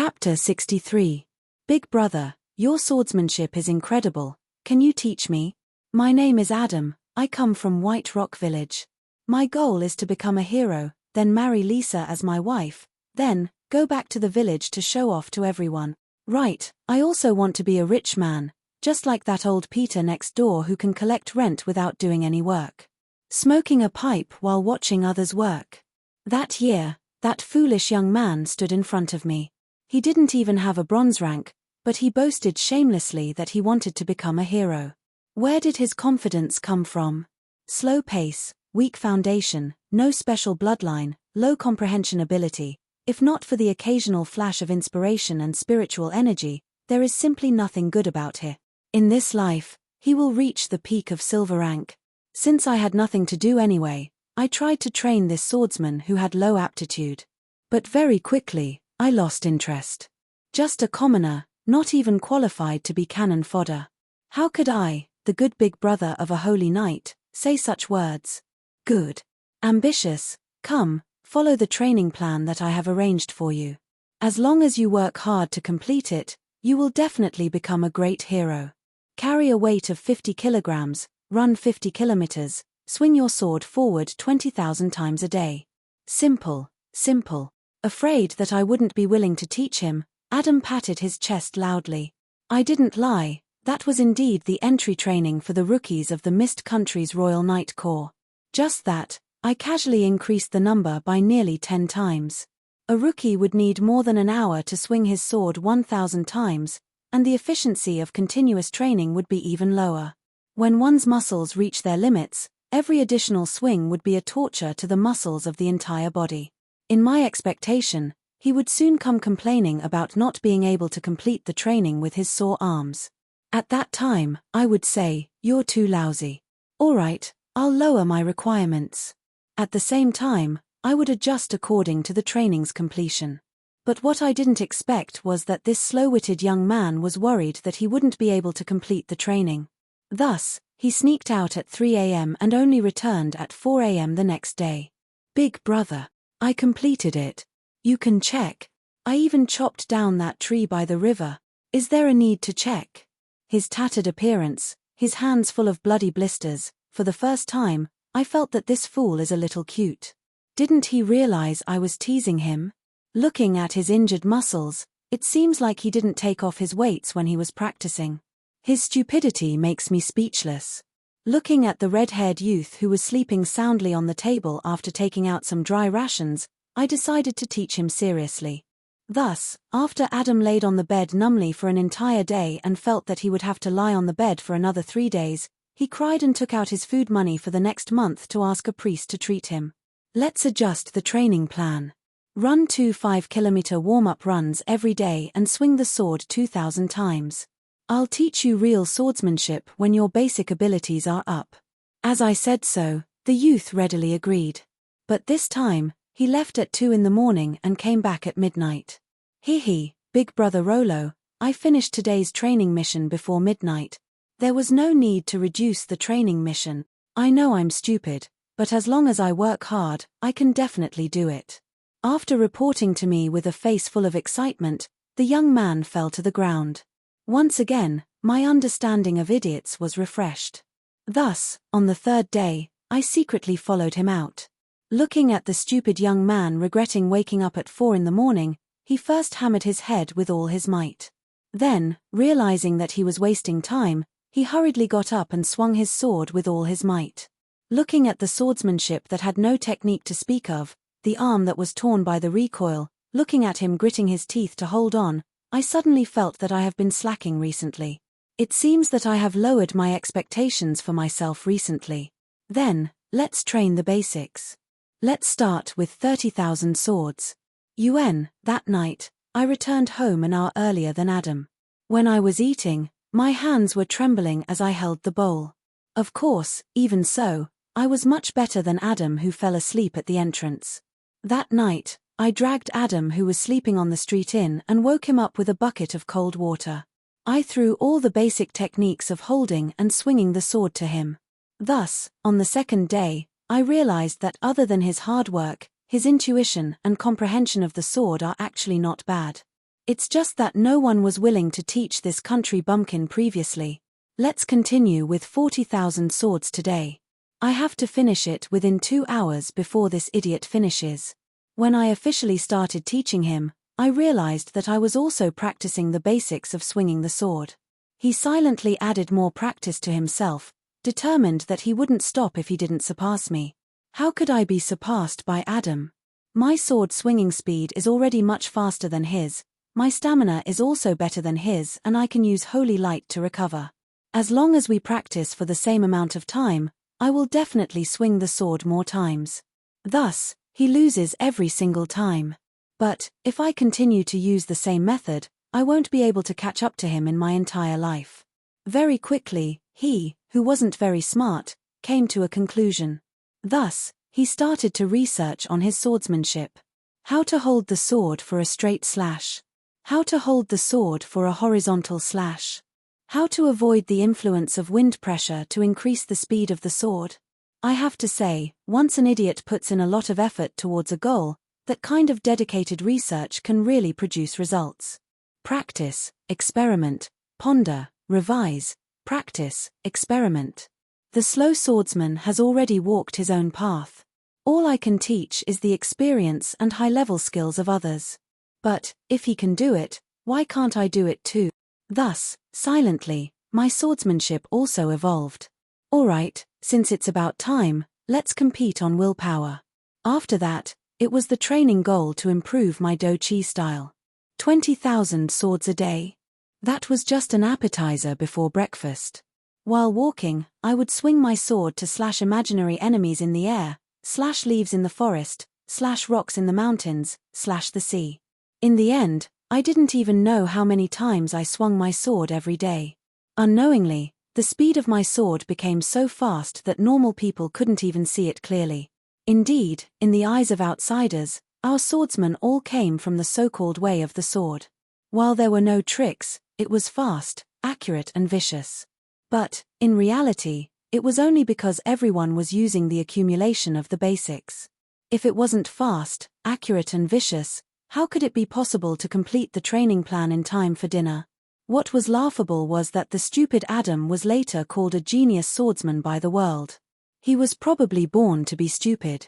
Chapter 63. Big brother, your swordsmanship is incredible. Can you teach me? My name is Adam, I come from White Rock Village. My goal is to become a hero, then marry Lisa as my wife, then go back to the village to show off to everyone. Right, I also want to be a rich man, just like that old Peter next door who can collect rent without doing any work. Smoking a pipe while watching others work. That year, that foolish young man stood in front of me. He didn't even have a bronze rank, but he boasted shamelessly that he wanted to become a hero. Where did his confidence come from? Slow pace, weak foundation, no special bloodline, low comprehension ability. If not for the occasional flash of inspiration and spiritual energy, there is simply nothing good about him. In this life, he will reach the peak of silver rank. Since I had nothing to do anyway, I tried to train this swordsman who had low aptitude. But very quickly, I lost interest. Just a commoner, not even qualified to be cannon fodder. How could I, the good big brother of a holy knight, say such words? Good. Ambitious, come, follow the training plan that I have arranged for you. As long as you work hard to complete it, you will definitely become a great hero. Carry a weight of 50 kilograms, run 50 kilometers, swing your sword forward 20,000 times a day. Simple, simple. Afraid that I wouldn't be willing to teach him, Adam patted his chest loudly. I didn't lie, that was indeed the entry training for the rookies of the Mist Country's Royal Knight Corps. Just that, I casually increased the number by nearly 10 times. A rookie would need more than an hour to swing his sword 1,000 times, and the efficiency of continuous training would be even lower. When one's muscles reach their limits, every additional swing would be a torture to the muscles of the entire body. In my expectation, he would soon come complaining about not being able to complete the training with his sore arms. At that time, I would say, "You're too lousy. Alright, I'll lower my requirements." At the same time, I would adjust according to the training's completion. But what I didn't expect was that this slow-witted young man was worried that he wouldn't be able to complete the training. Thus, he sneaked out at 3 a.m. and only returned at 4 a.m. the next day. Big brother, I completed it. You can check. I even chopped down that tree by the river. Is there a need to check? His tattered appearance, his hands full of bloody blisters, for the first time, I felt that this fool is a little cute. Didn't he realize I was teasing him? Looking at his injured muscles, it seems like he didn't take off his weights when he was practicing. His stupidity makes me speechless. Looking at the red-haired youth who was sleeping soundly on the table after taking out some dry rations, I decided to teach him seriously. Thus, after Adam laid on the bed numbly for an entire day and felt that he would have to lie on the bed for another 3 days, he cried and took out his food money for the next month to ask a priest to treat him. Let's adjust the training plan. Run 2 5-kilometer warm-up runs every day and swing the sword 2,000 times. I'll teach you real swordsmanship when your basic abilities are up. As I said so, the youth readily agreed. But this time, he left at 2 in the morning and came back at midnight. Hee, big brother Rolo, I finished today's training mission before midnight. There was no need to reduce the training mission. I know I'm stupid, but as long as I work hard, I can definitely do it. After reporting to me with a face full of excitement, the young man fell to the ground. Once again, my understanding of idiots was refreshed. Thus, on the 3rd day, I secretly followed him out. Looking at the stupid young man regretting waking up at 4 in the morning, he first hammered his head with all his might. Then, realizing that he was wasting time, he hurriedly got up and swung his sword with all his might. Looking at the swordsmanship that had no technique to speak of, the arm that was torn by the recoil, looking at him gritting his teeth to hold on, I suddenly felt that I have been slacking recently. It seems that I have lowered my expectations for myself recently. Then, let's train the basics. Let's start with 30,000 swords. That night, I returned home an hour earlier than Adam. When I was eating, my hands were trembling as I held the bowl. Of course, even so, I was much better than Adam who fell asleep at the entrance. That night, I dragged Adam who was sleeping on the street in and woke him up with a bucket of cold water. I threw all the basic techniques of holding and swinging the sword to him. Thus, on the 2nd day, I realized that other than his hard work, his intuition and comprehension of the sword are actually not bad. It's just that no one was willing to teach this country bumpkin previously. Let's continue with 40,000 swords today. I have to finish it within 2 hours before this idiot finishes. When I officially started teaching him, I realized that I was also practicing the basics of swinging the sword. He silently added more practice to himself, determined that he wouldn't stop if he didn't surpass me. How could I be surpassed by Adam? My sword swinging speed is already much faster than his, my stamina is also better than his, and I can use holy light to recover. As long as we practice for the same amount of time, I will definitely swing the sword more times. Thus, he loses every single time. But, if I continue to use the same method, I won't be able to catch up to him in my entire life. Very quickly, he, who wasn't very smart, came to a conclusion. Thus, he started to research on his swordsmanship. How to hold the sword for a straight slash. How to hold the sword for a horizontal slash. How to avoid the influence of wind pressure to increase the speed of the sword. I have to say, once an idiot puts in a lot of effort towards a goal, that kind of dedicated research can really produce results. Practice, experiment, ponder, revise, practice, experiment. The slow swordsman has already walked his own path. All I can teach is the experience and high-level skills of others. But, if he can do it, why can't I do it too? Thus, silently, my swordsmanship also evolved. Alright, since it's about time, let's compete on willpower. After that, it was the training goal to improve my do-chi style. 20,000 swords a day. That was just an appetizer before breakfast. While walking, I would swing my sword to slash imaginary enemies in the air, slash leaves in the forest, slash rocks in the mountains, slash the sea. In the end, I didn't even know how many times I swung my sword every day. Unknowingly, the speed of my sword became so fast that normal people couldn't even see it clearly. Indeed, in the eyes of outsiders, our swordsmen all came from the so-called way of the sword. While there were no tricks, it was fast, accurate and vicious. But, in reality, it was only because everyone was using the accumulation of the basics. If it wasn't fast, accurate and vicious, how could it be possible to complete the training plan in time for dinner? What was laughable was that the stupid Adam was later called a genius swordsman by the world. He was probably born to be stupid.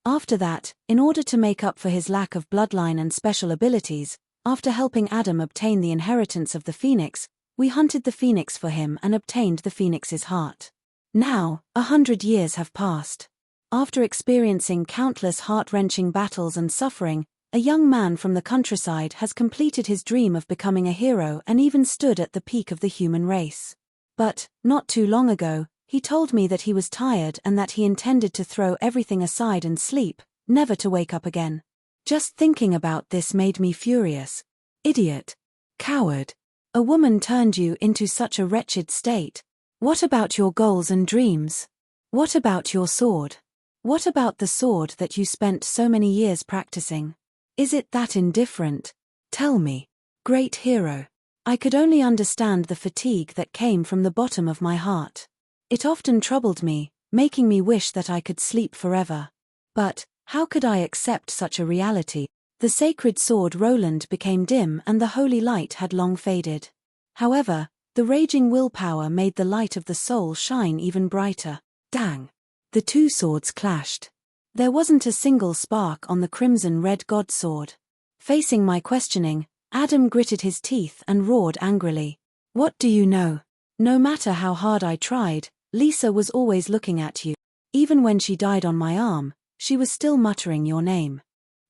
After that, in order to make up for his lack of bloodline and special abilities, after helping Adam obtain the inheritance of the phoenix, we hunted the phoenix for him and obtained the phoenix's heart. Now, 100 years have passed. After experiencing countless heart-wrenching battles and suffering, a young man from the countryside has completed his dream of becoming a hero and even stood at the peak of the human race. But, not too long ago, he told me that he was tired and that he intended to throw everything aside and sleep, never to wake up again. Just thinking about this made me furious. Idiot. Coward. A woman turned you into such a wretched state. What about your goals and dreams? What about your sword? What about the sword that you spent so many years practicing? Is it that indifferent? Tell me. Great hero. I could only understand the fatigue that came from the bottom of my heart. It often troubled me, making me wish that I could sleep forever. But, how could I accept such a reality? The sacred sword Roland became dim and the holy light had long faded. However, the raging willpower made the light of the soul shine even brighter. Dang! The two swords clashed. There wasn't a single spark on the crimson-red god sword. Facing my questioning, Adam gritted his teeth and roared angrily. What do you know? No matter how hard I tried, Lisa was always looking at you. Even when she died on my arm, she was still muttering your name.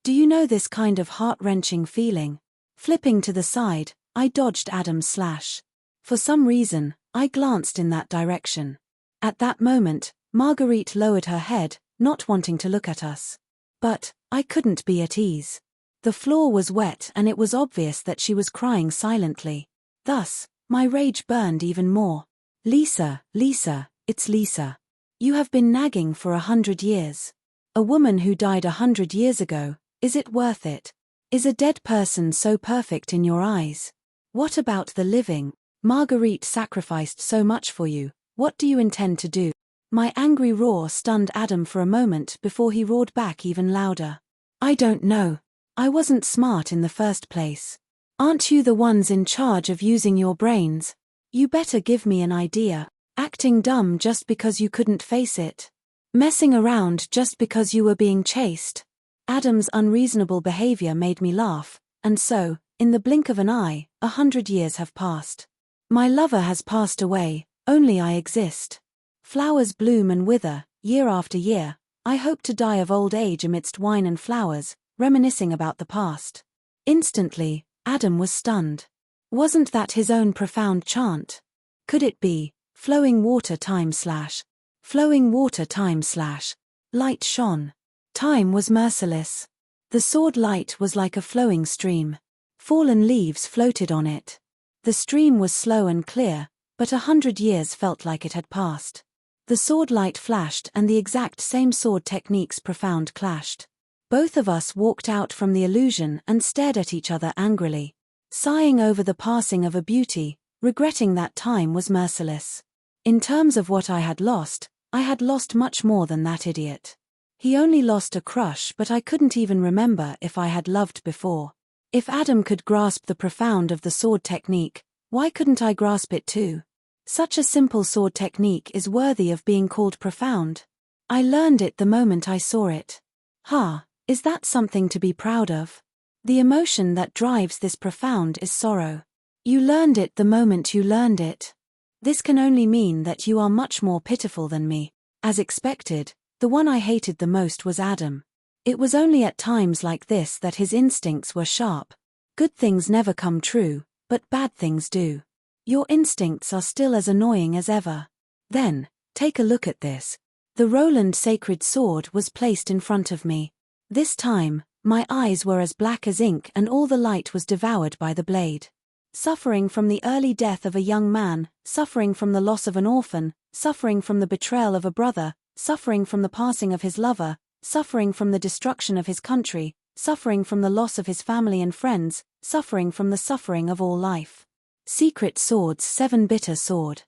Do you know this kind of heart-wrenching feeling? Flipping to the side, I dodged Adam's slash. For some reason, I glanced in that direction. At that moment, Marguerite lowered her head, not wanting to look at us. But, I couldn't be at ease. The floor was wet and it was obvious that she was crying silently. Thus, my rage burned even more. Lisa, it's Lisa. You have been nagging for 100 years. A woman who died 100 years ago, is it worth it? Is a dead person so perfect in your eyes? What about the living? Marguerite sacrificed so much for you, what do you intend to do? My angry roar stunned Adam for a moment before he roared back even louder. I don't know. I wasn't smart in the first place. Aren't you the ones in charge of using your brains? You better give me an idea. Acting dumb just because you couldn't face it. Messing around just because you were being chased. Adam's unreasonable behavior made me laugh, and so, in the blink of an eye, 100 years have passed. My lover has passed away, only I exist. Flowers bloom and wither, year after year. I hope to die of old age amidst wine and flowers, reminiscing about the past. Instantly, Adam was stunned. Wasn't that his own profound chant? Could it be, flowing water / flowing water / light shone. Time was merciless. The sword light was like a flowing stream. Fallen leaves floated on it. The stream was slow and clear, but 100 years felt like it had passed. The sword light flashed and the exact same sword techniques profound clashed. Both of us walked out from the illusion and stared at each other angrily, sighing over the passing of a beauty, regretting that time was merciless. In terms of what I had lost much more than that idiot. He only lost a crush, but I couldn't even remember if I had loved before. If Adam could grasp the profound of the sword technique, why couldn't I grasp it too? Such a simple sword technique is worthy of being called profound. I learned it the moment I saw it. Is that something to be proud of? The emotion that drives this profound is sorrow. You learned it the moment you learned it. This can only mean that you are much more pitiful than me. As expected, the one I hated the most was Adam. It was only at times like this that his instincts were sharp. Good things never come true, but bad things do. Your instincts are still as annoying as ever. Then, take a look at this. The Roland sacred sword was placed in front of me. This time, my eyes were as black as ink and all the light was devoured by the blade. Suffering from the early death of a young man, suffering from the loss of an orphan, suffering from the betrayal of a brother, suffering from the passing of his lover, suffering from the destruction of his country, suffering from the loss of his family and friends, suffering from the suffering of all life. Secret Sword's 7-bitter sword.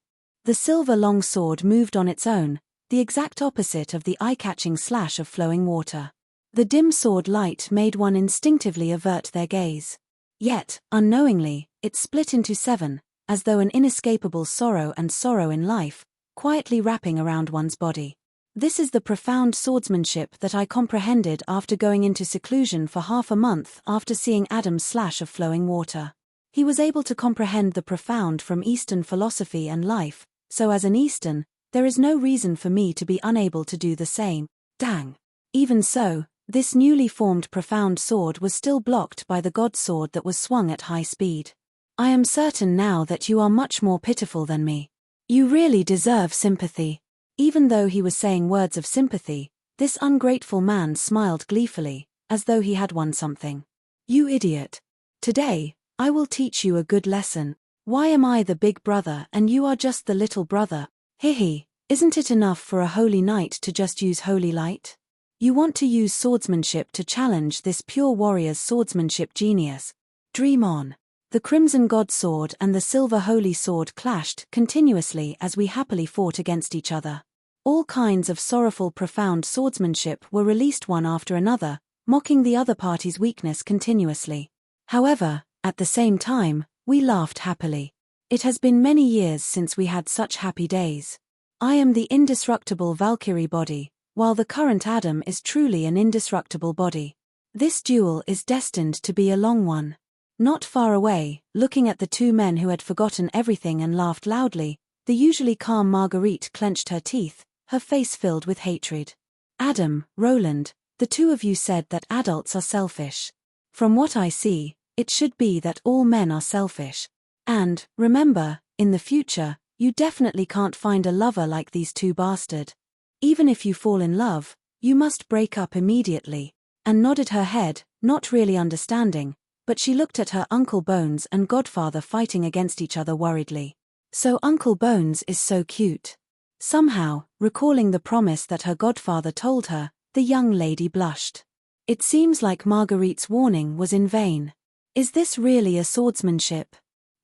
The silver long sword moved on its own, the exact opposite of the eye-catching slash of flowing water. The dim sword light made one instinctively avert their gaze. Yet, unknowingly, it split into 7, as though an inescapable sorrow and sorrow in life, quietly wrapping around one's body. This is the profound swordsmanship that I comprehended after going into seclusion for half a month after seeing Adam's slash of flowing water. He was able to comprehend the profound from Eastern philosophy and life, so as an Eastern, there is no reason for me to be unable to do the same. Dang. Even so, this newly formed profound sword was still blocked by the god sword that was swung at high speed. I am certain now that you are much more pitiful than me. You really deserve sympathy. Even though he was saying words of sympathy, this ungrateful man smiled gleefully, as though he had won something. You idiot. Today, I will teach you a good lesson. Why am I the big brother and you are just the little brother? Hihi, isn't it enough for a holy knight to just use holy light? You want to use swordsmanship to challenge this pure warrior's swordsmanship genius. Dream on. The crimson god sword and the silver holy sword clashed continuously as we happily fought against each other. All kinds of sorrowful profound swordsmanship were released one after another, mocking the other party's weakness continuously. However, at the same time, we laughed happily. It has been many years since we had such happy days. I am the indestructible Valkyrie body, while the current Adam is truly an indestructible body. This duel is destined to be a long one. Not far away, looking at the two men who had forgotten everything and laughed loudly, the usually calm Marguerite clenched her teeth, her face filled with hatred. Adam, Roland, the two of you said that adults are selfish. From what I see, it should be that all men are selfish. And, remember, in the future, you definitely can't find a lover like these two bastards. Even if you fall in love, you must break up immediately. And nodded her head, not really understanding, but she looked at her Uncle Bones and Godfather fighting against each other worriedly. So Uncle Bones is so cute. Somehow, recalling the promise that her godfather told her, the young lady blushed. It seems like Marguerite's warning was in vain. Is this really a swordsmanship?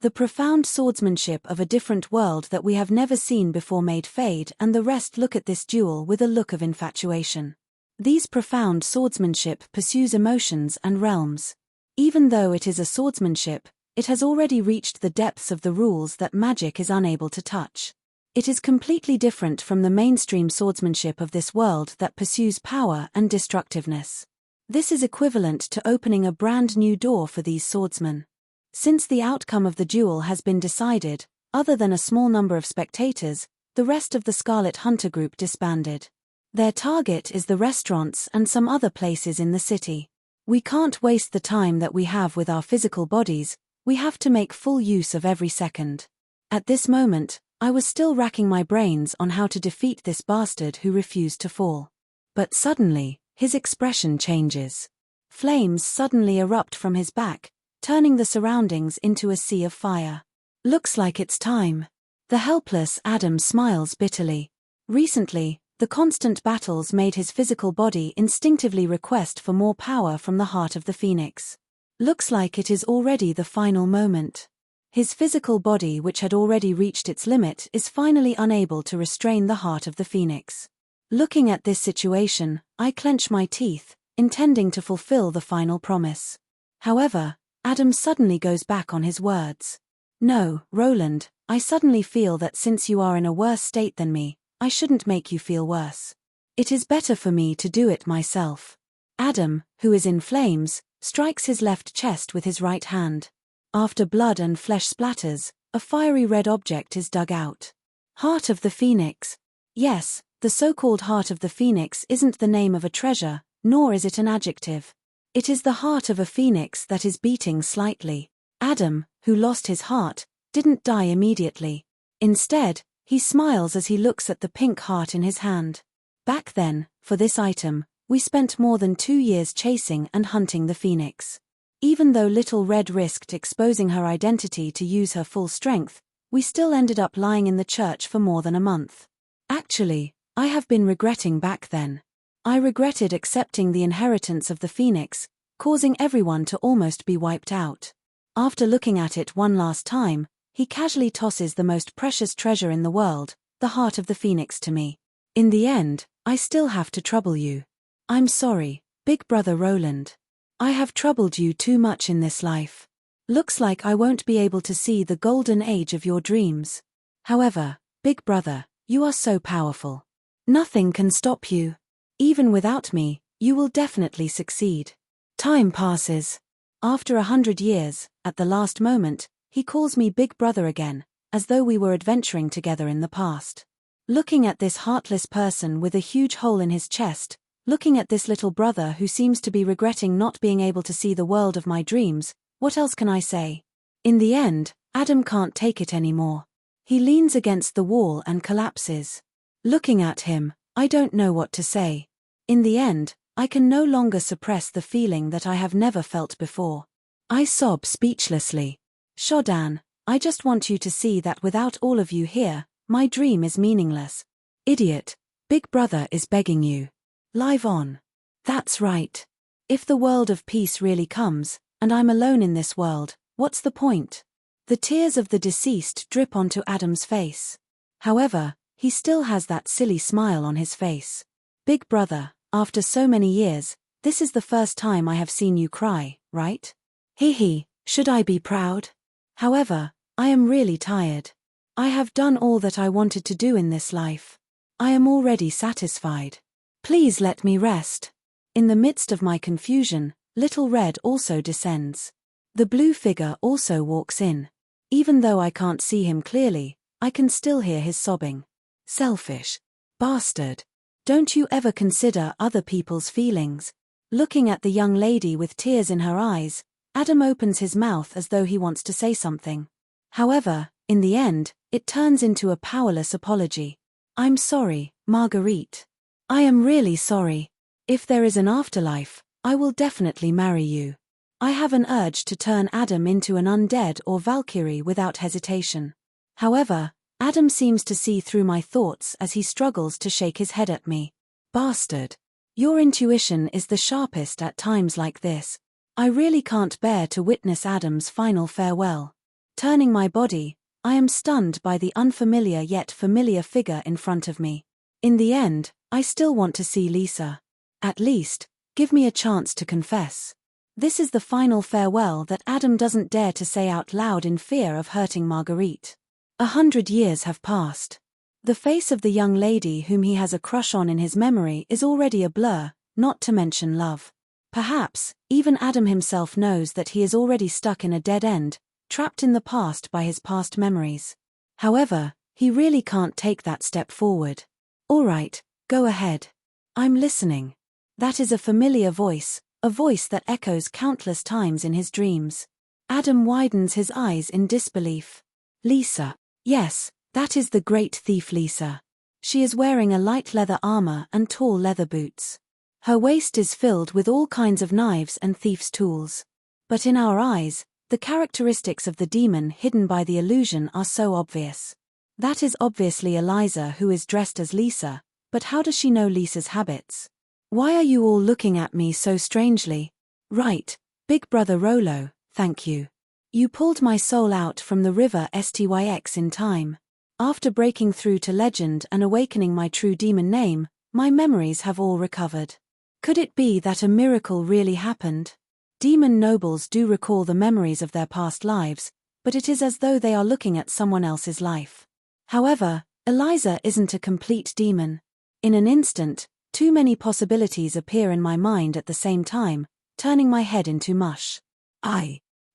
The profound swordsmanship of a different world that we have never seen before made fade, and the rest look at this duel with a look of infatuation. These profound swordsmanship pursues emotions and realms. Even though it is a swordsmanship, it has already reached the depths of the rules that magic is unable to touch. It is completely different from the mainstream swordsmanship of this world that pursues power and destructiveness. This is equivalent to opening a brand new door for these swordsmen. Since the outcome of the duel has been decided, other than a small number of spectators, the rest of the Scarlet Hunter group disbanded. Their target is the restaurants and some other places in the city. We can't waste the time that we have with our physical bodies, we have to make full use of every second. At this moment, I was still racking my brains on how to defeat this bastard who refused to fall. But suddenly, his expression changes. Flames suddenly erupt from his back, turning the surroundings into a sea of fire. Looks like it's time. The helpless Adam smiles bitterly. Recently, the constant battles made his physical body instinctively request for more power from the heart of the phoenix. Looks like it is already the final moment. His physical body, which had already reached its limit, is finally unable to restrain the heart of the phoenix. Looking at this situation, I clench my teeth, intending to fulfill the final promise. However, Adam suddenly goes back on his words. No, Roland, I suddenly feel that since you are in a worse state than me, I shouldn't make you feel worse. It is better for me to do it myself. Adam, who is in flames, strikes his left chest with his right hand. After blood and flesh splatters, a fiery red object is dug out. Heart of the Phoenix. Yes, the so-called Heart of the Phoenix isn't the name of a treasure, nor is it an adjective. It is the heart of a phoenix that is beating slightly. Adam, who lost his heart, didn't die immediately. Instead, he smiles as he looks at the pink heart in his hand. Back then, for this item, we spent more than 2 years chasing and hunting the phoenix. Even though Little Red risked exposing her identity to use her full strength, we still ended up lying in the church for more than a month. Actually, I have been regretting back then. I regretted accepting the inheritance of the phoenix, causing everyone to almost be wiped out. After looking at it one last time, he casually tosses the most precious treasure in the world, the heart of the phoenix, to me. In the end, I still have to trouble you. I'm sorry, big brother Roland. I have troubled you too much in this life. Looks like I won't be able to see the golden age of your dreams. However, big brother, you are so powerful. Nothing can stop you. Even without me, you will definitely succeed. Time passes. After 100 years, at the last moment, he calls me big brother again, as though we were adventuring together in the past. Looking at this heartless person with a huge hole in his chest, looking at this little brother who seems to be regretting not being able to see the world of my dreams, what else can I say? In the end, Adam can't take it anymore. He leans against the wall and collapses. Looking at him, I don't know what to say. In the end, I can no longer suppress the feeling that I have never felt before. I sob speechlessly. Shodan, I just want you to see that without all of you here, my dream is meaningless. Idiot, big brother is begging you. Live on. That's right. If the world of peace really comes, and I'm alone in this world, what's the point? The tears of the deceased drip onto Adam's face. However, he still has that silly smile on his face. Big brother, after so many years, this is the first time I have seen you cry, right? Hee, should I be proud? However, I am really tired. I have done all that I wanted to do in this life. I am already satisfied. Please let me rest. In the midst of my confusion, Little Red also descends. The blue figure also walks in. Even though I can't see him clearly, I can still hear his sobbing. Selfish bastard. Don't you ever consider other people's feelings? Looking at the young lady with tears in her eyes, Adam opens his mouth as though he wants to say something. However, in the end, it turns into a powerless apology. I'm sorry, Marguerite. I am really sorry. If there is an afterlife, I will definitely marry you. I have an urge to turn Adam into an undead or Valkyrie without hesitation. However, Adam seems to see through my thoughts as he struggles to shake his head at me. Bastard. Your intuition is the sharpest at times like this. I really can't bear to witness Adam's final farewell. Turning my body, I am stunned by the unfamiliar yet familiar figure in front of me. In the end, I still want to see Lisa. At least, give me a chance to confess. This is the final farewell that Adam doesn't dare to say out loud in fear of hurting Marguerite. 100 years have passed. The face of the young lady whom he has a crush on in his memory is already a blur, not to mention love. Perhaps, even Adam himself knows that he is already stuck in a dead end, trapped in the past by his past memories. However, he really can't take that step forward. All right, go ahead. I'm listening. That is a familiar voice, a voice that echoes countless times in his dreams. Adam widens his eyes in disbelief. Lisa. Yes, that is the great thief Lisa. She is wearing a light leather armor and tall leather boots. Her waist is filled with all kinds of knives and thieves' tools. But in our eyes, the characteristics of the demon hidden by the illusion are so obvious. That is obviously Eliza who is dressed as Lisa, but how does she know Lisa's habits? Why are you all looking at me so strangely? Right, Big Brother Rolo, thank you. You pulled my soul out from the river Styx in time. After breaking through to legend and awakening my true demon name, my memories have all recovered. Could it be that a miracle really happened? Demon nobles do recall the memories of their past lives, but it is as though they are looking at someone else's life. However, Eliza isn't a complete demon. In an instant, too many possibilities appear in my mind at the same time, turning my head into mush.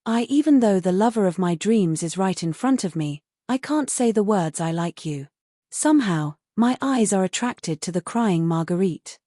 Even though the lover of my dreams is right in front of me, I can't say the words I like you. Somehow, my eyes are attracted to the crying Marguerite.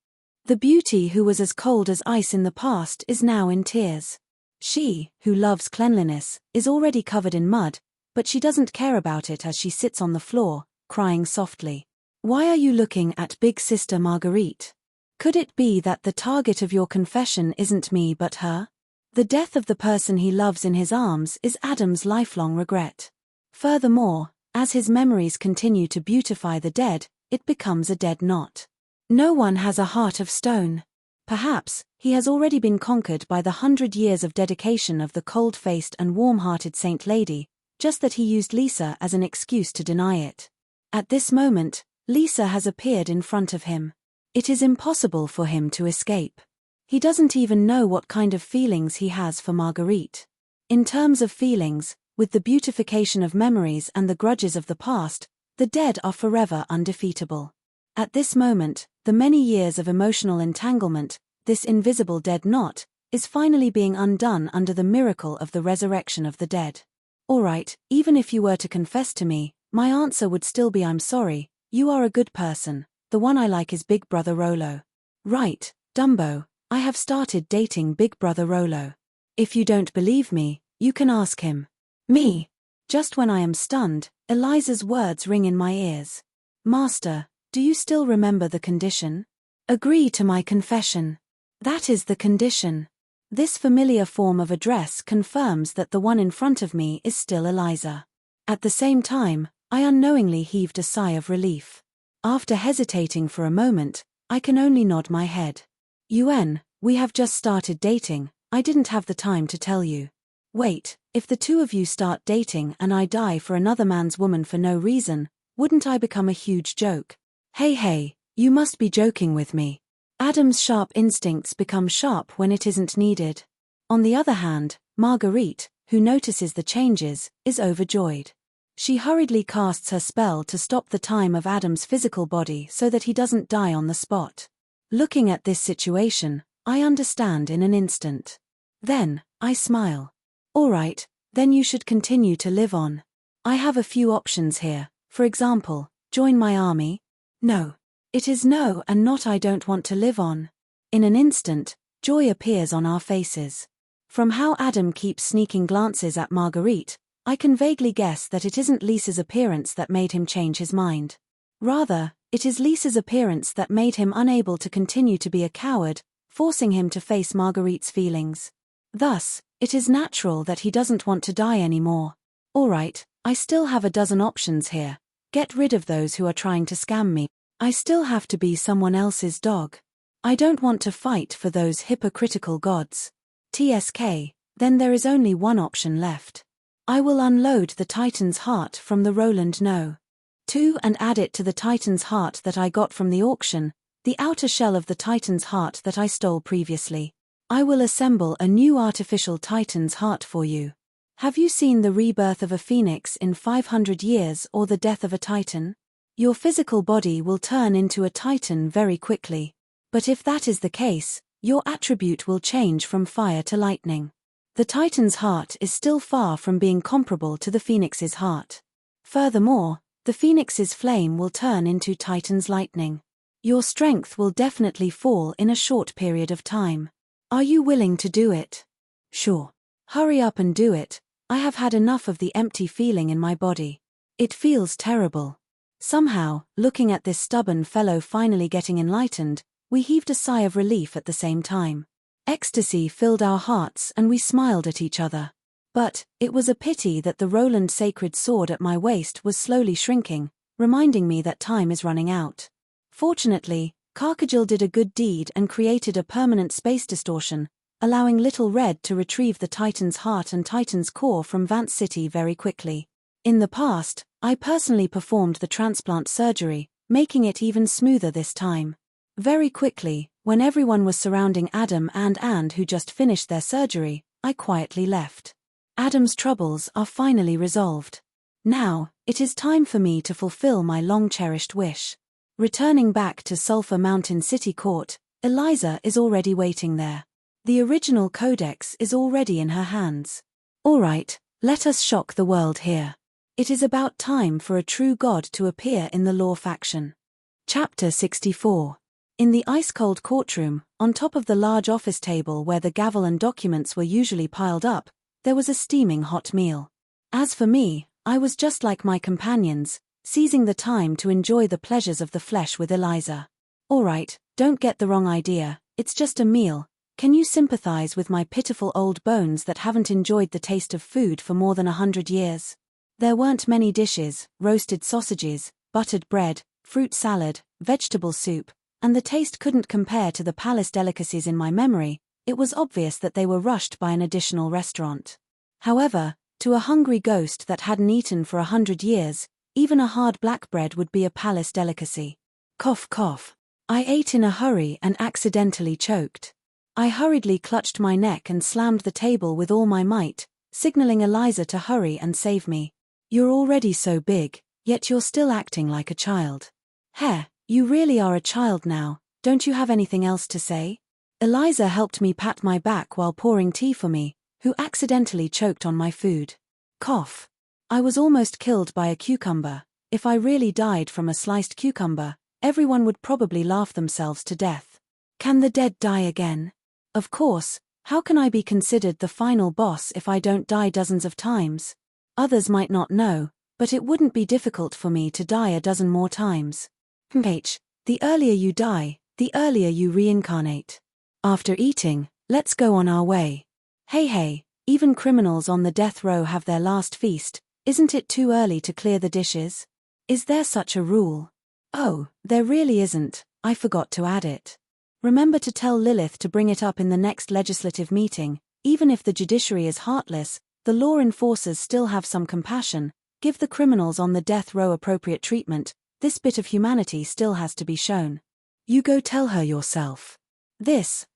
The beauty who was as cold as ice in the past is now in tears. She, who loves cleanliness, is already covered in mud, but she doesn't care about it as she sits on the floor, crying softly. Why are you looking at Big Sister Marguerite? Could it be that the target of your confession isn't me but her? The death of the person he loves in his arms is Adam's lifelong regret. Furthermore, as his memories continue to beautify the dead, it becomes a dead knot. No one has a heart of stone. Perhaps, he has already been conquered by the 100 years of dedication of the cold-faced and warm-hearted Saint Lady, just that he used Lisa as an excuse to deny it. At this moment, Lisa has appeared in front of him. It is impossible for him to escape. He doesn't even know what kind of feelings he has for Marguerite. In terms of feelings, with the beautification of memories and the grudges of the past, the dead are forever undefeatable. At this moment, the many years of emotional entanglement, this invisible dead knot, is finally being undone under the miracle of the resurrection of the dead. Alright, even if you were to confess to me, my answer would still be I'm sorry, you are a good person, the one I like is Big Brother Rolo. Right, Dumbo, I have started dating Big Brother Rolo. If you don't believe me, you can ask him. Me. Just when I am stunned, Eliza's words ring in my ears. Master, do you still remember the condition? Agree to my confession. That is the condition. This familiar form of address confirms that the one in front of me is still Eliza. At the same time, I unknowingly heaved a sigh of relief. After hesitating for a moment, I can only nod my head. We have just started dating, I didn't have the time to tell you. Wait, if the two of you start dating and I die for another man's woman for no reason, wouldn't I become a huge joke? Hey, you must be joking with me. Adam's sharp instincts become sharp when it isn't needed. On the other hand, Marguerite, who notices the changes, is overjoyed. She hurriedly casts her spell to stop the time of Adam's physical body so that he doesn't die on the spot. Looking at this situation, I understand in an instant. Then, I smile. Alright, then you should continue to live on. I have a few options here, for example, join my army. No. It is no and not I don't want to live on. In an instant, joy appears on our faces. From how Adam keeps sneaking glances at Marguerite, I can vaguely guess that it isn't Lisa's appearance that made him change his mind. Rather, it is Lisa's appearance that made him unable to continue to be a coward, forcing him to face Marguerite's feelings. Thus, it is natural that he doesn't want to die anymore. Alright, I still have a dozen options here. Get rid of those who are trying to scam me. I still have to be someone else's dog. I don't want to fight for those hypocritical gods. TSK, then there is only one option left. I will unload the Titan's heart from the Roland No. 2 and add it to the Titan's heart that I got from the auction, the outer shell of the Titan's heart that I stole previously. I will assemble a new artificial titan's heart for you. Have you seen the rebirth of a phoenix in 500 years or the death of a titan? Your physical body will turn into a titan very quickly. But if that is the case, your attribute will change from fire to lightning. The titan's heart is still far from being comparable to the phoenix's heart. Furthermore, the phoenix's flame will turn into titan's lightning. Your strength will definitely fall in a short period of time. Are you willing to do it? Sure. Hurry up and do it. I have had enough of the empty feeling in my body. It feels terrible. Somehow, looking at this stubborn fellow finally getting enlightened, we heaved a sigh of relief at the same time. Ecstasy filled our hearts and we smiled at each other. But, it was a pity that the Roland sacred sword at my waist was slowly shrinking, reminding me that time is running out. Fortunately, Carcajil did a good deed and created a permanent space distortion, allowing Little Red to retrieve the Titan's heart and Titan's core from Vance City very quickly. In the past, I personally performed the transplant surgery, making it even smoother this time. Very quickly, when everyone was surrounding Adam and And who just finished their surgery, I quietly left. Adam's troubles are finally resolved. Now, it is time for me to fulfill my long-cherished wish. Returning back to Sulphur Mountain City Court, Eliza is already waiting there. The original codex is already in her hands. All right, let us shock the world here. It is about time for a true god to appear in the law faction. Chapter 64. In the ice-cold courtroom, on top of the large office table where the gavel and documents were usually piled up, there was a steaming hot meal. As for me, I was just like my companions, seizing the time to enjoy the pleasures of the flesh with Eliza. All right, don't get the wrong idea, it's just a meal. Can you sympathize with my pitiful old bones that haven't enjoyed the taste of food for more than 100 years? There weren't many dishes: roasted sausages, buttered bread, fruit salad, vegetable soup, and the taste couldn't compare to the palace delicacies in my memory. It was obvious that they were rushed by an additional restaurant. However, to a hungry ghost that hadn't eaten for 100 years, even a hard black bread would be a palace delicacy. Cough cough. I ate in a hurry and accidentally choked. I hurriedly clutched my neck and slammed the table with all my might, signaling Eliza to hurry and save me. You're already so big, yet you're still acting like a child. Heh, you really are a child now, don't you have anything else to say? Eliza helped me pat my back while pouring tea for me, who accidentally choked on my food. Cough. I was almost killed by a cucumber. If I really died from a sliced cucumber, everyone would probably laugh themselves to death. Can the dead die again? Of course, how can I be considered the final boss if I don't die dozens of times? Others might not know, but it wouldn't be difficult for me to die a dozen more times. The earlier you die, the earlier you reincarnate. After eating, let's go on our way. Hey, even criminals on the death row have their last feast. Isn't it too early to clear the dishes? Is there such a rule? Oh, there really isn't, I forgot to add it. Remember to tell Lilith to bring it up in the next legislative meeting. Even if the judiciary is heartless, the law enforcers still have some compassion. Give the criminals on the death row appropriate treatment. This bit of humanity still has to be shown. You go tell her yourself.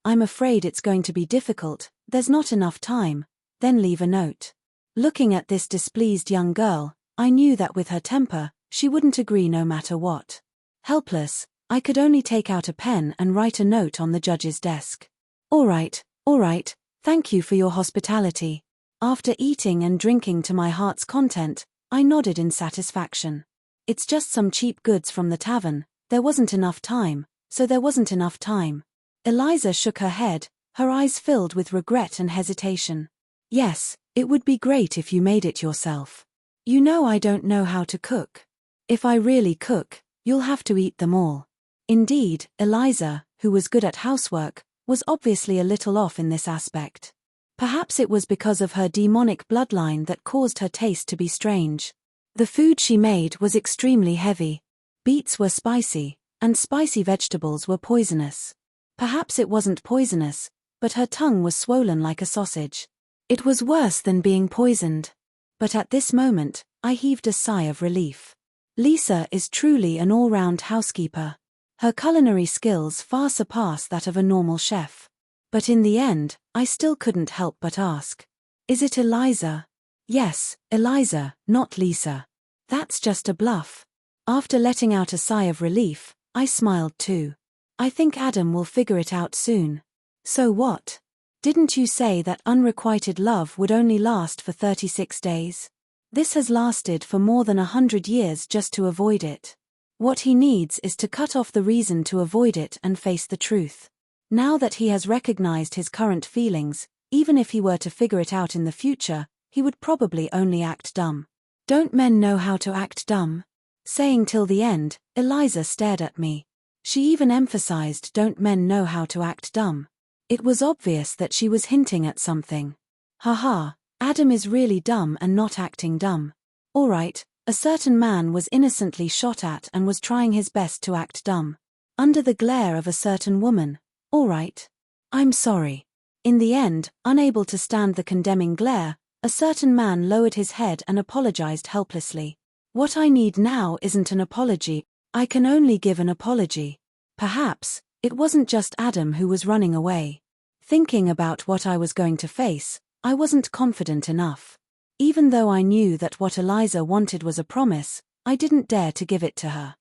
I'm afraid it's going to be difficult, there's not enough time. Then leave a note. Looking at this displeased young girl, I knew that with her temper, she wouldn't agree no matter what. Helpless, I could only take out a pen and write a note on the judge's desk. All right, thank you for your hospitality. After eating and drinking to my heart's content, I nodded in satisfaction. It's just some cheap goods from the tavern, there wasn't enough time, so there wasn't enough time. Eliza shook her head, her eyes filled with regret and hesitation. Yes, it would be great if you made it yourself. You know I don't know how to cook. If I really cook, you'll have to eat them all. Indeed, Eliza, who was good at housework, was obviously a little off in this aspect. Perhaps it was because of her demonic bloodline that caused her taste to be strange. The food she made was extremely heavy. Beets were spicy, and spicy vegetables were poisonous. Perhaps it wasn't poisonous, but her tongue was swollen like a sausage. It was worse than being poisoned. But at this moment, I heaved a sigh of relief. Lisa is truly an all-round housekeeper. Her culinary skills far surpass that of a normal chef. But in the end, I still couldn't help but ask. Is it Eliza? Yes, Eliza, not Lisa. That's just a bluff. After letting out a sigh of relief, I smiled too. I think Adam will figure it out soon. So what? Didn't you say that unrequited love would only last for 36 days? This has lasted for more than 100 years just to avoid it. What he needs is to cut off the reason to avoid it and face the truth. Now that he has recognized his current feelings, even if he were to figure it out in the future, he would probably only act dumb. Don't men know how to act dumb? Saying till the end, Eliza stared at me. She even emphasized, don't men know how to act dumb? It was obvious that she was hinting at something. Haha, Adam is really dumb and not acting dumb. Alright, a certain man was innocently shot at and was trying his best to act dumb. Under the glare of a certain woman. Alright. I'm sorry. In the end, unable to stand the condemning glare, a certain man lowered his head and apologized helplessly. What I need now isn't an apology, I can only give an apology. Perhaps, it wasn't just Adam who was running away. Thinking about what I was going to face, I wasn't confident enough. Even though I knew that what Eliza wanted was a promise, I didn't dare to give it to her.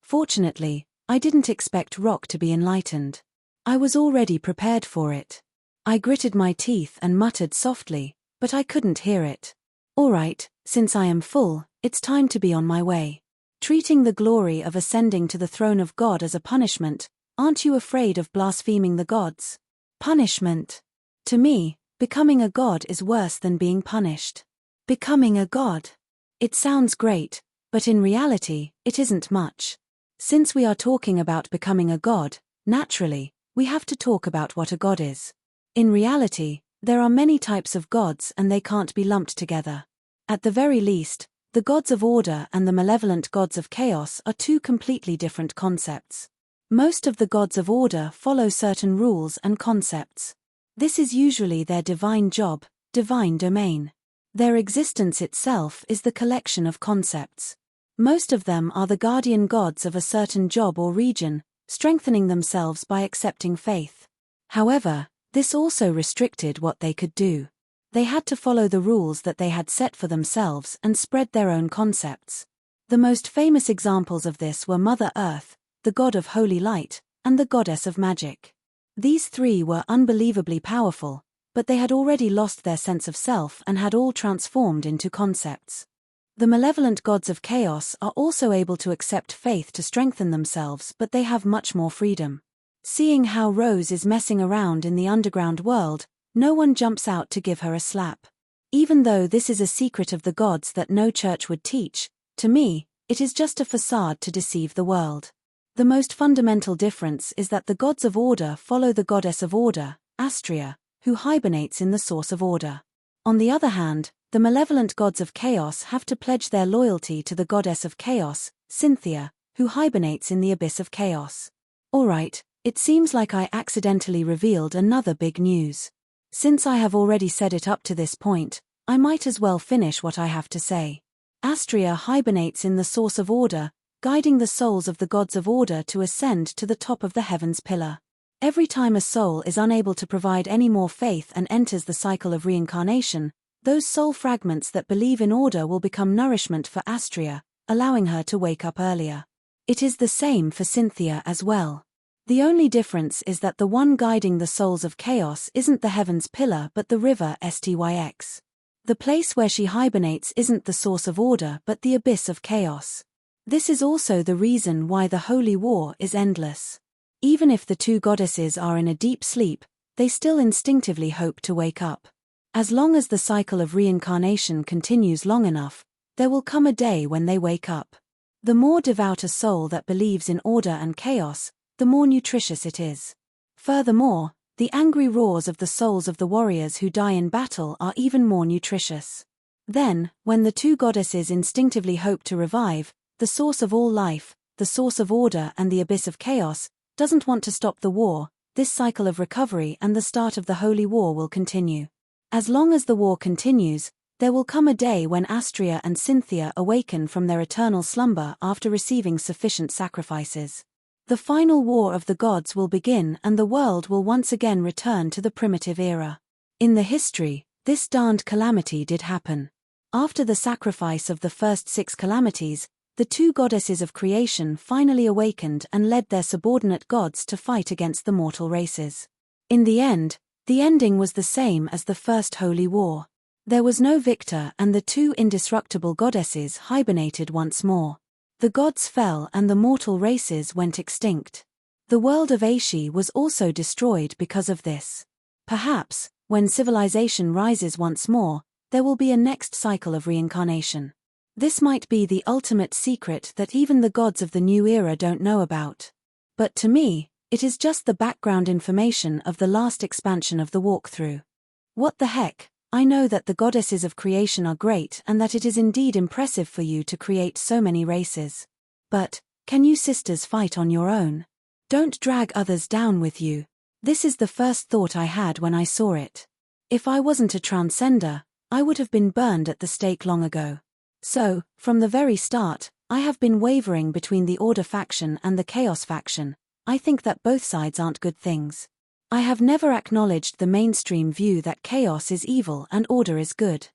Fortunately, I didn't expect Rock to be enlightened. I was already prepared for it. I gritted my teeth and muttered softly, but I couldn't hear it. Alright, since I am full, it's time to be on my way. Treating the glory of ascending to the throne of God as a punishment, aren't you afraid of blaspheming the gods? Punishment. To me, becoming a god is worse than being punished. Becoming a god. It sounds great, but in reality, it isn't much. Since we are talking about becoming a god, naturally, we have to talk about what a god is. In reality, there are many types of gods and they can't be lumped together. At the very least, the gods of order and the malevolent gods of chaos are two completely different concepts. Most of the gods of order follow certain rules and concepts. This is usually their divine job, divine domain. Their existence itself is the collection of concepts. Most of them are the guardian gods of a certain job or region, strengthening themselves by accepting faith. However, this also restricted what they could do. They had to follow the rules that they had set for themselves and spread their own concepts. The most famous examples of this were Mother Earth, the god of holy light, and the goddess of magic. These three were unbelievably powerful, but they had already lost their sense of self and had all transformed into concepts. The malevolent gods of chaos are also able to accept faith to strengthen themselves, but they have much more freedom. Seeing how Rose is messing around in the underground world, no one jumps out to give her a slap. Even though this is a secret of the gods that no church would teach, to me, it is just a facade to deceive the world. The most fundamental difference is that the gods of order follow the goddess of order, Astrea, who hibernates in the source of order. On the other hand, the malevolent gods of chaos have to pledge their loyalty to the goddess of chaos, Cynthia, who hibernates in the abyss of chaos. Alright, it seems like I accidentally revealed another big news. Since I have already said it up to this point, I might as well finish what I have to say. Astrea hibernates in the source of order, guiding the souls of the gods of order to ascend to the top of the heavens pillar. Every time a soul is unable to provide any more faith and enters the cycle of reincarnation, those soul fragments that believe in order will become nourishment for Astrea, allowing her to wake up earlier. It is the same for Cynthia as well. The only difference is that the one guiding the souls of chaos isn't the heavens pillar but the river Styx. The place where she hibernates isn't the source of order but the abyss of chaos. This is also the reason why the holy war is endless. Even if the two goddesses are in a deep sleep, they still instinctively hope to wake up. As long as the cycle of reincarnation continues long enough, there will come a day when they wake up. The more devout a soul that believes in order and chaos, the more nutritious it is. Furthermore, the angry roars of the souls of the warriors who die in battle are even more nutritious. Then, when the two goddesses instinctively hope to revive, the source of all life, the source of order and the abyss of chaos, doesn't want to stop the war, this cycle of recovery and the start of the holy war will continue. As long as the war continues, there will come a day when Astrea and Cynthia awaken from their eternal slumber after receiving sufficient sacrifices. The final war of the gods will begin and the world will once again return to the primitive era. In the history, this darned calamity did happen. After the sacrifice of the first 6 calamities, the 2 goddesses of creation finally awakened and led their subordinate gods to fight against the mortal races. In the end, the ending was the same as the first holy war. There was no victor and the 2 indestructible goddesses hibernated once more. The gods fell and the mortal races went extinct. The world of Aishi was also destroyed because of this. Perhaps, when civilization rises once more, there will be a next cycle of reincarnation. This might be the ultimate secret that even the gods of the new era don't know about. But to me, it is just the background information of the last expansion of the walkthrough. What the heck, I know that the goddesses of creation are great and that it is indeed impressive for you to create so many races. But, can you sisters fight on your own? Don't drag others down with you. This is the first thought I had when I saw it. If I wasn't a transcender, I would have been burned at the stake long ago. So, from the very start, I have been wavering between the Order faction and the Chaos faction. I think that both sides aren't good things. I have never acknowledged the mainstream view that Chaos is evil and Order is good.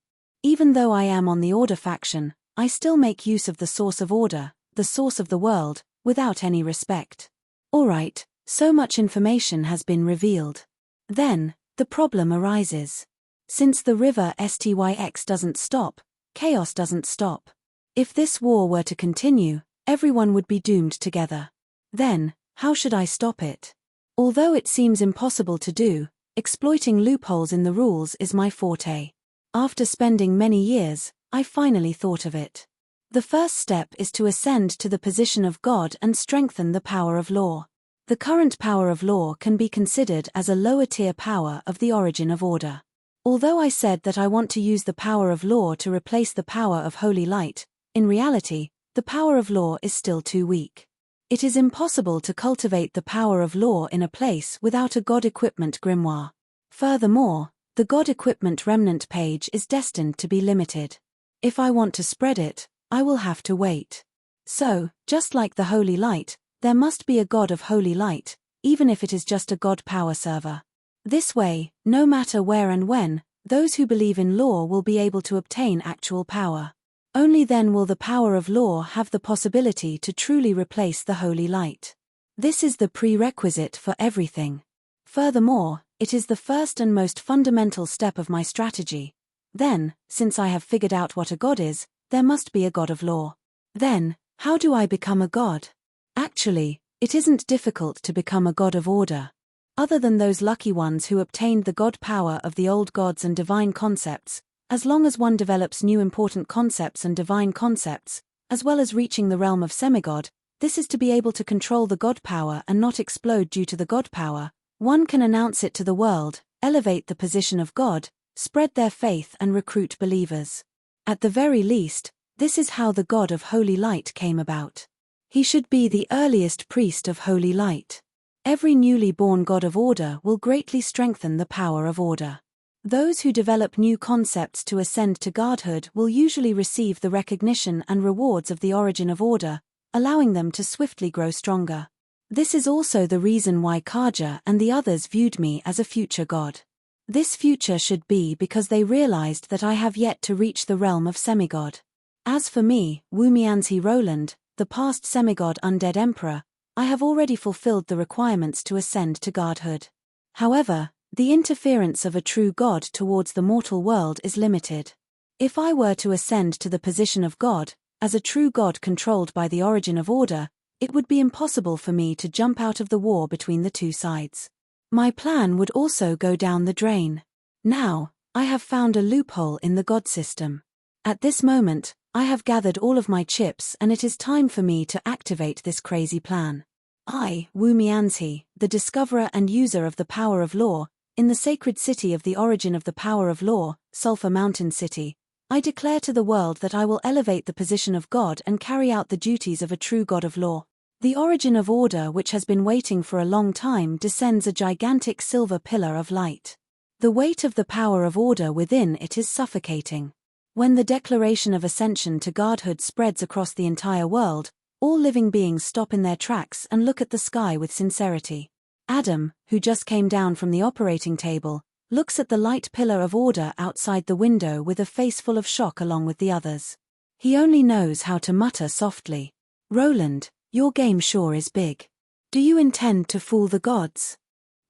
Even though I am on the Order faction, I still make use of the source of order, the source of the world, without any respect. Alright, so much information has been revealed. Then, the problem arises. Since the river Styx doesn't stop, chaos doesn't stop. If this war were to continue, everyone would be doomed together. Then, how should I stop it? Although it seems impossible to do, exploiting loopholes in the rules is my forte. After spending many years, I finally thought of it. The first step is to ascend to the position of God and strengthen the power of law. The current power of law can be considered as a lower-tier power of the origin of order. Although I said that I want to use the power of law to replace the power of holy light, in reality, the power of law is still too weak. It is impossible to cultivate the power of law in a place without a God equipment grimoire. Furthermore, the God equipment remnant page is destined to be limited. If I want to spread it, I will have to wait. So, just like the holy light, there must be a God of holy light, even if it is just a God power server. This way, no matter where and when, those who believe in law will be able to obtain actual power. Only then will the power of law have the possibility to truly replace the holy light. This is the prerequisite for everything. Furthermore, it is the first and most fundamental step of my strategy. Then, since I have figured out what a god is, there must be a god of law. Then, how do I become a god? Actually, it isn't difficult to become a god of order. Other than those lucky ones who obtained the god power of the old gods and divine concepts, as long as one develops new important concepts and divine concepts, as well as reaching the realm of semigod, this is to be able to control the god power and not explode due to the god power, one can announce it to the world, elevate the position of God, spread their faith and recruit believers. At the very least, this is how the god of holy light came about. He should be the earliest priest of holy light. Every newly born god of order will greatly strengthen the power of order. Those who develop new concepts to ascend to godhood will usually receive the recognition and rewards of the origin of order, allowing them to swiftly grow stronger. This is also the reason why Kaja and the others viewed me as a future god. This future should be because they realized that I have yet to reach the realm of semigod. As for me, Wumianzi Roland, the past semigod undead emperor, I have already fulfilled the requirements to ascend to godhood. However, the interference of a true god towards the mortal world is limited. If I were to ascend to the position of god, as a true god controlled by the origin of order, it would be impossible for me to jump out of the war between the two sides. My plan would also go down the drain. Now, I have found a loophole in the god system. At this moment, I have gathered all of my chips and it is time for me to activate this crazy plan. I, Wumianzi, the discoverer and user of the power of law, in the sacred city of the origin of the power of law, Sulphur Mountain City, I declare to the world that I will elevate the position of God and carry out the duties of a true god of law. The origin of order, which has been waiting for a long time, descends a gigantic silver pillar of light. The weight of the power of order within it is suffocating. When the declaration of ascension to godhood spreads across the entire world, All living beings stop in their tracks and look at the sky with sincerity. Adam, who just came down from the operating table, looks at the light pillar of order outside the window with a face full of shock along with the others. He only knows how to mutter softly, "Roland, your game sure is big. Do you intend to fool the gods?"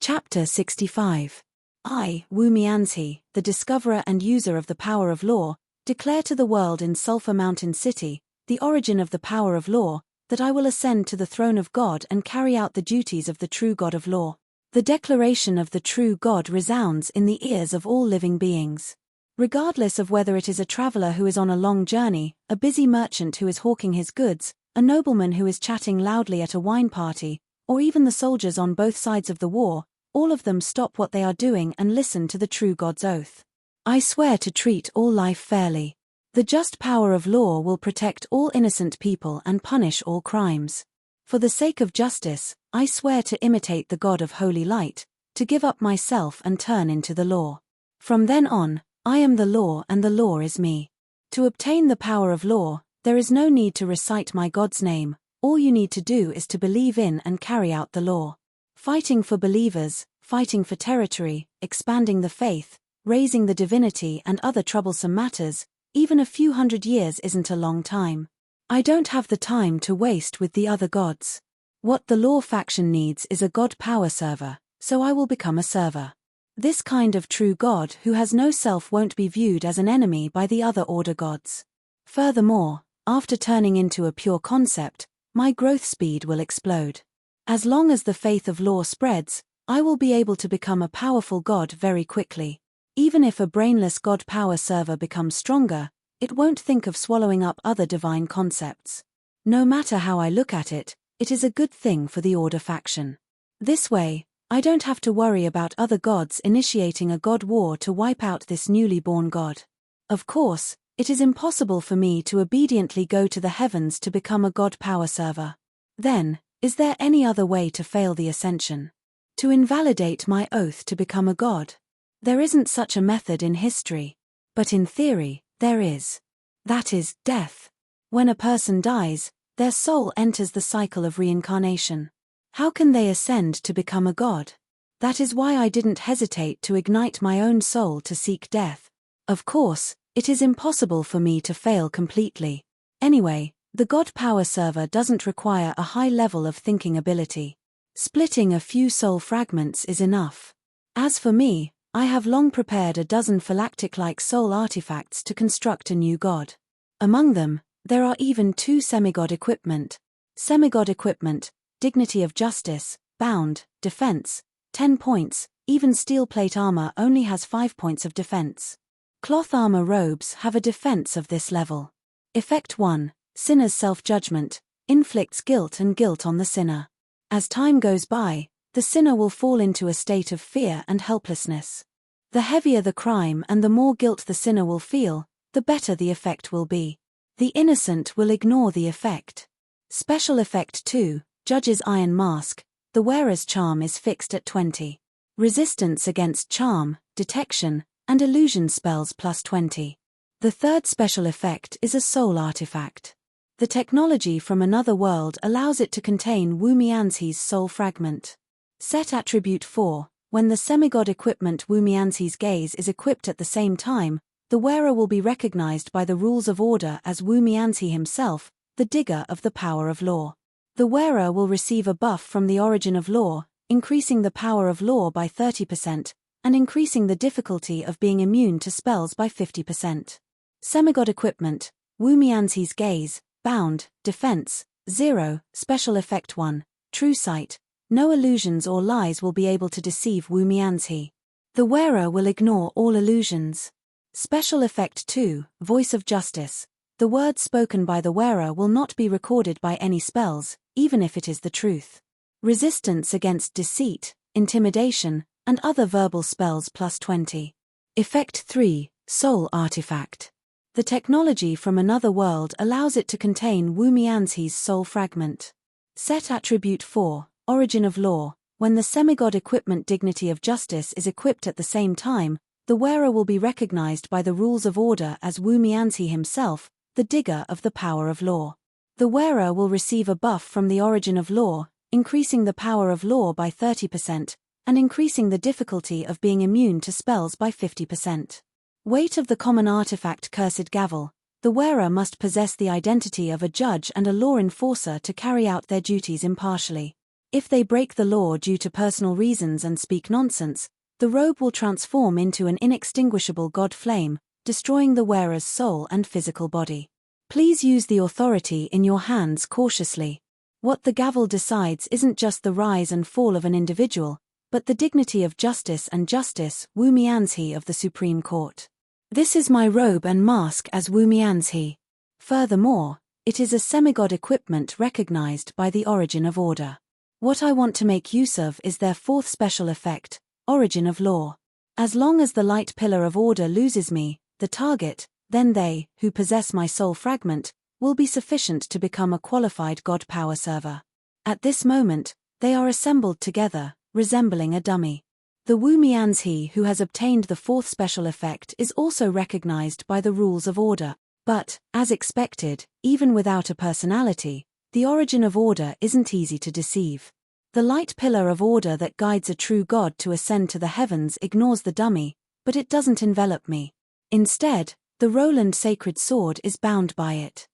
Chapter 65. I, Wumianzi, the discoverer and user of the power of law, declare to the world in Sulphur Mountain City, the origin of the power of law, that I will ascend to the throne of God and carry out the duties of the true God of law. The declaration of the true God resounds in the ears of all living beings. Regardless of whether it is a traveler who is on a long journey, a busy merchant who is hawking his goods, a nobleman who is chatting loudly at a wine party, or even the soldiers on both sides of the war, all of them stop what they are doing and listen to the true God's oath. I swear to treat all life fairly. The just power of law will protect all innocent people and punish all crimes. For the sake of justice, I swear to imitate the God of holy light, to give up myself and turn into the law. From then on, I am the law and the law is me. To obtain the power of law, there is no need to recite my God's name, all you need to do is to believe in and carry out the law. Fighting for believers, fighting for territory, expanding the faith, raising the divinity and other troublesome matters, even a few hundred years isn't a long time. I don't have the time to waste with the other gods. What the law faction needs is a God power server, so I will become a server. This kind of true God who has no self won't be viewed as an enemy by the other order gods. Furthermore, after turning into a pure concept, my growth speed will explode. As long as the faith of law spreads, I will be able to become a powerful God very quickly. Even if a brainless God power server becomes stronger, it won't think of swallowing up other divine concepts. No matter how I look at it, it is a good thing for the Order faction. This way, I don't have to worry about other gods initiating a god war to wipe out this newly born god. Of course, it is impossible for me to obediently go to the heavens to become a god power server. Then, is there any other way to fail the ascension? To invalidate my oath to become a god? There isn't such a method in history. But in theory, there is. That is, death. When a person dies, their soul enters the cycle of reincarnation. How can they ascend to become a god? That is why I didn't hesitate to ignite my own soul to seek death. Of course, it is impossible for me to fail completely. Anyway, the God Power server doesn't require a high level of thinking ability. Splitting a few soul fragments is enough. As for me, I have long prepared a dozen phylactic-like soul artifacts to construct a new god. Among them, there are even 2 semigod equipment. Semigod equipment, dignity of justice, bound, defense, 10 points, even steel plate armor only has 5 points of defense. Cloth armor robes have a defense of this level. Effect 1, Sinner's self-judgment, inflicts guilt and guilt on the sinner. As time goes by, the sinner will fall into a state of fear and helplessness. The heavier the crime and the more guilt the sinner will feel, the better the effect will be. The innocent will ignore the effect. Special effect 2, Judge's Iron Mask, the wearer's charm is fixed at 20. Resistance against charm, detection, and illusion spells plus 20. The third special effect is a soul artifact. The technology from another world allows it to contain Wumianzi's soul fragment. Set attribute 4, when the semigod equipment Wumianzi's gaze is equipped at the same time, the wearer will be recognized by the rules of order as Wumianzi himself, the digger of the power of law. The wearer will receive a buff from the origin of law, increasing the power of law by 30%, and increasing the difficulty of being immune to spells by 50%. Semigod equipment, Wumianzi's gaze, bound, defense, 0, special effect 1, true sight. No illusions or lies will be able to deceive Wumianzi. The wearer will ignore all illusions. Special effect 2, voice of justice. The words spoken by the wearer will not be recorded by any spells, even if it is the truth. Resistance against deceit, intimidation, and other verbal spells plus 20. Effect 3, soul artifact. The technology from another world allows it to contain Wumianzi's soul fragment. Set attribute 4, origin of law. When the semigod equipment dignity of justice is equipped at the same time, the wearer will be recognized by the rules of order as Wumianzi himself, the digger of the power of law. The wearer will receive a buff from the origin of law, increasing the power of law by 30%, and increasing the difficulty of being immune to spells by 50%. Weight of the common artifact Cursed Gavel. The wearer must possess the identity of a judge and a law enforcer to carry out their duties impartially. If they break the law due to personal reasons and speak nonsense, the robe will transform into an inextinguishable god flame, destroying the wearer's soul and physical body. Please use the authority in your hands cautiously. What the gavel decides isn't just the rise and fall of an individual, but the dignity of justice and justice, Wu Mianzhi of the Supreme Court. This is my robe and mask as Wu Mianzhi. Furthermore, it is a semigod equipment recognized by the Origin of Order. What I want to make use of is their fourth special effect, Origin of Law. As long as the light pillar of order loses me, the target, then they, who possess my soul fragment, will be sufficient to become a qualified god power server. At this moment, they are assembled together, resembling a dummy. The Wu Mianzhi who has obtained the fourth special effect is also recognized by the rules of order, but, as expected, even without a personality, the Origin of Order isn't easy to deceive. The light pillar of order that guides a true god to ascend to the heavens ignores the dummy, but it doesn't envelop me. Instead, the Roland sacred sword is bound by it.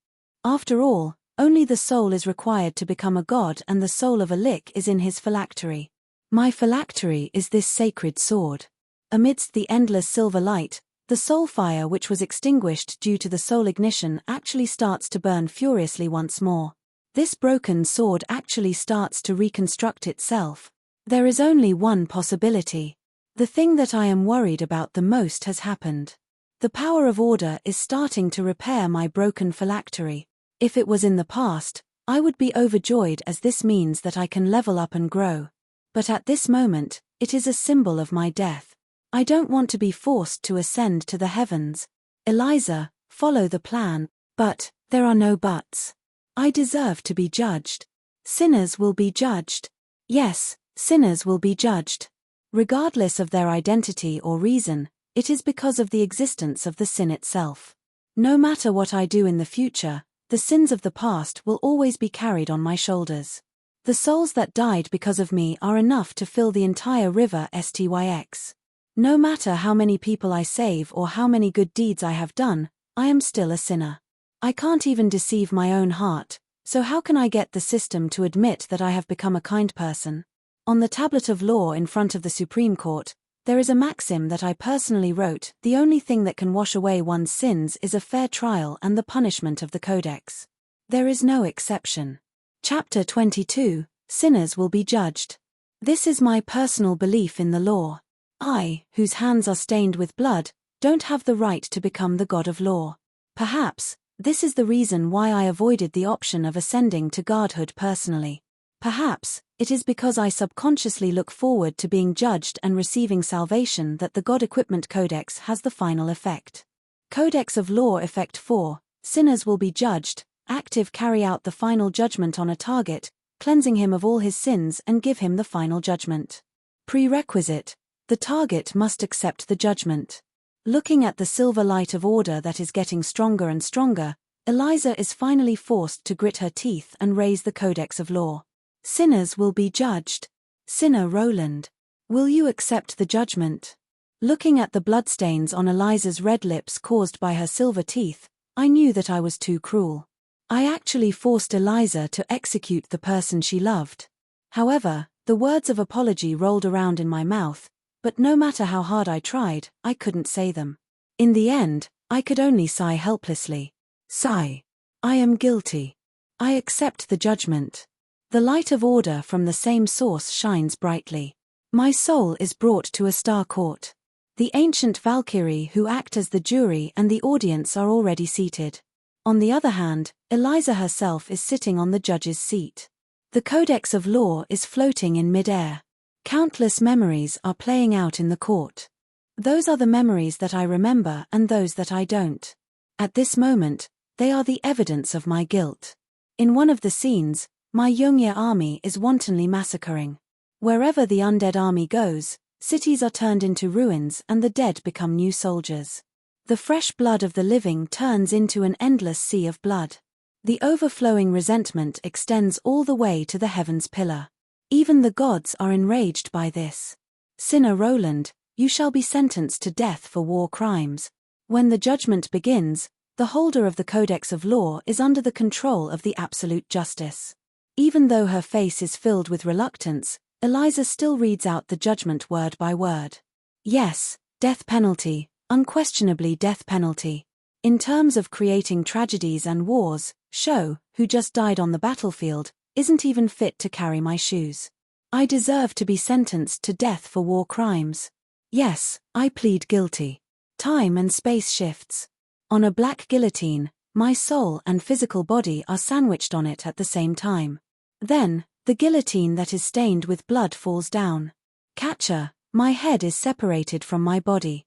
After all, only the soul is required to become a god, and the soul of a Lich is in his phylactery. My phylactery is this sacred sword. Amidst the endless silver light, the soul fire which was extinguished due to the soul ignition actually starts to burn furiously once more. This broken sword actually starts to reconstruct itself. There is only one possibility. The thing that I am worried about the most has happened. The power of order is starting to repair my broken phylactery. If it was in the past, I would be overjoyed, as this means that I can level up and grow. But at this moment, it is a symbol of my death. I don't want to be forced to ascend to the heavens. Eliza, follow the plan. But, there are no buts. I deserve to be judged. Sinners will be judged. Yes, sinners will be judged. Regardless of their identity or reason, it is because of the existence of the sin itself. No matter what I do in the future, the sins of the past will always be carried on my shoulders. The souls that died because of me are enough to fill the entire river Styx. No matter how many people I save or how many good deeds I have done, I am still a sinner. I can't even deceive my own heart, so how can I get the system to admit that I have become a kind person? On the tablet of law in front of the Supreme Court, there is a maxim that I personally wrote: the only thing that can wash away one's sins is a fair trial and the punishment of the Codex. There is no exception. Chapter 22, Sinners will be judged. This is my personal belief in the law. I, whose hands are stained with blood, don't have the right to become the god of law. Perhaps, this is the reason why I avoided the option of ascending to godhood personally. Perhaps, it is because I subconsciously look forward to being judged and receiving salvation that the God Equipment Codex has the final effect. Codex of Law Effect 4, Sinners will be judged. Active: carry out the final judgment on a target, cleansing him of all his sins and give him the final judgment. Prerequisite: the target must accept the judgment. Looking at the silver light of order that is getting stronger and stronger, Eliza is finally forced to grit her teeth and raise the Codex of Law. Sinners will be judged. Sinner Roland, will you accept the judgment? Looking at the bloodstains on Eliza's red lips caused by her silver teeth, I knew that I was too cruel. I actually forced Eliza to execute the person she loved. However, the words of apology rolled around in my mouth, but no matter how hard I tried, I couldn't say them. In the end, I could only sigh helplessly. Sigh. I am guilty. I accept the judgment. The light of order from the same source shines brightly. My soul is brought to a star court. The ancient Valkyrie who act as the jury and the audience are already seated. On the other hand, Eliza herself is sitting on the judge's seat. The Codex of Law is floating in mid-air. Countless memories are playing out in the court. Those are the memories that I remember and those that I don't. At this moment, they are the evidence of my guilt. In one of the scenes, my Yongye army is wantonly massacring. Wherever the undead army goes, cities are turned into ruins and the dead become new soldiers. The fresh blood of the living turns into an endless sea of blood. The overflowing resentment extends all the way to the heavens pillar. Even the gods are enraged by this. Sinner Roland, you shall be sentenced to death for war crimes. When the judgment begins, the holder of the Codex of Law is under the control of the absolute justice. Even though her face is filled with reluctance, Eliza still reads out the judgment word by word. Yes, death penalty, unquestionably death penalty. In terms of creating tragedies and wars, Sho, who just died on the battlefield, isn't even fit to carry my shoes. I deserve to be sentenced to death for war crimes. Yes, I plead guilty. Time and space shifts. On a black guillotine, my soul and physical body are sandwiched on it at the same time. Then, the guillotine that is stained with blood falls down. Catcher, my head is separated from my body.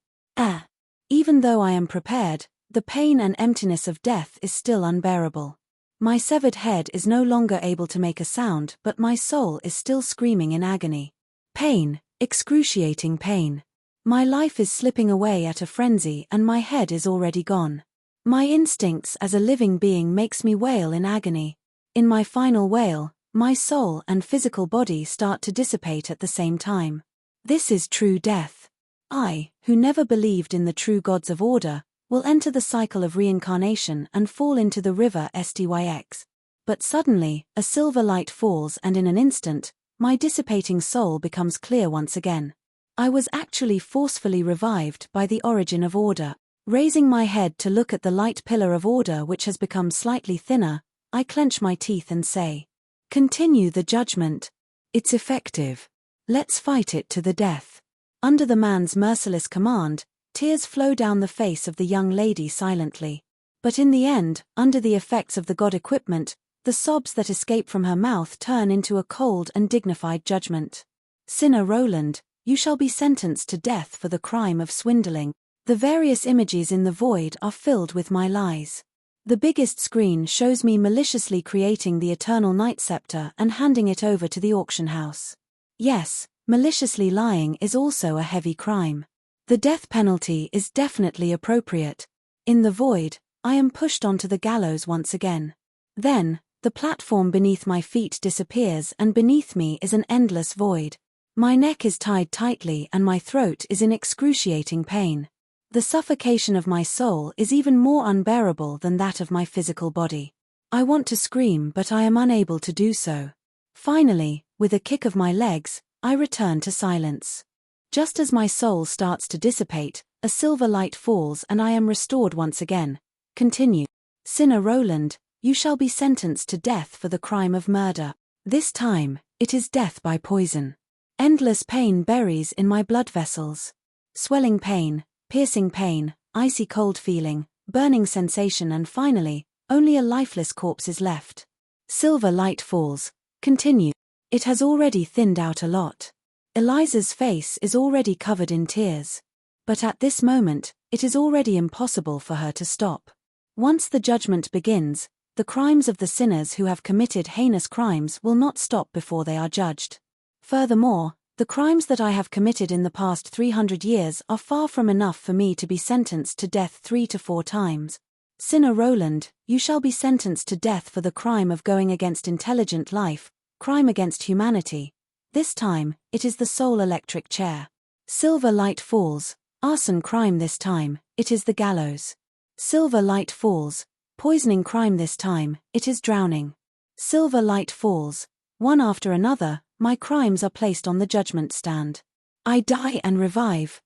Even though I am prepared, the pain and emptiness of death is still unbearable. My severed head is no longer able to make a sound, but my soul is still screaming in agony. Pain, excruciating pain. My life is slipping away at a frenzy and my head is already gone. My instincts as a living being makes me wail in agony. In my final wail, my soul and physical body start to dissipate at the same time. This is true death. I, who never believed in the true gods of order, will enter the cycle of reincarnation and fall into the river Styx. But suddenly, a silver light falls and in an instant, my dissipating soul becomes clear once again. I was actually forcefully revived by the origin of order. Raising my head to look at the light pillar of order which has become slightly thinner, I clench my teeth and say, "Continue the judgment. It's effective. Let's fight it to the death." Under the man's merciless command, tears flow down the face of the young lady silently. But in the end, under the effects of the god equipment, the sobs that escape from her mouth turn into a cold and dignified judgment. Sinner Roland, you shall be sentenced to death for the crime of swindling. The various images in the void are filled with my lies. The biggest screen shows me maliciously creating the eternal night scepter and handing it over to the auction house. Yes, maliciously lying is also a heavy crime. The death penalty is definitely appropriate. In the void, I am pushed onto the gallows once again. Then, the platform beneath my feet disappears and beneath me is an endless void. My neck is tied tightly and my throat is in excruciating pain. The suffocation of my soul is even more unbearable than that of my physical body. I want to scream but I am unable to do so. Finally, with a kick of my legs, I return to silence. Just as my soul starts to dissipate, a silver light falls and I am restored once again. Continue. Sinner Roland, you shall be sentenced to death for the crime of murder. This time, it is death by poison. Endless pain buries in my blood vessels. Swelling pain, piercing pain, icy cold feeling, burning sensation and finally, only a lifeless corpse is left. Silver light falls. Continue. It has already thinned out a lot. Eliza's face is already covered in tears. But at this moment, it is already impossible for her to stop. Once the judgment begins, the crimes of the sinners who have committed heinous crimes will not stop before they are judged. Furthermore, the crimes that I have committed in the past 300 years are far from enough for me to be sentenced to death 3 to 4 times. Sinner Roland, you shall be sentenced to death for the crime of going against intelligent life, crime against humanity. This time, it is the soul electric chair. Silver light falls. Arson crime this time, it is the gallows. Silver light falls. Poisoning crime this time, it is drowning. Silver light falls. One after another, my crimes are placed on the judgment stand. I die and revive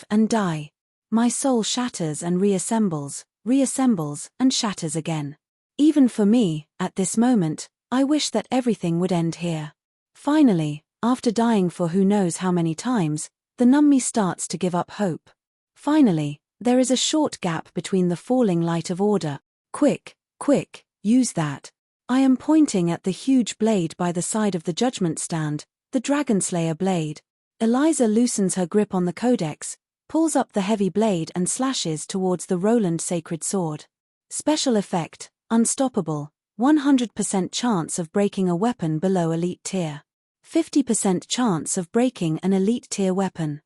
and die. My soul shatters and reassembles and shatters again. Even for me, at this moment, I wish that everything would end here. Finally, after dying for who knows how many times, the nummy starts to give up hope. Finally, there is a short gap between the falling light of order. Quick, use that. I am pointing at the huge blade by the side of the judgment stand, the Dragonslayer blade. Eliza loosens her grip on the codex, pulls up the heavy blade and slashes towards the Roland sacred sword. Special effect, unstoppable, 100% chance of breaking a weapon below elite tier. 50% chance of breaking an elite tier weapon.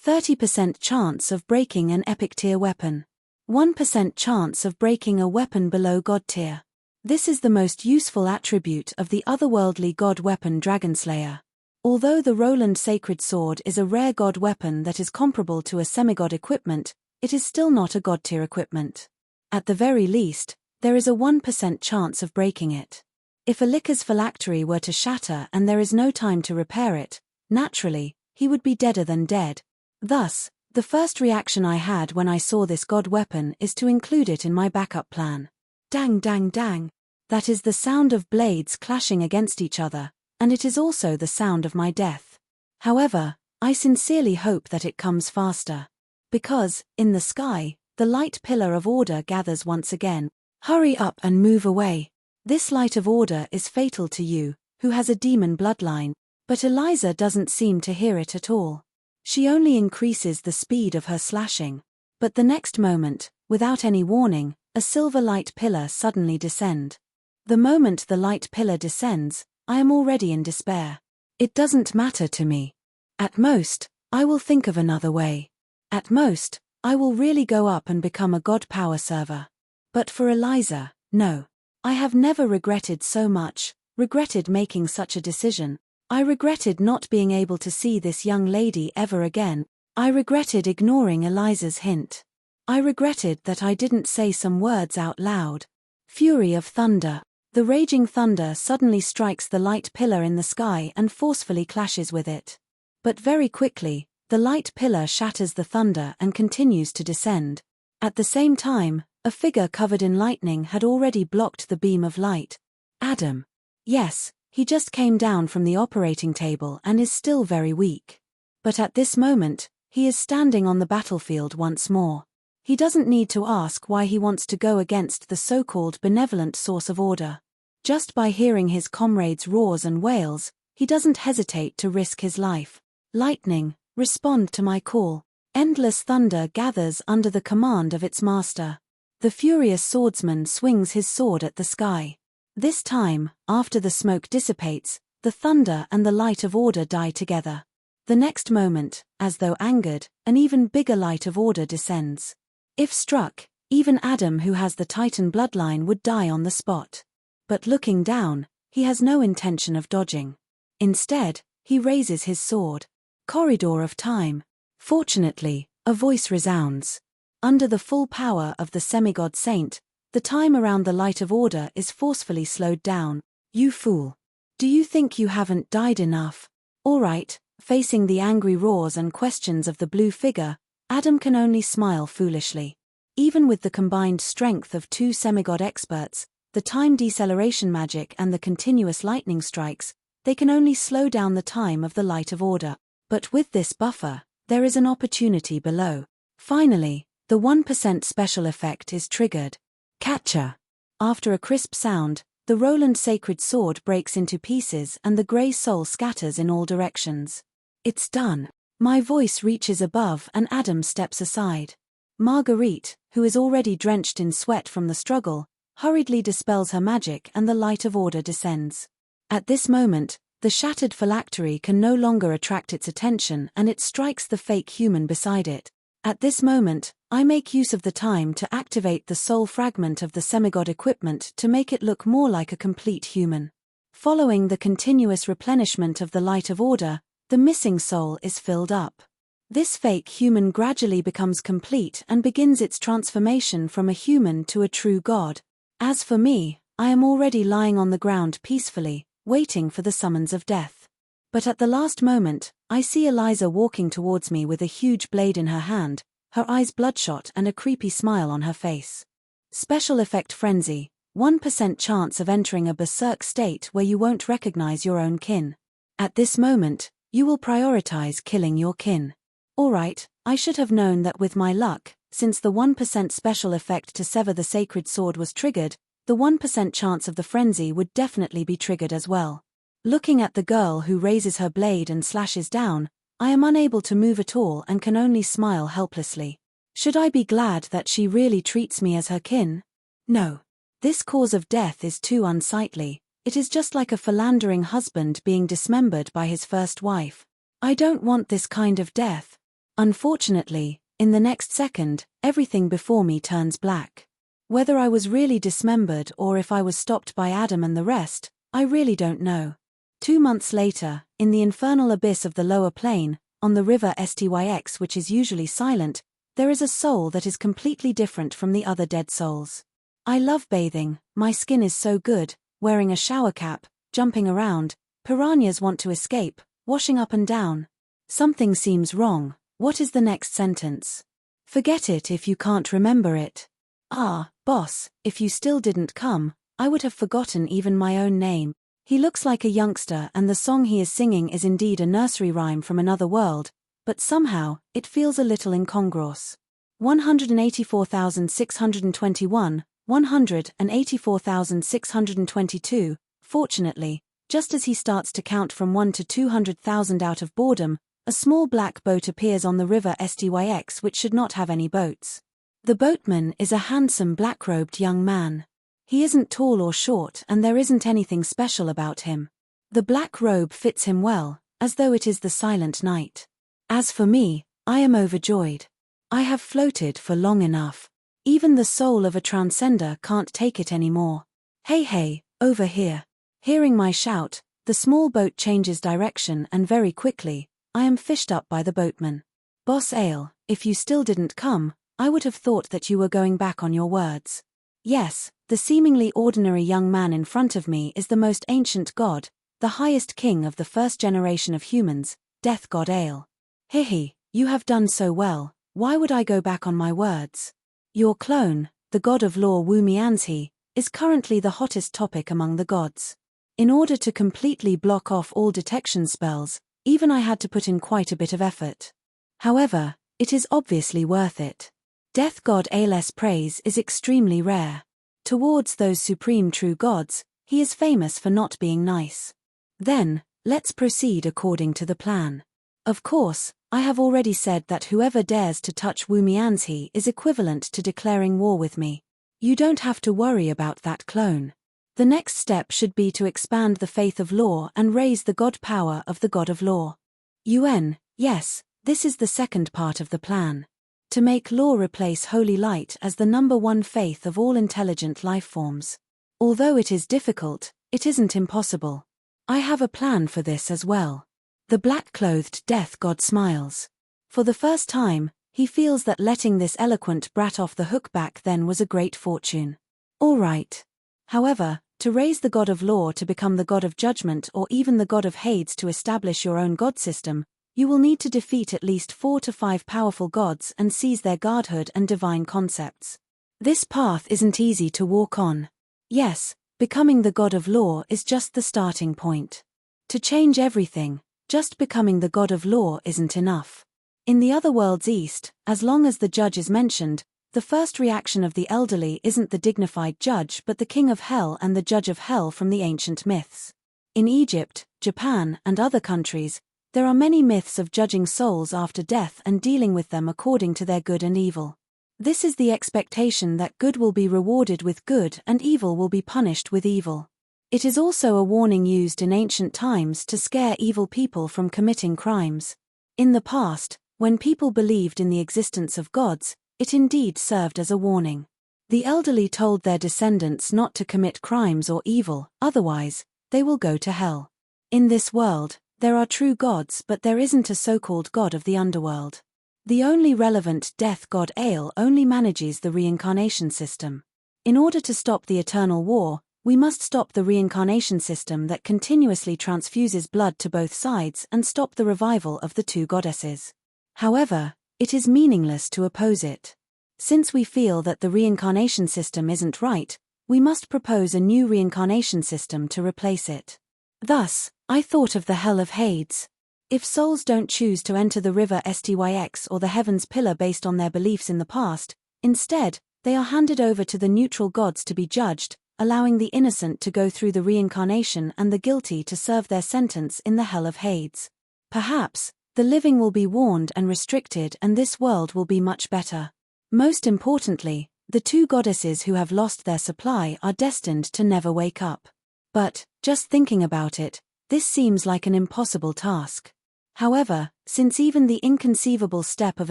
30% chance of breaking an epic tier weapon. 1% chance of breaking a weapon below god tier. This is the most useful attribute of the otherworldly god weapon Dragonslayer. Although the Roland Sacred Sword is a rare god weapon that is comparable to a semigod equipment, it is still not a god-tier equipment. At the very least, there is a 1% chance of breaking it. If a Lich's phylactery were to shatter and there is no time to repair it, naturally, he would be deader than dead. Thus, the first reaction I had when I saw this god weapon is to include it in my backup plan. Dang dang dang. That is the sound of blades clashing against each other, and it is also the sound of my death. However, I sincerely hope that it comes faster. Because, in the sky, the light pillar of order gathers once again. Hurry up and move away. This light of order is fatal to you, who has a demon bloodline, but Eliza doesn't seem to hear it at all. She only increases the speed of her slashing. But the next moment, without any warning, a silver light pillar suddenly descends. The moment the light pillar descends, I am already in despair. It doesn't matter to me. At most, I will think of another way. At most, I will really go up and become a god power server. But for Eliza, no. I have never regretted so much, regretted making such a decision. I regretted not being able to see this young lady ever again. I regretted ignoring Eliza's hint. I regretted that I didn't say some words out loud. Fury of thunder. The raging thunder suddenly strikes the light pillar in the sky and forcefully clashes with it. But very quickly, the light pillar shatters the thunder and continues to descend. At the same time, a figure covered in lightning had already blocked the beam of light. Adam. Yes, he just came down from the operating table and is still very weak. But at this moment, he is standing on the battlefield once more. He doesn't need to ask why he wants to go against the so-called benevolent source of order. Just by hearing his comrades' roars and wails, he doesn't hesitate to risk his life. Lightning, respond to my call. Endless thunder gathers under the command of its master. The furious swordsman swings his sword at the sky. This time, after the smoke dissipates, the thunder and the light of order die together. The next moment, as though angered, an even bigger light of order descends. If struck, even Adam, who has the Titan bloodline, would die on the spot. But looking down, he has no intention of dodging. Instead, he raises his sword. Corridor of time. Fortunately, a voice resounds. Under the full power of the semigod saint, the time around the light of order is forcefully slowed down. You fool. Do you think you haven't died enough? All right, facing the angry roars and questions of the blue figure, Adam can only smile foolishly. Even with the combined strength of two semigod experts, the time deceleration magic and the continuous lightning strikes, they can only slow down the time of the light of order. But with this buffer, there is an opportunity below. Finally, the 1% special effect is triggered. Catcher. After a crisp sound, the Roland Sacred Sword breaks into pieces and the grey soul scatters in all directions. It's done. My voice reaches above and Adam steps aside. Marguerite, who is already drenched in sweat from the struggle, hurriedly dispels her magic and the light of order descends. At this moment, the shattered phylactery can no longer attract its attention and it strikes the fake human beside it. At this moment, I make use of the time to activate the soul fragment of the semigod equipment to make it look more like a complete human. Following the continuous replenishment of the light of order, the missing soul is filled up. This fake human gradually becomes complete and begins its transformation from a human to a true god. As for me, I am already lying on the ground peacefully, waiting for the summons of death. But at the last moment, I see Eliza walking towards me with a huge blade in her hand, her eyes bloodshot and a creepy smile on her face. Special effect frenzy, 1% chance of entering a berserk state where you won't recognize your own kin. At this moment, you will prioritize killing your kin. Alright, I should have known that with my luck, since the 1% special effect to sever the sacred sword was triggered, the 1% chance of the frenzy would definitely be triggered as well. Looking at the girl who raises her blade and slashes down, I am unable to move at all and can only smile helplessly. Should I be glad that she really treats me as her kin? No. This cause of death is too unsightly. It is just like a philandering husband being dismembered by his first wife. I don't want this kind of death. Unfortunately, in the next second, everything before me turns black. Whether I was really dismembered or if I was stopped by Adam and the rest, I really don't know. 2 months later, in the infernal abyss of the lower plane, on the river Styx, which is usually silent, there is a soul that is completely different from the other dead souls. I love bathing, my skin is so good, wearing a shower cap, jumping around, piranhas want to escape, washing up and down. Something seems wrong. What is the next sentence? Forget it if you can't remember it. Ah, boss, if you still didn't come, I would have forgotten even my own name. He looks like a youngster and the song he is singing is indeed a nursery rhyme from another world, but somehow, it feels a little incongruous. 184,621, 184,622, fortunately, just as he starts to count from 1 to 200,000 out of boredom, a small black boat appears on the river Styx which should not have any boats. The boatman is a handsome black-robed young man. He isn't tall or short and there isn't anything special about him. The black robe fits him well, as though it is the silent night. As for me, I am overjoyed. I have floated for long enough. Even the soul of a transcender can't take it anymore. Hey, over here. Hearing my shout, the small boat changes direction and very quickly, I am fished up by the boatman. Boss Ale, if you still didn't come, I would have thought that you were going back on your words. Yes, the seemingly ordinary young man in front of me is the most ancient god, the highest king of the first generation of humans, Death God Ale. Hihi, you have done so well, why would I go back on my words? Your clone, the god of law Wumianzi, is currently the hottest topic among the gods. In order to completely block off all detection spells, even I had to put in quite a bit of effort. However, it is obviously worth it. Death God Ale's praise is extremely rare. Towards those supreme true gods, he is famous for not being nice. Then, let's proceed according to the plan. Of course, I have already said that whoever dares to touch Wumianzi is equivalent to declaring war with me. You don't have to worry about that clone. The next step should be to expand the faith of law and raise the god power of the god of law. Yes, this is the second part of the plan. To make law replace holy light as the #1 faith of all intelligent life forms. Although it is difficult, it isn't impossible. I have a plan for this as well. The black-clothed death god smiles. For the first time, he feels that letting this eloquent brat off the hook back then was a great fortune. All right. However, to raise the god of law to become the god of judgment or even the god of Hades to establish your own god system, you will need to defeat at least 4 to 5 powerful gods and seize their godhood and divine concepts. This path isn't easy to walk on. Yes, becoming the god of law is just the starting point. To change everything, just becoming the god of law isn't enough. In the other world's east, as long as the judge is mentioned, the first reaction of the elderly isn't the dignified judge but the king of hell and the judge of hell from the ancient myths. In Egypt, Japan, and other countries, there are many myths of judging souls after death and dealing with them according to their good and evil. This is the expectation that good will be rewarded with good and evil will be punished with evil. It is also a warning used in ancient times to scare evil people from committing crimes. In the past, when people believed in the existence of gods, it indeed served as a warning. The elderly told their descendants not to commit crimes or evil, otherwise, they will go to hell. In this world, there are true gods but there isn't a so-called god of the underworld. The only relevant death god Ale only manages the reincarnation system. In order to stop the eternal war, we must stop the reincarnation system that continuously transfuses blood to both sides and stop the revival of the two goddesses. However, it is meaningless to oppose it. Since we feel that the reincarnation system isn't right, we must propose a new reincarnation system to replace it. Thus, I thought of the Hell of Hades. If souls don't choose to enter the river Styx or the Heaven's Pillar based on their beliefs in the past, instead, they are handed over to the neutral gods to be judged, allowing the innocent to go through the reincarnation and the guilty to serve their sentence in the Hell of Hades. Perhaps, the living will be warned and restricted and this world will be much better. Most importantly, the two goddesses who have lost their supply are destined to never wake up. But, just thinking about it, this seems like an impossible task. However, since even the inconceivable step of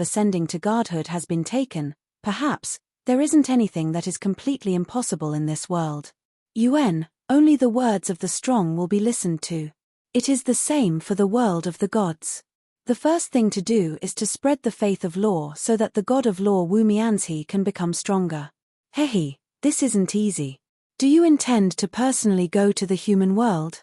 ascending to godhood has been taken, perhaps, There isn't anything that is completely impossible in this world. Only the words of the strong will be listened to. It is the same for the world of the gods. The first thing to do is to spread the faith of law so that the god of law Wu Mianzi can become stronger. Hehe, this isn't easy. Do you intend to personally go to the human world?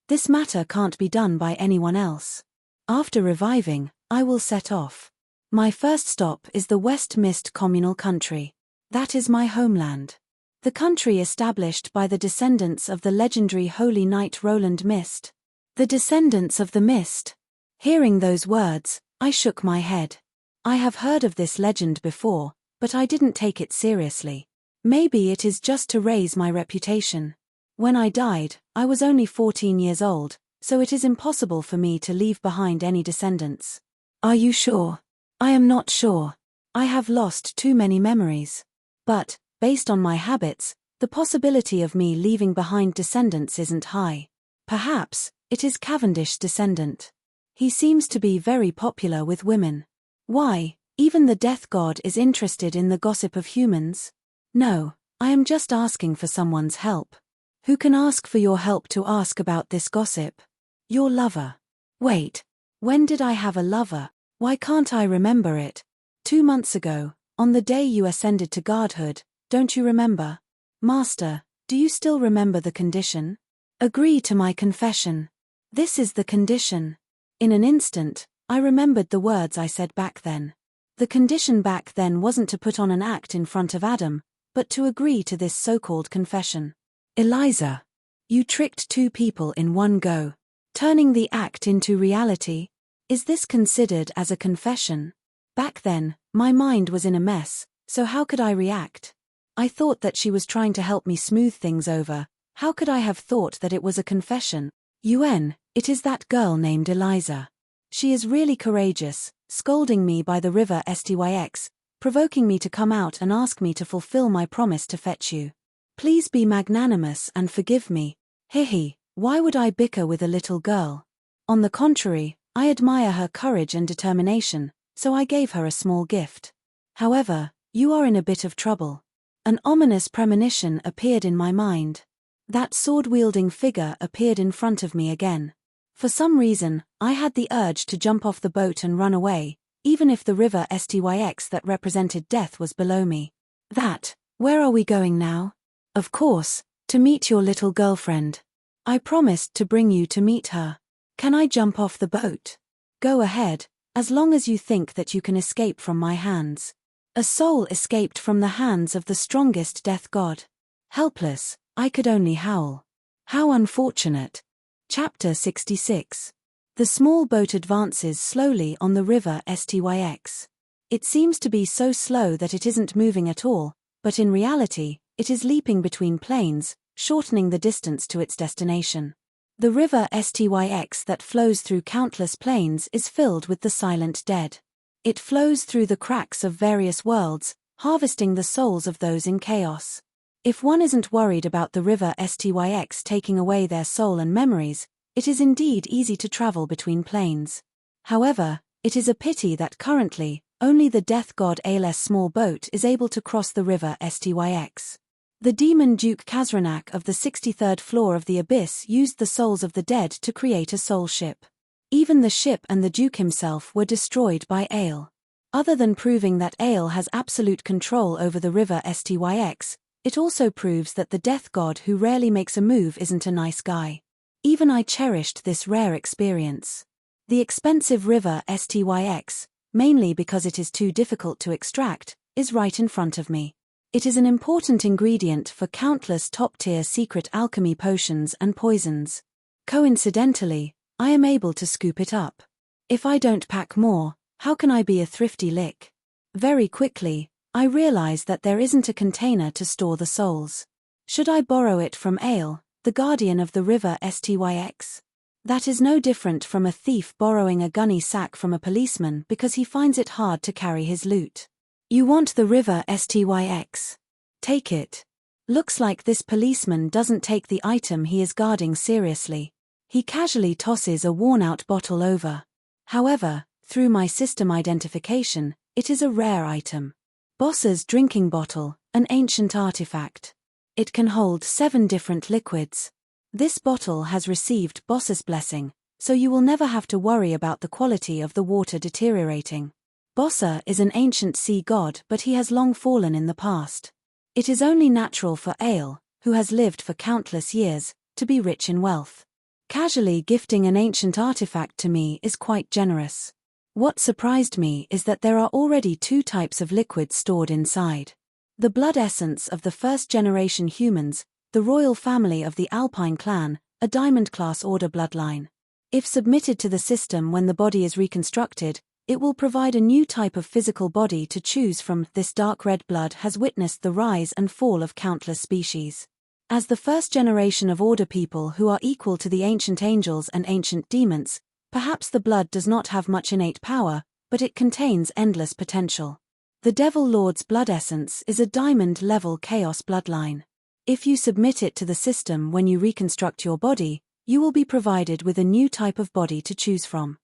This matter can't be done by anyone else. After reviving, I will set off. My first stop is the West Mist communal country. That is my homeland. The country established by the descendants of the legendary holy knight Roland Mist. The descendants of the Mist. Hearing those words, I shook my head. I have heard of this legend before, but I didn't take it seriously. Maybe it is just to raise my reputation. When I died, I was only 14 years old, so it is impossible for me to leave behind any descendants. Are you sure? I am not sure. I have lost too many memories. But, based on my habits, the possibility of me leaving behind descendants isn't high. Perhaps, it is Cavendish's descendant. He seems to be very popular with women. Why, even the death god is interested in the gossip of humans? No, I am just asking for someone's help. Who can ask for your help to ask about this gossip? Your lover. Wait, when did I have a lover? Why can't I remember it? 2 months ago, on the day you ascended to godhood, don't you remember? Master, do you still remember the condition? Agree to my confession. This is the condition. In an instant, I remembered the words I said back then. The condition back then wasn't to put on an act in front of Adam, but to agree to this so-called confession. Eliza, you tricked 2 people in one go, turning the act into reality. Is this considered as a confession? Back then, my mind was in a mess, so how could I react? I thought that she was trying to help me smooth things over. How could I have thought that it was a confession? It is that girl named Eliza. She is really courageous, scolding me by the river Styx, provoking me to come out and ask me to fulfill my promise to fetch you. Please be magnanimous and forgive me. Hehe, why would I bicker with a little girl? On the contrary, I admire her courage and determination, so I gave her a small gift. However, you are in a bit of trouble. An ominous premonition appeared in my mind. That sword-wielding figure appeared in front of me again. For some reason, I had the urge to jump off the boat and run away, even if the river Styx that represented death was below me. Where are we going now? Of course, to meet your little girlfriend. I promised to bring you to meet her. Can I jump off the boat? Go ahead, as long as you think that you can escape from my hands. A soul escaped from the hands of the strongest death god. Helpless, I could only howl. How unfortunate. Chapter 66. The small boat advances slowly on the river Styx. It seems to be so slow that it isn't moving at all, but in reality, it is leaping between planes, shortening the distance to its destination. The river Styx that flows through countless planes is filled with the silent dead. It flows through the cracks of various worlds, harvesting the souls of those in chaos. If one isn't worried about the river Styx taking away their soul and memories, it is indeed easy to travel between planes. However, it is a pity that currently, only the death god Ael's small boat is able to cross the river Styx. The demon Duke Kazranak of the 63rd floor of the Abyss used the souls of the dead to create a soul ship. Even the ship and the Duke himself were destroyed by Ael. Other than proving that Ael has absolute control over the river Styx, it also proves that the death god who rarely makes a move isn't a nice guy. Even I cherished this rare experience. The expensive river Styx, mainly because it is too difficult to extract, is right in front of me. It is an important ingredient for countless top-tier secret alchemy potions and poisons. Coincidentally, I am able to scoop it up. If I don't pack more, how can I be a thrifty Lich? Very quickly, I realize that there isn't a container to store the souls. Should I borrow it from Ael, the guardian of the river Styx? That is no different from a thief borrowing a gunny sack from a policeman because he finds it hard to carry his loot. You want the river Styx? Take it. Looks like this policeman doesn't take the item he is guarding seriously. He casually tosses a worn-out bottle over. However, through my system identification, it is a rare item. Boss's drinking bottle, an ancient artifact. It can hold 7 different liquids. This bottle has received Boss's blessing, so you will never have to worry about the quality of the water deteriorating. Bossa is an ancient sea god, but he has long fallen in the past. It is only natural for Ale, who has lived for countless years, to be rich in wealth. Casually gifting an ancient artifact to me is quite generous. What surprised me is that there are already 2 types of liquids stored inside. The blood essence of the first-generation humans, the royal family of the Alpine clan, a diamond-class order bloodline. If submitted to the system when the body is reconstructed, it will provide a new type of physical body to choose from. This dark red blood has witnessed the rise and fall of countless species. As the first generation of order people who are equal to the ancient angels and ancient demons, perhaps the blood does not have much innate power, but it contains endless potential. The Devil Lord's blood essence is a diamond-level chaos bloodline. If you submit it to the system when you reconstruct your body, you will be provided with a new type of body to choose from.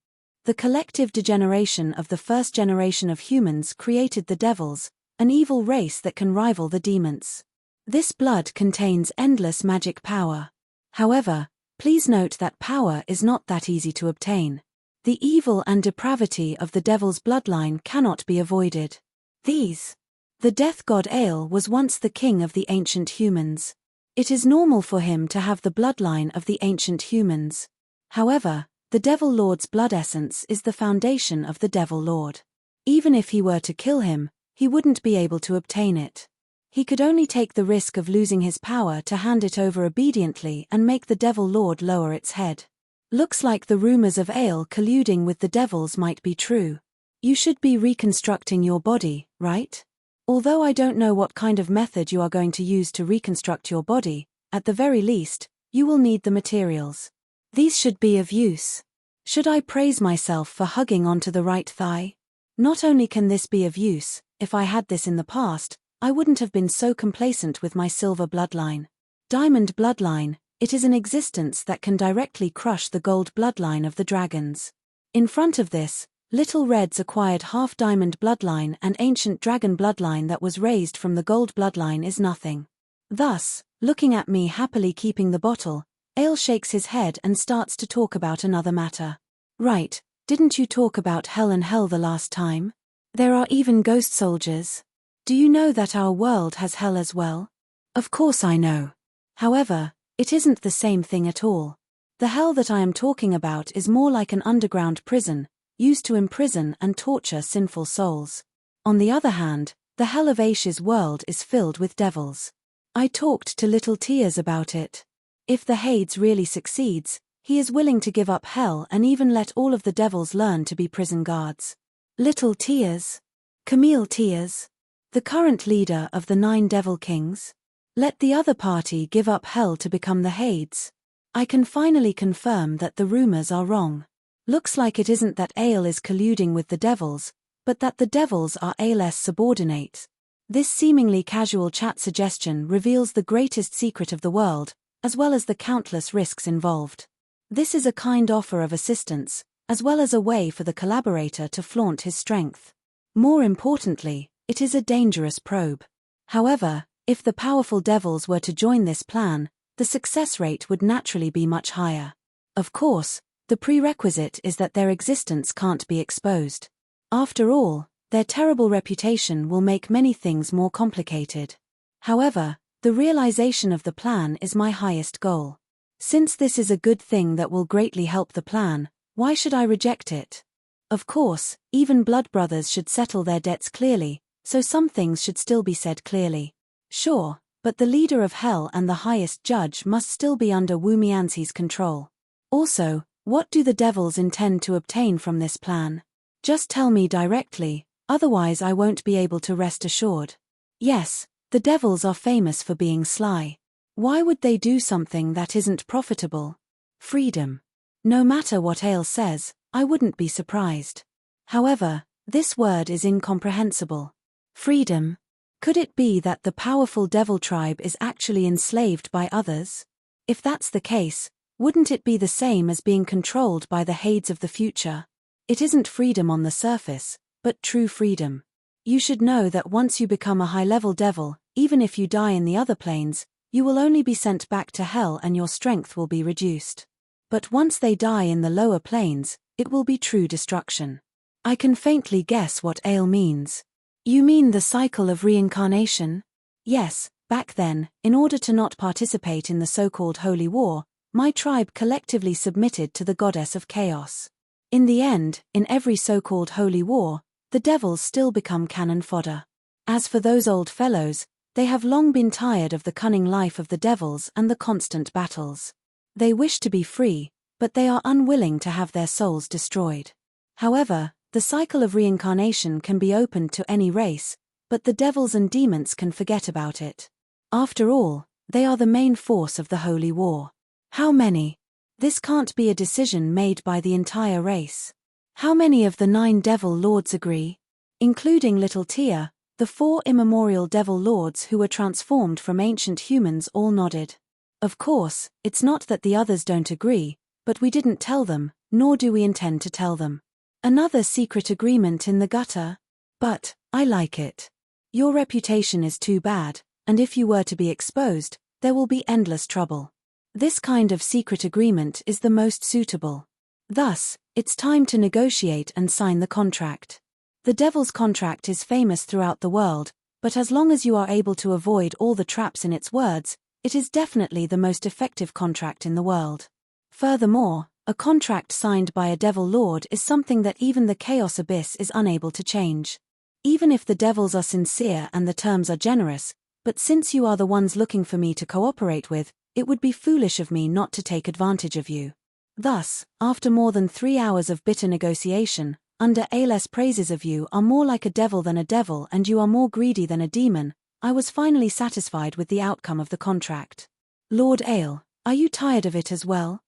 The collective degeneration of the first generation of humans created the devils, an evil race that can rival the demons. This blood contains endless magic power. However, please note that power is not that easy to obtain. The evil and depravity of the devil's bloodline cannot be avoided. The death god Ale was once the king of the ancient humans. It is normal for him to have the bloodline of the ancient humans. However, the Devil Lord's blood essence is the foundation of the Devil Lord. Even if he were to kill him, he wouldn't be able to obtain it. He could only take the risk of losing his power to hand it over obediently and make the Devil Lord lower its head. Looks like the rumors of Ale colluding with the devils might be true. You should be reconstructing your body, right? Although I don't know what kind of method you are going to use to reconstruct your body, at the very least, you will need the materials. These should be of use. Should I praise myself for hugging onto the right thigh? Not only can this be of use, if I had this in the past, I wouldn't have been so complacent with my silver bloodline. Diamond bloodline, it is an existence that can directly crush the gold bloodline of the dragons. In front of this, Little Red's acquired half-diamond bloodline and ancient dragon bloodline that was raised from the gold bloodline is nothing. Thus, looking at me happily keeping the bottle, Ale shakes his head and starts to talk about another matter. Right, didn't you talk about hell and hell the last time? There are even ghost soldiers. Do you know that our world has hell as well? Of course I know. However, it isn't the same thing at all. The hell that I am talking about is more like an underground prison, used to imprison and torture sinful souls. On the other hand, the hell of Aish's world is filled with devils. I talked to Little Tears about it. If the Hades really succeeds, he is willing to give up hell and even let all of the devils learn to be prison guards. Little Tears? Camille Tears? The current leader of the 9 Devil Kings? Let the other party give up hell to become the Hades. I can finally confirm that the rumors are wrong. Looks like it isn't that Ale is colluding with the devils, but that the devils are Ale's subordinates. This seemingly casual chat suggestion reveals the greatest secret of the world, as well as the countless risks involved. This is a kind offer of assistance, as well as a way for the collaborator to flaunt his strength. More importantly, it is a dangerous probe. However, if the powerful devils were to join this plan, the success rate would naturally be much higher. Of course, the prerequisite is that their existence can't be exposed. After all, their terrible reputation will make many things more complicated. However, the realization of the plan is my highest goal. Since this is a good thing that will greatly help the plan, why should I reject it? Of course, even blood brothers should settle their debts clearly, so some things should still be said clearly. Sure, but the leader of hell and the highest judge must still be under Wu Mianxi's control. Also, what do the devils intend to obtain from this plan? Just tell me directly, otherwise I won't be able to rest assured. Yes, the devils are famous for being sly. Why would they do something that isn't profitable? Freedom. No matter what Ale says, I wouldn't be surprised. However, this word is incomprehensible. Freedom? Could it be that the powerful devil tribe is actually enslaved by others? If that's the case, wouldn't it be the same as being controlled by the Hades of the future? It isn't freedom on the surface, but true freedom. You should know that once you become a high-level devil, even if you die in the other planes, you will only be sent back to hell and your strength will be reduced. But once they die in the lower planes, it will be true destruction. I can faintly guess what Ale means. You mean the cycle of reincarnation? Yes, back then, in order to not participate in the so-called Holy War, my tribe collectively submitted to the goddess of chaos. In the end, in every so-called Holy War, the devils still become cannon fodder. As for those old fellows, they have long been tired of the cunning life of the devils and the constant battles. They wish to be free, but they are unwilling to have their souls destroyed. However, the cycle of reincarnation can be opened to any race, but the devils and demons can forget about it. After all, they are the main force of the Holy War. How many? This can't be a decision made by the entire race. How many of the 9 devil lords agree? Including little Tia, the 4 immemorial devil lords who were transformed from ancient humans all nodded. Of course, it's not that the others don't agree, but we didn't tell them, nor do we intend to tell them. Another secret agreement in the gutter? But, I like it. Your reputation is too bad, and if you were to be exposed, there will be endless trouble. This kind of secret agreement is the most suitable. Thus, it's time to negotiate and sign the contract. The devil's contract is famous throughout the world, but as long as you are able to avoid all the traps in its words, it is definitely the most effective contract in the world. Furthermore, a contract signed by a devil lord is something that even the chaos abyss is unable to change. Even if the devils are sincere and the terms are generous, but since you are the ones looking for me to cooperate with, it would be foolish of me not to take advantage of you. Thus, after more than 3 hours of bitter negotiation, under Ale's praises of you are more like a devil than a devil and you are more greedy than a demon, I was finally satisfied with the outcome of the contract. Lord Ale, are you tired of it as well?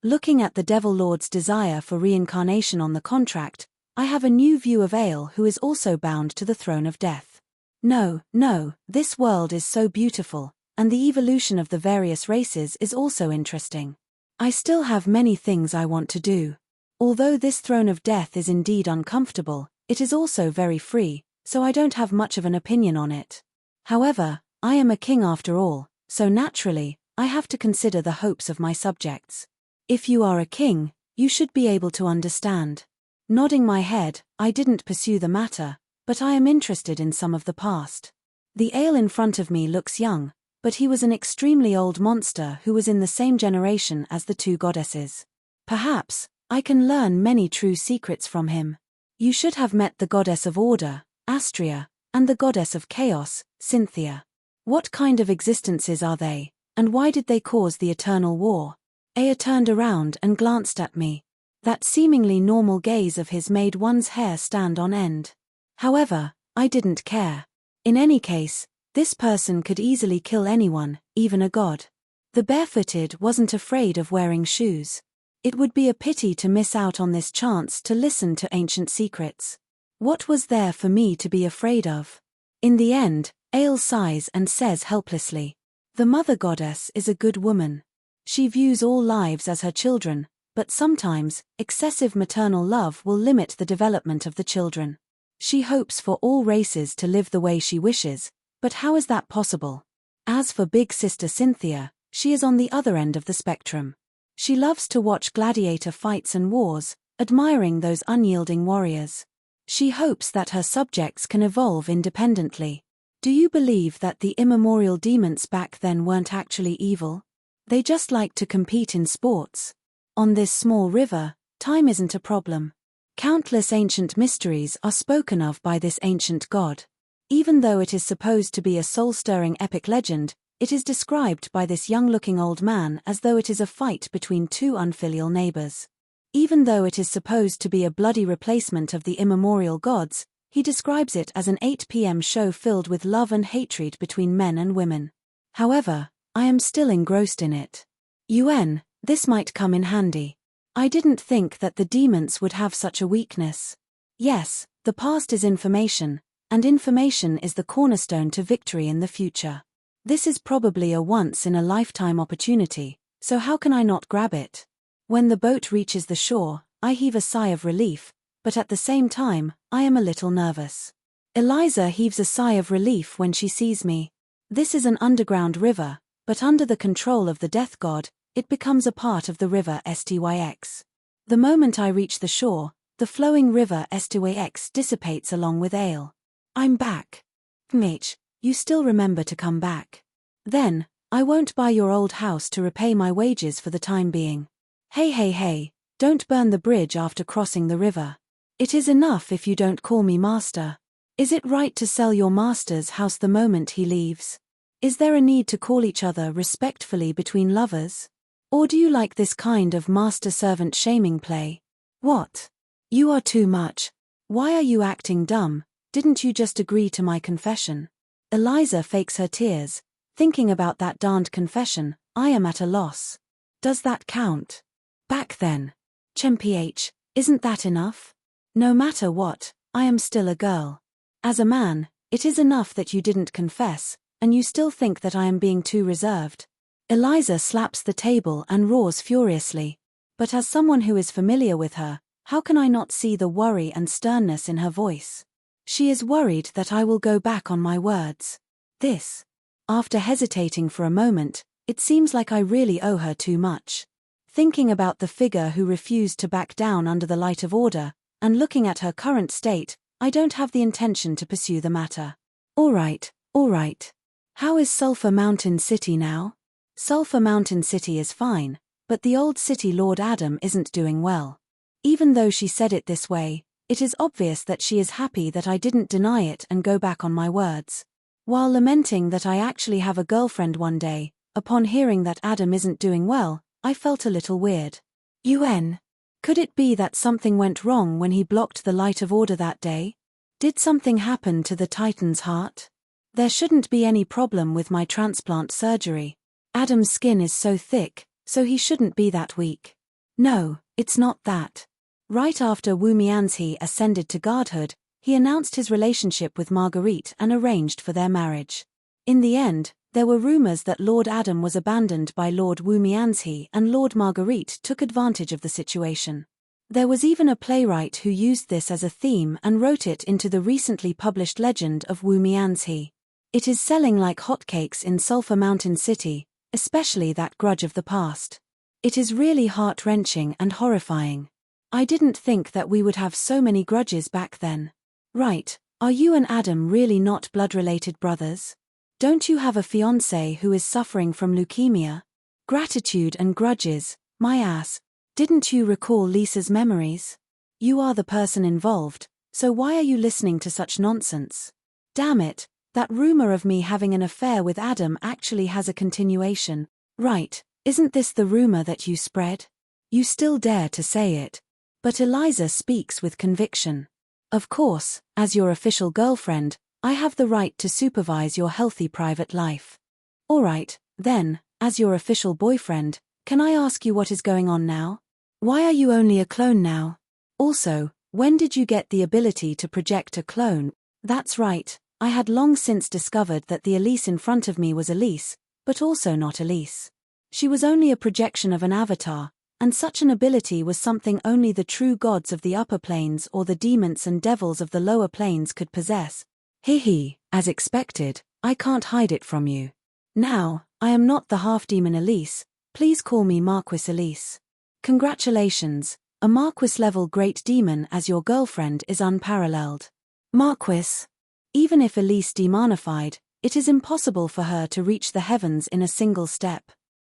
Looking at the Devil Lord's desire for reincarnation on the contract, I have a new view of Ale who is also bound to the throne of death. No, this world is so beautiful, and the evolution of the various races is also interesting. I still have many things I want to do. Although this throne of death is indeed uncomfortable, it is also very free, so I don't have much of an opinion on it. However, I am a king after all, so naturally, I have to consider the hopes of my subjects. If you are a king, you should be able to understand. Nodding my head, I didn't pursue the matter, but I am interested in some of the past. The Ale in front of me looks young, but he was an extremely old monster who was in the same generation as the 2 goddesses. Perhaps, I can learn many true secrets from him. You should have met the goddess of order, Astria, and the goddess of chaos, Cynthia. What kind of existences are they, and why did they cause the eternal war? Aya turned around and glanced at me. That seemingly normal gaze of his made one's hair stand on end. However, I didn't care. In any case, this person could easily kill anyone, even a god. The barefooted wasn't afraid of wearing shoes. It would be a pity to miss out on this chance to listen to ancient secrets. What was there for me to be afraid of? In the end, Ale sighs and says helplessly, "The mother goddess is a good woman. She views all lives as her children, but sometimes, excessive maternal love will limit the development of the children. She hopes for all races to live the way she wishes, but how is that possible? As for big sister Cynthia, she is on the other end of the spectrum. She loves to watch gladiator fights and wars, admiring those unyielding warriors. She hopes that her subjects can evolve independently. Do you believe that the immemorial demons back then weren't actually evil? They just like to compete in sports. On this small river, time isn't a problem. Countless ancient mysteries are spoken of by this ancient god. Even though it is supposed to be a soul-stirring epic legend, it is described by this young-looking old man as though it is a fight between 2 unfilial neighbors. Even though it is supposed to be a bloody replacement of the immemorial gods, he describes it as an 8 p.m. show filled with love and hatred between men and women. However, I am still engrossed in it. This might come in handy. I didn't think that the demons would have such a weakness. Yes, the past is information, and information is the cornerstone to victory in the future. This is probably a once-in-a-lifetime opportunity, so how can I not grab it? When the boat reaches the shore, I heave a sigh of relief, but at the same time, I am a little nervous. Eliza heaves a sigh of relief when she sees me. This is an underground river, but under the control of the death god, it becomes a part of the river Styx. The moment I reach the shore, the flowing river Styx dissipates along with ale. I'm back. Mitch, you still remember to come back. Then, I won't buy your old house to repay my wages for the time being. Hey, don't burn the bridge after crossing the river. It is enough if you don't call me master. Is it right to sell your master's house the moment he leaves? Is there a need to call each other respectfully between lovers? Or do you like this kind of master-servant shaming play? What? You are too much. Why are you acting dumb? Didn't you just agree to my confession? Eliza fakes her tears. Thinking about that darned confession, I am at a loss. Does that count? Back then. Chmph, isn't that enough? No matter what, I am still a girl. As a man, it is enough that you didn't confess, and you still think that I am being too reserved. Eliza slaps the table and roars furiously. But as someone who is familiar with her, how can I not see the worry and sternness in her voice? She is worried that I will go back on my words. This. After hesitating for a moment, it seems like I really owe her too much. Thinking about the figure who refused to back down under the light of order, and looking at her current state, I don't have the intention to pursue the matter. All right. How is Sulphur Mountain City now? Sulphur Mountain City is fine, but the old city Lord Adam isn't doing well. Even though she said it this way, it is obvious that she is happy that I didn't deny it and go back on my words. While lamenting that I actually have a girlfriend one day, upon hearing that Adam isn't doing well, I felt a little weird. Could it be that something went wrong when he blocked the light of order that day? Did something happen to the Titan's heart? There shouldn't be any problem with my transplant surgery. Adam's skin is so thick, so he shouldn't be that weak. No, it's not that. Right after Wu Mianzi ascended to godhood, he announced his relationship with Marguerite and arranged for their marriage. In the end, there were rumors that Lord Adam was abandoned by Lord Wu Mianzi and Lord Marguerite took advantage of the situation. There was even a playwright who used this as a theme and wrote it into the recently published legend of Wu Mianzi. It is selling like hotcakes in Sulphur Mountain City, especially that grudge of the past. It is really heart-wrenching and horrifying. I didn't think that we would have so many grudges back then. Right, are you and Adam really not blood-related brothers? Don't you have a fiancé who is suffering from leukemia? Gratitude and grudges, my ass. Didn't you recall Lisa's memories? You are the person involved, so why are you listening to such nonsense? Damn it, that rumor of me having an affair with Adam actually has a continuation. Right, isn't this the rumor that you spread? You still dare to say it. But Eliza speaks with conviction. Of course, as your official girlfriend, I have the right to supervise your healthy private life. Alright, then, as your official boyfriend, can I ask you what is going on now? Why are you only a clone now? Also, when did you get the ability to project a clone? That's right, I had long since discovered that the Elise in front of me was Elise, but also not Elise. She was only a projection of an avatar, and such an ability was something only the true gods of the upper planes or the demons and devils of the lower planes could possess. As expected, I can't hide it from you. Now, I am not the half-demon Elise, please call me Marquis Elise. Congratulations, a Marquis-level great demon as your girlfriend is unparalleled. Marquis. Even if Elise demonified, it is impossible for her to reach the heavens in a single step.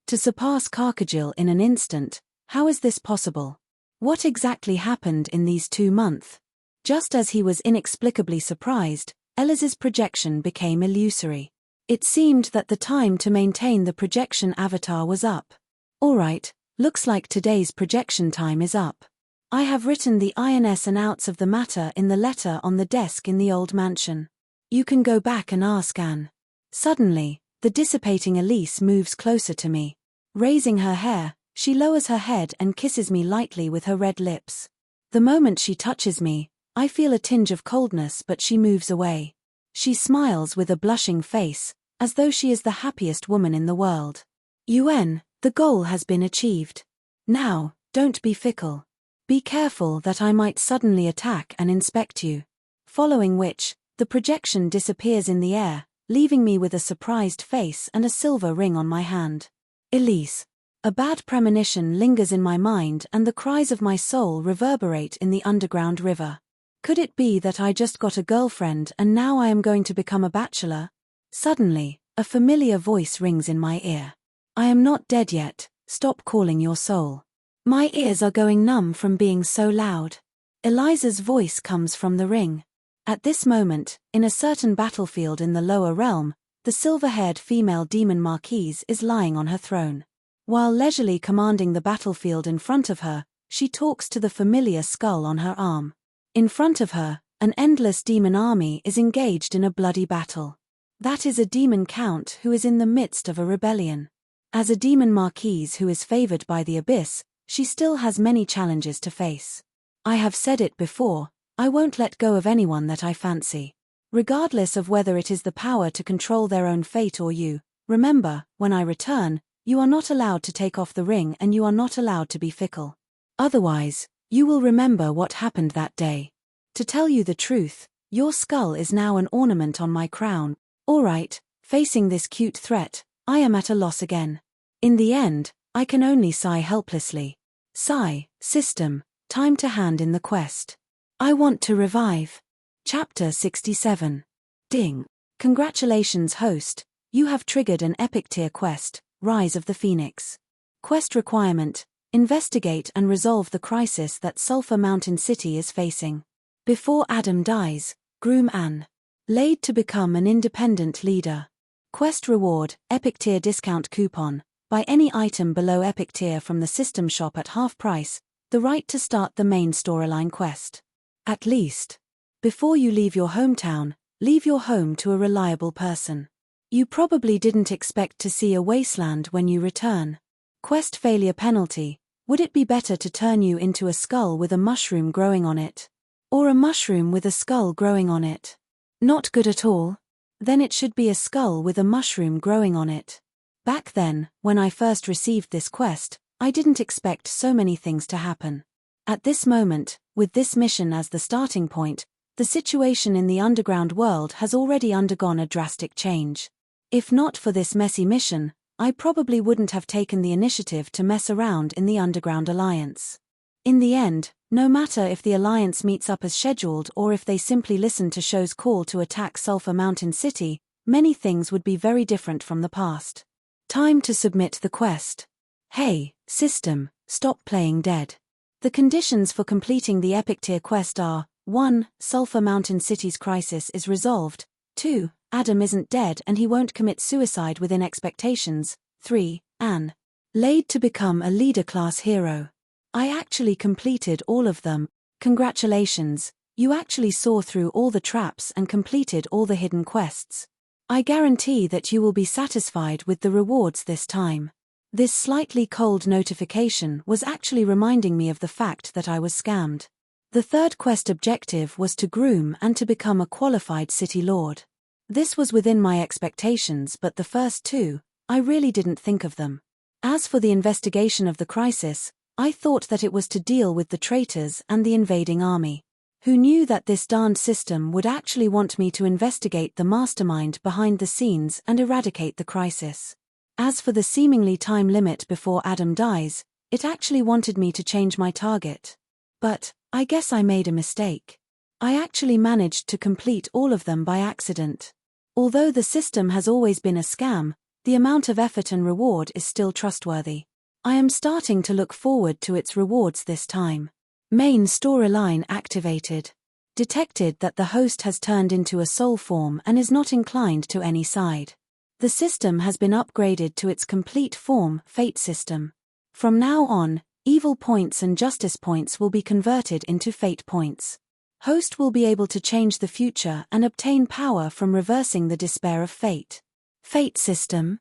To surpass Carcagil in an instant, how is this possible? What exactly happened in these 2 months? Just as he was inexplicably surprised, Eliz's projection became illusory. It seemed that the time to maintain the projection avatar was up. Alright, looks like today's projection time is up. I have written the ins and outs of the matter in the letter on the desk in the old mansion. You can go back and ask Anne. Suddenly, the dissipating Elise moves closer to me. Raising her hair, she lowers her head and kisses me lightly with her red lips. The moment she touches me, I feel a tinge of coldness, but she moves away. She smiles with a blushing face, as though she is the happiest woman in the world. UN, the goal has been achieved. Now, don't be fickle. Be careful that I might suddenly attack and inspect you. Following which, The projection disappears in the air, leaving me with a surprised face and a silver ring on my hand. Elise. A bad premonition lingers in my mind and the cries of my soul reverberate in the underground river. Could it be that I just got a girlfriend and now I am going to become a bachelor? Suddenly, a familiar voice rings in my ear. I am not dead yet, stop calling your soul. My ears are going numb from being so loud. Eliza's voice comes from the ring. At this moment, in a certain battlefield in the lower realm, the silver-haired female demon marquise is lying on her throne. While leisurely commanding the battlefield in front of her, she talks to the familiar skull on her arm. In front of her, an endless demon army is engaged in a bloody battle. That is a demon count who is in the midst of a rebellion. As a demon marquise who is favored by the abyss, she still has many challenges to face. I have said it before, I won't let go of anyone that I fancy. Regardless of whether it is the power to control their own fate or you, remember, when I return, you are not allowed to take off the ring and you are not allowed to be fickle. Otherwise, you will remember what happened that day. To tell you the truth, your skull is now an ornament on my crown. Alright, facing this cute threat, I am at a loss again. In the end, I can only sigh helplessly. Sigh, system, time to hand in the quest. I want to revive. Chapter 67. Ding. Congratulations host, you have triggered an epic tier quest, Rise of the Phoenix. Quest requirement, investigate and resolve the crisis that Sulphur Mountain City is facing. Before Adam dies, groom Anne. Laid to become an independent leader. Quest reward, epic tier discount coupon. Buy any item below epic tier from the system shop at half price, the right to start the main storyline quest. At least. Before you leave your hometown, leave your home to a reliable person. You probably didn't expect to see a wasteland when you return. Quest failure penalty, would it be better to turn you into a skull with a mushroom growing on it? Or a mushroom with a skull growing on it? Not good at all? Then it should be a skull with a mushroom growing on it. Back then, when I first received this quest, I didn't expect so many things to happen. At this moment, with this mission as the starting point, the situation in the underground world has already undergone a drastic change. If not for this messy mission, I probably wouldn't have taken the initiative to mess around in the Underground Alliance. In the end, no matter if the Alliance meets up as scheduled or if they simply listen to Show's call to attack Sulphur Mountain City, many things would be very different from the past. Time to submit the quest. Hey, system, stop playing dead. The conditions for completing the epic tier quest are: 1. Sulphur Mountain City's crisis is resolved. 2. Adam isn't dead and he won't commit suicide within expectations. 3. Anne. Laid to become a leader-class hero. I actually completed all of them. Congratulations, you actually saw through all the traps and completed all the hidden quests. I guarantee that you will be satisfied with the rewards this time. This slightly cold notification was actually reminding me of the fact that I was scammed. The third quest objective was to groom and to become a qualified city lord. This was within my expectations, but the first two, I really didn't think of them. As for the investigation of the crisis, I thought that it was to deal with the traitors and the invading army. Who knew that this darned system would actually want me to investigate the mastermind behind the scenes and eradicate the crisis? As for the seemingly time limit before Adam dies, it actually wanted me to change my target. But, I guess I made a mistake. I actually managed to complete all of them by accident. Although the system has always been a scam, the amount of effort and reward is still trustworthy. I am starting to look forward to its rewards this time. Main storyline activated. Detected that the host has turned into a soul form and is not inclined to any side. The system has been upgraded to its complete form, Fate system. From now on, evil points and justice points will be converted into fate points. Host will be able to change the future and obtain power from reversing the despair of fate. Fate system?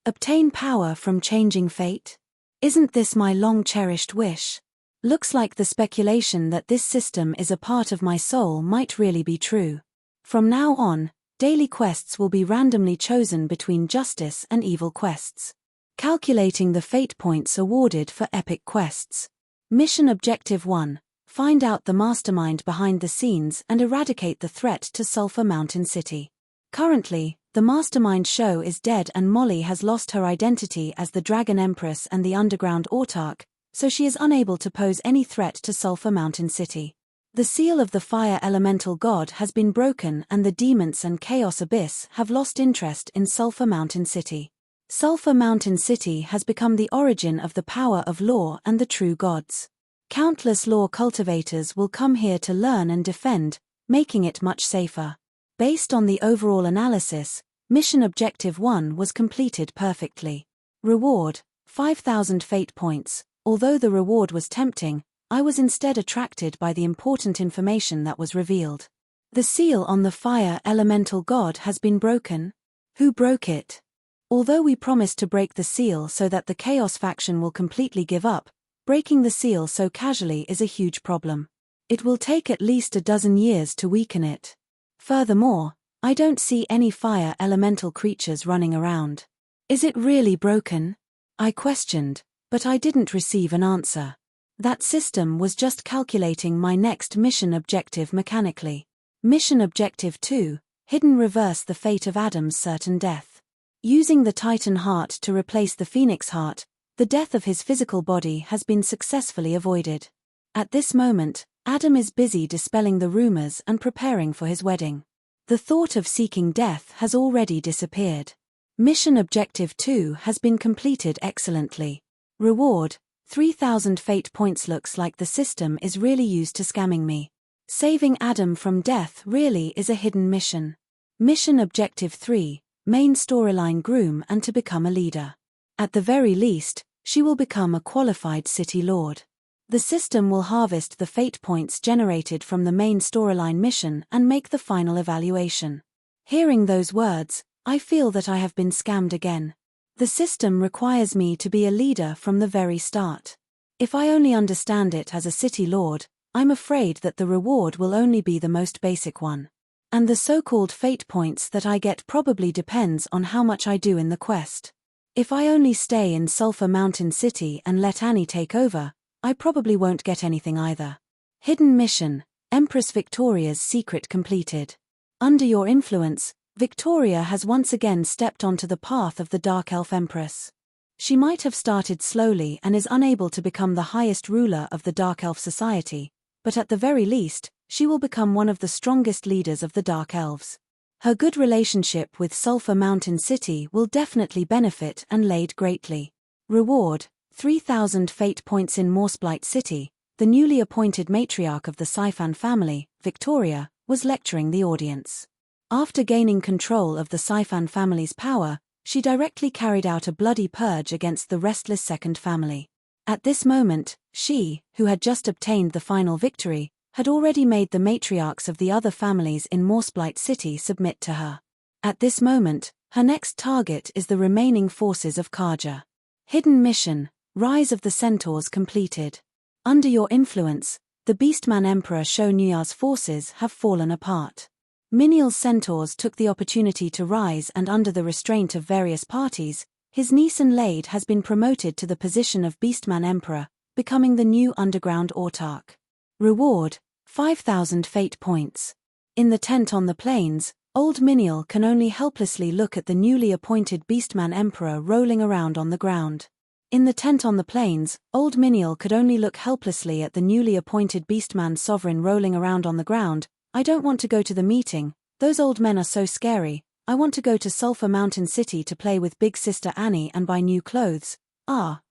Obtain power from changing fate? Isn't this my long-cherished wish? Looks like the speculation that this system is a part of my soul might really be true. From now on, daily quests will be randomly chosen between justice and evil quests. Calculating the fate points awarded for epic quests. Mission Objective 1. find out the mastermind behind the scenes and eradicate the threat to Sulphur Mountain City. Currently, the mastermind show is dead and Molly has lost her identity as the Dragon Empress and the Underground Autarch, so she is unable to pose any threat to Sulphur Mountain City. The seal of the fire elemental god has been broken and the demons and Chaos Abyss have lost interest in Sulphur Mountain City. Sulphur Mountain City has become the origin of the power of law and the true gods. Countless law cultivators will come here to learn and defend, making it much safer. Based on the overall analysis, Mission Objective 1 was completed perfectly. Reward: 5,000 fate points. Although the reward was tempting, I was instead attracted by the important information that was revealed. The seal on the fire elemental god has been broken. Who broke it? Although we promised to break the seal so that the Chaos faction will completely give up, breaking the seal so casually is a huge problem. It will take at least a dozen years to weaken it. Furthermore, I don't see any fire elemental creatures running around. Is it really broken? I questioned, but I didn't receive an answer. That system was just calculating my next mission objective mechanically. Mission Objective 2, Hidden: reverse the fate of Adam's certain death. Using the Titan heart to replace the Phoenix heart, the death of his physical body has been successfully avoided. At this moment, Adam is busy dispelling the rumors and preparing for his wedding. The thought of seeking death has already disappeared. Mission Objective 2 has been completed excellently. Reward: 3,000 fate points. Looks like the system is really used to scamming me. Saving Adam from death really is a hidden mission. Mission Objective 3, Main storyline: groom and to become a leader. At the very least, she will become a qualified city lord. The system will harvest the fate points generated from the main storyline mission and make the final evaluation. Hearing those words, I feel that I have been scammed again. The system requires me to be a leader from the very start. If I only understand it as a city lord, I'm afraid that the reward will only be the most basic one. And the so-called fate points that I get probably depends on how much I do in the quest. If I only stay in Sulphur Mountain City and let Annie take over, I probably won't get anything either. Hidden mission: Empress Victoria's secret completed. Under your influence, Victoria has once again stepped onto the path of the Dark Elf Empress. She might have started slowly and is unable to become the highest ruler of the Dark Elf Society, but at the very least, she will become one of the strongest leaders of the Dark Elves. Her good relationship with Sulphur Mountain City will definitely benefit and aid greatly. Reward: 3,000 fate points. In Morspite City, the newly appointed matriarch of the Siphon family, Victoria, was lecturing the audience. After gaining control of the Siphon family's power, she directly carried out a bloody purge against the restless second family. At this moment, she, who had just obtained the final victory, had already made the matriarchs of the other families in Morspite City submit to her. At this moment, her next target is the remaining forces of Karja. Hidden mission: Rise of the Centaurs completed. Under your influence, the Beastman Emperor Shonya's forces have fallen apart. Meniel's centaurs took the opportunity to rise, and under the restraint of various parties, his niece Lade has been promoted to the position of Beastman Emperor, becoming the new Underground Autarch. Reward: 5,000 fate points. In the tent on the plains, old Meniel can only helplessly look at the newly appointed Beastman Emperor rolling around on the ground. In the tent on the plains, old Meniel could only look helplessly at the newly appointed Beastman Sovereign rolling around on the ground. I don't want to go to the meeting, those old men are so scary. I want to go to Sulphur Mountain City to play with big sister Annie and buy new clothes.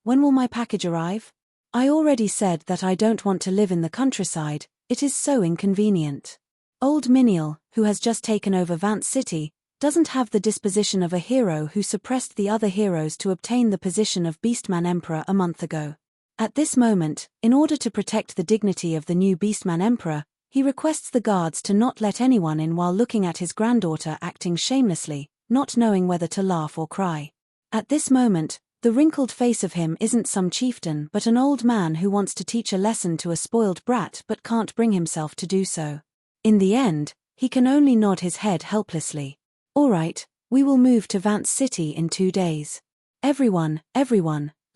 When will my package arrive? I already said that I don't want to live in the countryside, it is so inconvenient. Old Meniel, who has just taken over Vance City, doesn't have the disposition of a hero who suppressed the other heroes to obtain the position of Beastman Emperor a month ago. At this moment, in order to protect the dignity of the new Beastman Emperor, he requests the guards to not let anyone in while looking at his granddaughter acting shamelessly, not knowing whether to laugh or cry. At this moment, the wrinkled face of him isn't some chieftain but an old man who wants to teach a lesson to a spoiled brat but can't bring himself to do so. In the end, he can only nod his head helplessly. Alright, we will move to Vance City in 2 days. Everyone,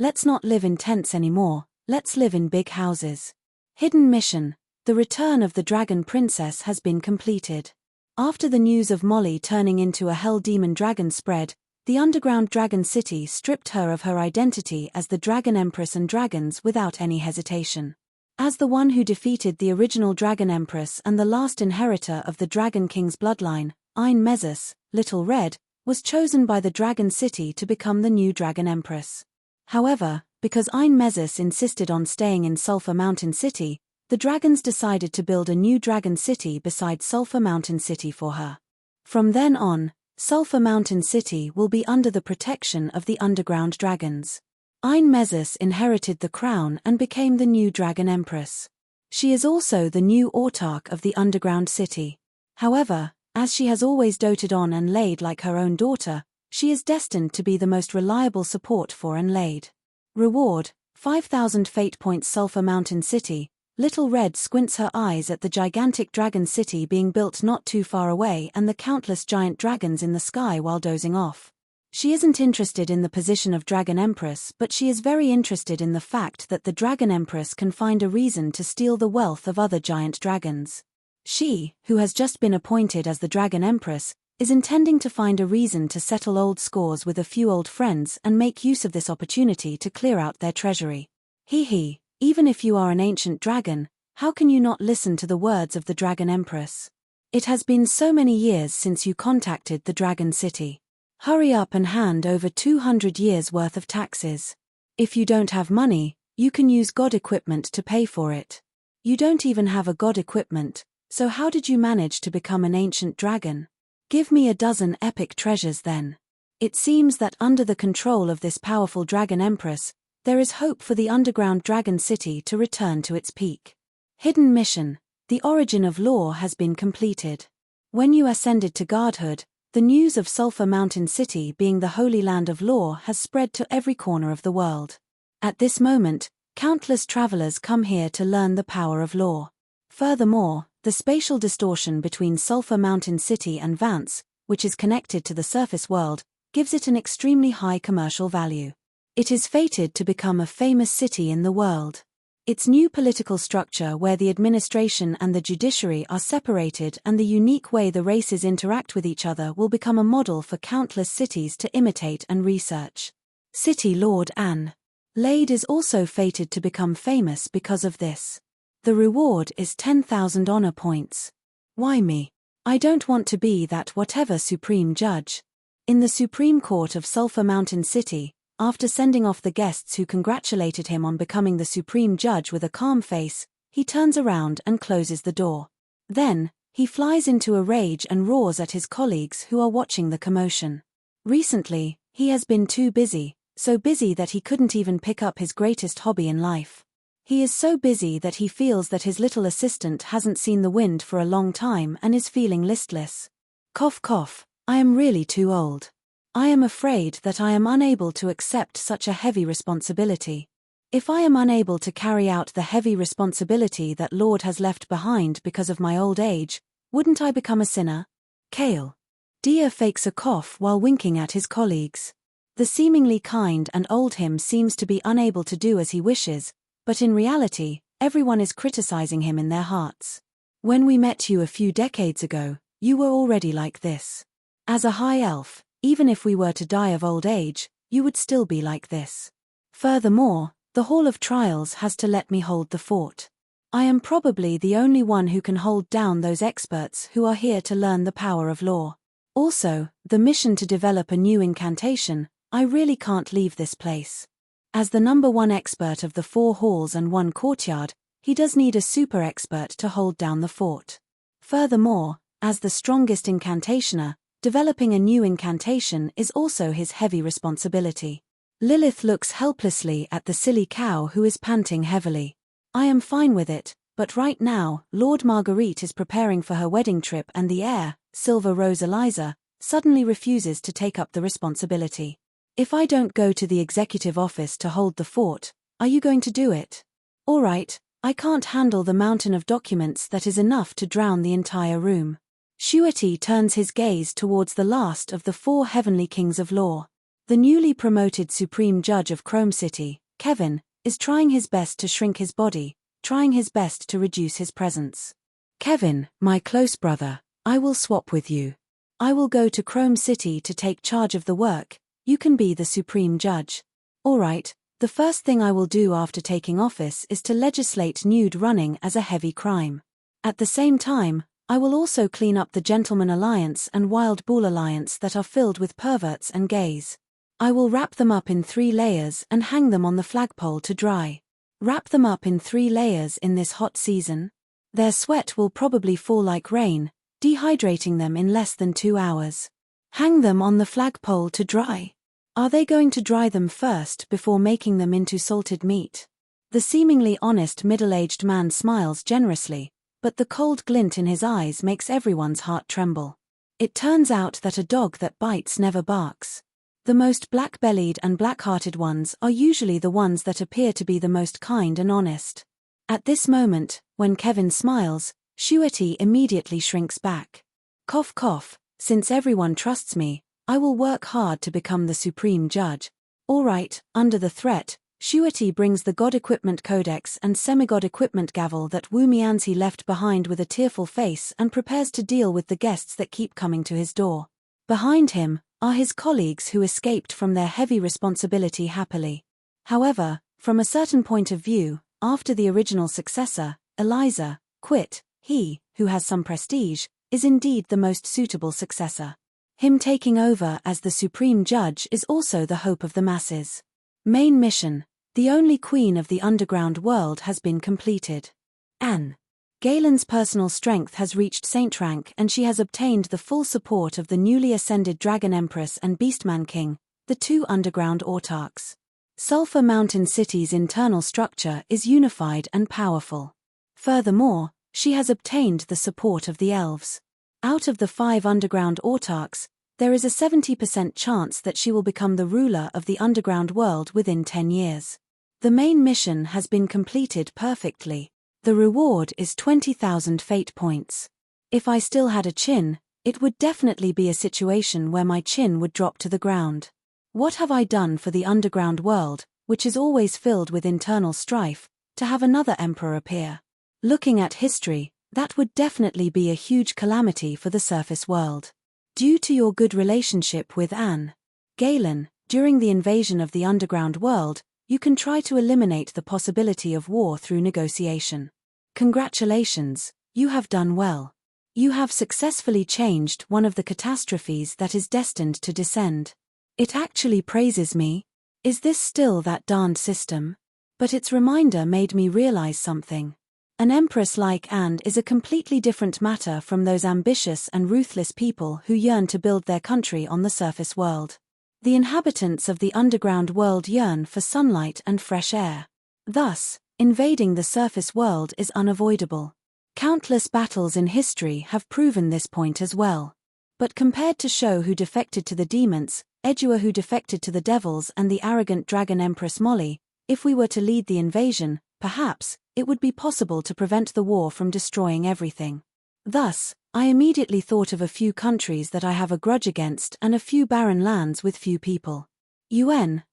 let's not live in tents anymore, let's live in big houses. Hidden mission. The return of the Dragon Princess has been completed. After the news of Molly turning into a hell demon dragon spread, the underground dragon city stripped her of her identity as the Dragon Empress and dragons without any hesitation. As the one who defeated the original Dragon Empress and the last inheritor of the Dragon King's bloodline, unveils, Little Red, was chosen by the Dragon City to become the new Dragon Empress. However, because unveils insisted on staying in Sulphur Mountain City, the dragons decided to build a new dragon city beside Sulphur Mountain City for her. From then on, Sulphur Mountain City will be under the protection of the underground dragons. Unveils inherited the crown and became the new Dragon Empress. She is also the new autarch of the underground city. However, as she has always doted on Unlaid like her own daughter, she is destined to be the most reliable support for Unlaid. Reward: 5,000 fate points. Sulphur Mountain City. Little Red squints her eyes at the gigantic dragon city being built not too far away and the countless giant dragons in the sky while dozing off. She isn't interested in the position of Dragon Empress, but she is very interested in the fact that the Dragon Empress can find a reason to steal the wealth of other giant dragons. She, who has just been appointed as the Dragon Empress, is intending to find a reason to settle old scores with a few old friends and make use of this opportunity to clear out their treasury. Hee. Even if you are an ancient dragon, how can you not listen to the words of the Dragon Empress? It has been so many years since you contacted the Dragon City. Hurry up and hand over 200 years worth of taxes. If you don't have money, you can use god equipment to pay for it. You don't even have a god equipment, so how did you manage to become an ancient dragon? Give me a dozen epic treasures then. It seems that under the control of this powerful Dragon Empress, there is hope for the underground dragon city to return to its peak. Hidden mission. The origin of lore has been completed. When you ascended to godhood, the news of Sulphur Mountain City being the holy land of lore has spread to every corner of the world. At this moment, countless travelers come here to learn the power of lore. Furthermore, the spatial distortion between Sulphur Mountain City and Vance, which is connected to the surface world, gives it an extremely high commercial value. It is fated to become a famous city in the world. Its new political structure, where the administration and the judiciary are separated, and the unique way the races interact with each other will become a model for countless cities to imitate and research. City Lord Unlaid is also fated to become famous because of this. The reward is 10,000 honor points. Why me? I don't want to be that whatever supreme judge. In the Supreme Court of Sulphur Mountain City, after sending off the guests who congratulated him on becoming the supreme judge with a calm face, he turns around and closes the door. Then, he flies into a rage and roars at his colleagues who are watching the commotion. Recently, he has been too busy, so busy that he couldn't even pick up his greatest hobby in life. He is so busy that he feels that his little assistant hasn't seen the wind for a long time and is feeling listless. Cough cough, I am really too old. I am afraid that I am unable to accept such a heavy responsibility. If I am unable to carry out the heavy responsibility that Lord has left behind because of my old age, wouldn't I become a sinner? Kale. Dia fakes a cough while winking at his colleagues. The seemingly kind and old him seems to be unable to do as he wishes, but in reality, everyone is criticizing him in their hearts. When we met you a few decades ago, you were already like this. As a high elf, even if we were to die of old age, you would still be like this. Furthermore, the Hall of Trials has to let me hold the fort. I am probably the only one who can hold down those experts who are here to learn the power of lore. Also, the mission to develop a new incantation, I really can't leave this place. As the number one expert of the 4 halls and 1 courtyard, he does need a super expert to hold down the fort. Furthermore, as the strongest incantationer, developing a new incantation is also his heavy responsibility. Lilith looks helplessly at the silly cow who is panting heavily. I am fine with it, but right now, Lord Marguerite is preparing for her wedding trip and the heir, Silver Rose Eliza, suddenly refuses to take up the responsibility. If I don't go to the executive office to hold the fort, are you going to do it? All right, I can't handle the mountain of documents that is enough to drown the entire room. Shueti turns his gaze towards the last of the 4 heavenly kings of lore. The newly promoted supreme judge of Chrome City, Kevin, is trying his best to shrink his body, trying his best to reduce his presence. Kevin, my close brother, I will swap with you. I will go to Chrome City to take charge of the work. You can be the supreme judge. All right, the first thing I will do after taking office is to legislate nude running as a heavy crime. At the same time, I will also clean up the Gentleman Alliance and Wild Bull Alliance that are filled with perverts and gays. I will wrap them up in 3 layers and hang them on the flagpole to dry. Wrap them up in 3 layers in this hot season. Their sweat will probably fall like rain, dehydrating them in less than 2 hours. Hang them on the flagpole to dry. Are they going to dry them first before making them into salted meat? The seemingly honest middle-aged man smiles generously, but the cold glint in his eyes makes everyone's heart tremble. It turns out that a dog that bites never barks. The most black-bellied and black-hearted ones are usually the ones that appear to be the most kind and honest. At this moment, when Kevin smiles, Shueti immediately shrinks back. Cough cough, since everyone trusts me, I will work hard to become the supreme judge. All right, under the threat, Shueti brings the God Equipment Codex and Semigod Equipment Gavel that Wu Mianzi left behind with a tearful face and prepares to deal with the guests that keep coming to his door. Behind him are his colleagues who escaped from their heavy responsibility happily. However, from a certain point of view, after the original successor, Eliza, quit, he, who has some prestige, is indeed the most suitable successor. Him taking over as the supreme judge is also the hope of the masses. Main mission: the only queen of the underground world has been completed. Anne. Galen's personal strength has reached Saint rank and she has obtained the full support of the newly ascended Dragon Empress and Beastman King, the 2 underground autarchs. Sulphur Mountain City's internal structure is unified and powerful. Furthermore, she has obtained the support of the elves. Out of the 5 underground autarchs, there is a 70% chance that she will become the ruler of the underground world within 10 years. The main mission has been completed perfectly. The reward is 20,000 fate points. If I still had a chin, it would definitely be a situation where my chin would drop to the ground. What have I done for the underground world, which is always filled with internal strife, to have another emperor appear? Looking at history, that would definitely be a huge calamity for the surface world. Due to your good relationship with Anne. Galen, during the invasion of the underground world, you can try to eliminate the possibility of war through negotiation. Congratulations, you have done well. You have successfully changed one of the catastrophes that is destined to descend. It actually praises me. Is this still that darned system? But its reminder made me realize something. An empress like Anne is a completely different matter from those ambitious and ruthless people who yearn to build their country on the surface world. The inhabitants of the underground world yearn for sunlight and fresh air. Thus, invading the surface world is unavoidable. Countless battles in history have proven this point as well. But compared to Sho who defected to the demons, Edua who defected to the devils and the arrogant dragon empress Molly, if we were to lead the invasion, perhaps, it would be possible to prevent the war from destroying everything. Thus, I immediately thought of a few countries that I have a grudge against and a few barren lands with few people.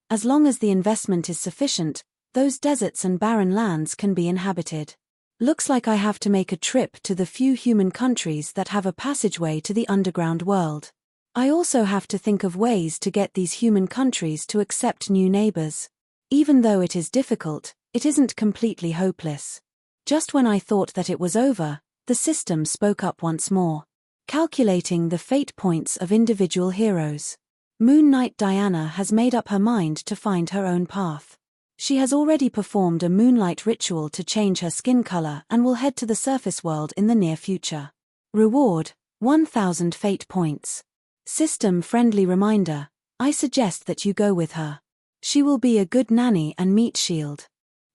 As long as the investment is sufficient, those deserts and barren lands can be inhabited. Looks like I have to make a trip to the few human countries that have a passageway to the underground world. I also have to think of ways to get these human countries to accept new neighbors. Even though it is difficult, it isn't completely hopeless. Just when I thought that it was over, the system spoke up once more. Calculating the fate points of individual heroes. Moon Knight Diana has made up her mind to find her own path. She has already performed a moonlight ritual to change her skin color and will head to the surface world in the near future. Reward: 1,000 fate points. System-friendly reminder: I suggest that you go with her. She will be a good nanny and meat shield.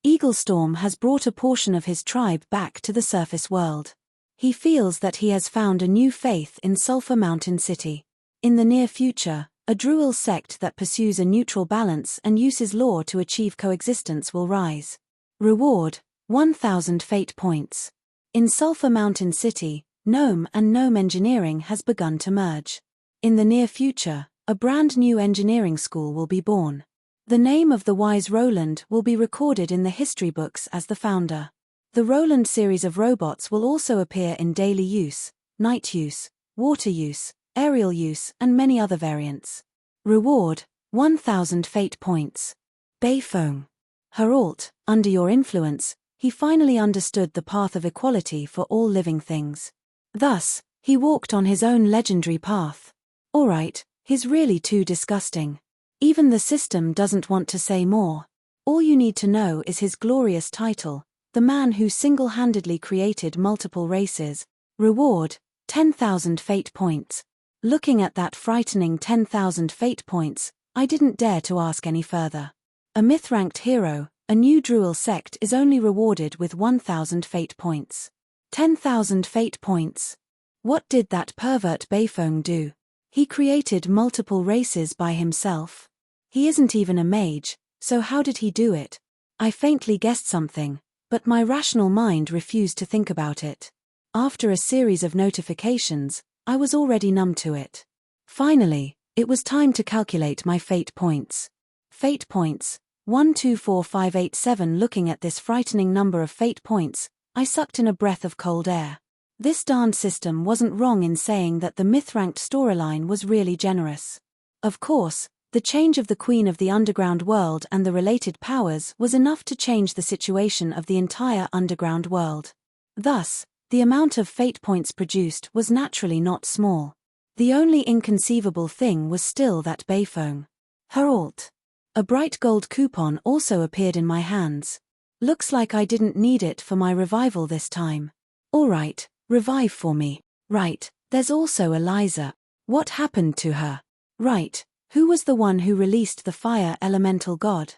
Eaglestorm has brought a portion of his tribe back to the surface world. He feels that he has found a new faith in Sulphur Mountain City. In the near future, a Druil sect that pursues a neutral balance and uses law to achieve coexistence will rise. Reward: 1,000 fate points. In Sulphur Mountain City, Gnome and Gnome engineering has begun to merge. In the near future, a brand new engineering school will be born. The name of the wise Roland will be recorded in the history books as the founder. The Roland series of robots will also appear in daily use, night use, water use, aerial use, and many other variants. Reward: 1000 fate points. Beifeng. Herald, under your influence, he finally understood the path of equality for all living things. Thus, he walked on his own legendary path. Alright, he's really too disgusting. Even the system doesn't want to say more. All you need to know is his glorious title, the man who single-handedly created multiple races. Reward: 10,000 fate points. Looking at that frightening 10,000 fate points, I didn't dare to ask any further. A myth-ranked hero, a new Druil sect is only rewarded with 1,000 fate points. 10,000 fate points. What did that pervert Beifeng do? He created multiple races by himself. He isn't even a mage, so how did he do it? I faintly guessed something, but my rational mind refused to think about it. After a series of notifications, I was already numb to it. Finally, it was time to calculate my fate points. Fate points: 124587. Looking at this frightening number of fate points, I sucked in a breath of cold air. This darned system wasn't wrong in saying that the myth-ranked storyline was really generous. Of course, the change of the Queen of the Underground World and the related powers was enough to change the situation of the entire Underground World. Thus, the amount of fate points produced was naturally not small. The only inconceivable thing was still that Beifeng. Herald. A bright gold coupon also appeared in my hands. Looks like I didn't need it for my revival this time. Alright, revive for me. Right, there's also Eliza. What happened to her? Right. Who was the one who released the fire elemental god?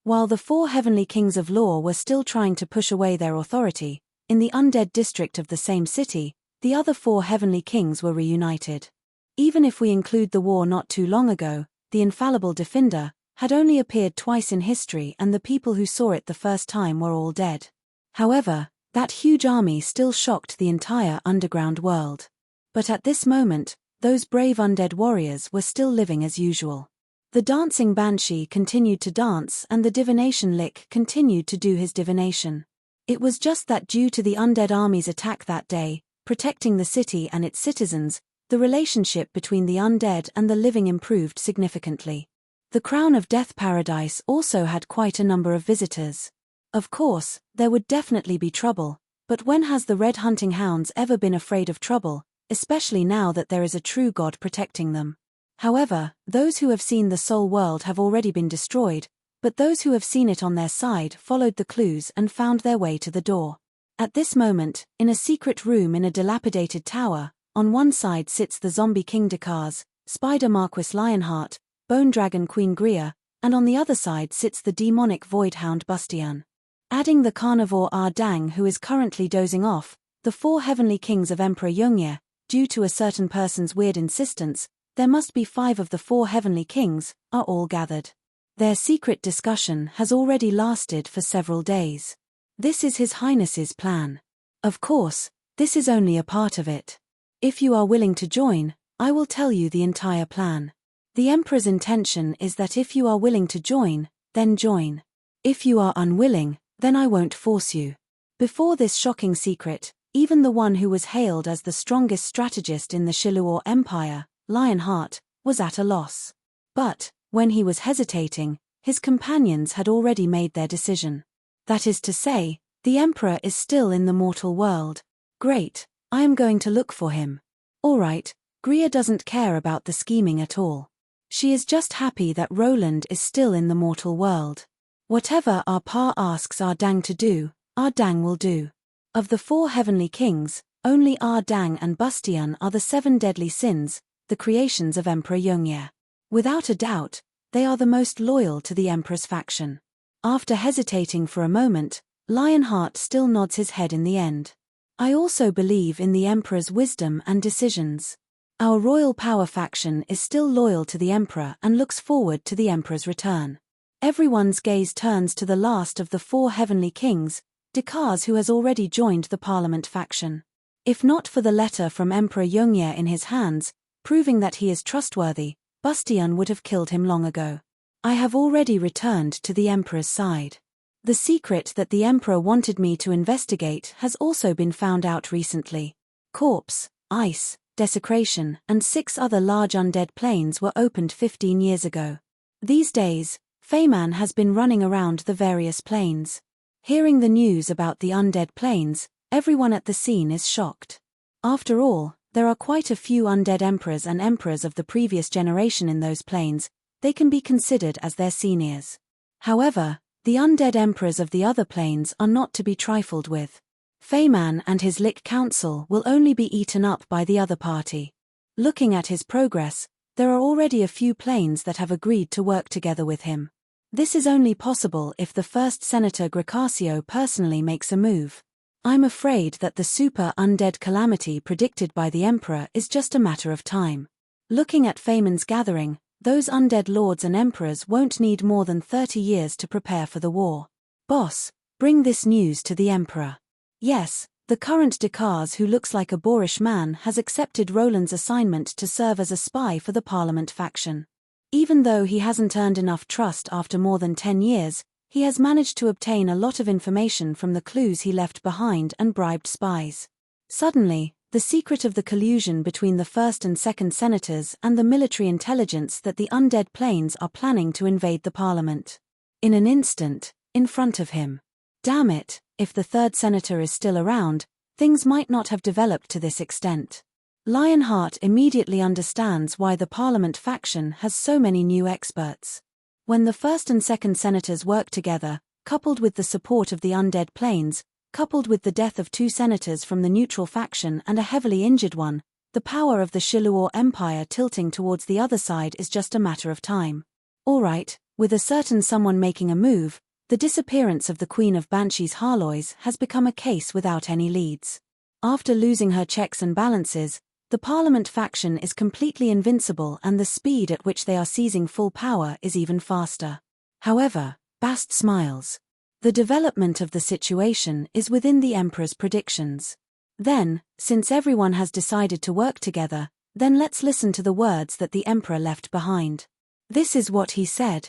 While the 4 heavenly kings of law were still trying to push away their authority, in the undead district of the same city, the other 4 heavenly kings were reunited. Even if we include the war not too long ago, the infallible Defender had only appeared twice in history and the people who saw it the first time were all dead. However, that huge army still shocked the entire underground world. But at this moment, those brave undead warriors were still living as usual. The dancing banshee continued to dance and the divination Lich continued to do his divination. It was just that due to the undead army's attack that day, protecting the city and its citizens, the relationship between the undead and the living improved significantly. The Crown of Death Paradise also had quite a number of visitors. Of course, there would definitely be trouble, but when has the Red Hunting Hounds ever been afraid of trouble, especially now that there is a true god protecting them? However, those who have seen the soul world have already been destroyed, but those who have seen it on their side followed the clues and found their way to the door. At this moment, in a secret room in a dilapidated tower, on one side sits the zombie King Dekars, Spider Marquis Lionheart, Bone Dragon Queen Gria, and on the other side sits the demonic Voidhound Bustian. Adding the carnivore Dang who is currently dozing off, the 4 heavenly kings of Emperor Yunye, due to a certain person's weird insistence, there must be 5 of the 4 heavenly kings, are all gathered. Their secret discussion has already lasted for several days. This is His Highness's plan. Of course, this is only a part of it. If you are willing to join, I will tell you the entire plan. The Emperor's intention is that if you are willing to join, then join. If you are unwilling, then I won't force you. Before this shocking secret, even the one who was hailed as the strongest strategist in the Shiluor Empire, Lionheart, was at a loss. But, when he was hesitating, his companions had already made their decision. That is to say, the Emperor is still in the mortal world. Great, I am going to look for him. Alright, Gria doesn't care about the scheming at all. She is just happy that Roland is still in the mortal world. Whatever our Pa asks Dang to do, Dang will do. Of the 4 heavenly kings, only Dang and Bustian are the 7 deadly sins, the creations of Emperor Yunye. Without a doubt, they are the most loyal to the Emperor's faction. After hesitating for a moment, Lionheart still nods his head in the end. I also believe in the Emperor's wisdom and decisions. Our royal power faction is still loyal to the Emperor and looks forward to the Emperor's return. Everyone's gaze turns to the last of the 4 heavenly kings, Dekars, who has already joined the Parliament faction. If not for the letter from Emperor Yunye in his hands, proving that he is trustworthy, Bustian would have killed him long ago. I have already returned to the Emperor's side. The secret that the Emperor wanted me to investigate has also been found out recently. Corpse, ice, desecration, and 6 other large undead planes were opened 15 years ago. These days, Feyman has been running around the various planes. Hearing the news about the undead planes, everyone at the scene is shocked. After all, there are quite a few undead emperors and emperors of the previous generation in those planes. They can be considered as their seniors. However, the undead emperors of the other planes are not to be trifled with. Feyman and his Lich council will only be eaten up by the other party. Looking at his progress, there are already a few planes that have agreed to work together with him. This is only possible if the first Senator Gracasio personally makes a move. I'm afraid that the super undead calamity predicted by the Emperor is just a matter of time. Looking at Feyman's gathering, those undead lords and emperors won't need more than 30 years to prepare for the war. Boss, bring this news to the Emperor. Yes, the current Decars, who looks like a boorish man, has accepted Roland's assignment to serve as a spy for the Parliament faction. Even though he hasn't earned enough trust after more than 10 years, he has managed to obtain a lot of information from the clues he left behind and bribed spies. Suddenly, the secret of the collusion between the first and second senators and the military intelligence that the undead planes are planning to invade the Parliament. In an instant, in front of him. Damn it, if the third senator is still around, things might not have developed to this extent. Lionheart immediately understands why the Parliament faction has so many new experts. When the first and second senators work together, coupled with the support of the undead planes, coupled with the death of 2 senators from the neutral faction and a heavily injured one, the power of the Shiluor Empire tilting towards the other side is just a matter of time. Alright, with a certain someone making a move, the disappearance of the Queen of Banshees Harlois has become a case without any leads. After losing her checks and balances, the Parliament faction is completely invincible and the speed at which they are seizing full power is even faster. However, Bast smiles. The development of the situation is within the Emperor's predictions. Then, since everyone has decided to work together, then let's listen to the words that the Emperor left behind. This is what he said.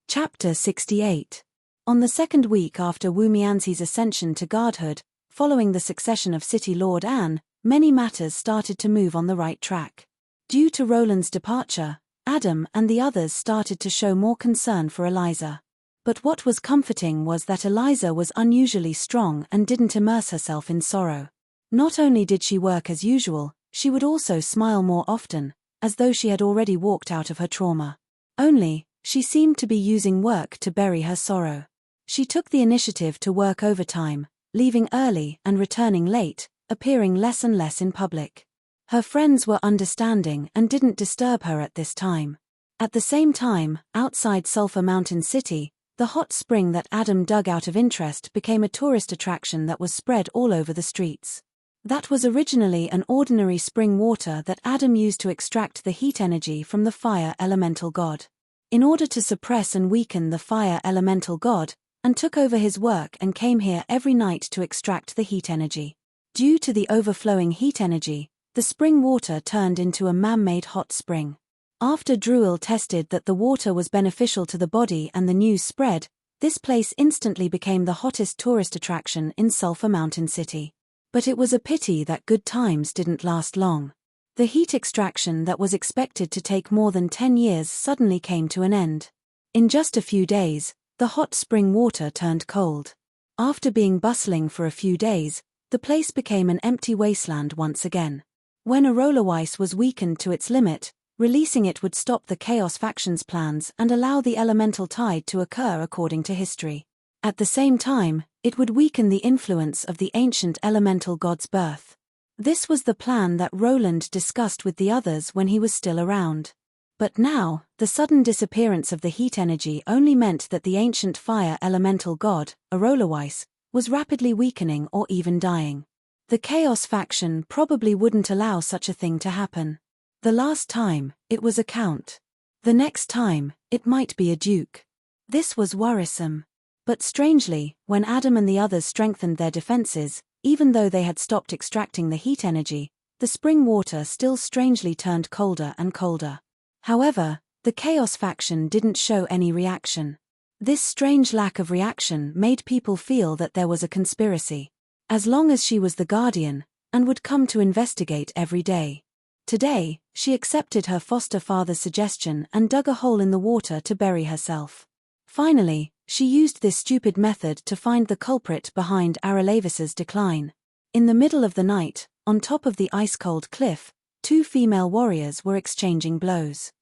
Chapter 68. On the second week after Wu Mianxi's ascension to godhood, following the succession of City Lord An, many matters started to move on the right track. Due to Roland's departure, Adam and the others started to show more concern for Eliza. But what was comforting was that Eliza was unusually strong and didn't immerse herself in sorrow. Not only did she work as usual, she would also smile more often, as though she had already walked out of her trauma. Only, she seemed to be using work to bury her sorrow. She took the initiative to work overtime, leaving early and returning late, appearing less and less in public. Her friends were understanding and didn't disturb her at this time. At the same time, outside Sulphur Mountain City, the hot spring that Adam dug out of interest became a tourist attraction that was spread all over the streets. That was originally an ordinary spring water that Adam used to extract the heat energy from the fire elemental god. In order to suppress and weaken the fire elemental god, and took over his work and came here every night to extract the heat energy. Due to the overflowing heat energy, the spring water turned into a man-made hot spring. After Druil tested that the water was beneficial to the body and the news spread, this place instantly became the hottest tourist attraction in Sulphur Mountain City. But it was a pity that good times didn't last long. The heat extraction that was expected to take more than 10 years suddenly came to an end. In just a few days, the hot spring water turned cold. After being bustling for a few days, the place became an empty wasteland once again. When Arolawise was weakened to its limit, releasing it would stop the Chaos faction's plans and allow the elemental tide to occur according to history. At the same time, it would weaken the influence of the ancient elemental god's birth. This was the plan that Roland discussed with the others when he was still around. But now, the sudden disappearance of the heat energy only meant that the ancient fire elemental god, Arolawise, was rapidly weakening or even dying. The Chaos faction probably wouldn't allow such a thing to happen. The last time, it was a count. The next time, it might be a duke. This was worrisome. But strangely, when Adam and the others strengthened their defenses, even though they had stopped extracting the heat energy, the spring water still strangely turned colder and colder. However, the Chaos faction didn't show any reaction. This strange lack of reaction made people feel that there was a conspiracy. As long as she was the guardian, and would come to investigate every day. Today, she accepted her foster father's suggestion and dug a hole in the water to bury herself. Finally, she used this stupid method to find the culprit behind Aralavis's decline. In the middle of the night, on top of the ice-cold cliff, two female warriors were exchanging blows.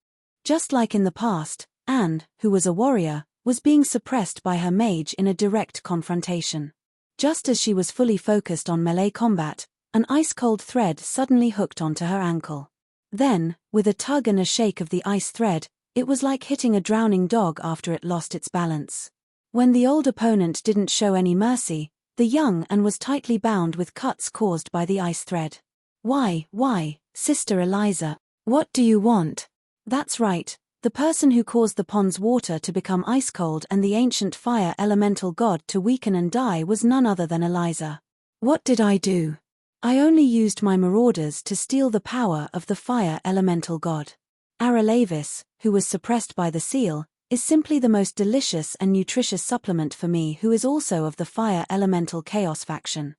Just like in the past, Anne, who was a warrior, was being suppressed by her mage in a direct confrontation. Just as she was fully focused on melee combat, an ice-cold thread suddenly hooked onto her ankle. Then, with a tug and a shake of the ice thread, it was like hitting a drowning dog after it lost its balance. When the old opponent didn't show any mercy, the young Anne was tightly bound with cuts caused by the ice thread. Why, Sister Eliza, what do you want? That's right, the person who caused the pond's water to become ice-cold and the ancient fire elemental god to weaken and die was none other than Eliza. What did I do? I only used my marauders to steal the power of the fire elemental god. Aralavis, who was suppressed by the seal, is simply the most delicious and nutritious supplement for me who is also of the fire elemental chaos faction.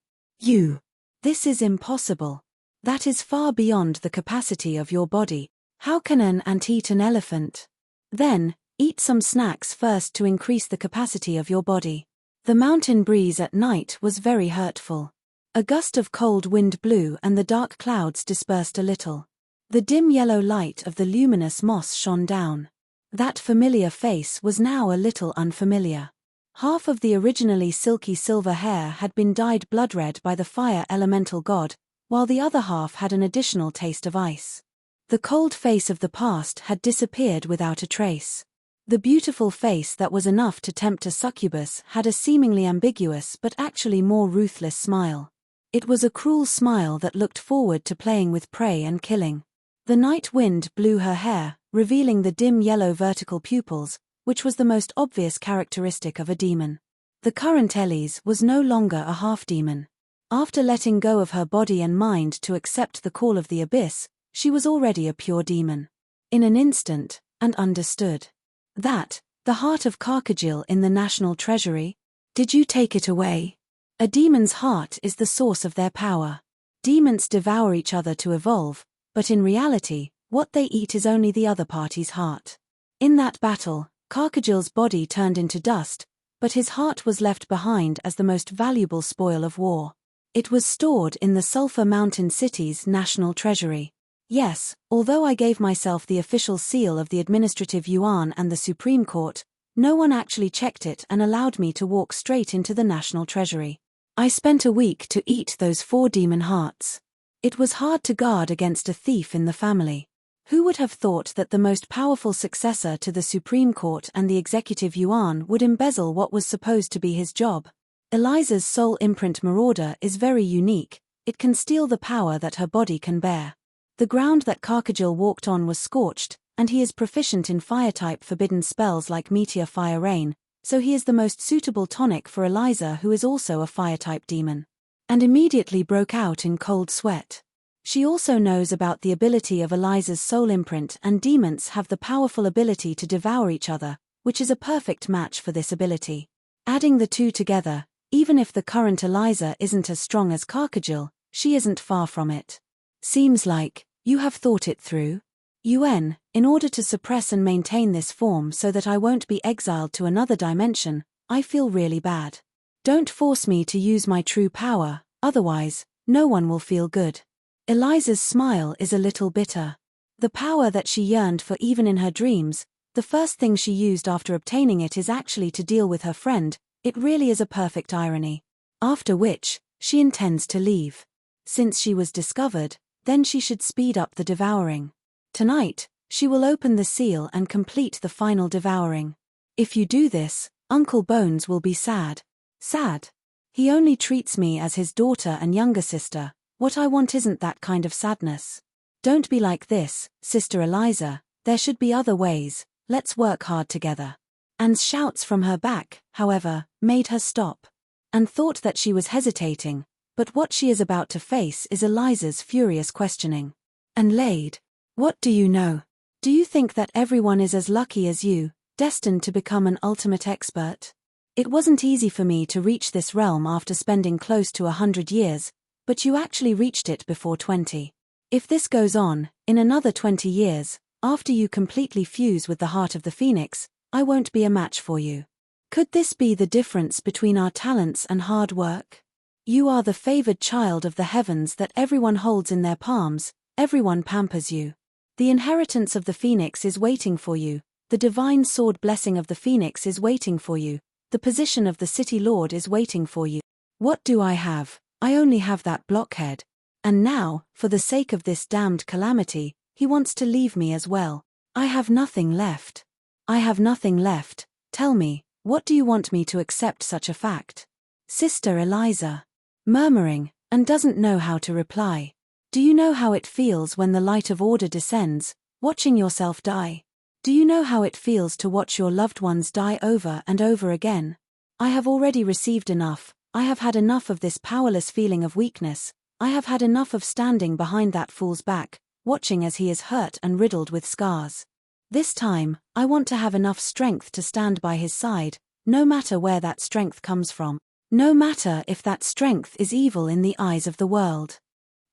This is impossible. That is far beyond the capacity of your body. How can an ant eat an elephant? Then, eat some snacks first to increase the capacity of your body. The mountain breeze at night was very hurtful. A gust of cold wind blew and the dark clouds dispersed a little. The dim yellow light of the luminous moss shone down. That familiar face was now a little unfamiliar. Half of the originally silky silver hair had been dyed blood red by the fire elemental god, while the other half had an additional taste of ice. The cold face of the past had disappeared without a trace. The beautiful face that was enough to tempt a succubus had a seemingly ambiguous but actually more ruthless smile. It was a cruel smile that looked forward to playing with prey and killing. The night wind blew her hair, revealing the dim yellow vertical pupils, which was the most obvious characteristic of a demon. The current Elise was no longer a half-demon. After letting go of her body and mind to accept the call of the abyss, she was already a pure demon. In an instant, and understood. That, the heart of Carcagil in the national treasury? Did you take it away? A demon's heart is the source of their power. Demons devour each other to evolve, but in reality, what they eat is only the other party's heart. In that battle, Carcagil's body turned into dust, but his heart was left behind as the most valuable spoil of war. It was stored in the Sulphur Mountain City's national treasury. Yes, although I gave myself the official seal of the Administrative Yuan and the Supreme Court, no one actually checked it and allowed me to walk straight into the national treasury. I spent a week to eat those 4 demon hearts. It was hard to guard against a thief in the family. Who would have thought that the most powerful successor to the Supreme Court and the Executive Yuan would embezzle what was supposed to be his job? Eliza's soul imprint marauder is very unique. It can steal the power that her body can bear. The ground that Carcagil walked on was scorched, and he is proficient in fire-type forbidden spells like meteor fire rain, so he is the most suitable tonic for Eliza, who is also a fire-type demon. And immediately broke out in cold sweat. She also knows about the ability of Eliza's soul imprint, and demons have the powerful ability to devour each other, which is a perfect match for this ability. Adding the two together, even if the current Eliza isn't as strong as Carcagil, she isn't far from it. Seems like you have thought it through. UN, in order to suppress and maintain this form so that I won't be exiled to another dimension, I feel really bad. Don't force me to use my true power, otherwise, no one will feel good. Eliza's smile is a little bitter. The power that she yearned for even in her dreams, the first thing she used after obtaining it is actually to deal with her friend. It really is a perfect irony. After which, she intends to leave. Since she was discovered, then she should speed up the devouring. Tonight, she will open the seal and complete the final devouring. If you do this, Uncle Bones will be sad. Sad? He only treats me as his daughter and younger sister. What I want isn't that kind of sadness. Don't be like this, Sister Eliza, there should be other ways, let's work hard together. Anne's shouts from her back, however, made her stop. Anne thought that she was hesitating, but what she is about to face is Eliza's furious questioning. "And Lade, what do you know? Do you think that everyone is as lucky as you, destined to become an ultimate expert? It wasn't easy for me to reach this realm after spending close to 100 years, but you actually reached it before 20. If this goes on, in another 20 years, after you completely fuse with the heart of the phoenix, I won't be a match for you. Could this be the difference between our talents and hard work? You are the favored child of the heavens that everyone holds in their palms, everyone pampers you. The inheritance of the phoenix is waiting for you, the divine sword blessing of the phoenix is waiting for you, the position of the city lord is waiting for you. What do I have? I only have that blockhead. And now, for the sake of this damned calamity, he wants to leave me as well. I have nothing left. I have nothing left. Tell me, what do you want me to accept such a fact? Sister Eliza. Murmuring, and doesn't know how to reply. Do you know how it feels when the light of order descends, watching yourself die? Do you know how it feels to watch your loved ones die over and over again? I have already received enough. I have had enough of this powerless feeling of weakness. I have had enough of standing behind that fool's back, watching as he is hurt and riddled with scars. This time, I want to have enough strength to stand by his side, no matter where that strength comes from. No matter if that strength is evil in the eyes of the world.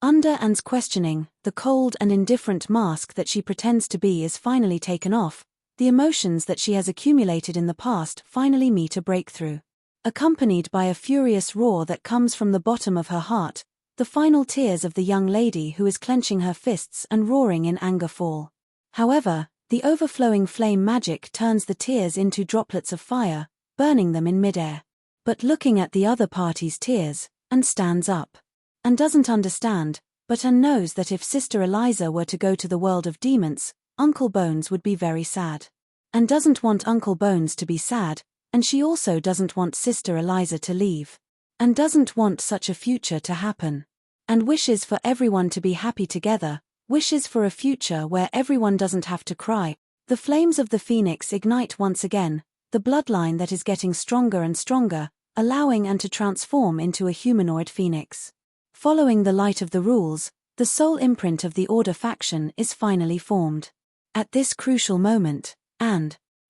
Under Anne's questioning, the cold and indifferent mask that she pretends to be is finally taken off, the emotions that she has accumulated in the past finally meet a breakthrough. Accompanied by a furious roar that comes from the bottom of her heart, the final tears of the young lady who is clenching her fists and roaring in anger fall. However, the overflowing flame magic turns the tears into droplets of fire, burning them in midair. But looking at the other party's tears, Anne stands up. Anne doesn't understand, but Anne knows that if Sister Eliza were to go to the world of demons, Uncle Bones would be very sad. Anne doesn't want Uncle Bones to be sad, and she also doesn't want Sister Eliza to leave. Anne doesn't want such a future to happen. And wishes for everyone to be happy together, wishes for a future where everyone doesn't have to cry. The flames of the phoenix ignite once again, the bloodline that is getting stronger and stronger, allowing Anne to transform into a humanoid phoenix. Following the light of the rules, the sole imprint of the Order faction is finally formed. At this crucial moment,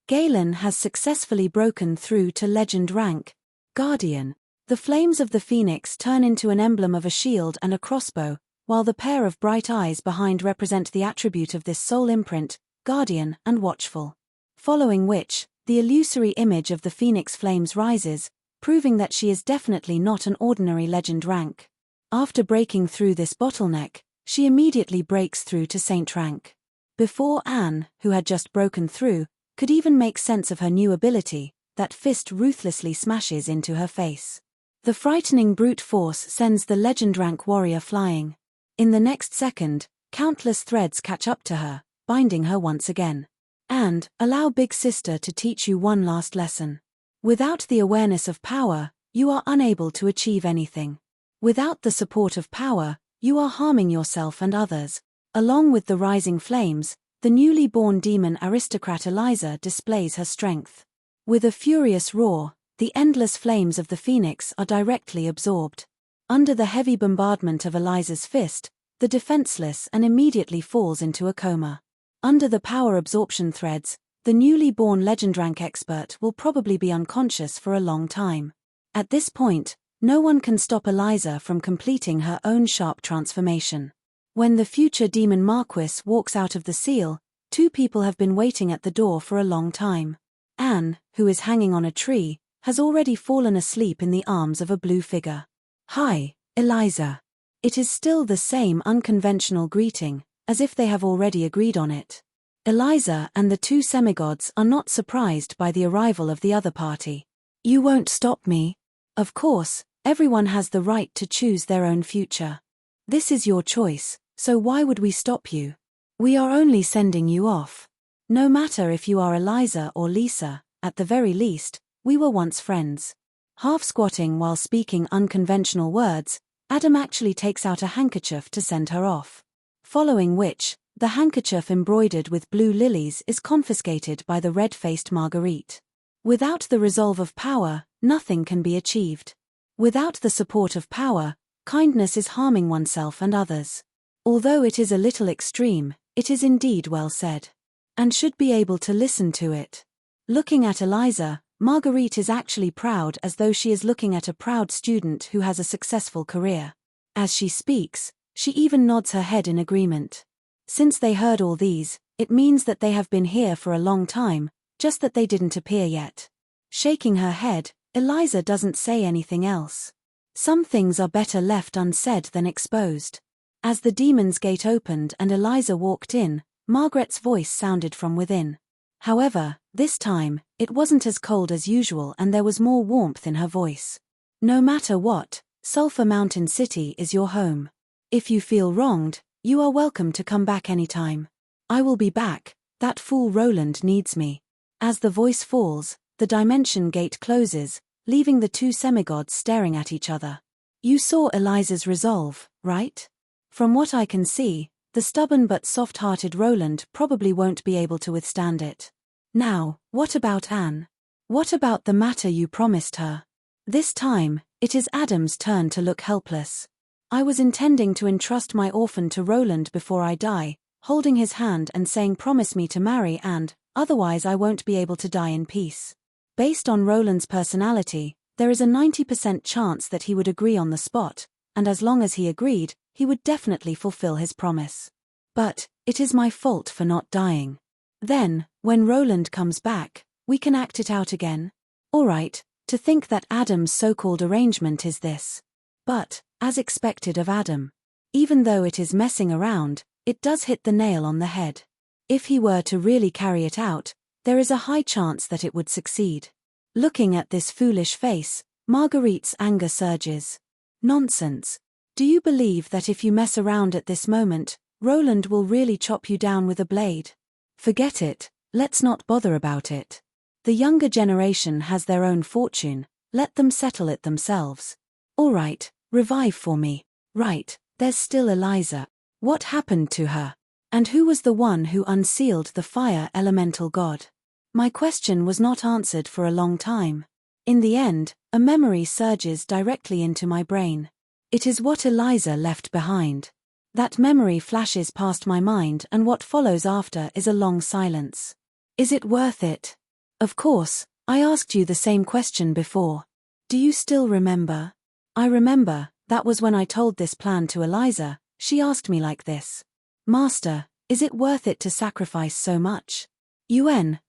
Galen has successfully broken through to legend rank, Guardian. The flames of the phoenix turn into an emblem of a shield and a crossbow, while the pair of bright eyes behind represent the attribute of this sole imprint, Guardian and Watchful. Following which, the illusory image of the phoenix flames rises, proving that she is definitely not an ordinary legend rank. After breaking through this bottleneck, she immediately breaks through to Saint rank. Before Anne, who had just broken through, could even make sense of her new ability, that fist ruthlessly smashes into her face. The frightening brute force sends the legend rank warrior flying. In the next second, countless threads catch up to her, binding her once again. And, allow Big Sister to teach you one last lesson. Without the awareness of power, you are unable to achieve anything. Without the support of power, you are harming yourself and others. Along with the rising flames, the newly born demon aristocrat Eliza displays her strength. With a furious roar, the endless flames of the phoenix are directly absorbed. Under the heavy bombardment of Eliza's fist, the defenseless and immediately falls into a coma. Under the power absorption threads, the newly born legend rank expert will probably be unconscious for a long time. At this point, no one can stop Eliza from completing her own sharp transformation. When the future demon Marquis walks out of the seal, two people have been waiting at the door for a long time. Anne, who is hanging on a tree, has already fallen asleep in the arms of a blue figure. "Hi, Eliza." It is still the same unconventional greeting, as if they have already agreed on it. Eliza and the two semigods are not surprised by the arrival of the other party. "You won't stop me?" Of course, everyone has the right to choose their own future. This is your choice, so why would we stop you? We are only sending you off. No matter if you are Eliza or Lisa, at the very least, we were once friends. Half squatting while speaking unconventional words, Adam actually takes out a handkerchief to send her off. Following which, the handkerchief embroidered with blue lilies is confiscated by the red-faced Marguerite. Without the resolve of power, nothing can be achieved. Without the support of power, kindness is harming oneself and others. Although it is a little extreme, it is indeed well said. And should be able to listen to it. Looking at Eliza, Marguerite is actually proud, as though she is looking at a proud student who has a successful career. As she speaks, she even nods her head in agreement. Since they heard all these, it means that they have been here for a long time, just that they didn't appear yet. Shaking her head, Eliza doesn't say anything else. Some things are better left unsaid than exposed. As the demon's gate opened and Eliza walked in, Margaret's voice sounded from within. However, this time, it wasn't as cold as usual and there was more warmth in her voice. No matter what, Sulphur Mountain City is your home. If you feel wronged, you are welcome to come back anytime. I will be back, that fool Roland needs me. As the voice falls, the dimension gate closes, leaving the two semigods staring at each other. You saw Eliza's resolve, right? From what I can see, the stubborn but soft-hearted Roland probably won't be able to withstand it. Now, what about Anne? What about the matter you promised her? This time, it is Adam's turn to look helpless. I was intending to entrust my orphan to Roland before I die, holding his hand and saying promise me to marry and, otherwise I won't be able to die in peace. Based on Roland's personality, there is a 90% chance that he would agree on the spot, and as long as he agreed, he would definitely fulfill his promise. But, it is my fault for not dying. Then, when Roland comes back, we can act it out again. Alright, to think that Adam's so-called arrangement is this. But, as expected of Adam, even though it is messing around, it does hit the nail on the head. If he were to really carry it out, there is a high chance that it would succeed. Looking at this foolish face, Marguerite's anger surges. Nonsense. Do you believe that if you mess around at this moment, Roland will really chop you down with a blade? Forget it, let's not bother about it. The younger generation has their own fortune, let them settle it themselves. Alright, revive for me. Right, there's still Eliza. What happened to her? And who was the one who unsealed the fire elemental god? My question was not answered for a long time. In the end, a memory surges directly into my brain. It is what Eliza left behind. That memory flashes past my mind and what follows after is a long silence. Is it worth it? Of course, I asked you the same question before. Do you still remember? I remember, that was when I told this plan to Eliza, she asked me like this. Master, is it worth it to sacrifice so much?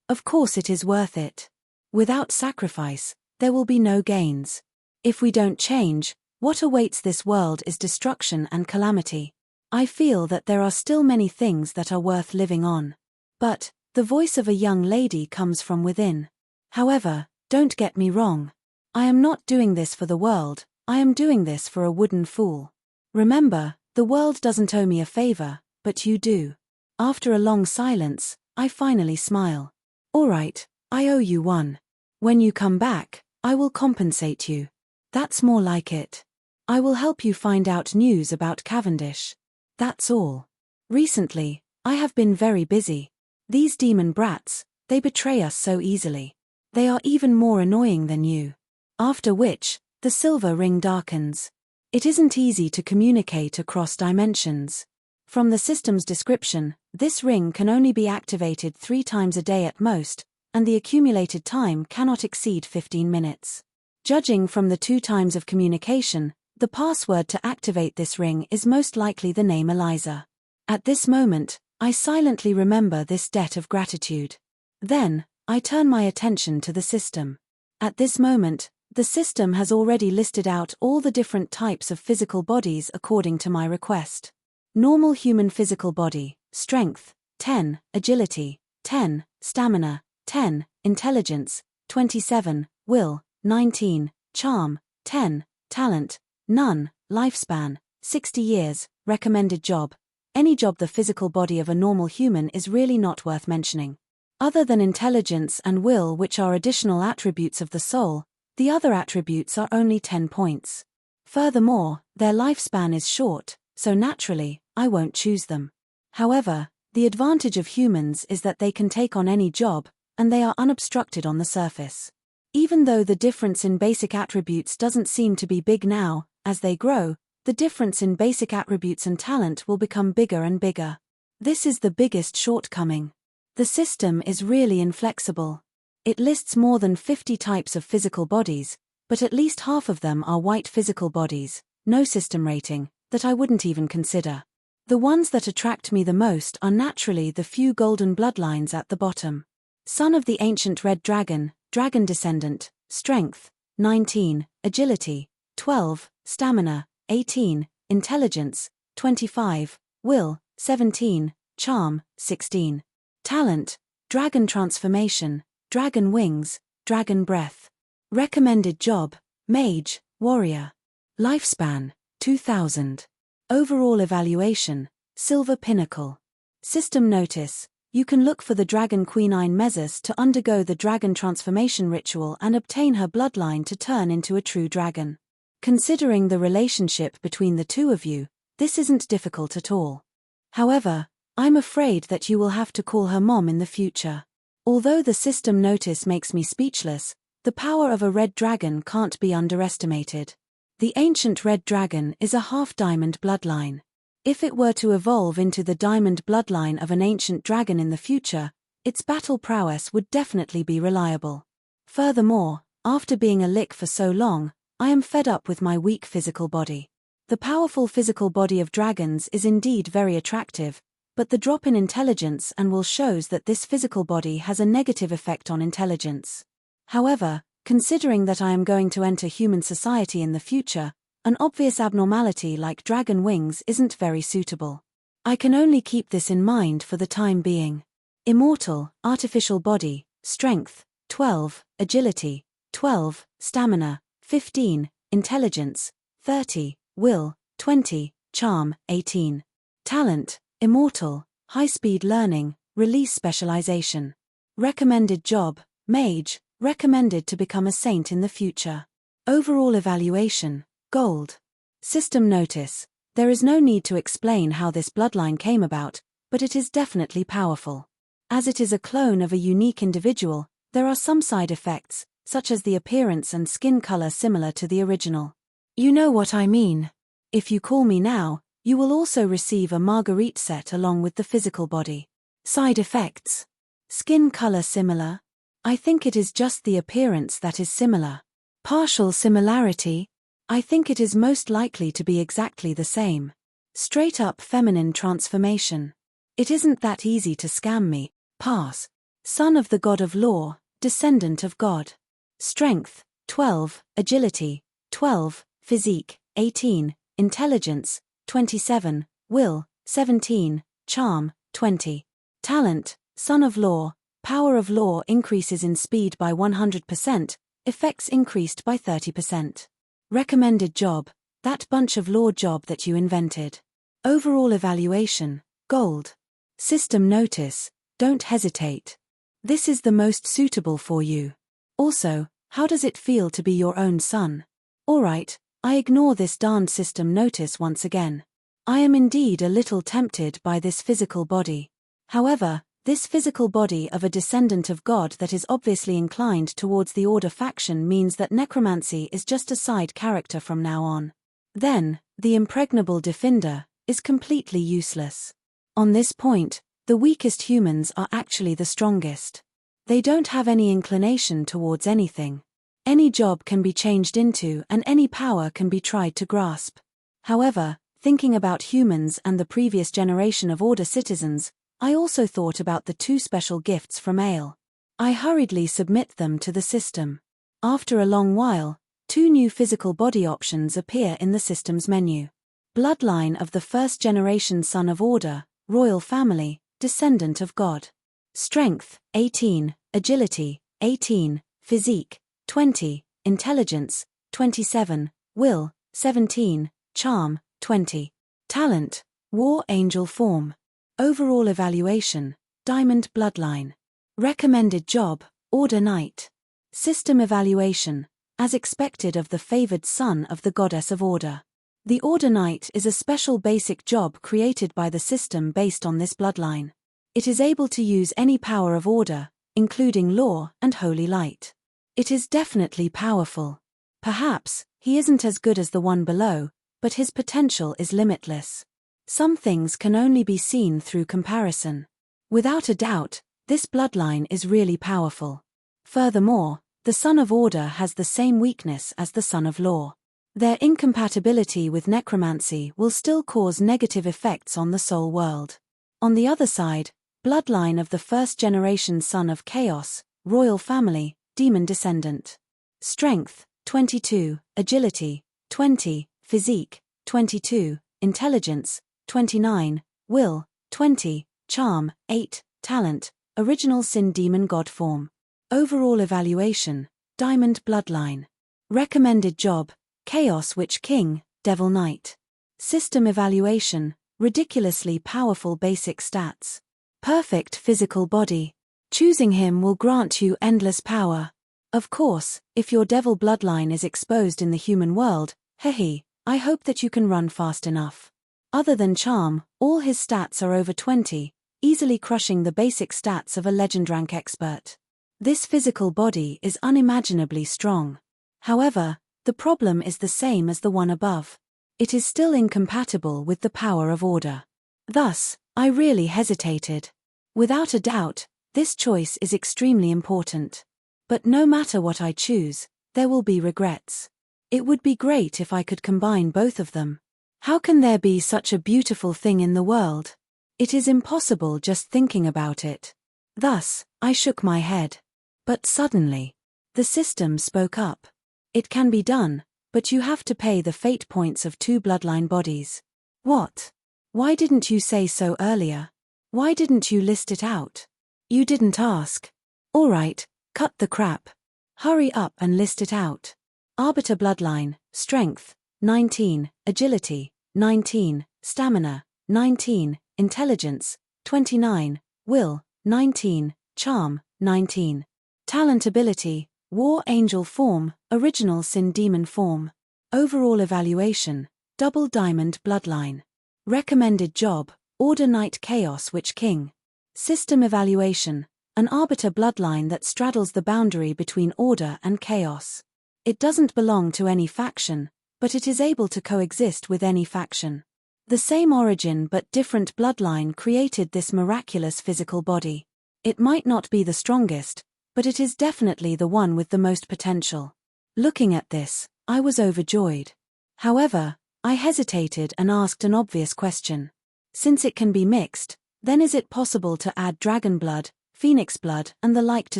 Of course it is worth it. Without sacrifice, there will be no gains. If we don't change, what awaits this world is destruction and calamity. I feel that there are still many things that are worth living on. But, the voice of a young lady comes from within. However, don't get me wrong. I am not doing this for the world, I am doing this for a wooden fool. Remember, the world doesn't owe me a favor, but you do. After a long silence, I finally smile. Alright, I owe you one. When you come back, I will compensate you. That's more like it. I will help you find out news about Cavendish. That's all. Recently, I have been very busy. These demon brats, they betray us so easily. They are even more annoying than you. After which, the silver ring darkens. It isn't easy to communicate across dimensions. From the system's description, this ring can only be activated 3 times a day at most, and the accumulated time cannot exceed 15 minutes. Judging from the 2 times of communication, the password to activate this ring is most likely the name Eliza. At this moment, I silently remember this debt of gratitude. Then, I turn my attention to the system. At this moment, the system has already listed out all the different types of physical bodies according to my request. Normal human physical body, strength, 10, agility, 10, stamina, 10, intelligence, 27, will, 19, charm, 10, talent, none, lifespan, 60 years, recommended job. Any job the physical body of a normal human is really not worth mentioning. Other than intelligence and will, which are additional attributes of the soul, the other attributes are only 10 points. Furthermore, their lifespan is short, so naturally, I won't choose them. However, the advantage of humans is that they can take on any job, and they are unobstructed on the surface. Even though the difference in basic attributes doesn't seem to be big now, as they grow, the difference in basic attributes and talent will become bigger and bigger. This is the biggest shortcoming. The system is really inflexible. It lists more than 50 types of physical bodies, but at least half of them are white physical bodies, no system rating, that I wouldn't even consider. The ones that attract me the most are naturally the few golden bloodlines at the bottom. Son of the ancient red dragon, dragon descendant, strength, 19, agility, 12, stamina, 18, intelligence, 25, will, 17, charm, 16. Talent, dragon transformation, dragon wings, dragon breath. Recommended job, mage, warrior. Lifespan, 2000. Overall evaluation, silver pinnacle. System notice, you can look for the dragon Queenine Mesus to undergo the dragon transformation ritual and obtain her bloodline to turn into a true dragon. Considering the relationship between the two of you, this isn't difficult at all. However, I'm afraid that you will have to call her mom in the future. Although the system notice makes me speechless, the power of a red dragon can't be underestimated. The ancient red dragon is a half-diamond bloodline. If it were to evolve into the diamond bloodline of an ancient dragon in the future, its battle prowess would definitely be reliable. Furthermore, after being a Lich for so long, I am fed up with my weak physical body. The powerful physical body of dragons is indeed very attractive, but the drop in intelligence and will shows that this physical body has a negative effect on intelligence. However, considering that I am going to enter human society in the future, an obvious abnormality like dragon wings isn't very suitable. I can only keep this in mind for the time being. Immortal, artificial body, strength, 12, agility, 12, stamina, 15, intelligence, 30, will, 20, charm, 18. Talent, immortal, high-speed learning, release specialization. Recommended job, mage, recommended to become a saint in the future. Overall evaluation, gold. System notice, there is no need to explain how this bloodline came about, but it is definitely powerful. As it is a clone of a unique individual, there are some side effects, such as the appearance and skin color similar to the original. You know what I mean. If you call me now, you will also receive a Marguerite set along with the physical body. Side effects. Skin color similar. I think it is just the appearance that is similar. Partial similarity. I think it is most likely to be exactly the same. Straight up feminine transformation. It isn't that easy to scam me. Pass. Son of the god of law, descendant of God. Strength, 12, agility, 12, physique, 18, intelligence, 27, will, 17, charm, 20. Talent, son of law, power of law increases in speed by 100%, effects increased by 30%. Recommended job, that bunch of law job that you invented. Overall evaluation, gold. System notice, don't hesitate. This is the most suitable for you. Also, how does it feel to be your own son? Alright, I ignore this darned system notice once again. I am indeed a little tempted by this physical body. However, this physical body of a descendant of God that is obviously inclined towards the Order faction means that necromancy is just a side character from now on. Then, the impregnable defender is completely useless. On this point, the weakest humans are actually the strongest. They don't have any inclination towards anything. Any job can be changed into and any power can be tried to grasp. However, thinking about humans and the previous generation of Order citizens, I also thought about the two special gifts from Ale. I hurriedly submit them to the system. After a long while, two new physical body options appear in the system's menu. Bloodline of the first generation son of Order, royal family, descendant of God. Strength, 18, agility, 18, physique, 20, intelligence, 27, will, 17, charm, 20. Talent, war angel form. Overall evaluation, diamond bloodline. Recommended job, Order Knight. System evaluation, as expected of the favored son of the goddess of Order. The Order Knight is a special basic job created by the system based on this bloodline. It is able to use any power of Order, including law and holy light. It is definitely powerful. Perhaps, he isn't as good as the one below, but his potential is limitless. Some things can only be seen through comparison. Without a doubt, this bloodline is really powerful. Furthermore, the Son of Order has the same weakness as the Son of Law. Their incompatibility with necromancy will still cause negative effects on the soul world. On the other side, bloodline of the first-generation son of Chaos, royal family, demon descendant. Strength, 22, agility, 20, physique, 22, intelligence, 29, will, 20, charm, 8, talent, original sin demon god form. Overall evaluation, diamond bloodline. Recommended job, Chaos Witch King, Devil Knight. System evaluation, ridiculously powerful basic stats. Perfect physical body. Choosing him will grant you endless power. Of course, if your devil bloodline is exposed in the human world, I hope that you can run fast enough. Other than charm, all his stats are over 20, easily crushing the basic stats of a legend rank expert. This physical body is unimaginably strong. However, the problem is the same as the one above. It is still incompatible with the power of order. Thus, I really hesitated. Without a doubt, this choice is extremely important. But no matter what I choose, there will be regrets. It would be great if I could combine both of them. How can there be such a beautiful thing in the world? It is impossible just thinking about it. Thus, I shook my head. But suddenly, the system spoke up. It can be done, but you have to pay the fate points of 2 bloodline bodies. What? Why didn't you say so earlier? Why didn't you list it out? You didn't ask. Alright, cut the crap. Hurry up and list it out. Arbiter bloodline, strength, 19, agility, 19, stamina, 19, intelligence, 29, will, 19, charm, 19. Talent ability, War Angel form, original sin demon form. Overall evaluation, double diamond bloodline. Recommended job, Order Knight Chaos Witch King. System evaluation, an arbiter bloodline that straddles the boundary between order and chaos. It doesn't belong to any faction, but it is able to coexist with any faction. The same origin but different bloodline created this miraculous physical body. It might not be the strongest, but it is definitely the one with the most potential. Looking at this, I was overjoyed. However, I hesitated and asked an obvious question. Since it can be mixed, then is it possible to add dragon blood, phoenix blood and the like to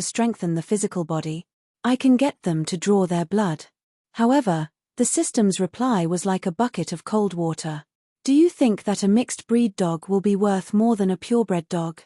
strengthen the physical body? I can get them to draw their blood. However, the system's reply was like a bucket of cold water. Do you think that a mixed breed dog will be worth more than a purebred dog?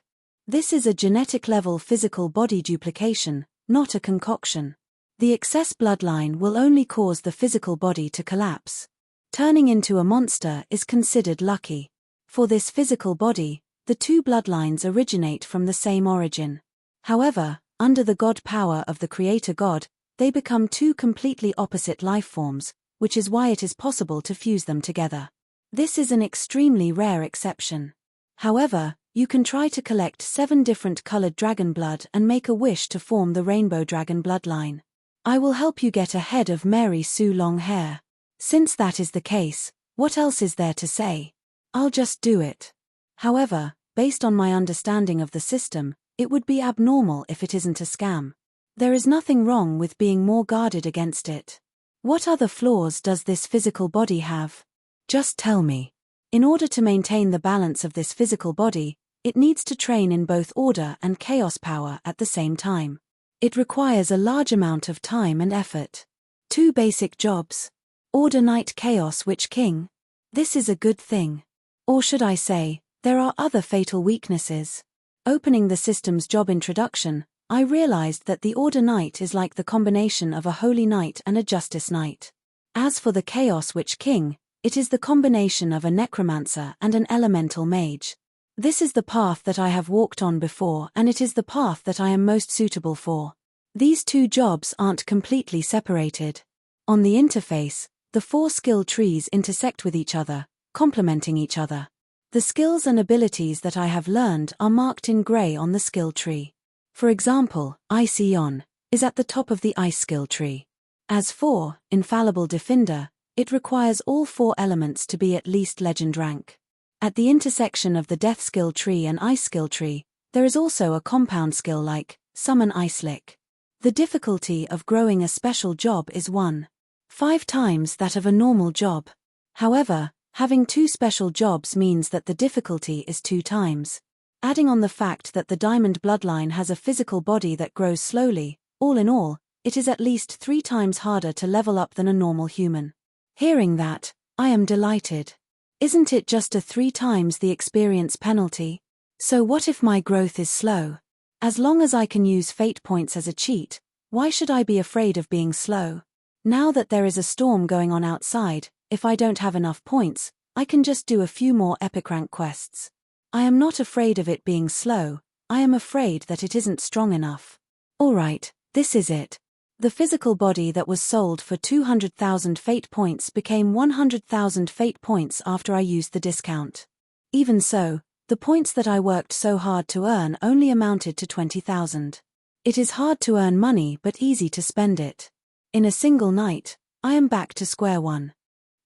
This is a genetic-level physical body duplication, not a concoction. The excess bloodline will only cause the physical body to collapse. Turning into a monster is considered lucky. For this physical body, the 2 bloodlines originate from the same origin. However, under the god power of the creator god, they become 2 completely opposite life forms, which is why it is possible to fuse them together. This is an extremely rare exception. However, you can try to collect 7 different colored dragon blood and make a wish to form the rainbow dragon bloodline. I will help you get ahead of Mary Sue Longhair. Since that is the case, what else is there to say? I'll just do it. However, based on my understanding of the system, it would be abnormal if it isn't a scam. There is nothing wrong with being more guarded against it. What other flaws does this physical body have? Just tell me. In order to maintain the balance of this physical body, it needs to train in both order and chaos power at the same time. It requires a large amount of time and effort. 2 basic jobs. Order Knight Chaos Witch King. This is a good thing. Or should I say, there are other fatal weaknesses. Opening the system's job introduction, I realized that the Order Knight is like the combination of a Holy Knight and a Justice Knight. As for the Chaos Witch King, it is the combination of a necromancer and an elemental mage. This is the path that I have walked on before and it is the path that I am most suitable for. These 2 jobs aren't completely separated. On the interface, the 4 skill trees intersect with each other, complementing each other. The skills and abilities that I have learned are marked in grey on the skill tree. For example, Ice Eon is at the top of the ice skill tree. As for Infallible Defender, it requires all 4 elements to be at least legend rank. At the intersection of the Death skill tree and Ice skill tree, there is also a compound skill like Summon Ice Lick. The difficulty of growing a special job is 1.5 times that of a normal job. However, having 2 special jobs means that the difficulty is 2 times. Adding on the fact that the diamond bloodline has a physical body that grows slowly, all in all, it is at least 3 times harder to level up than a normal human. Hearing that, I am delighted. Isn't it just a 3 times the experience penalty? So what if my growth is slow? As long as I can use fate points as a cheat, why should I be afraid of being slow? Now that there is a storm going on outside, if I don't have enough points, I can just do a few more epic rank quests. I am not afraid of it being slow, I am afraid that it isn't strong enough. Alright, this is it. The physical body that was sold for 200,000 fate points became 100,000 fate points after I used the discount. Even so, the points that I worked so hard to earn only amounted to 20,000. It is hard to earn money but easy to spend it. In a single night, I am back to square one.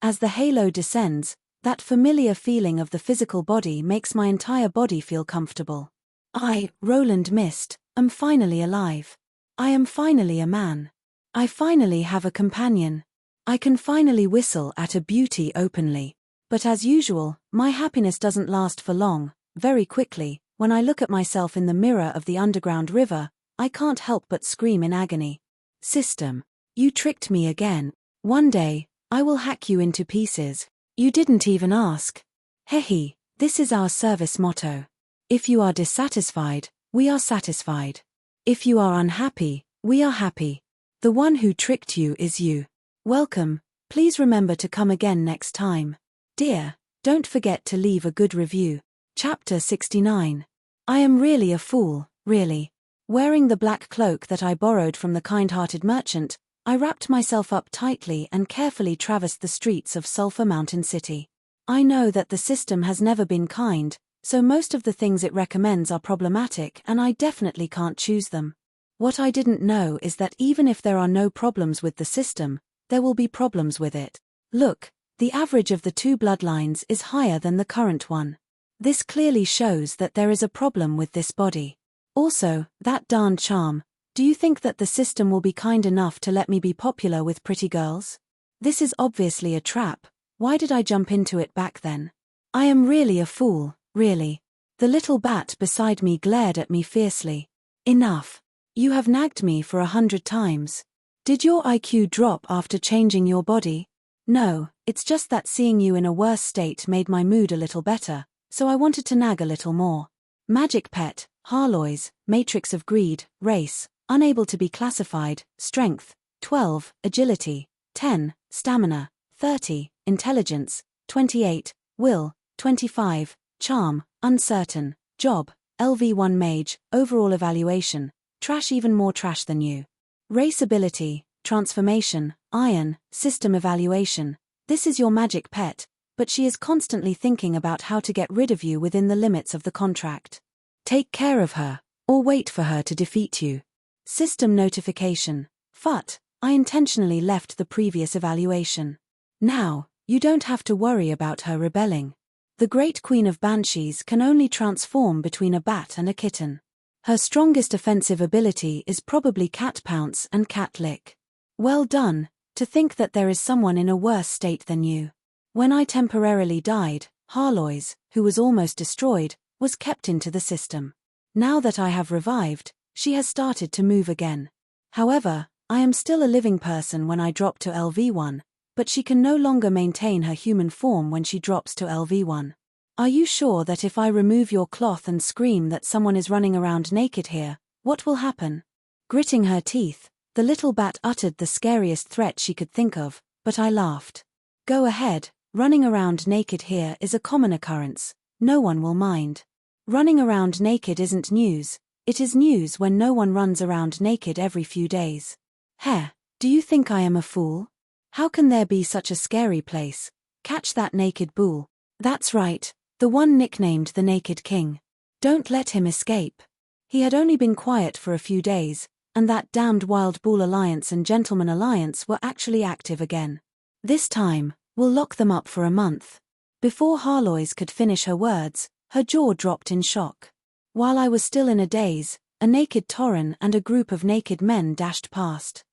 As the halo descends, that familiar feeling of the physical body makes my entire body feel comfortable. I, Roland Mist, am finally alive. I am finally a man. I finally have a companion. I can finally whistle at a beauty openly. But as usual, my happiness doesn't last for long. Very quickly, when I look at myself in the mirror of the underground river, I can't help but scream in agony. System, you tricked me again. One day, I will hack you into pieces. You didn't even ask. Hehe, this is our service motto. If you are dissatisfied, we are satisfied. If you are unhappy, we are happy. The one who tricked you is you. Welcome, please remember to come again next time. Dear, don't forget to leave a good review. Chapter 69. I am really a fool, really. Wearing the black cloak that I borrowed from the kind-hearted merchant, I wrapped myself up tightly and carefully traversed the streets of Sulphur Mountain City. I know that the system has never been kind, so most of the things it recommends are problematic and I definitely can't choose them. What I didn't know is that even if there are no problems with the system, there will be problems with it. Look, the average of the 2 bloodlines is higher than the current one. This clearly shows that there is a problem with this body. Also, that darned charm. Do you think that the system will be kind enough to let me be popular with pretty girls? This is obviously a trap. Why did I jump into it back then? I am really a fool, really. The little bat beside me glared at me fiercely. Enough. You have nagged me for 100 times. Did your IQ drop after changing your body? No, it's just that seeing you in a worse state made my mood a little better, so I wanted to nag a little more. Magic pet, Harlois, matrix of greed, race, unable to be classified, strength, 12, agility, 10, stamina, 30, intelligence, 28, will, 25, charm, uncertain, job, LV1 mage, overall evaluation, trash even more trash than you. Race ability, transformation, iron, system evaluation. This is your magic pet, but she is constantly thinking about how to get rid of you within the limits of the contract. Take care of her, or wait for her to defeat you. System notification. Phut, I intentionally left the previous evaluation. Now, you don't have to worry about her rebelling. The Great Queen of Banshees can only transform between a bat and a kitten. Her strongest offensive ability is probably Cat Pounce and Cat Lick. Well done, to think that there is someone in a worse state than you. When I temporarily died, Harlois, who was almost destroyed, was kept into the system. Now that I have revived, she has started to move again. However, I am still a living person when I drop to LV1, but she can no longer maintain her human form when she drops to LV1. Are you sure that if I remove your cloth and scream that someone is running around naked here, what will happen? Gritting her teeth, the little bat uttered the scariest threat she could think of, but I laughed. Go ahead, running around naked here is a common occurrence, no one will mind. Running around naked isn't news, it is news when no one runs around naked every few days. Heh, do you think I am a fool? How can there be such a scary place? Catch that naked bull. That's right. The one nicknamed the Naked King. Don't let him escape. He had only been quiet for a few days, and that damned Wild Bull Alliance and Gentleman Alliance were actually active again. This time, we'll lock them up for a month. Before Harlois could finish her words, her jaw dropped in shock. While I was still in a daze, a naked Tauren and a group of naked men dashed past.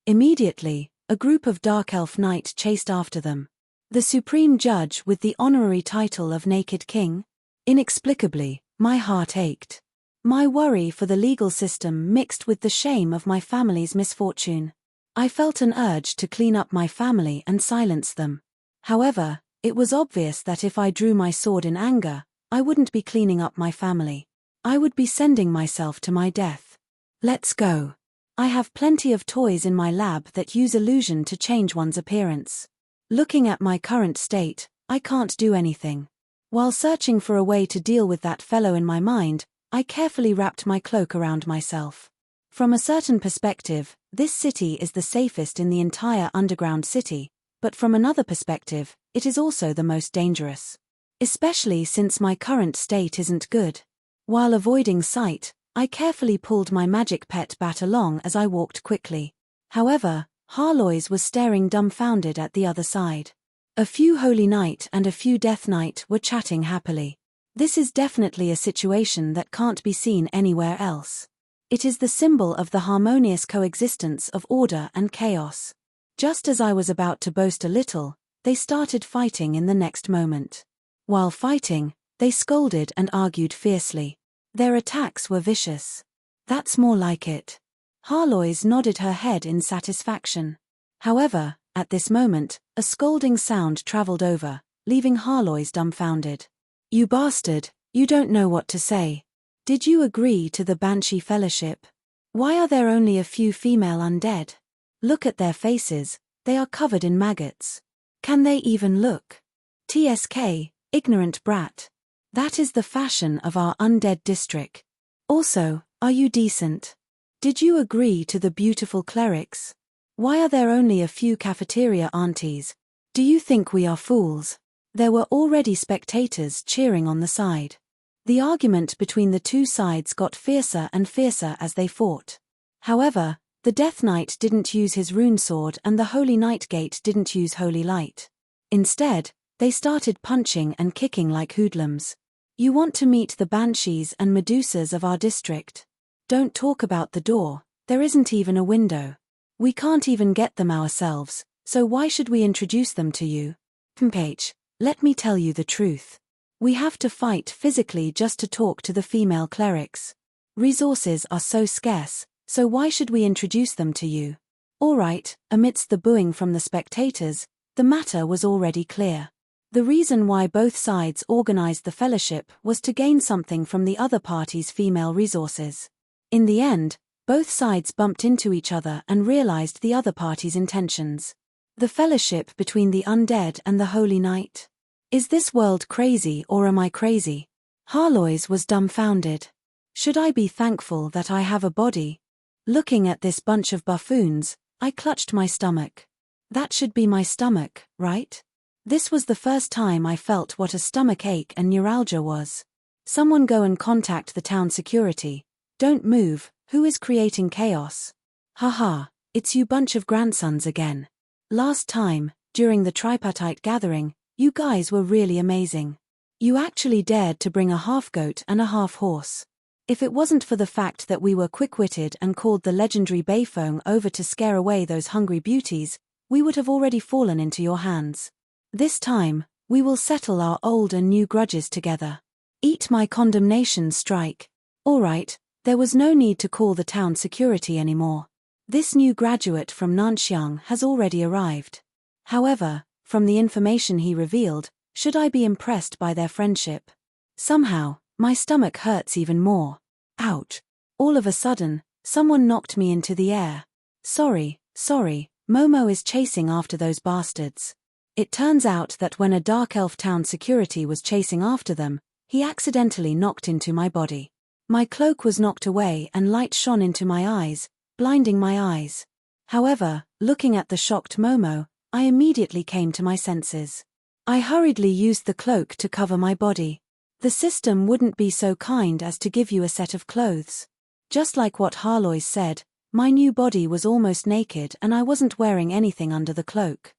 Immediately, a group of Dark Elf Knight chased after them. The supreme judge with the honorary title of Naked King? Inexplicably, my heart ached. My worry for the legal system mixed with the shame of my family's misfortune. I felt an urge to clean up my family and silence them. However, it was obvious that if I drew my sword in anger, I wouldn't be cleaning up my family. I would be sending myself to my death. Let's go. I have plenty of toys in my lab that use illusion to change one's appearance. Looking at my current state, I can't do anything. While searching for a way to deal with that fellow in my mind, I carefully wrapped my cloak around myself. From a certain perspective, this city is the safest in the entire underground city, but from another perspective, it is also the most dangerous. Especially since my current state isn't good. While avoiding sight, I carefully pulled my magic pet bat along as I walked quickly. However, Harlois was staring dumbfounded at the other side. A few Holy Knight and a few Death Knight were chatting happily. This is definitely a situation that can't be seen anywhere else. It is the symbol of the harmonious coexistence of order and chaos. Just as I was about to boast a little, they started fighting in the next moment. While fighting, they scolded and argued fiercely. Their attacks were vicious. That's more like it. Harlois nodded her head in satisfaction. However, at this moment, a scolding sound traveled over, leaving Harlois dumbfounded. You bastard, you don't know what to say. Did you agree to the Banshee Fellowship? Why are there only a few female undead? Look at their faces, they are covered in maggots. Can they even look? TSK, ignorant brat. That is the fashion of our undead district. Also, are you decent? Did you agree to the beautiful clerics? Why are there only a few cafeteria aunties? Do you think we are fools? There were already spectators cheering on the side. The argument between the two sides got fiercer and fiercer as they fought. However, the Death Knight didn't use his rune sword and the Holy Knight Gate didn't use Holy Light. Instead, they started punching and kicking like hoodlums. You want to meet the banshees and medusas of our district? Don't talk about the door, there isn't even a window. We can't even get them ourselves, so why should we introduce them to you? H, let me tell you the truth. We have to fight physically just to talk to the female clerics. Resources are so scarce, so why should we introduce them to you? Alright, amidst the booing from the spectators, the matter was already clear. The reason why both sides organized the fellowship was to gain something from the other party's female resources. In the end, both sides bumped into each other and realized the other party's intentions. The fellowship between the undead and the Holy Knight. Is this world crazy or am I crazy? Harlois was dumbfounded. Should I be thankful that I have a body? Looking at this bunch of buffoons, I clutched my stomach. That should be my stomach, right? This was the first time I felt what a stomach ache and neuralgia was. Someone go and contact the town security. Don't move, who is creating chaos? Haha, it's you bunch of grandsons again. Last time, during the tripartite gathering, you guys were really amazing. You actually dared to bring a half-goat and a half-horse. If it wasn't for the fact that we were quick-witted and called the legendary Bayfong over to scare away those hungry beauties, we would have already fallen into your hands. This time, we will settle our old and new grudges together. Eat my condemnation strike. Alright, there was no need to call the town security anymore. This new graduate from Nanxiang has already arrived. However, from the information he revealed, should I be impressed by their friendship? Somehow, my stomach hurts even more. Ouch. All of a sudden, someone knocked me into the air. Sorry, Momo is chasing after those bastards. It turns out that when a Dark Elf town security was chasing after them, he accidentally knocked into my body. My cloak was knocked away and light shone into my eyes, blinding my eyes. However, looking at the shocked Momo, I immediately came to my senses. I hurriedly used the cloak to cover my body. The system wouldn't be so kind as to give you a set of clothes. Just like what Harlois said, my new body was almost naked and I wasn't wearing anything under the cloak.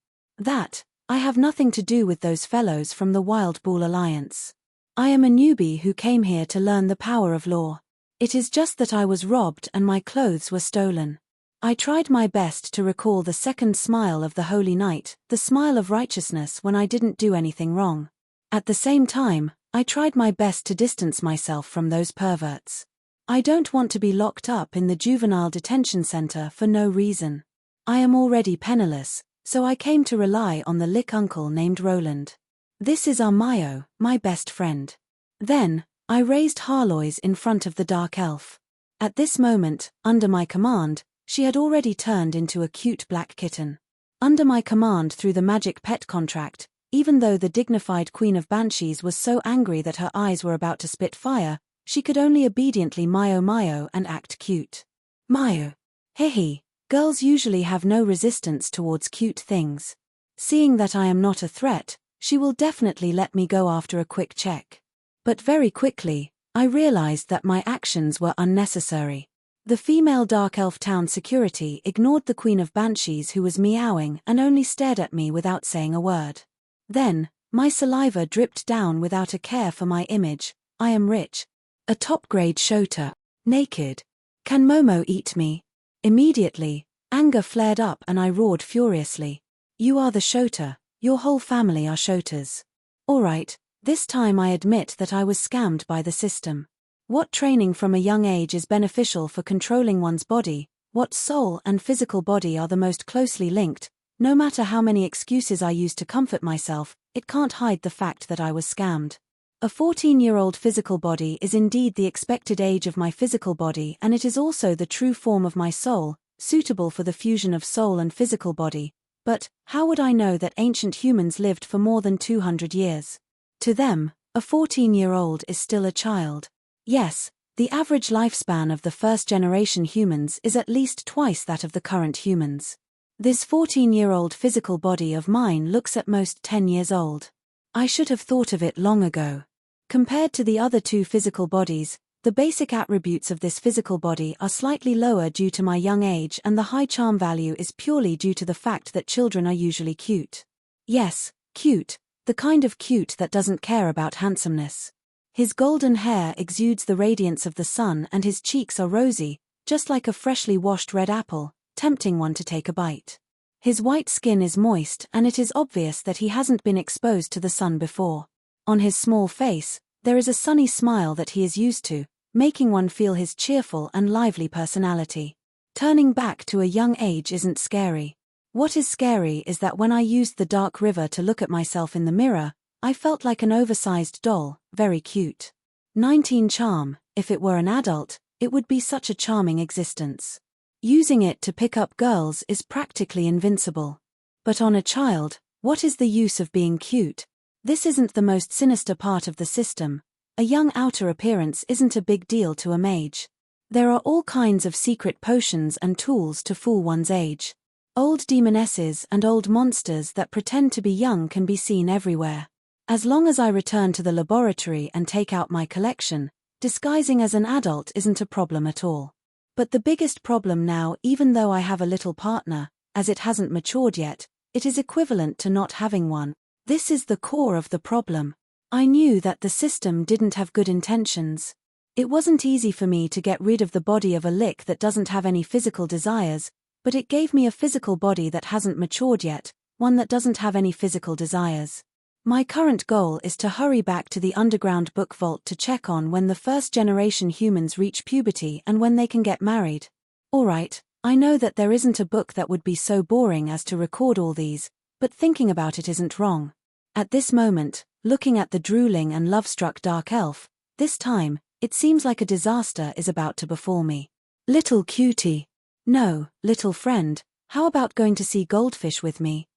I have nothing to do with those fellows from the Wild Bull Alliance. I am a newbie who came here to learn the power of law. It is just that I was robbed and my clothes were stolen. I tried my best to recall the second smile of the Holy Night, the smile of righteousness when I didn't do anything wrong. At the same time, I tried my best to distance myself from those perverts. I don't want to be locked up in the juvenile detention center for no reason. I am already penniless, so I came to rely on the Lich uncle named Roland. This is Armayo, my best friend. Then, I raised Harlois in front of the dark elf. At this moment, under my command, she had already turned into a cute black kitten. Under my command through the magic pet contract, even though the dignified Queen of Banshees was so angry that her eyes were about to spit fire, she could only obediently mio and act cute. Mio. Hehe, girls usually have no resistance towards cute things. Seeing that I am not a threat, she will definitely let me go after a quick check. But very quickly, I realized that my actions were unnecessary. The female Dark Elf town security ignored the Queen of Banshees who was meowing and only stared at me without saying a word. Then, my saliva dripped down without a care for my image. I am rich. A top-grade Shota. Naked. Can Momo eat me? Immediately, anger flared up and I roared furiously. You are the Shota, your whole family are Shotas. Alright, this time I admit that I was scammed by the system. What training from a young age is beneficial for controlling one's body, what soul and physical body are the most closely linked, no matter how many excuses I use to comfort myself, it can't hide the fact that I was scammed. A 14-year-old physical body is indeed the expected age of my physical body and it is also the true form of my soul, suitable for the fusion of soul and physical body, but how would I know that ancient humans lived for more than 200 years? To them, a 14-year-old is still a child. Yes, the average lifespan of the first-generation humans is at least twice that of the current humans. This 14-year-old physical body of mine looks at most 10 years old. I should have thought of it long ago. Compared to the other two physical bodies, the basic attributes of this physical body are slightly lower due to my young age and the high charm value is purely due to the fact that children are usually cute. Yes, cute, the kind of cute that doesn't care about handsomeness. His golden hair exudes the radiance of the sun and his cheeks are rosy, just like a freshly washed red apple, tempting one to take a bite. His white skin is moist and it is obvious that he hasn't been exposed to the sun before. On his small face, there is a sunny smile that he is used to, making one feel his cheerful and lively personality. Turning back to a young age isn't scary. What is scary is that when I used the dark river to look at myself in the mirror, I felt like an oversized doll, very cute. 19 charm, if it were an adult, it would be such a charming existence. Using it to pick up girls is practically invincible. But on a child, what is the use of being cute? This isn't the most sinister part of the system. A young outer appearance isn't a big deal to a mage. There are all kinds of secret potions and tools to fool one's age. Old demonesses and old monsters that pretend to be young can be seen everywhere. As long as I return to the laboratory and take out my collection, disguising as an adult isn't a problem at all. But the biggest problem now, even though I have a little partner, as it hasn't matured yet, it is equivalent to not having one. This is the core of the problem. I knew that the system didn't have good intentions. It wasn't easy for me to get rid of the body of a Lich that doesn't have any physical desires, but it gave me a physical body that hasn't matured yet, one that doesn't have any physical desires. My current goal is to hurry back to the underground book vault to check on when the first-generation humans reach puberty and when they can get married. Alright, I know that there isn't a book that would be so boring as to record all these, but thinking about it isn't wrong. At this moment, looking at the drooling and love-struck dark elf, this time, it seems like a disaster is about to befall me. Little cutie. No, little friend, how about going to see goldfish with me?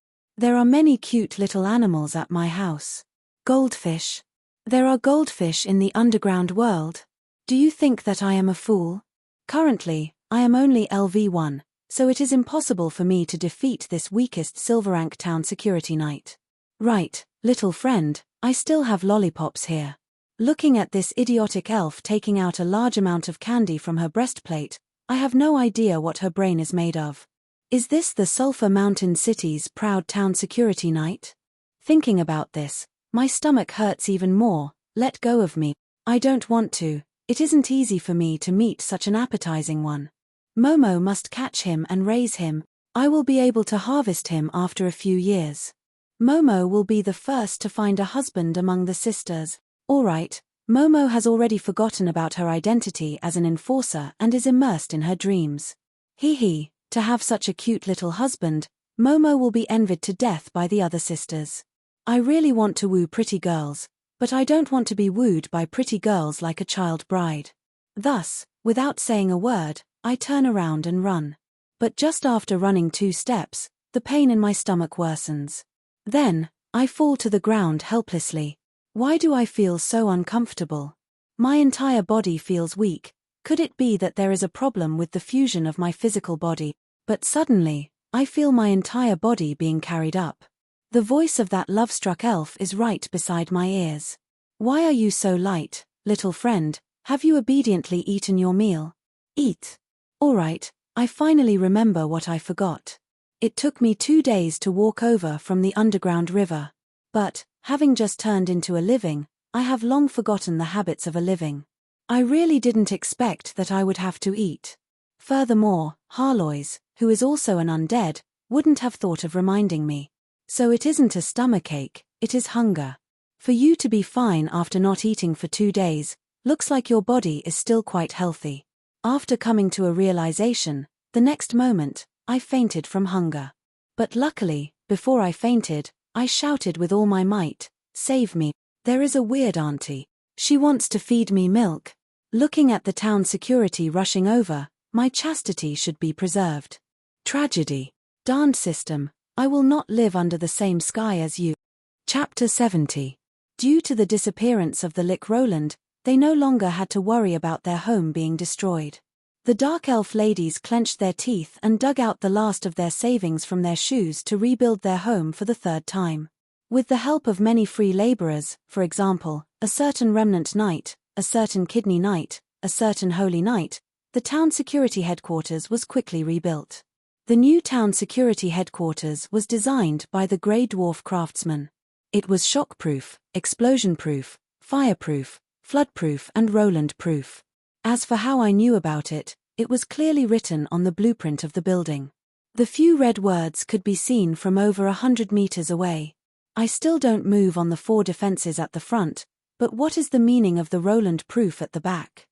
There are many cute little animals at my house. Goldfish. There are goldfish in the underground world. Do you think that I am a fool? Currently, I am only LV1, so it is impossible for me to defeat this weakest silver rank town security knight. Right, little friend, I still have lollipops here. Looking at this idiotic elf taking out a large amount of candy from her breastplate, I have no idea what her brain is made of. Is this the Sulphur Mountain City's proud town security knight? Thinking about this, my stomach hurts even more. Let go of me. I don't want to. It isn't easy for me to meet such an appetizing one. Momo must catch him and raise him. I will be able to harvest him after a few years. Momo will be the first to find a husband among the sisters. Alright, Momo has already forgotten about her identity as an enforcer and is immersed in her dreams. Hee, to have such a cute little husband, Momo will be envied to death by the other sisters. I really want to woo pretty girls, but I don't want to be wooed by pretty girls like a child bride. Thus, without saying a word, I turn around and run. But just after running 2 steps, the pain in my stomach worsens. Then, I fall to the ground helplessly. Why do I feel so uncomfortable? My entire body feels weak. Could it be that there is a problem with the fusion of my physical body? But suddenly, I feel my entire body being carried up. The voice of that love-struck elf is right beside my ears. Why are you so light, little friend? Have you obediently eaten your meal? Eat. Alright, I finally remember what I forgot. It took me 2 days to walk over from the underground river. But, having just turned into a living, I have long forgotten the habits of a living. I really didn't expect that I would have to eat. Furthermore, Harlois, who is also an undead, wouldn't have thought of reminding me. So it isn't a stomachache, it is hunger. For you to be fine after not eating for 2 days, looks like your body is still quite healthy. After coming to a realization, the next moment, I fainted from hunger. But luckily, before I fainted, I shouted with all my might, "Save me, there is a weird auntie. She wants to feed me milk." Looking at the town security rushing over, my chastity should be preserved. Tragedy. Darned system, I will not live under the same sky as you. Chapter 70. Due to the disappearance of the Lich Roland, they no longer had to worry about their home being destroyed. The dark elf ladies clenched their teeth and dug out the last of their savings from their shoes to rebuild their home for the 3rd time. With the help of many free laborers, for example, a certain remnant knight, a certain kidney knight, a certain holy knight, the town security headquarters was quickly rebuilt. The new town security headquarters was designed by the Grey Dwarf craftsman. It was shockproof, explosion-proof, fireproof, floodproof and Roland-proof. As for how I knew about it, it was clearly written on the blueprint of the building. The few red words could be seen from over 100 meters away. I still don't move on the 4 defenses at the front, but what is the meaning of the Roland-proof at the back?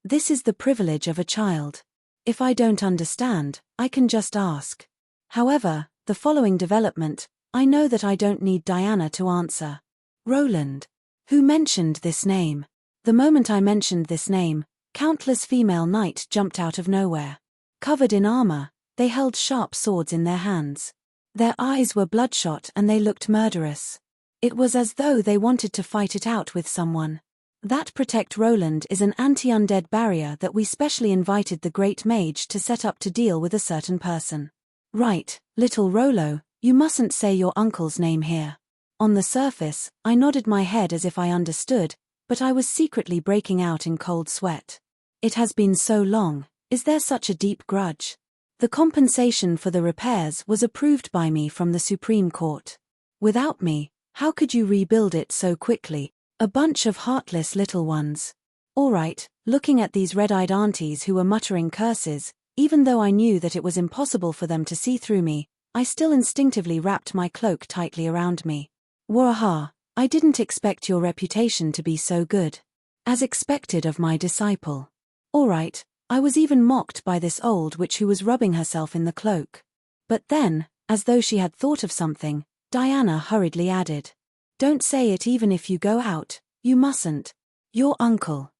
This is the privilege of a child. If I don't understand, I can just ask. However, the following development, I know that I don't need Diana to answer. Roland. Who mentioned this name? The moment I mentioned this name, countless female knights jumped out of nowhere. Covered in armor, they held sharp swords in their hands. Their eyes were bloodshot and they looked murderous. It was as though they wanted to fight it out with someone. That Protect Roland is an anti-undead barrier that we specially invited the Great Mage to set up to deal with a certain person. Right, little Rolo, you mustn't say your uncle's name here. On the surface, I nodded my head as if I understood, but I was secretly breaking out in cold sweat. It has been so long, is there such a deep grudge? The compensation for the repairs was approved by me from the Supreme Court. Without me, how could you rebuild it so quickly? A bunch of heartless little ones. Alright, looking at these red-eyed aunties who were muttering curses, even though I knew that it was impossible for them to see through me, I still instinctively wrapped my cloak tightly around me. Waha, I didn't expect your reputation to be so good. As expected of my disciple. Alright, I was even mocked by this old witch who was rubbing herself in the cloak. But then, as though she had thought of something, Diana hurriedly added. Don't say it even if you go out, you mustn't. Your uncle.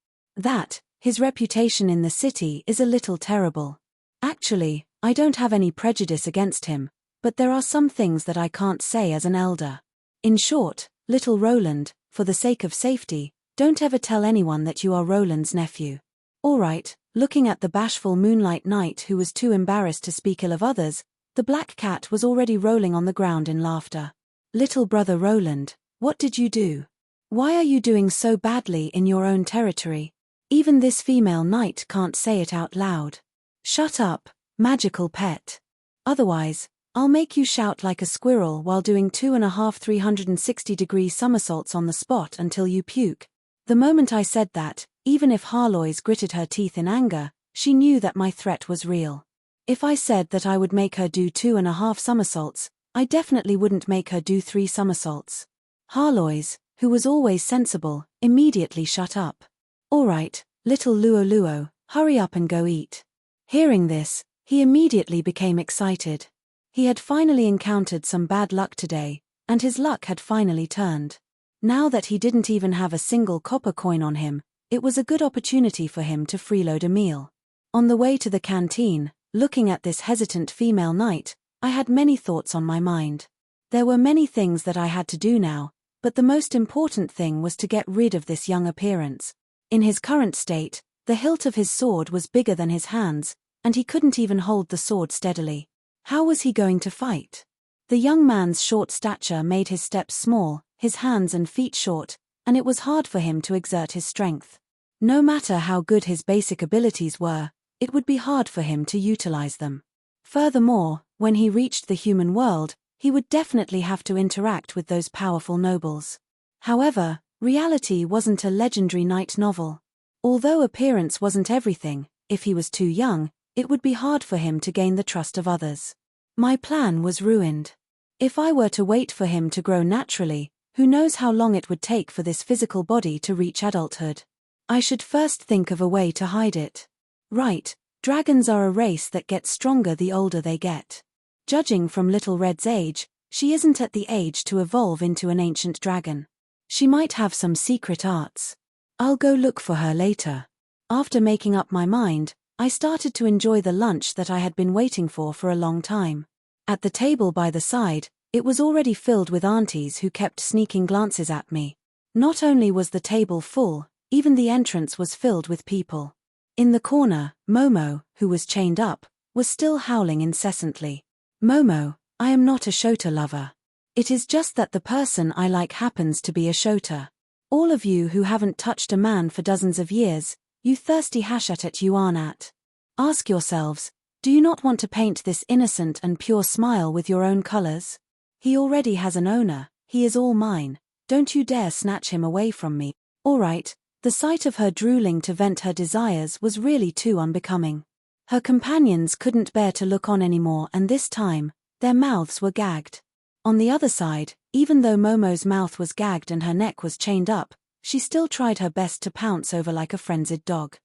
His reputation in the city is a little terrible. Actually, I don't have any prejudice against him, but there are some things that I can't say as an elder. In short, little Roland, for the sake of safety, don't ever tell anyone that you are Roland's nephew. Alright, looking at the bashful Moonlight Knight who was too embarrassed to speak ill of others, the black cat was already rolling on the ground in laughter. Little brother Roland, what did you do? Why are you doing so badly in your own territory? Even this female knight can't say it out loud. Shut up, magical pet. Otherwise, I'll make you shout like a squirrel while doing 2.5 360-degree somersaults on the spot until you puke. The moment I said that, Even if Harlois gritted her teeth in anger, she knew that my threat was real. If I said that I would make her do 2.5 somersaults, I definitely wouldn't make her do 3 somersaults. Harlois, who was always sensible, immediately shut up. All right, little Luo, hurry up and go eat. Hearing this, he immediately became excited. He had finally encountered some bad luck today, and his luck had finally turned. Now that he didn't even have a single copper coin on him, it was a good opportunity for him to freeload a meal. On the way to the canteen, looking at this hesitant female knight, I had many thoughts on my mind. There were many things that I had to do now, but the most important thing was to get rid of this young appearance. In his current state, the hilt of his sword was bigger than his hands, and he couldn't even hold the sword steadily. How was he going to fight? The young man's short stature made his steps small, his hands and feet short, and it was hard for him to exert his strength. No matter how good his basic abilities were, it would be hard for him to utilize them. Furthermore, when he reached the human world, he would definitely have to interact with those powerful nobles. However, reality wasn't a legendary knight novel. Although appearance wasn't everything, if he was too young, it would be hard for him to gain the trust of others. My plan was ruined. If I were to wait for him to grow naturally, who knows how long it would take for this physical body to reach adulthood. I should first think of a way to hide it. Right, dragons are a race that gets stronger the older they get. Judging from Little Red's age, she isn't at the age to evolve into an ancient dragon. She might have some secret arts. I'll go look for her later. After making up my mind, I started to enjoy the lunch that I had been waiting for a long time. At the table by the side, it was already filled with aunties who kept sneaking glances at me. Not only was the table full, even the entrance was filled with people. In the corner, Momo, who was chained up, was still howling incessantly. Momo, I am not a Shota lover. It is just that the person I like happens to be a Shota. All of you who haven't touched a man for dozens of years, you thirsty hashatat you aren't at. Ask yourselves, do you not want to paint this innocent and pure smile with your own colors? He already has an owner, he is all mine, don't you dare snatch him away from me. Alright, the sight of her drooling to vent her desires was really too unbecoming. Her companions couldn't bear to look on anymore, and this time, their mouths were gagged. On the other side, even though Momo's mouth was gagged and her neck was chained up, she still tried her best to pounce over like a frenzied dog.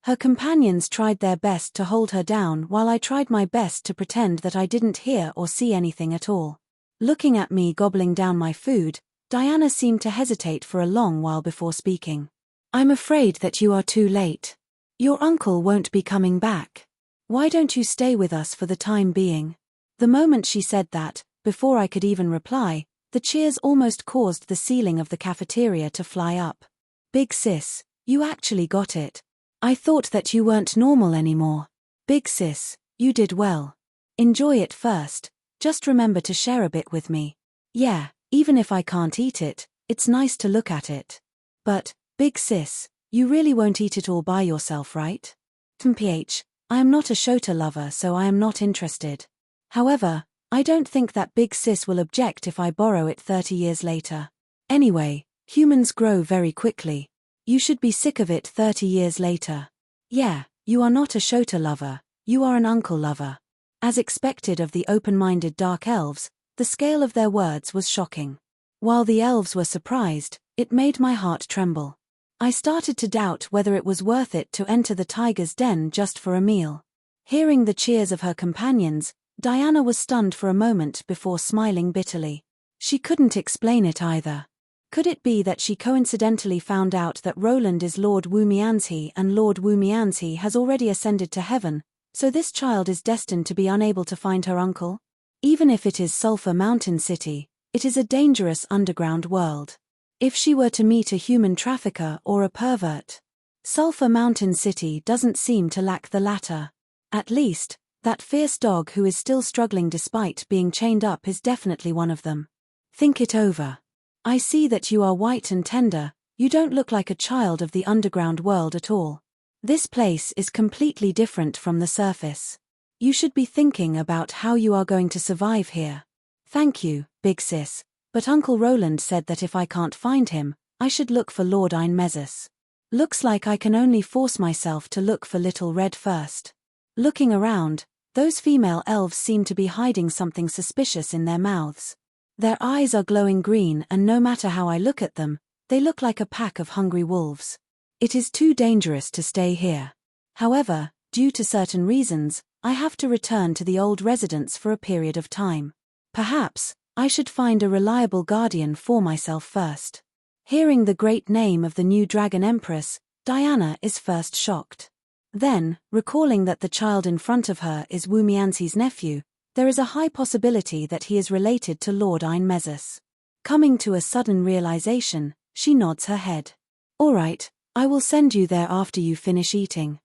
Her companions tried their best to hold her down while I tried my best to pretend that I didn't hear or see anything at all. Looking at me gobbling down my food, Diana seemed to hesitate for a long while before speaking. I'm afraid that you are too late. Your uncle won't be coming back. Why don't you stay with us for the time being? The moment she said that, before I could even reply, the cheers almost caused the ceiling of the cafeteria to fly up. Big sis, you actually got it. I thought that you weren't normal anymore. Big sis, you did well. Enjoy it first, just remember to share a bit with me. Yeah, even if I can't eat it, it's nice to look at it. But, big sis, you really won't eat it all by yourself, right? Mph, I am not a Shota lover, so I am not interested. However, I don't think that big sis will object if I borrow it 30 years later. Anyway, humans grow very quickly. You should be sick of it 30 years later. Yeah, you are not a Shota lover, you are an uncle lover. As expected of the open-minded dark elves, the scale of their words was shocking. While the elves were surprised, it made my heart tremble. I started to doubt whether it was worth it to enter the tiger's den just for a meal. Hearing the cheers of her companions, Diana was stunned for a moment before smiling bitterly. She couldn't explain it either. Could it be that she coincidentally found out that Roland is Lord Wumianzi and Lord Wumianzi has already ascended to heaven, so this child is destined to be unable to find her uncle? Even if it is Sulphur Mountain City, it is a dangerous underground world. If she were to meet a human trafficker or a pervert, Sulphur Mountain City doesn't seem to lack the latter. At least, that fierce dog who is still struggling despite being chained up is definitely one of them. Think it over. I see that you are white and tender, you don't look like a child of the underground world at all. This place is completely different from the surface. You should be thinking about how you are going to survive here. Thank you, big sis, but Uncle Roland said that if I can't find him, I should look for Lord Einmezus. Looks like I can only force myself to look for Little Red first. Looking around, those female elves seem to be hiding something suspicious in their mouths. Their eyes are glowing green, and no matter how I look at them, they look like a pack of hungry wolves. It is too dangerous to stay here. However, due to certain reasons, I have to return to the old residence for a period of time. Perhaps I should find a reliable guardian for myself first. Hearing the great name of the new Dragon Empress, Diana is first shocked. Then, recalling that the child in front of her is Wu Mianxi's nephew, there is a high possibility that he is related to Lord Einmezus. Coming to a sudden realization, she nods her head. All right, I will send you there after you finish eating.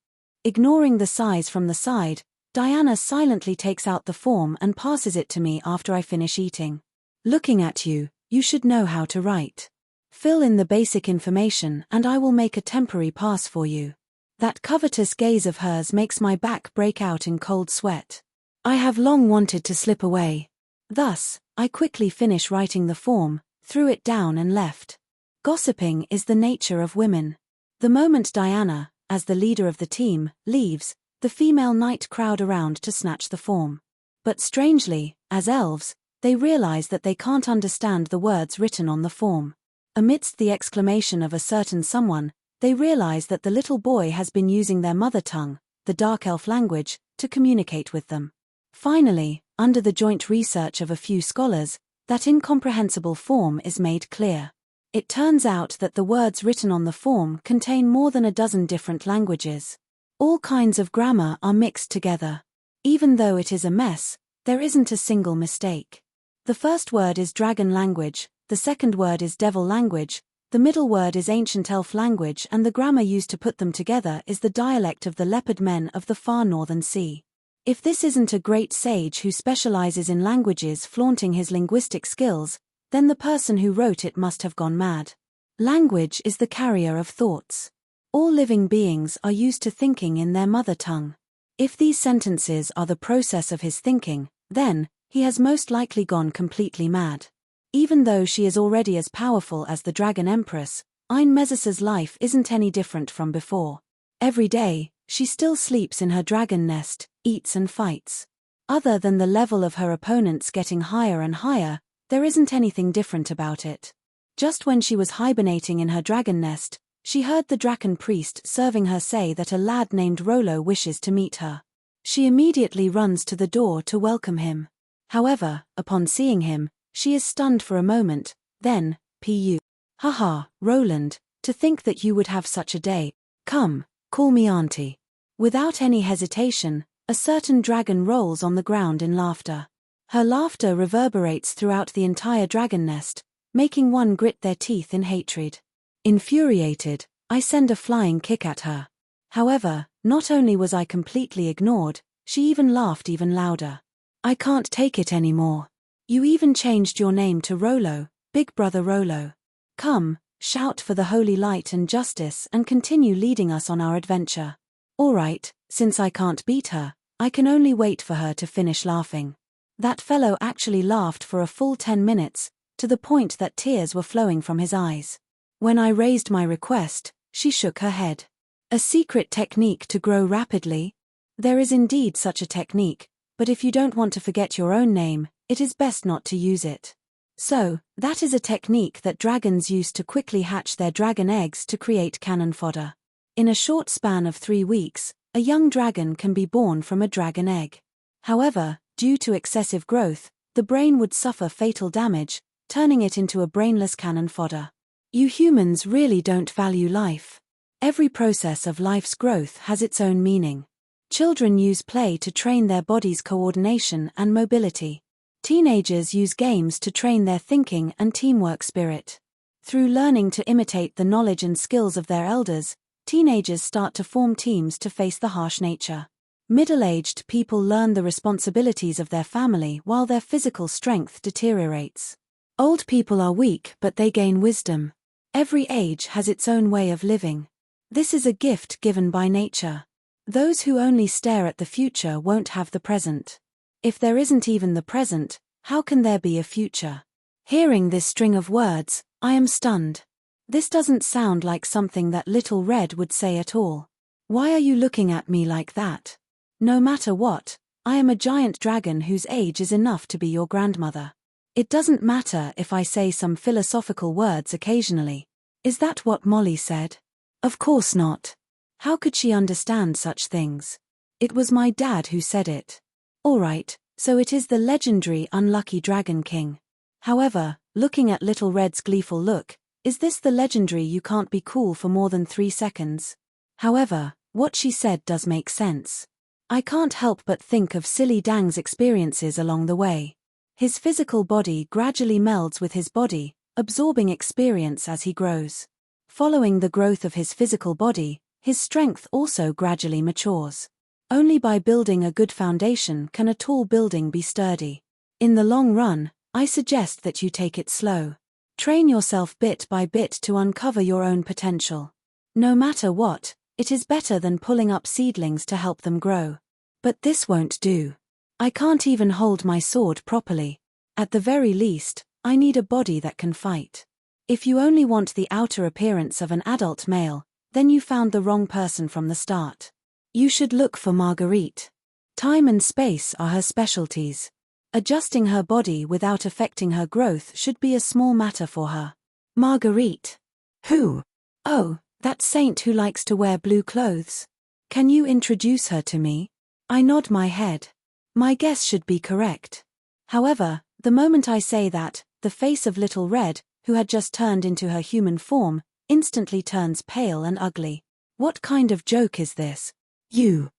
Ignoring the sighs from the side, Diana silently takes out the form and passes it to me after I finish eating. Looking at you, you should know how to write. Fill in the basic information and I will make a temporary pass for you. That covetous gaze of hers makes my back break out in cold sweat. I have long wanted to slip away. Thus, I quickly finish writing the form, threw it down and left. Gossiping is the nature of women. The moment Diana, as the leader of the team, leaves, the female knight crowd around to snatch the form. But strangely, as elves, they realize that they can't understand the words written on the form. Amidst the exclamation of a certain someone, they realize that the little boy has been using their mother tongue, the dark elf language, to communicate with them. Finally, under the joint research of a few scholars, that incomprehensible form is made clear. It turns out that the words written on the form contain more than a dozen different languages. All kinds of grammar are mixed together. Even though it is a mess, there isn't a single mistake. The first word is dragon language, the second word is devil language, the middle word is ancient elf language, and the grammar used to put them together is the dialect of the leopard men of the far northern sea. If this isn't a great sage who specializes in languages flaunting his linguistic skills, then the person who wrote it must have gone mad. Language is the carrier of thoughts. All living beings are used to thinking in their mother tongue. If these sentences are the process of his thinking, then he has most likely gone completely mad. Even though she is already as powerful as the Dragon Empress, Einmezus's life isn't any different from before. Every day, she still sleeps in her dragon nest, eats and fights. Other than the level of her opponents getting higher and higher, there isn't anything different about it. Just when she was hibernating in her dragon nest, she heard the Draken priest serving her say that a lad named Rollo wishes to meet her. She immediately runs to the door to welcome him. However, upon seeing him, she is stunned for a moment, then, pu. Haha, Roland, to think that you would have such a day. Come, call me auntie. Without any hesitation, a certain dragon rolls on the ground in laughter. Her laughter reverberates throughout the entire dragon nest, making one grit their teeth in hatred. Infuriated, I send a flying kick at her. However, not only was I completely ignored, she even laughed even louder. I can't take it anymore. You even changed your name to Rollo, Big Brother Rollo. Come, shout for the holy light and justice and continue leading us on our adventure. Alright, since I can't beat her, I can only wait for her to finish laughing. That fellow actually laughed for a full 10 minutes, to the point that tears were flowing from his eyes. When I raised my request, she shook her head. A secret technique to grow rapidly? There is indeed such a technique, but if you don't want to forget your own name, it is best not to use it. So, that is a technique that dragons use to quickly hatch their dragon eggs to create cannon fodder. In a short span of 3 weeks, a young dragon can be born from a dragon egg. However, due to excessive growth, the brain would suffer fatal damage, turning it into a brainless cannon fodder. You humans really don't value life. Every process of life's growth has its own meaning. Children use play to train their body's coordination and mobility. Teenagers use games to train their thinking and teamwork spirit. Through learning to imitate the knowledge and skills of their elders, teenagers start to form teams to face the harsh nature. Middle-aged people learn the responsibilities of their family while their physical strength deteriorates. Old people are weak but they gain wisdom. Every age has its own way of living. This is a gift given by nature. Those who only stare at the future won't have the present. If there isn't even the present, how can there be a future? Hearing this string of words, I am stunned. This doesn't sound like something that Little Red would say at all. Why are you looking at me like that? No matter what, I am a giant dragon whose age is enough to be your grandmother. It doesn't matter if I say some philosophical words occasionally. Is that what Molly said? Of course not. How could she understand such things? It was my dad who said it. All right, so it is the legendary unlucky Dragon King. However, looking at Little Red's gleeful look, is this the legendary you can't be cool for more than 3 seconds? However, what she said does make sense. I can't help but think of Silly Dang's experiences along the way. His physical body gradually melds with his body, absorbing experience as he grows. Following the growth of his physical body, his strength also gradually matures. Only by building a good foundation can a tall building be sturdy. In the long run, I suggest that you take it slow. Train yourself bit by bit to uncover your own potential. No matter what, it is better than pulling up seedlings to help them grow. But this won't do. I can't even hold my sword properly. At the very least, I need a body that can fight. If you only want the outer appearance of an adult male, then you found the wrong person from the start. You should look for Marguerite. Time and space are her specialties. Adjusting her body without affecting her growth should be a small matter for her. Marguerite. Who? Oh, that saint who likes to wear blue clothes. Can you introduce her to me? I nod my head. My guess should be correct. However, the moment I say that, the face of Little Red, who had just turned into her human form, instantly turns pale and ugly. What kind of joke is this? You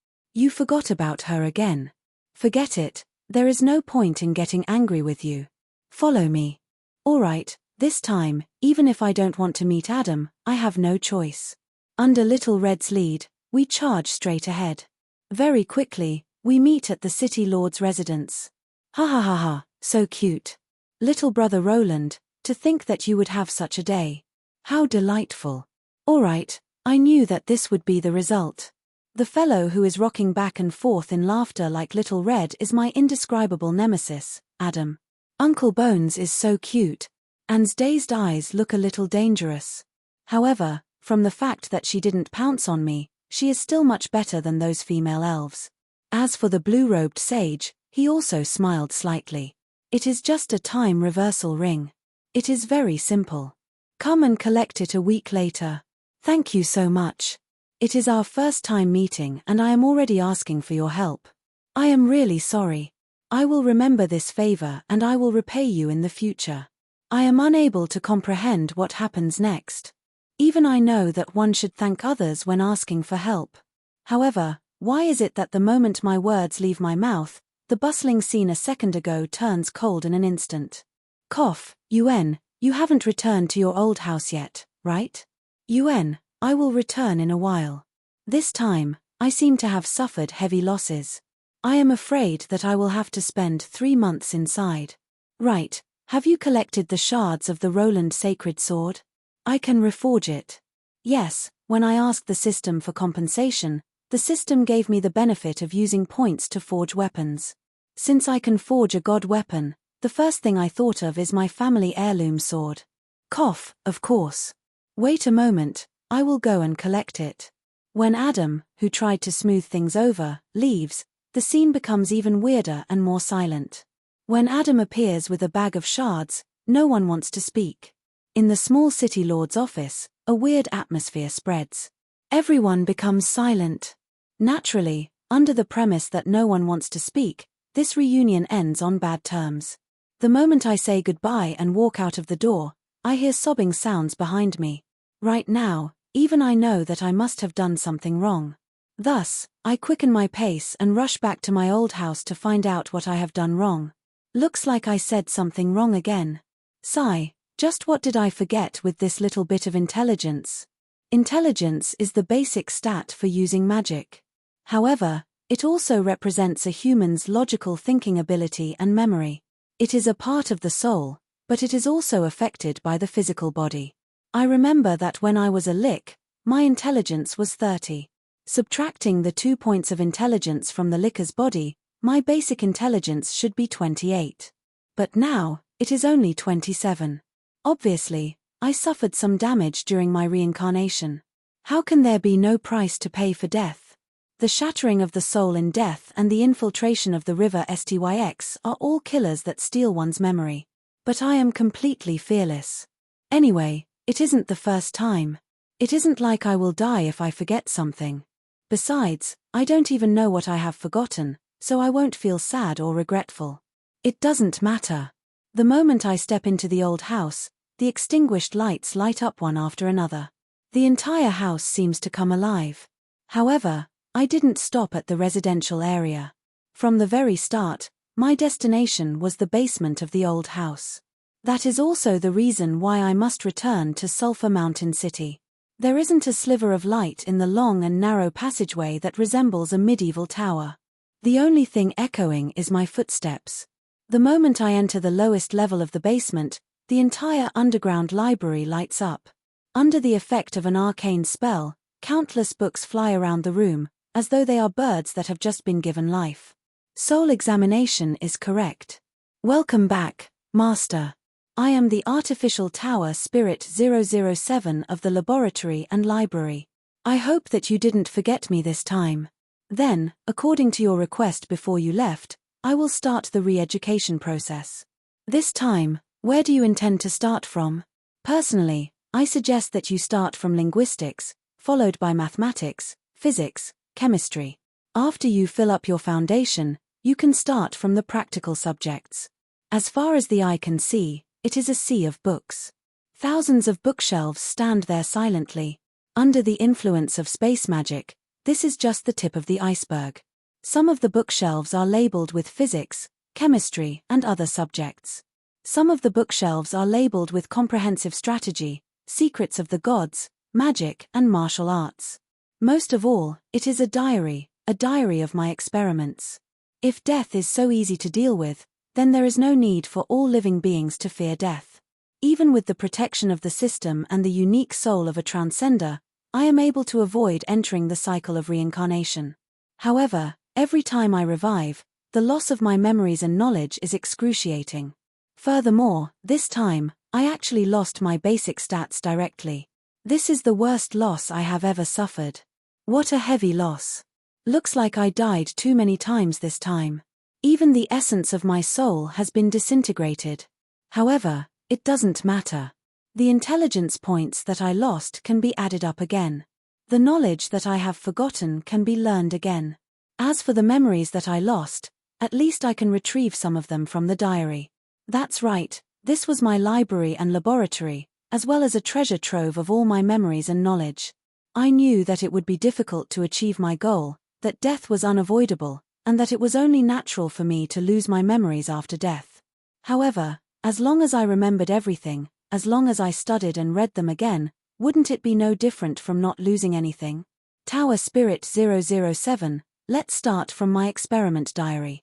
forgot about her again. Forget it, there is no point in getting angry with you. Follow me. All right, this time, even if I don't want to meet Adam, I have no choice. Under Little Red's lead, we charge straight ahead. Very quickly, we meet at the City Lord's residence. Ha ha ha ha, so cute. Little brother Roland, to think that you would have such a day. How delightful. All right, I knew that this would be the result. The fellow who is rocking back and forth in laughter like Little Red is my indescribable nemesis, Adam. Uncle Bones is so cute. Anne's dazed eyes look a little dangerous. However, from the fact that she didn't pounce on me, she is still much better than those female elves. As for the blue-robed sage, he also smiled slightly. It is just a time reversal ring. It is very simple. Come and collect it a week later. Thank you so much. It is our first time meeting and I am already asking for your help. I am really sorry. I will remember this favor and I will repay you in the future. I am unable to comprehend what happens next. Even I know that one should thank others when asking for help. However, why is it that the moment my words leave my mouth, the bustling scene a second ago turns cold in an instant? Cough, Yuen, you haven't returned to your old house yet, right? Yuen, I will return in a while. This time, I seem to have suffered heavy losses. I am afraid that I will have to spend 3 months inside. Right, have you collected the shards of the Roland sacred sword? I can reforge it. Yes, when I asked the system for compensation, the system gave me the benefit of using points to forge weapons. Since I can forge a god weapon, the first thing I thought of is my family heirloom sword. Cough, of course. Wait a moment, I will go and collect it. When Adam, who tried to smooth things over, leaves, the scene becomes even weirder and more silent. When Adam appears with a bag of shards, no one wants to speak. In the small city lord's office, a weird atmosphere spreads. Everyone becomes silent. Naturally, under the premise that no one wants to speak, this reunion ends on bad terms. The moment I say goodbye and walk out of the door, I hear sobbing sounds behind me. Right now, even I know that I must have done something wrong. Thus, I quicken my pace and rush back to my old house to find out what I have done wrong. Looks like I said something wrong again. Sigh. Just what did I forget with this little bit of intelligence? Intelligence is the basic stat for using magic. However, it also represents a human's logical thinking ability and memory. It is a part of the soul, but it is also affected by the physical body. I remember that when I was a Lich, my intelligence was 30. Subtracting the 2 points of intelligence from the Licker's body, my basic intelligence should be 28. But now, it is only 27. Obviously, I suffered some damage during my reincarnation. How can there be no price to pay for death? The shattering of the soul in death and the infiltration of the river Styx are all killers that steal one's memory. But I am completely fearless. Anyway, it isn't the first time. It isn't like I will die if I forget something. Besides, I don't even know what I have forgotten, so I won't feel sad or regretful. It doesn't matter. The moment I step into the old house, the extinguished lights light up one after another. The entire house seems to come alive. However, I didn't stop at the residential area. From the very start, my destination was the basement of the old house. That is also the reason why I must return to Sulphur Mountain City. There isn't a sliver of light in the long and narrow passageway that resembles a medieval tower. The only thing echoing is my footsteps. The moment I enter the lowest level of the basement, the entire underground library lights up. Under the effect of an arcane spell, countless books fly around the room, as though they are birds that have just been given life. Soul examination is correct. Welcome back, Master. I am the artificial tower spirit 007 of the laboratory and library. I hope that you didn't forget me this time. Then, according to your request before you left, I will start the re-education process. This time, where do you intend to start from? Personally, I suggest that you start from linguistics, followed by mathematics, physics, chemistry. After you fill up your foundation, you can start from the practical subjects. As far as the eye can see, it is a sea of books. Thousands of bookshelves stand there silently. Under the influence of space magic, this is just the tip of the iceberg. Some of the bookshelves are labeled with physics, chemistry, and other subjects. Some of the bookshelves are labeled with comprehensive strategy, secrets of the gods, magic, and martial arts. Most of all, it is a diary of my experiments. If death is so easy to deal with, then there is no need for all living beings to fear death. Even with the protection of the system and the unique soul of a transcender, I am able to avoid entering the cycle of reincarnation. However, every time I revive, the loss of my memories and knowledge is excruciating. Furthermore, this time, I actually lost my basic stats directly. This is the worst loss I have ever suffered. What a heavy loss. Looks like I died too many times this time. Even the essence of my soul has been disintegrated. However, it doesn't matter. The intelligence points that I lost can be added up again. The knowledge that I have forgotten can be learned again. As for the memories that I lost, at least I can retrieve some of them from the diary. That's right, this was my library and laboratory, as well as a treasure trove of all my memories and knowledge. I knew that it would be difficult to achieve my goal, that death was unavoidable, and that it was only natural for me to lose my memories after death. However, as long as I remembered everything, as long as I studied and read them again, wouldn't it be no different from not losing anything? Tower Spirit 007, let's start from my experiment diary.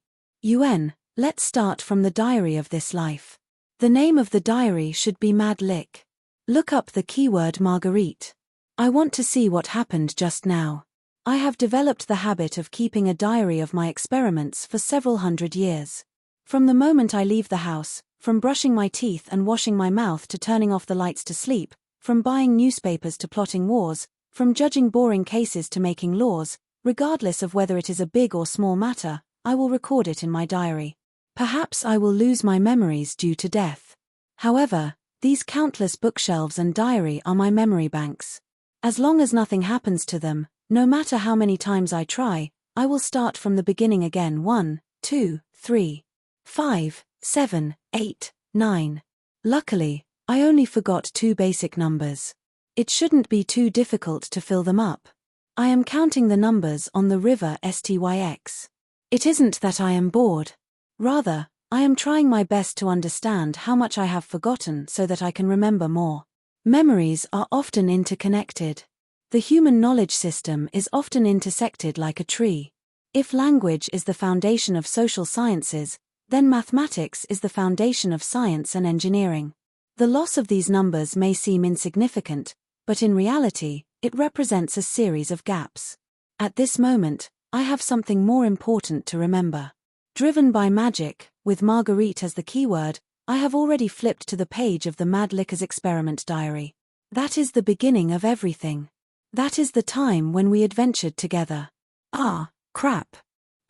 Let's start from the diary of this life. The name of the diary should be Mad Lich. Look up the keyword Marguerite. I want to see what happened just now. I have developed the habit of keeping a diary of my experiments for several hundred years. From the moment I leave the house, from brushing my teeth and washing my mouth to turning off the lights to sleep, from buying newspapers to plotting wars, from judging boring cases to making laws, regardless of whether it is a big or small matter, I will record it in my diary. Perhaps I will lose my memories due to death. However, these countless bookshelves and diary are my memory banks. As long as nothing happens to them, no matter how many times I try, I will start from the beginning again. 1, 2, 3, 5, 7, 8, 9. Luckily, I only forgot 2 basic numbers. It shouldn't be too difficult to fill them up. I am counting the numbers on the river Styx. It isn't that I am bored. Rather, I am trying my best to understand how much I have forgotten so that I can remember more. Memories are often interconnected. The human knowledge system is often intersected like a tree. If language is the foundation of social sciences, then mathematics is the foundation of science and engineering. The loss of these numbers may seem insignificant, but in reality, it represents a series of gaps. At this moment, I have something more important to remember. Driven by magic, with Marguerite as the keyword, I have already flipped to the page of the Mad Licker's experiment diary. That is the beginning of everything. That is the time when we adventured together. Ah, crap.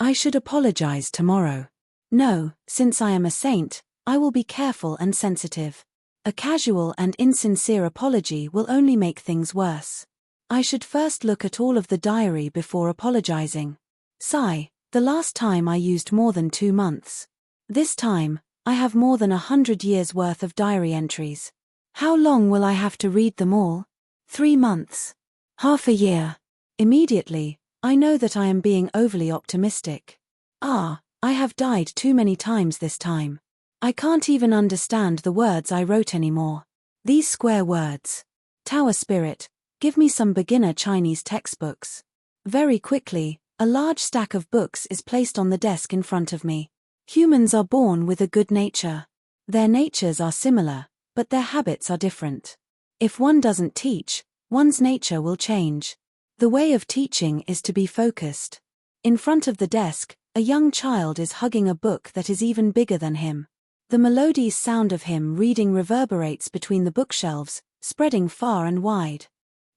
I should apologize tomorrow. No, since I am a saint, I will be careful and sensitive. A casual and insincere apology will only make things worse. I should first look at all of the diary before apologizing. Sigh, the last time I used more than 2 months. This time, I have more than 100 years worth of diary entries. How long will I have to read them all? 3 months. Half a year. Immediately, I know that I am being overly optimistic. I have died too many times this time. I can't even understand the words I wrote anymore. These square words. Tower Spirit, give me some beginner Chinese textbooks. Very quickly, a large stack of books is placed on the desk in front of me. Humans are born with a good nature. Their natures are similar, but their habits are different. If one doesn't teach, one's nature will change. The way of teaching is to be focused. In front of the desk, a young child is hugging a book that is even bigger than him. The melodious sound of him reading reverberates between the bookshelves, spreading far and wide.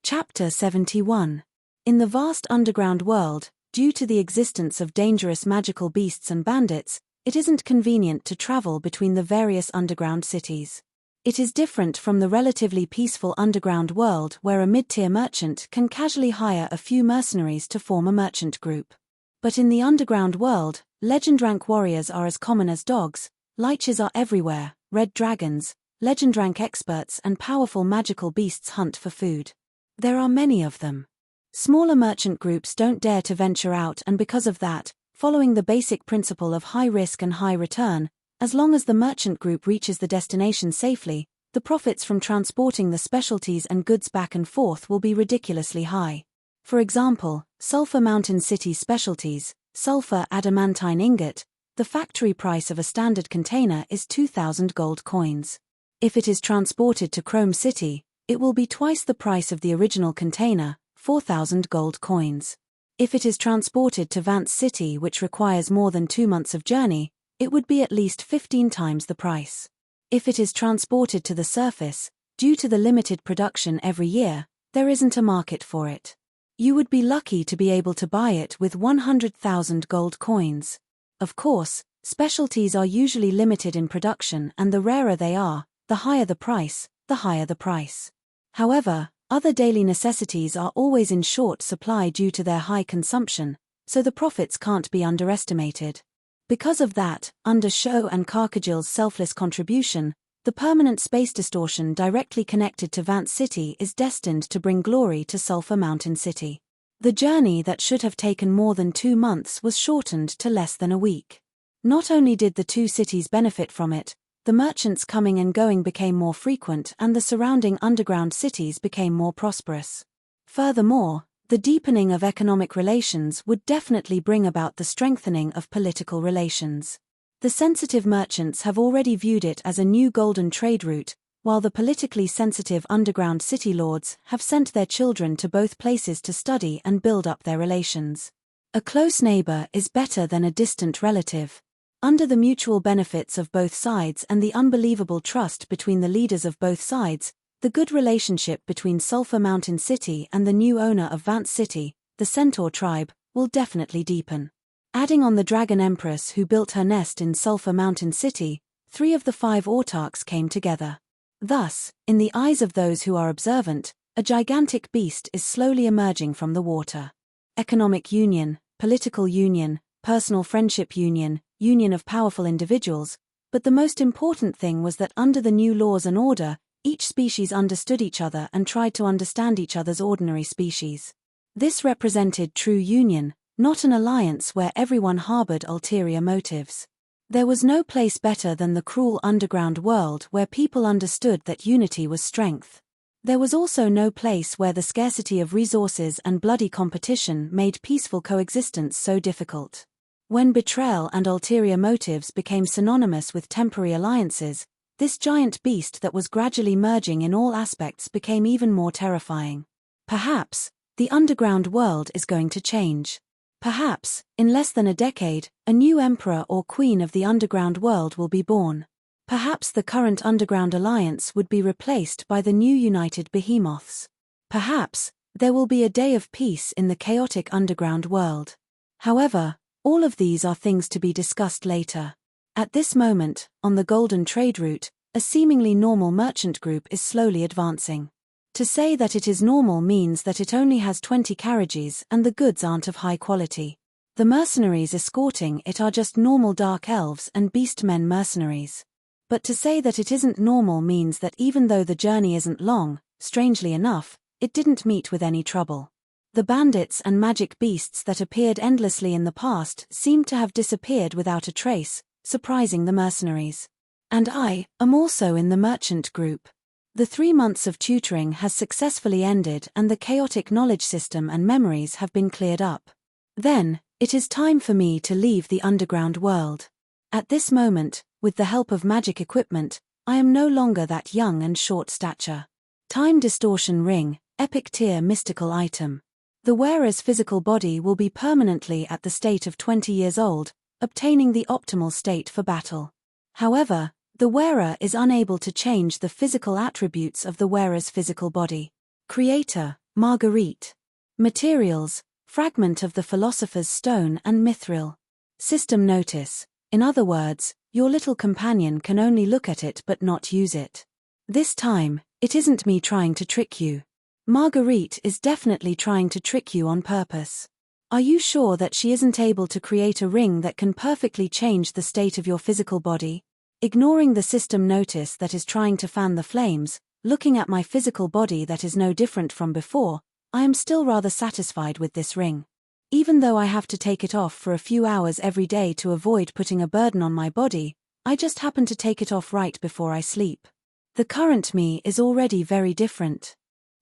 Chapter 71. In the vast underground world, due to the existence of dangerous magical beasts and bandits, it isn't convenient to travel between the various underground cities. It is different from the relatively peaceful underground world where a mid-tier merchant can casually hire a few mercenaries to form a merchant group. But in the underground world, legend rank warriors are as common as dogs, liches are everywhere, red dragons, legend rank experts and powerful magical beasts hunt for food. There are many of them. Smaller merchant groups don't dare to venture out, and because of that, following the basic principle of high risk and high return, as long as the merchant group reaches the destination safely, the profits from transporting the specialties and goods back and forth will be ridiculously high. For example, Sulphur Mountain City specialties, sulfur adamantine ingot, the factory price of a standard container is 2,000 gold coins. If it is transported to Chrome City, it will be twice the price of the original container, 4,000 gold coins. If it is transported to Vance City, which requires more than 2 months of journey, it would be at least 15 times the price. If it is transported to the surface, due to the limited production every year, there isn't a market for it. You would be lucky to be able to buy it with 100,000 gold coins. Of course, specialties are usually limited in production, and the rarer they are, the higher the price, the higher the price. However, other daily necessities are always in short supply due to their high consumption, so the profits can't be underestimated. Because of that, under Sho and Carcagill's selfless contribution, the permanent space distortion directly connected to Vance City is destined to bring glory to Sulphur Mountain City. The journey that should have taken more than 2 months was shortened to less than a week. Not only did the two cities benefit from it, the merchants coming and going became more frequent and the surrounding underground cities became more prosperous. Furthermore, the deepening of economic relations would definitely bring about the strengthening of political relations. The sensitive merchants have already viewed it as a new golden trade route, while the politically sensitive underground city lords have sent their children to both places to study and build up their relations. A close neighbor is better than a distant relative. Under the mutual benefits of both sides and the unbelievable trust between the leaders of both sides, the good relationship between Sulphur Mountain City and the new owner of Vance City, the Centaur tribe, will definitely deepen. Adding on the Dragon Empress who built her nest in Sulphur Mountain City, 3 of the 5 autarchs came together. Thus, in the eyes of those who are observant, a gigantic beast is slowly emerging from the water. Economic union, political union, personal friendship union, union of powerful individuals, but the most important thing was that under the new laws and order, each species understood each other and tried to understand each other's ordinary species. This represented true union, not an alliance where everyone harbored ulterior motives. There was no place better than the cruel underground world where people understood that unity was strength. There was also no place where the scarcity of resources and bloody competition made peaceful coexistence so difficult. When betrayal and ulterior motives became synonymous with temporary alliances, this giant beast that was gradually merging in all aspects became even more terrifying. Perhaps, the underground world is going to change. Perhaps, in less than a decade, a new emperor or queen of the underground world will be born. Perhaps the current underground alliance would be replaced by the new united behemoths. Perhaps there will be a day of peace in the chaotic underground world. However, all of these are things to be discussed later. At this moment, on the golden trade route, a seemingly normal merchant group is slowly advancing. To say that it is normal means that it only has 20 carriages and the goods aren't of high quality. The mercenaries escorting it are just normal dark elves and beastmen mercenaries. But to say that it isn't normal means that even though the journey isn't long, strangely enough, it didn't meet with any trouble. The bandits and magic beasts that appeared endlessly in the past seemed to have disappeared without a trace, surprising the mercenaries. And I am also in the merchant group. The 3 months of tutoring has successfully ended and the chaotic knowledge system and memories have been cleared up. Then, it is time for me to leave the underground world. At this moment, with the help of magic equipment, I am no longer that young and short stature. Time distortion ring, epic tier mystical item. The wearer's physical body will be permanently at the state of 20 years old, obtaining the optimal state for battle. However, the wearer is unable to change the physical attributes of the wearer's physical body. Creator, Marguerite. Materials, fragment of the Philosopher's Stone and Mithril. System notice, in other words, your little companion can only look at it but not use it. This time, it isn't me trying to trick you. Marguerite is definitely trying to trick you on purpose. Are you sure that she isn't able to create a ring that can perfectly change the state of your physical body? Ignoring the system notice that is trying to fan the flames, looking at my physical body that is no different from before, I am still rather satisfied with this ring. Even though I have to take it off for a few hours every day to avoid putting a burden on my body, I just happen to take it off right before I sleep. The current me is already very different.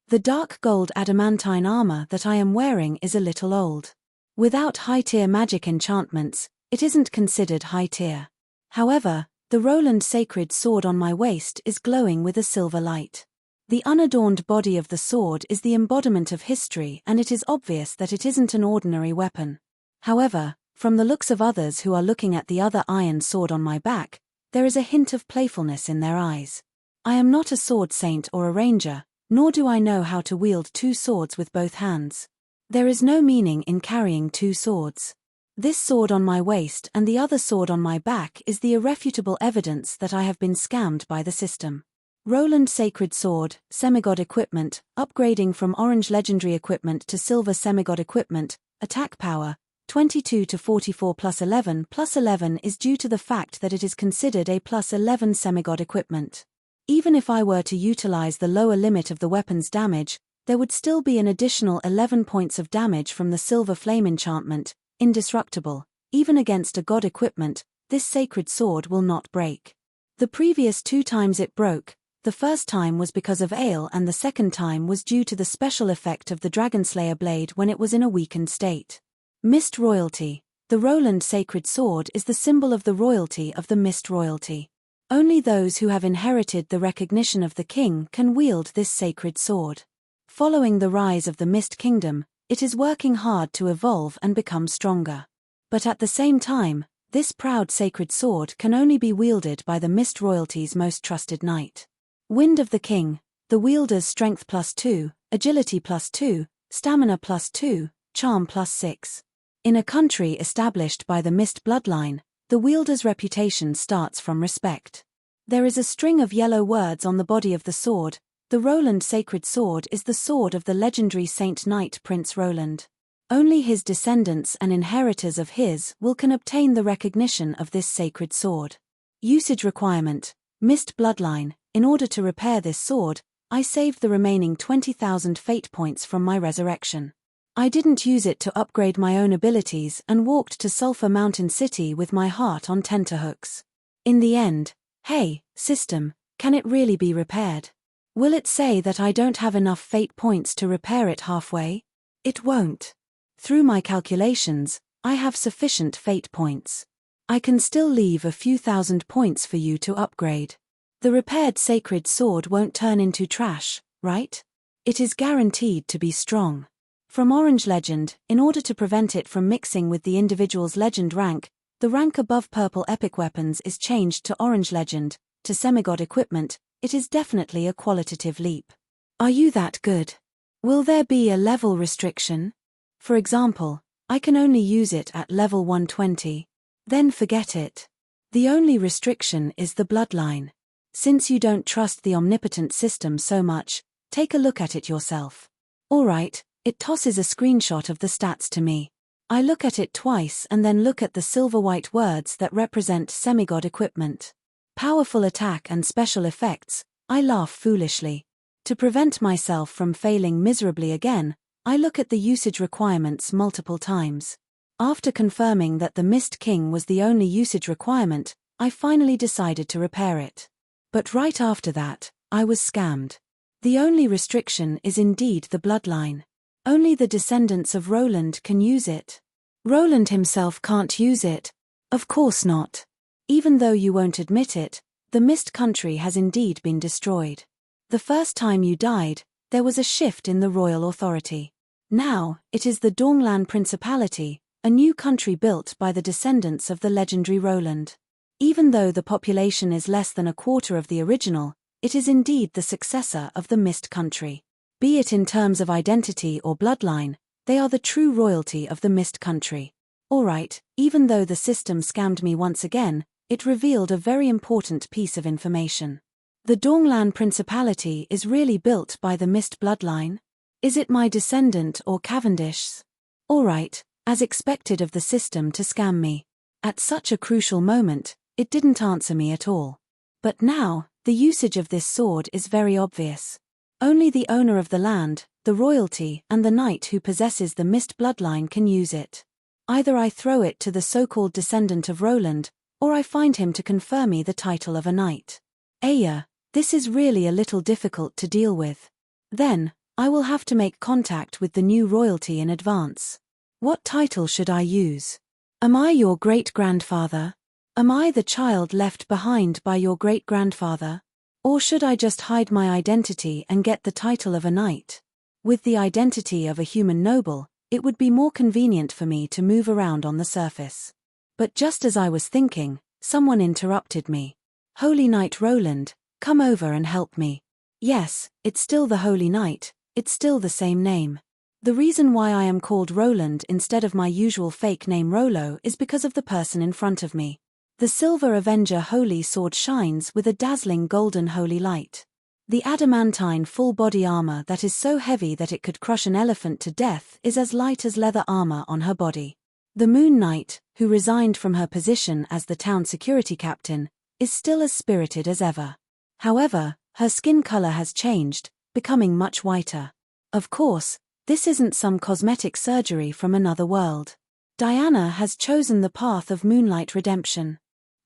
The dark gold adamantine armor that I am wearing is a little old. Without high-tier magic enchantments, it isn't considered high-tier. However, the Roland sacred sword on my waist is glowing with a silver light. The unadorned body of the sword is the embodiment of history and it is obvious that it isn't an ordinary weapon. However, from the looks of others who are looking at the other iron sword on my back, there is a hint of playfulness in their eyes. I am not a sword saint or a ranger, nor do I know how to wield 2 swords with both hands. There is no meaning in carrying 2 swords. This sword on my waist and the other sword on my back is the irrefutable evidence that I have been scammed by the system. Roland Sacred Sword, Semigod Equipment, upgrading from Orange Legendary Equipment to Silver Semigod Equipment, attack power, 22 to 44 plus 11 is due to the fact that it is considered a plus 11 Semigod Equipment. Even if I were to utilize the lower limit of the weapon's damage, there would still be an additional 11 points of damage from the Silver Flame enchantment, indestructible. Even against a god equipment, this sacred sword will not break. The previous 2 times it broke, the first time was because of ale and the second time was due to the special effect of the Dragonslayer blade when it was in a weakened state. Mist Royalty. The Roland Sacred Sword is the symbol of the royalty of the Mist Royalty. Only those who have inherited the recognition of the king can wield this sacred sword. Following the rise of the Mist Kingdom, it is working hard to evolve and become stronger. But at the same time, this proud sacred sword can only be wielded by the Mist Royalty's most trusted knight. Wind of the King, the wielder's strength +2, agility +2, stamina +2, charm +6. In a country established by the Mist bloodline, the wielder's reputation starts from respect. There is a string of yellow words on the body of the sword. The Roland Sacred Sword is the sword of the legendary Saint Knight Prince Roland. Only his descendants and inheritors of his will can obtain the recognition of this sacred sword. Usage requirement, Mist bloodline. In order to repair this sword, I saved the remaining 20,000 fate points from my resurrection. I didn't use it to upgrade my own abilities and walked to Sulphur Mountain City with my heart on tenterhooks. In the end, hey, system, can it really be repaired? Will it say that I don't have enough fate points to repair it halfway? It won't. Through my calculations, I have sufficient fate points. I can still leave a few thousand points for you to upgrade. The repaired sacred sword won't turn into trash, right? It is guaranteed to be strong. From Orange Legend, in order to prevent it from mixing with the individual's legend rank, the rank above purple epic weapons is changed to Orange Legend, to semigod equipment, it is definitely a qualitative leap. Are you that good? Will there be a level restriction? For example, I can only use it at level 120. Then forget it. The only restriction is the bloodline. Since you don't trust the omnipotent system so much, take a look at it yourself. Alright, it tosses a screenshot of the stats to me. I look at it twice and then look at the silver-white words that represent semigod equipment. Powerful attack and special effects. I laugh foolishly. To prevent myself from failing miserably again, I look at the usage requirements multiple times. After confirming that the Mist King was the only usage requirement, I finally decided to repair it. But right after that, I was scammed. The only restriction is indeed the bloodline. Only the descendants of Roland can use it. Roland himself can't use it. Of course not. Even though you won't admit it, the Mist Country has indeed been destroyed. The first time you died, there was a shift in the royal authority. Now, it is the Donglan Principality, a new country built by the descendants of the legendary Roland. Even though the population is less than a quarter of the original, it is indeed the successor of the Mist Country. Be it in terms of identity or bloodline, they are the true royalty of the Mist Country. Alright, even though the system scammed me once again, it revealed a very important piece of information. The Donglan Principality is really built by the Mist bloodline? Is it my descendant or Cavendish's? Alright, as expected of the system to scam me. At such a crucial moment, it didn't answer me at all. But now, the usage of this sword is very obvious. Only the owner of the land, the royalty, and the knight who possesses the Mist bloodline can use it. Either I throw it to the so-called descendant of Roland, or I find him to confer me the title of a knight. Aya, this is really a little difficult to deal with. Then, I will have to make contact with the new royalty in advance. What title should I use? Am I your great-grandfather? Am I the child left behind by your great-grandfather? Or should I just hide my identity and get the title of a knight? With the identity of a human noble, it would be more convenient for me to move around on the surface. But just as I was thinking, someone interrupted me. Holy Knight Roland, come over and help me. Yes, it's still the Holy Knight, it's still the same name. The reason why I am called Roland instead of my usual fake name Rollo is because of the person in front of me. The Silver Avenger Holy Sword shines with a dazzling golden holy light. The adamantine full-body armor that is so heavy that it could crush an elephant to death is as light as leather armor on her body. The Moon Knight, who resigned from her position as the town security captain, is still as spirited as ever. However, her skin color has changed, becoming much whiter. Of course, this isn't some cosmetic surgery from another world. Diana has chosen the path of moonlight redemption.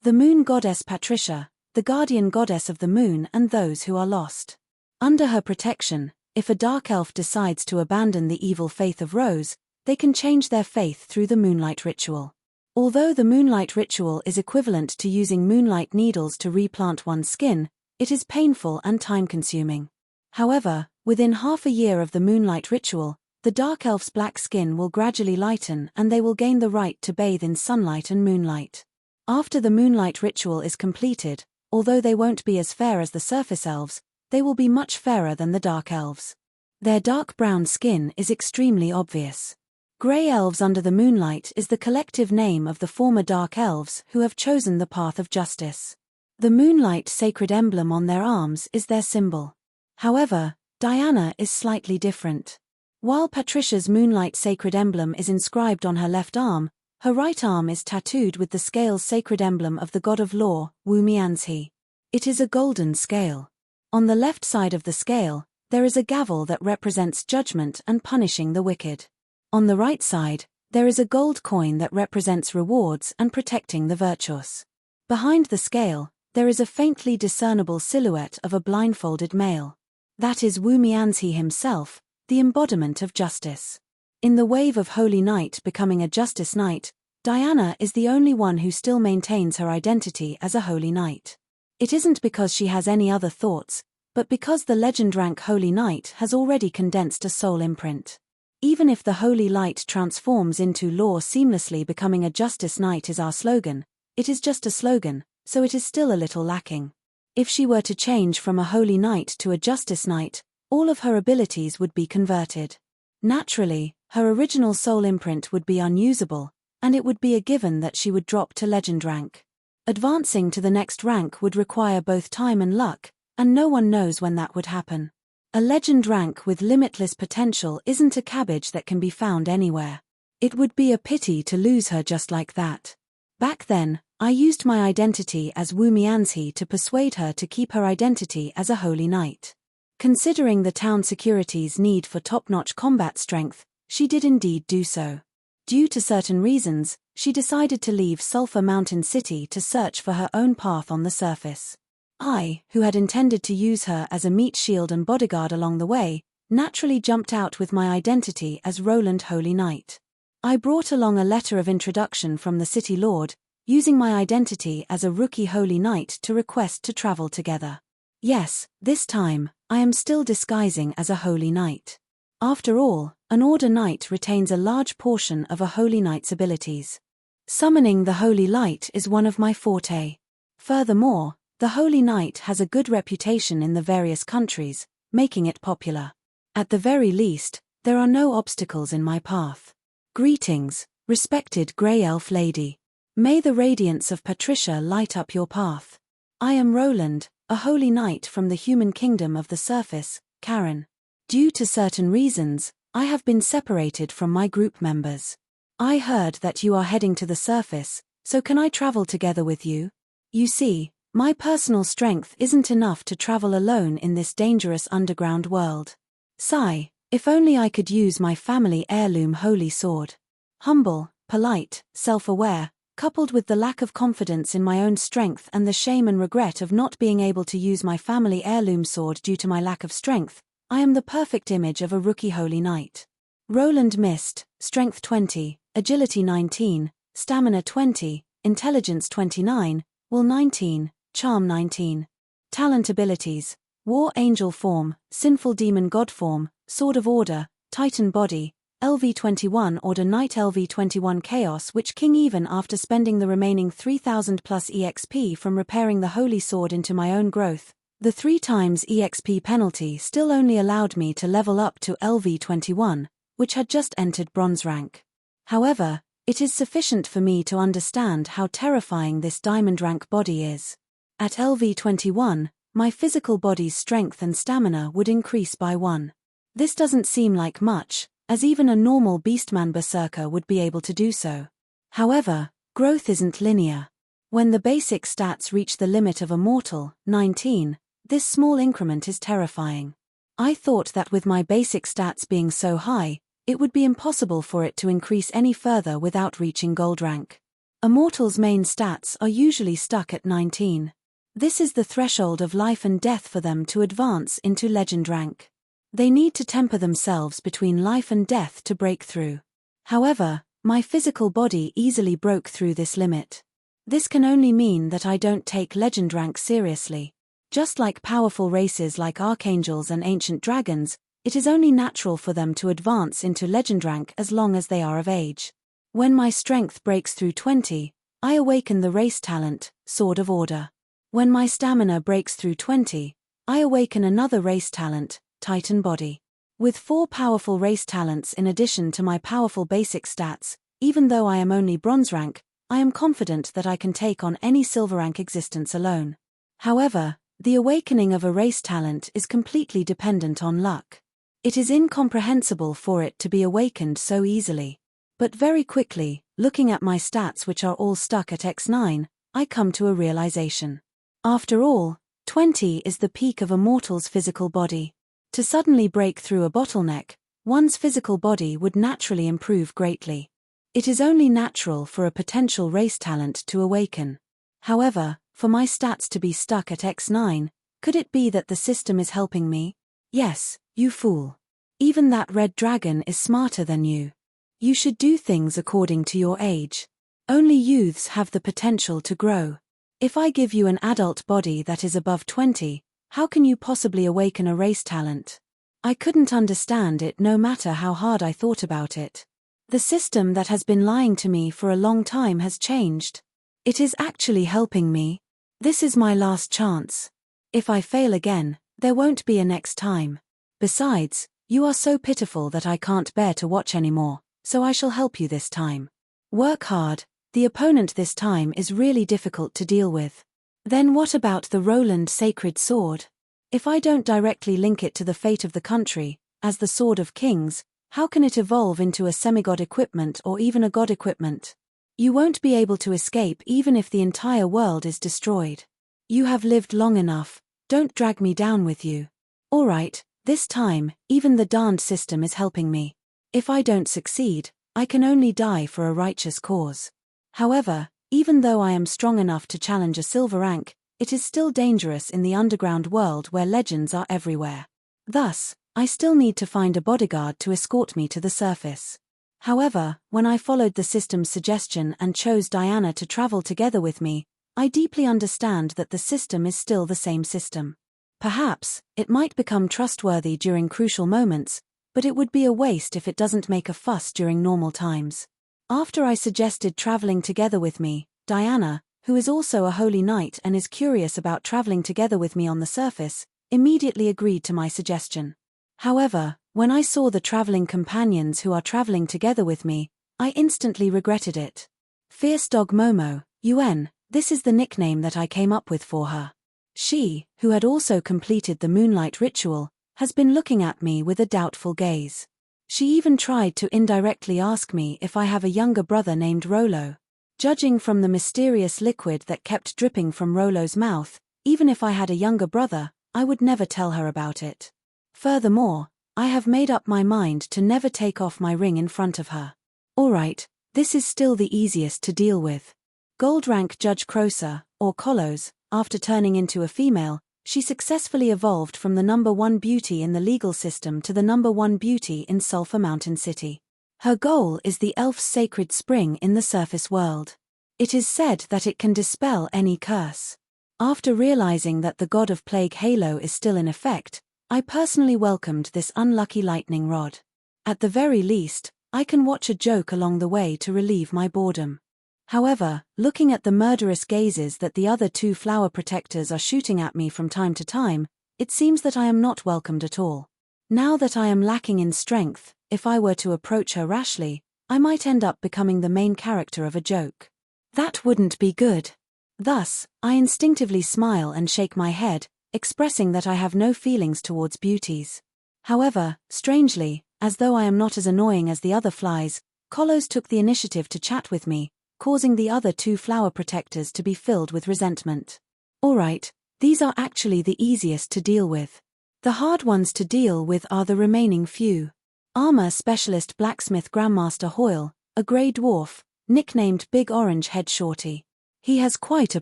The moon goddess Patricia, the guardian goddess of the moon and those who are lost. Under her protection, if a dark elf decides to abandon the evil faith of Rose, they can change their faith through the moonlight ritual. Although the moonlight ritual is equivalent to using moonlight needles to replant one's skin, it is painful and time-consuming. However, within half a year of the moonlight ritual, the dark elf's black skin will gradually lighten and they will gain the right to bathe in sunlight and moonlight. After the moonlight ritual is completed, although they won't be as fair as the surface elves, they will be much fairer than the dark elves. Their dark brown skin is extremely obvious. Grey elves under the moonlight is the collective name of the former dark elves who have chosen the path of justice. The moonlight sacred emblem on their arms is their symbol. However, Diana is slightly different. While Patricia's moonlight sacred emblem is inscribed on her left arm, her right arm is tattooed with the scale's sacred emblem of the god of law, Wu Mianzhi. It is a golden scale. On the left side of the scale, there is a gavel that represents judgment and punishing the wicked. On the right side, there is a gold coin that represents rewards and protecting the virtuous. Behind the scale, there is a faintly discernible silhouette of a blindfolded male. That is Wu Mianzhi himself, the embodiment of justice. In the wave of Holy Knight becoming a Justice Knight, Diana is the only one who still maintains her identity as a Holy Knight. It isn't because she has any other thoughts, but because the legend rank Holy Knight has already condensed a soul imprint. Even if the Holy Light transforms into law seamlessly, becoming a Justice Knight is our slogan, it is just a slogan, so it is still a little lacking. If she were to change from a holy knight to a justice knight, all of her abilities would be converted. Naturally, her original soul imprint would be unusable, and it would be a given that she would drop to legend rank. Advancing to the next rank would require both time and luck, and no one knows when that would happen. A legend rank with limitless potential isn't a cabbage that can be found anywhere. It would be a pity to lose her just like that. Back then, I used my identity as Wu Mianzi to persuade her to keep her identity as a holy knight. Considering the town security's need for top-notch combat strength, she did indeed do so. Due to certain reasons, she decided to leave Sulphur Mountain City to search for her own path on the surface. I, who had intended to use her as a meat shield and bodyguard along the way, naturally jumped out with my identity as Roland Holy Knight. I brought along a letter of introduction from the city lord, using my identity as a rookie holy knight to request to travel together. Yes, this time, I am still disguising as a holy knight. After all, an order knight retains a large portion of a holy knight's abilities. Summoning the holy light is one of my forte. Furthermore, the holy knight has a good reputation in the various countries, making it popular. At the very least, there are no obstacles in my path. Greetings, respected Grey Elf Lady. May the radiance of Patricia light up your path. I am Roland, a holy knight from the human kingdom of the surface, Karen. Due to certain reasons, I have been separated from my group members. I heard that you are heading to the surface, so can I travel together with you? You see, my personal strength isn't enough to travel alone in this dangerous underground world. Sigh, if only I could use my family heirloom holy sword. Humble, polite, self-aware, coupled with the lack of confidence in my own strength and the shame and regret of not being able to use my family heirloom sword due to my lack of strength, I am the perfect image of a rookie holy knight. Roland Mist, Strength 20, Agility 19, Stamina 20, Intelligence 29, Will 19, Charm 19. Talent abilities: War Angel Form, Sinful Demon God Form, Sword of Order, Titan Body, LV21 Order Knight LV21 Chaos, which King even after spending the remaining 3000 plus EXP from repairing the holy sword into my own growth, the 3 times EXP penalty still only allowed me to level up to LV21, which had just entered bronze rank. However, it is sufficient for me to understand how terrifying this diamond rank body is. At LV21, my physical body's strength and stamina would increase by 1. This doesn't seem like much, as even a normal beastman berserker would be able to do so. However, growth isn't linear. When the basic stats reach the limit of a mortal, 19, this small increment is terrifying. I thought that with my basic stats being so high, it would be impossible for it to increase any further without reaching gold rank. A mortal's main stats are usually stuck at 19. This is the threshold of life and death for them to advance into legend rank. They need to temper themselves between life and death to break through. However, my physical body easily broke through this limit. This can only mean that I don't take legend rank seriously. Just like powerful races like archangels and ancient dragons, it is only natural for them to advance into legend rank as long as they are of age. When my strength breaks through 20, I awaken the race talent, Sword of Order. When my stamina breaks through 20, I awaken another race talent, Titan Body. With 4 powerful race talents in addition to my powerful basic stats, even though I am only bronze rank, I am confident that I can take on any silver rank existence alone. However, the awakening of a race talent is completely dependent on luck. It is incomprehensible for it to be awakened so easily. But very quickly, looking at my stats which are all stuck at X9, I come to a realization. After all, 20 is the peak of a mortal's physical body. To suddenly break through a bottleneck, one's physical body would naturally improve greatly. It is only natural for a potential race talent to awaken. However, for my stats to be stuck at X9, could it be that the system is helping me? Yes, you fool. Even that red dragon is smarter than you. You should do things according to your age. Only youths have the potential to grow. If I give you an adult body that is above 20, how can you possibly awaken a race talent? I couldn't understand it no matter how hard I thought about it. The system that has been lying to me for a long time has changed. It is actually helping me. This is my last chance. If I fail again, there won't be a next time. Besides, you are so pitiful that I can't bear to watch anymore, so I shall help you this time. Work hard. The opponent this time is really difficult to deal with. Then what about the Roland sacred sword? If I don't directly link it to the fate of the country, as the Sword of Kings, how can it evolve into a semigod equipment or even a god equipment? You won't be able to escape even if the entire world is destroyed. You have lived long enough, don't drag me down with you. Alright, this time, even the darned system is helping me. If I don't succeed, I can only die for a righteous cause. However, even though I am strong enough to challenge a silver rank, it is still dangerous in the underground world where legends are everywhere. Thus, I still need to find a bodyguard to escort me to the surface. However, when I followed the system's suggestion and chose Diana to travel together with me, I deeply understand that the system is still the same system. Perhaps, it might become trustworthy during crucial moments, but it would be a waste if it doesn't make a fuss during normal times. After I suggested traveling together with me, Diana, who is also a holy knight and is curious about traveling together with me on the surface, immediately agreed to my suggestion. However, when I saw the traveling companions who are traveling together with me, I instantly regretted it. Fierce Dog Momo, UN, this is the nickname that I came up with for her. She, who had also completed the moonlight ritual, has been looking at me with a doubtful gaze. She even tried to indirectly ask me if I have a younger brother named Rolo. Judging from the mysterious liquid that kept dripping from Rolo's mouth, even if I had a younger brother, I would never tell her about it. Furthermore, I have made up my mind to never take off my ring in front of her. Alright, this is still the easiest to deal with. Gold rank Judge Crocer, or Kolos, after turning into a female, she successfully evolved from the number 1 beauty in the legal system to the number 1 beauty in Sulphur Mountain City. Her goal is the elf's sacred spring in the surface world. It is said that it can dispel any curse. After realizing that the God of Plague Halo is still in effect, I personally welcomed this unlucky lightning rod. At the very least, I can watch a joke along the way to relieve my boredom. However, looking at the murderous gazes that the other 2 flower protectors are shooting at me from time to time, it seems that I am not welcomed at all. Now that I am lacking in strength, if I were to approach her rashly, I might end up becoming the main character of a joke. That wouldn't be good. Thus, I instinctively smile and shake my head, expressing that I have no feelings towards beauties. However, strangely, as though I am not as annoying as the other flies, Kolos took the initiative to chat with me, causing the other 2 flower protectors to be filled with resentment. Alright, these are actually the easiest to deal with. The hard ones to deal with are the remaining few. Armor Specialist Blacksmith Grandmaster Hoyle, a grey dwarf, nicknamed Big Orange Head Shorty. He has quite a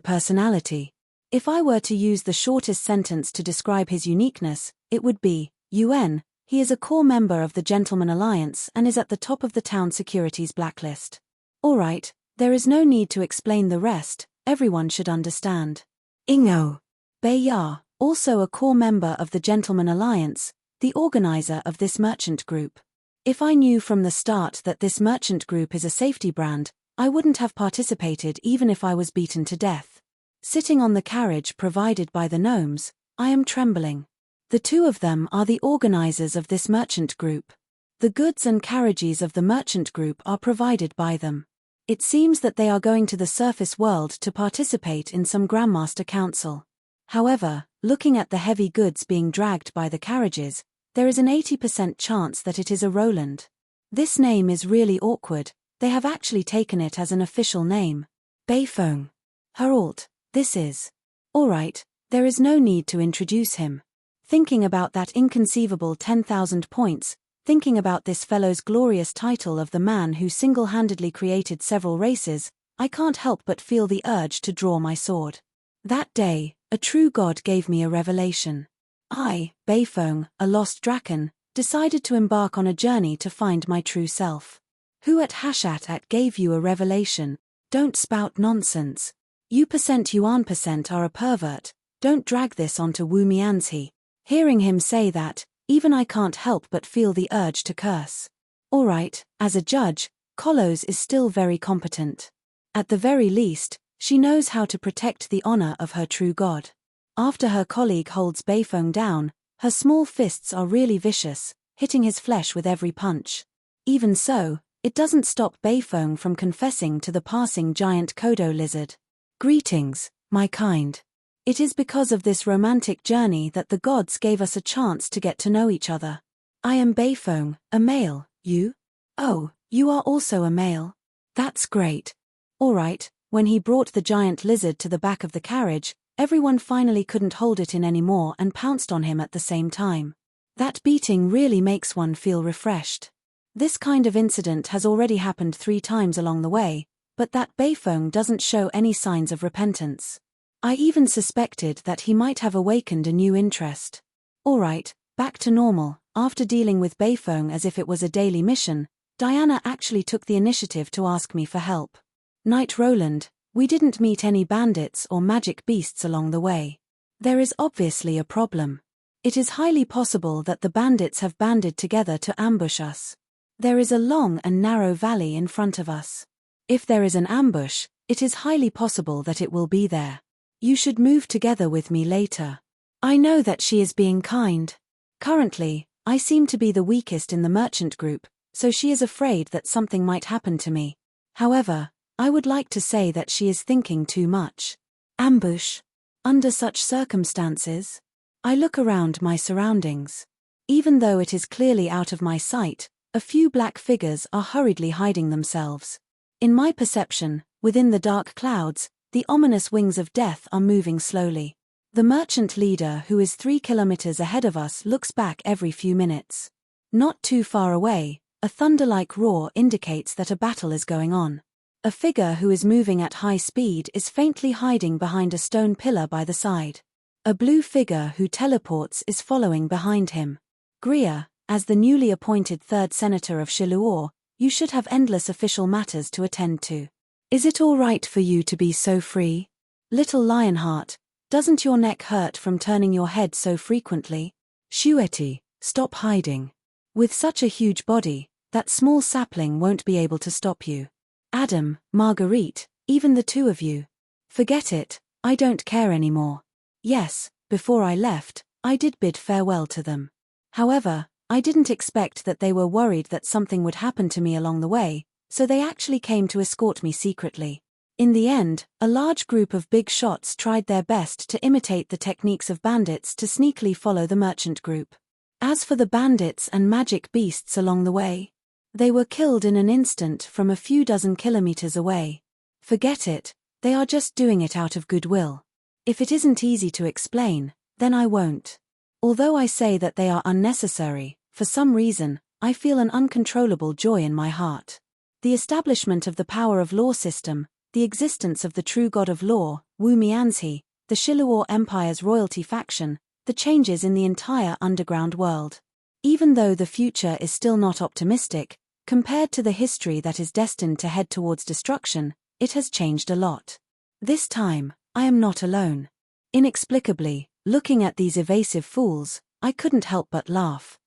personality. If I were to use the shortest sentence to describe his uniqueness, it would be, UN, he is a core member of the Gentleman Alliance and is at the top of the town security's blacklist. Alright, there is no need to explain the rest, everyone should understand. Ingo Bayar, also a core member of the Gentleman Alliance, the organizer of this merchant group. If I knew from the start that this merchant group is a safety brand, I wouldn't have participated even if I was beaten to death. Sitting on the carriage provided by the gnomes, I am trembling. The 2 of them are the organizers of this merchant group. The goods and carriages of the merchant group are provided by them. It seems that they are going to the surface world to participate in some Grandmaster Council. However, looking at the heavy goods being dragged by the carriages, there is an 80% chance that it is a Roland. This name is really awkward, they have actually taken it as an official name. Beifong. Herald, this is. Alright, there is no need to introduce him. Thinking about that inconceivable 10,000 points, thinking about this fellow's glorious title of the man who single-handedly created several races, I can't help but feel the urge to draw my sword. That day, a true god gave me a revelation. I, Beifong, a lost draken, decided to embark on a journey to find my true self. Who at Hashat gave you a revelation? Don't spout nonsense. You Yuan are a pervert, don't drag this onto Wu Mianzi. Hearing him say that, even I can't help but feel the urge to curse. Alright, as a judge, Kolos is still very competent. At the very least, she knows how to protect the honor of her true god. After her colleague holds Beifeng down, her small fists are really vicious, hitting his flesh with every punch. Even so, it doesn't stop Beifeng from confessing to the passing giant Kodo lizard. Greetings, my kind. It is because of this romantic journey that the gods gave us a chance to get to know each other. I am Beifeng, a male, you? Oh, you are also a male? That's great. Alright, when he brought the giant lizard to the back of the carriage, everyone finally couldn't hold it in anymore and pounced on him at the same time. That beating really makes one feel refreshed. This kind of incident has already happened 3 times along the way, but that Beifeng doesn't show any signs of repentance. I even suspected that he might have awakened a new interest. Alright, back to normal. After dealing with Beifeng as if it was a daily mission, Diana actually took the initiative to ask me for help. Knight Roland, we didn't meet any bandits or magic beasts along the way. There is obviously a problem. It is highly possible that the bandits have banded together to ambush us. There is a long and narrow valley in front of us. If there is an ambush, it is highly possible that it will be there. You should move together with me later. I know that she is being kind. Currently, I seem to be the weakest in the merchant group, so she is afraid that something might happen to me. However, I would like to say that she is thinking too much. Ambush? Under such circumstances? I look around my surroundings. Even though it is clearly out of my sight, a few black figures are hurriedly hiding themselves. In my perception, within the dark clouds, the ominous wings of death are moving slowly. The merchant leader who is 3 kilometers ahead of us looks back every few minutes. Not too far away, a thunder-like roar indicates that a battle is going on. A figure who is moving at high speed is faintly hiding behind a stone pillar by the side. A blue figure who teleports is following behind him. Grier, as the newly appointed 3rd Senator of Shiluor, you should have endless official matters to attend to. Is it all right for you to be so free? Little Lionheart, doesn't your neck hurt from turning your head so frequently? Shueti, stop hiding. With such a huge body, that small sapling won't be able to stop you. Adam, Marguerite, even the 2 of you. Forget it, I don't care anymore. Yes, before I left, I did bid farewell to them. However, I didn't expect that they were worried that something would happen to me along the way, so they actually came to escort me secretly. In the end, a large group of big shots tried their best to imitate the techniques of bandits to sneakily follow the merchant group. As for the bandits and magic beasts along the way, they were killed in an instant from a few dozen kilometers away. Forget it, they are just doing it out of goodwill. If it isn't easy to explain, then I won't. Although I say that they are unnecessary, for some reason, I feel an uncontrollable joy in my heart. The establishment of the power of law system, the existence of the true god of law, Wu Mianzi, the Shiluor Empire's royalty faction, the changes in the entire underground world. Even though the future is still not optimistic, compared to the history that is destined to head towards destruction, it has changed a lot. This time, I am not alone. Inexplicably, looking at these evasive fools, I couldn't help but laugh.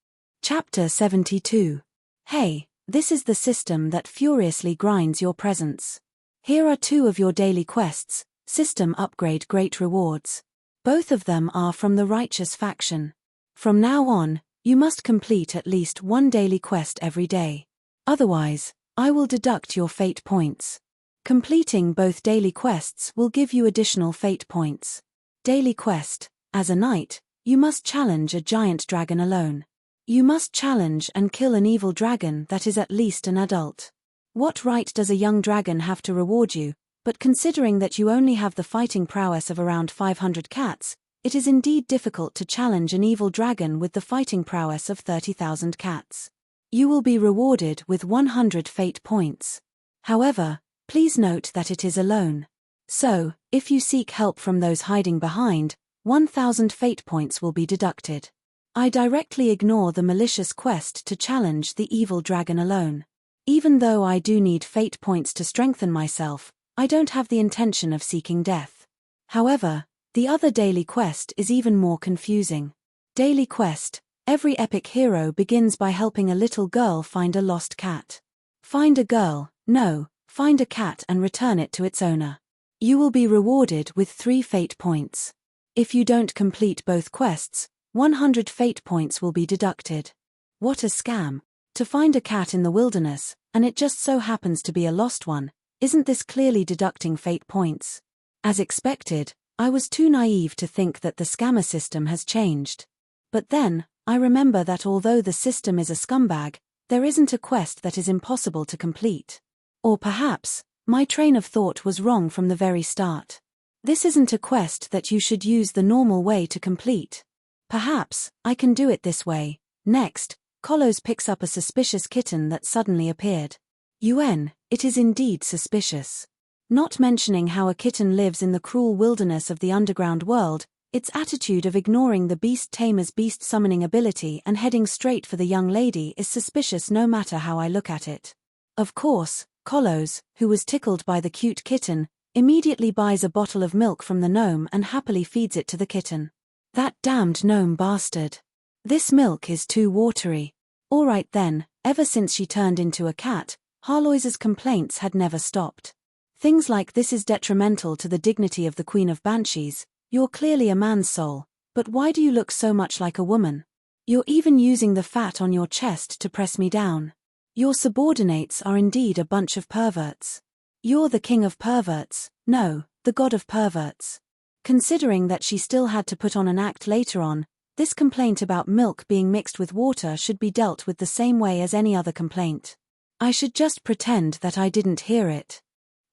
Chapter 72. Hey, this is the system that furiously grinds your presence. Here are 2 of your daily quests, system upgrade great rewards. Both of them are from the righteous faction. From now on, you must complete at least 1 daily quest every day. Otherwise, I will deduct your fate points. Completing both daily quests will give you additional fate points. Daily quest: as a knight, you must challenge a giant dragon alone. You must challenge and kill an evil dragon that is at least an adult. What right does a young dragon have to reward you? But considering that you only have the fighting prowess of around 500 cats, it is indeed difficult to challenge an evil dragon with the fighting prowess of 30,000 cats. You will be rewarded with 100 fate points. However, please note that it is alone. So, if you seek help from those hiding behind, 1,000 fate points will be deducted. I directly ignore the malicious quest to challenge the evil dragon alone. Even though I do need fate points to strengthen myself, I don't have the intention of seeking death. However, the other daily quest is even more confusing. Daily quest: every epic hero begins by helping a little girl find a lost cat. Find a girl, no, find a cat and return it to its owner. You will be rewarded with 3 fate points. If you don't complete both quests, 100 fate points will be deducted. What a scam. To find a cat in the wilderness, and it just so happens to be a lost one, isn't this clearly deducting fate points? As expected, I was too naive to think that the scammer system has changed. But then, I remember that although the system is a scumbag, there isn't a quest that is impossible to complete. Or perhaps, my train of thought was wrong from the very start. This isn't a quest that you should use the normal way to complete. Perhaps, I can do it this way. Next, Kolos picks up a suspicious kitten that suddenly appeared. It is indeed suspicious. Not mentioning how a kitten lives in the cruel wilderness of the underground world, its attitude of ignoring the beast tamer's beast summoning ability and heading straight for the young lady is suspicious no matter how I look at it. Of course, Kolos, who was tickled by the cute kitten, immediately buys a bottle of milk from the gnome and happily feeds it to the kitten. That damned gnome bastard. This milk is too watery. Alright then, ever since she turned into a cat, Harloise's complaints had never stopped. Things like this is detrimental to the dignity of the Queen of Banshees. You're clearly a man's soul, but why do you look so much like a woman? You're even using the fat on your chest to press me down. Your subordinates are indeed a bunch of perverts. You're the king of perverts, no, the god of perverts. Considering that she still had to put on an act later on, this complaint about milk being mixed with water should be dealt with the same way as any other complaint. I should just pretend that I didn't hear it.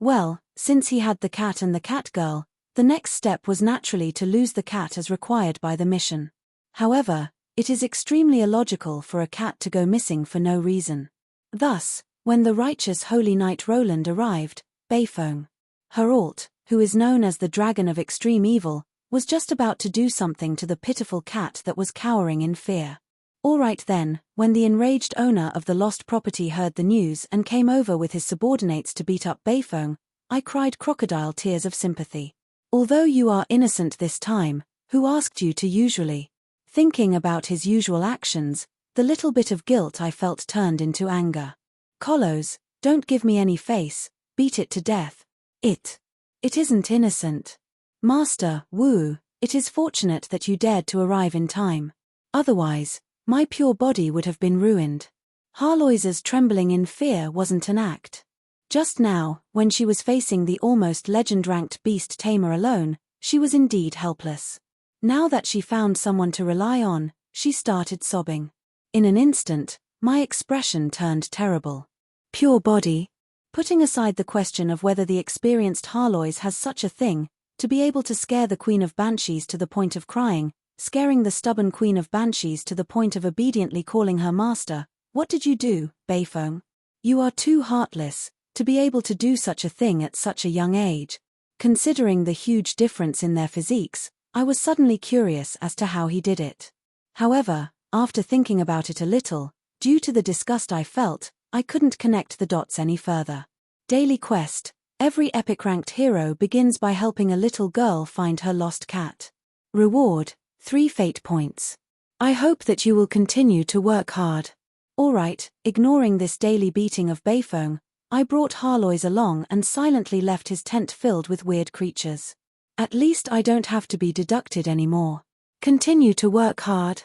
Well, since he had the cat and the cat girl, the next step was naturally to lose the cat as required by the mission. However, it is extremely illogical for a cat to go missing for no reason. Thus, when the righteous holy knight Roland arrived, Beifong, Herald, who is known as the Dragon of Extreme Evil, was just about to do something to the pitiful cat that was cowering in fear. Alright then, when the enraged owner of the lost property heard the news and came over with his subordinates to beat up Beifong, I cried crocodile tears of sympathy. Although you are innocent this time, who asked you to usually? Thinking about his usual actions, the little bit of guilt I felt turned into anger. Kolos, don't give me any face, beat it to death. It isn't innocent. Master, woo, it is fortunate that you dared to arrive in time. Otherwise, my pure body would have been ruined. Harloise's trembling in fear wasn't an act. Just now, when she was facing the almost legend-ranked beast tamer alone, she was indeed helpless. Now that she found someone to rely on, she started sobbing. In an instant, my expression turned terrible. Pure body? Putting aside the question of whether the experienced Harloise has such a thing, to be able to scare the Queen of Banshees to the point of crying, scaring the stubborn Queen of Banshees to the point of obediently calling her master, what did you do, Beifong? You are too heartless, to be able to do such a thing at such a young age. Considering the huge difference in their physiques, I was suddenly curious as to how he did it. However, after thinking about it a little, due to the disgust I felt, I couldn't connect the dots any further. Daily quest. Every epic-ranked hero begins by helping a little girl find her lost cat. Reward, 3 fate points. I hope that you will continue to work hard. Alright, ignoring this daily beating of Beifong, I brought Harloise along and silently left his tent filled with weird creatures. At least I don't have to be deducted anymore. Continue to work hard.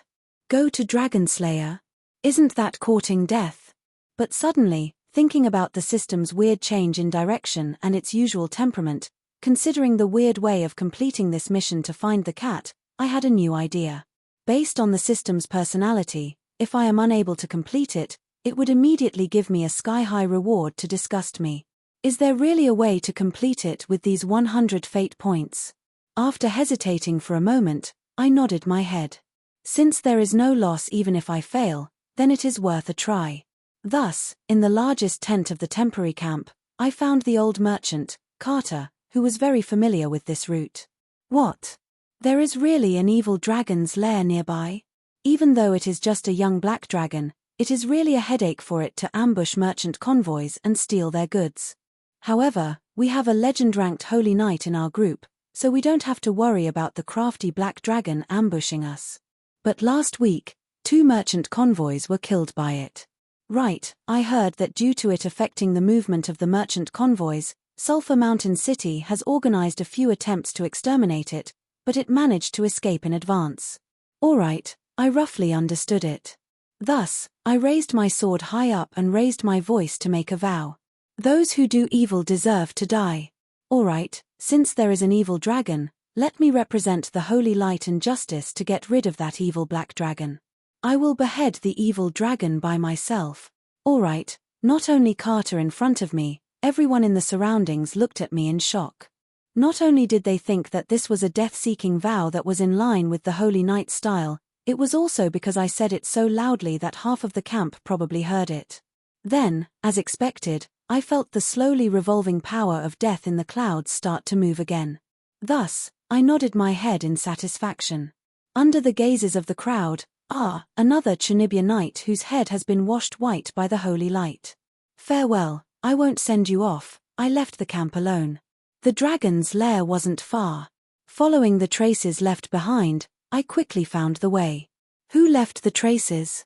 Go to Dragon Slayer. Isn't that courting death? But suddenly, thinking about the system's weird change in direction and its usual temperament, considering the weird way of completing this mission to find the cat, I had a new idea. Based on the system's personality, if I am unable to complete it, it would immediately give me a sky-high reward to disgust me. Is there really a way to complete it with these 100 fate points? After hesitating for a moment, I nodded my head. Since there is no loss even if I fail, then it is worth a try. Thus, in the largest tent of the temporary camp, I found the old merchant, Carter, who was very familiar with this route. What? There is really an evil dragon's lair nearby? Even though it is just a young black dragon, it is really a headache for it to ambush merchant convoys and steal their goods. However, we have a legend-ranked holy knight in our group, so we don't have to worry about the crafty black dragon ambushing us. But last week, 2 merchant convoys were killed by it. Right, I heard that due to it affecting the movement of the merchant convoys, Sulphur Mountain City has organized a few attempts to exterminate it, but it managed to escape in advance. All right, I roughly understood it. Thus, I raised my sword high up and raised my voice to make a vow. Those who do evil deserve to die. All right, since there is an evil dragon, let me represent the holy light and justice to get rid of that evil black dragon. I will behead the evil dragon by myself. All right, not only Carter in front of me, everyone in the surroundings looked at me in shock. Not only did they think that this was a death-seeking vow that was in line with the Holy Knight style, it was also because I said it so loudly that half of the camp probably heard it. Then, as expected, I felt the slowly revolving power of death in the clouds start to move again. Thus, I nodded my head in satisfaction. Under the gazes of the crowd, another Chunibya knight whose head has been washed white by the holy light. Farewell, I won't send you off, I left the camp alone. The dragon's lair wasn't far. Following the traces left behind, I quickly found the way. Who left the traces?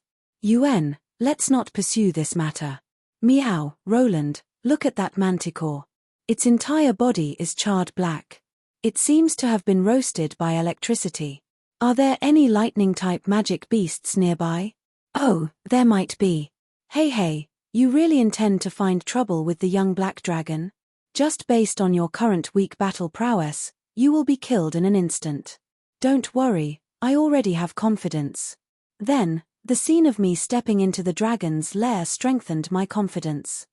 Let's not pursue this matter. Meow, Roland, look at that manticore. Its entire body is charred black. It seems to have been roasted by electricity. Are there any lightning-type magic beasts nearby? Oh, there might be. Hey, you really intend to find trouble with the young black dragon? Just based on your current weak battle prowess, you will be killed in an instant. Don't worry, I already have confidence. Then, the scene of me stepping into the dragon's lair strengthened my confidence.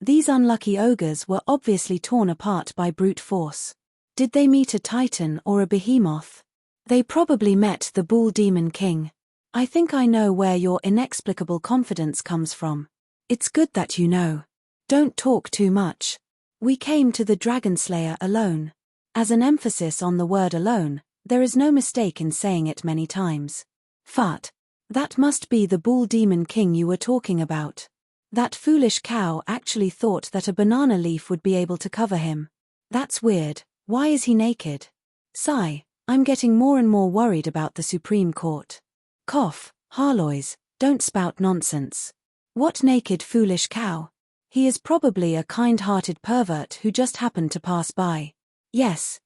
These unlucky ogres were obviously torn apart by brute force. Did they meet a titan or a behemoth? They probably met the bull demon king. I think I know where your inexplicable confidence comes from. It's good that you know. Don't talk too much. We came to the Dragon Slayer alone. As an emphasis on the word alone, there is no mistake in saying it many times. Fart. That must be the bull demon king you were talking about. That foolish cow actually thought that a banana leaf would be able to cover him. That's weird. Why is he naked? Sigh, I'm getting more and more worried about the Supreme Court. Cough, Harlois, don't spout nonsense. What naked foolish cow? He is probably a kind-hearted pervert who just happened to pass by. Yes,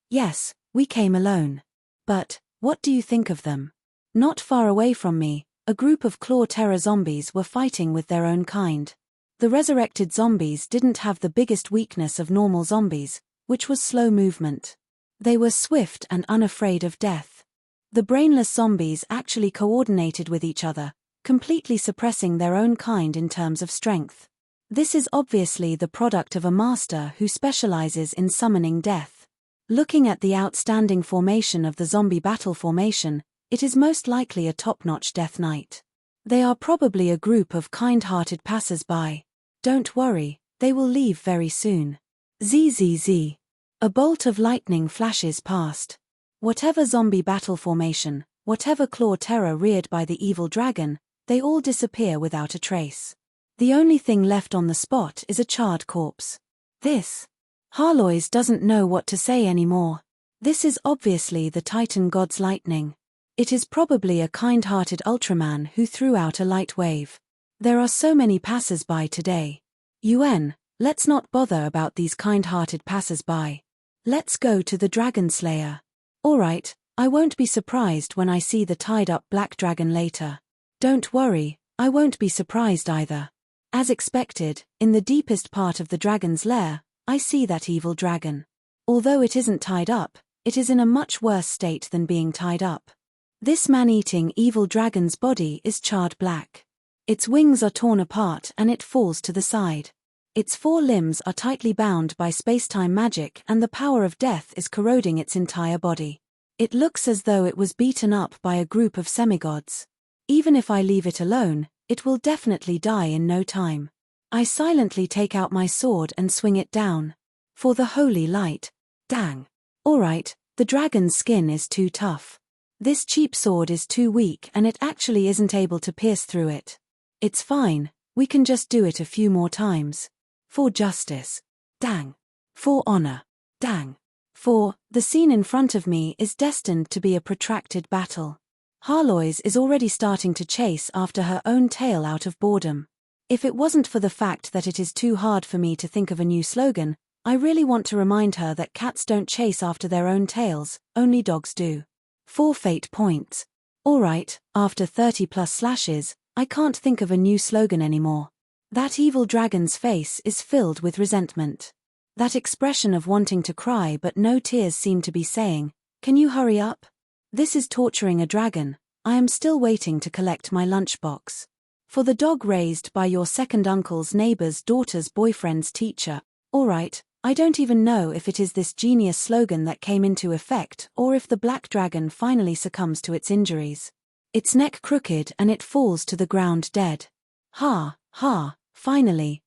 we came alone. But, what do you think of them? Not far away from me, a group of claw terror zombies were fighting with their own kind. The resurrected zombies didn't have the biggest weakness of normal zombies, which was slow movement. They were swift and unafraid of death. The brainless zombies actually coordinated with each other, completely suppressing their own kind in terms of strength. This is obviously the product of a master who specializes in summoning death. Looking at the outstanding formation of the zombie battle formation, it is most likely a top-notch Death Knight. They are probably a group of kind-hearted passers-by. Don't worry, they will leave very soon. Zzz. A bolt of lightning flashes past. Whatever zombie battle formation, whatever claw terror reared by the evil dragon, they all disappear without a trace. The only thing left on the spot is a charred corpse. Harlois doesn't know what to say anymore. This is obviously the Titan God's lightning. It is probably a kind-hearted Ultraman who threw out a light wave. There are so many passers-by today. Let's not bother about these kind-hearted passers-by. Let's go to the Dragon Slayer. Alright, I won't be surprised when I see the tied-up black dragon later. Don't worry, I won't be surprised either. As expected, in the deepest part of the dragon's lair, I see that evil dragon. Although it isn't tied up, it is in a much worse state than being tied up. This man-eating evil dragon's body is charred black. Its wings are torn apart and it falls to the side. Its 4 limbs are tightly bound by space-time magic and the power of death is corroding its entire body. It looks as though it was beaten up by a group of semigods. Even if I leave it alone, it will definitely die in no time. I silently take out my sword and swing it down. For the holy light. Dang. Alright, the dragon's skin is too tough. This cheap sword is too weak and it actually isn't able to pierce through it. It's fine, we can just do it a few more times. For justice. Dang. For honor. Dang. For, the scene in front of me is destined to be a protracted battle. Harlois is already starting to chase after her own tail out of boredom. If it wasn't for the fact that it is too hard for me to think of a new slogan, I really want to remind her that cats don't chase after their own tails, only dogs do. 4 fate points. Alright, after 30 plus slashes, I can't think of a new slogan anymore. That evil dragon's face is filled with resentment. That expression of wanting to cry but no tears seem to be saying, "Can you hurry up? This is torturing a dragon. I am still waiting to collect my lunchbox. For the dog raised by your second uncle's neighbor's daughter's boyfriend's teacher." Alright, I don't even know if it is this genius slogan that came into effect or if the black dragon finally succumbs to its injuries. Its neck crooked and it falls to the ground dead. Ha, ha, finally,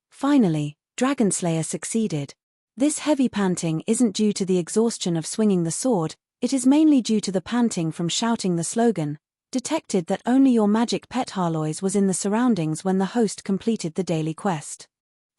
Dragonslayer succeeded. This heavy panting isn't due to the exhaustion of swinging the sword, it is mainly due to the panting from shouting the slogan. Detected that only your magic pet Harlois was in the surroundings when the host completed the daily quest.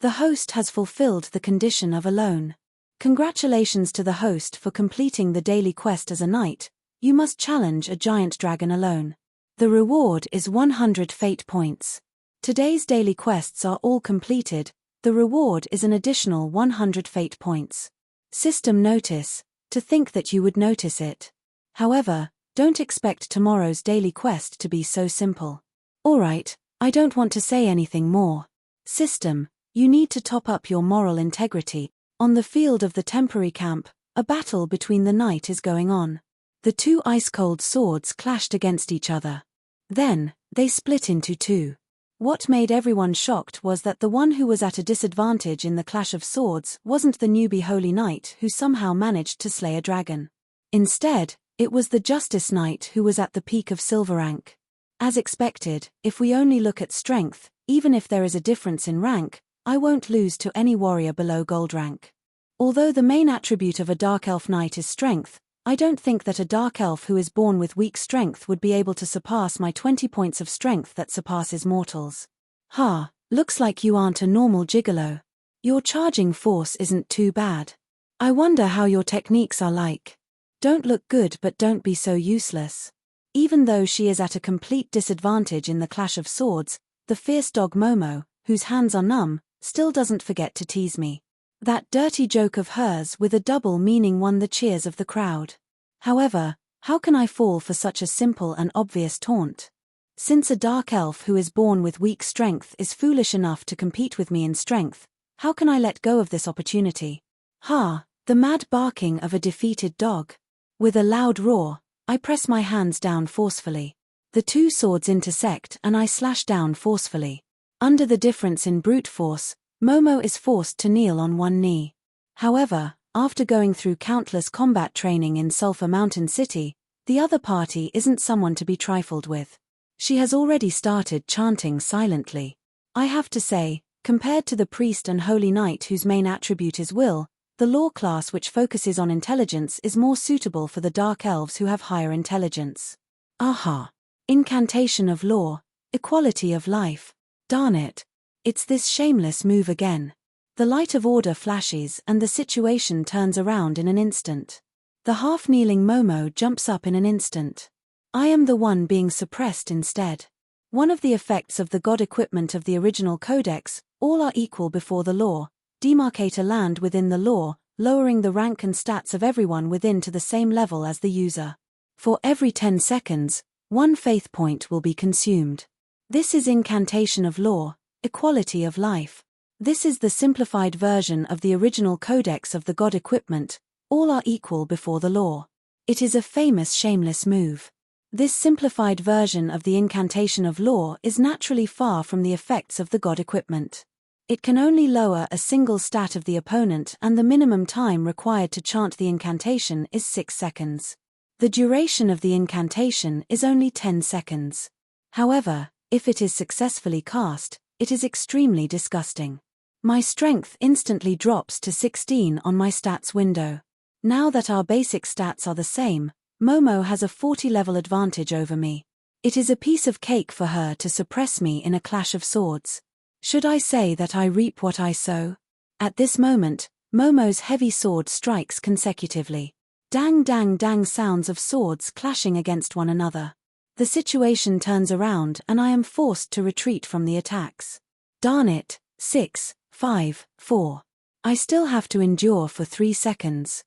The host has fulfilled the condition of alone. Congratulations to the host for completing the daily quest as a knight. You must challenge a giant dragon alone. The reward is 100 fate points. Today's daily quests are all completed. The reward is an additional 100 fate points. System notice. To think that you would notice it. However, don't expect tomorrow's daily quest to be so simple. Alright, I don't want to say anything more. System, you need to top up your moral integrity. On the field of the temporary camp, a battle between the knight is going on. The two ice-cold swords clashed against each other. Then, they split into two. What made everyone shocked was that the one who was at a disadvantage in the clash of swords wasn't the newbie holy knight who somehow managed to slay a dragon. Instead, it was the justice knight who was at the peak of silver rank. As expected, if we only look at strength, even if there is a difference in rank, I won't lose to any warrior below gold rank. Although the main attribute of a dark elf knight is strength, I don't think that a dark elf who is born with weak strength would be able to surpass my 20 points of strength that surpasses mortals. Ha, looks like you aren't a normal gigolo. Your charging force isn't too bad. I wonder how your techniques are like. Don't look good but don't be so useless. Even though she is at a complete disadvantage in the clash of swords, the fierce dog Momo, whose hands are numb, still doesn't forget to tease me. That dirty joke of hers with a double meaning won the cheers of the crowd. However, how can I fall for such a simple and obvious taunt? Since a dark elf who is born with weak strength is foolish enough to compete with me in strength, how can I let go of this opportunity? Ha, the mad barking of a defeated dog. With a loud roar, I press my hands down forcefully. The two swords intersect and I slash down forcefully. Under the difference in brute force, Momo is forced to kneel on one knee. However, after going through countless combat training in Sulphur Mountain City, the other party isn't someone to be trifled with. She has already started chanting silently. I have to say, compared to the priest and holy knight whose main attribute is will, the law class which focuses on intelligence is more suitable for the dark elves who have higher intelligence. Aha! Incantation of law, equality of life. Darn it. It's this shameless move again. The light of order flashes and the situation turns around in an instant. The half-kneeling Momo jumps up in an instant. I am the one being suppressed instead. One of the effects of the god equipment of the original codex, all are equal before the law, demarcate a land within the law, lowering the rank and stats of everyone within to the same level as the user. For every 10 seconds, 1 faith point will be consumed. This is incantation of law, equality of life. This is the simplified version of the original codex of the god equipment, all are equal before the law. It is a famous shameless move. This simplified version of the incantation of law is naturally far from the effects of the god equipment. It can only lower a single stat of the opponent and the minimum time required to chant the incantation is 6 seconds. The duration of the incantation is only 10 seconds. However, if it is successfully cast, it is extremely disgusting. My strength instantly drops to 16 on my stats window. Now that our basic stats are the same, Momo has a 40 level advantage over me. It is a piece of cake for her to suppress me in a clash of swords. Should I say that I reap what I sow? At this moment, Momo's heavy sword strikes consecutively. Dang dang dang sounds of swords clashing against one another. The situation turns around and I am forced to retreat from the attacks. Darn it, 6, 5, 4. I still have to endure for 3 seconds.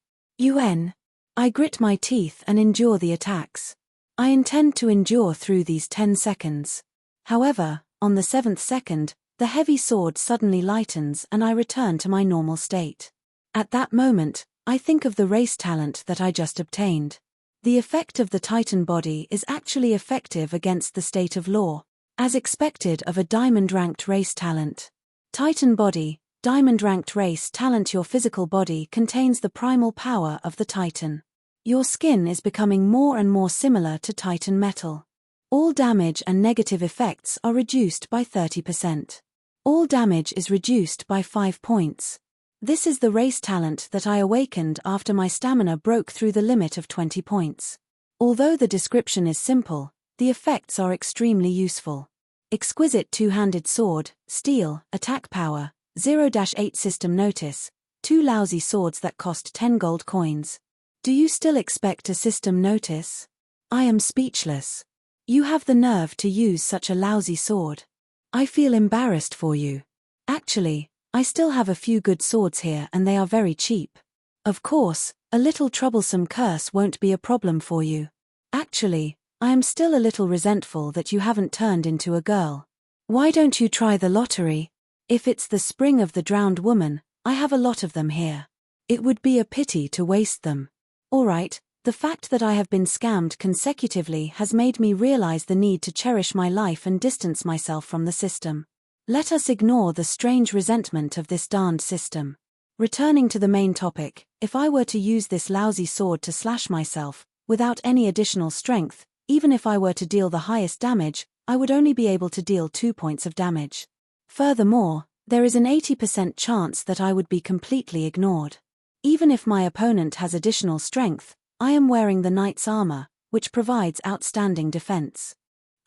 I grit my teeth and endure the attacks. I intend to endure through these 10 seconds. However, on the 7th second, the heavy sword suddenly lightens and I return to my normal state. At that moment, I think of the race talent that I just obtained. The effect of the Titan body is actually effective against the state of law, as expected of a diamond-ranked race talent. Titan body, diamond-ranked race talent. Your physical body contains the primal power of the Titan. Your skin is becoming more and more similar to Titan metal. All damage and negative effects are reduced by 30%. All damage is reduced by 5 points. This is the race talent that I awakened after my stamina broke through the limit of 20 points. Although the description is simple, the effects are extremely useful. Exquisite two-handed sword, steel, attack power, 0-8 system notice, 2 lousy swords that cost 10 gold coins. Do you still expect a system notice? I am speechless. You have the nerve to use such a lousy sword. I feel embarrassed for you. Actually, I still have a few good swords here and they are very cheap. Of course, a little troublesome curse won't be a problem for you. Actually, I am still a little resentful that you haven't turned into a girl. Why don't you try the lottery? If it's the spring of the drowned woman, I have a lot of them here. It would be a pity to waste them. Alright, the fact that I have been scammed consecutively has made me realize the need to cherish my life and distance myself from the system. Let us ignore the strange resentment of this darned system. Returning to the main topic, if I were to use this lousy sword to slash myself, without any additional strength, even if I were to deal the highest damage, I would only be able to deal 2 points of damage. Furthermore, there is an 80% chance that I would be completely ignored. Even if my opponent has additional strength, I am wearing the knight's armor, which provides outstanding defense.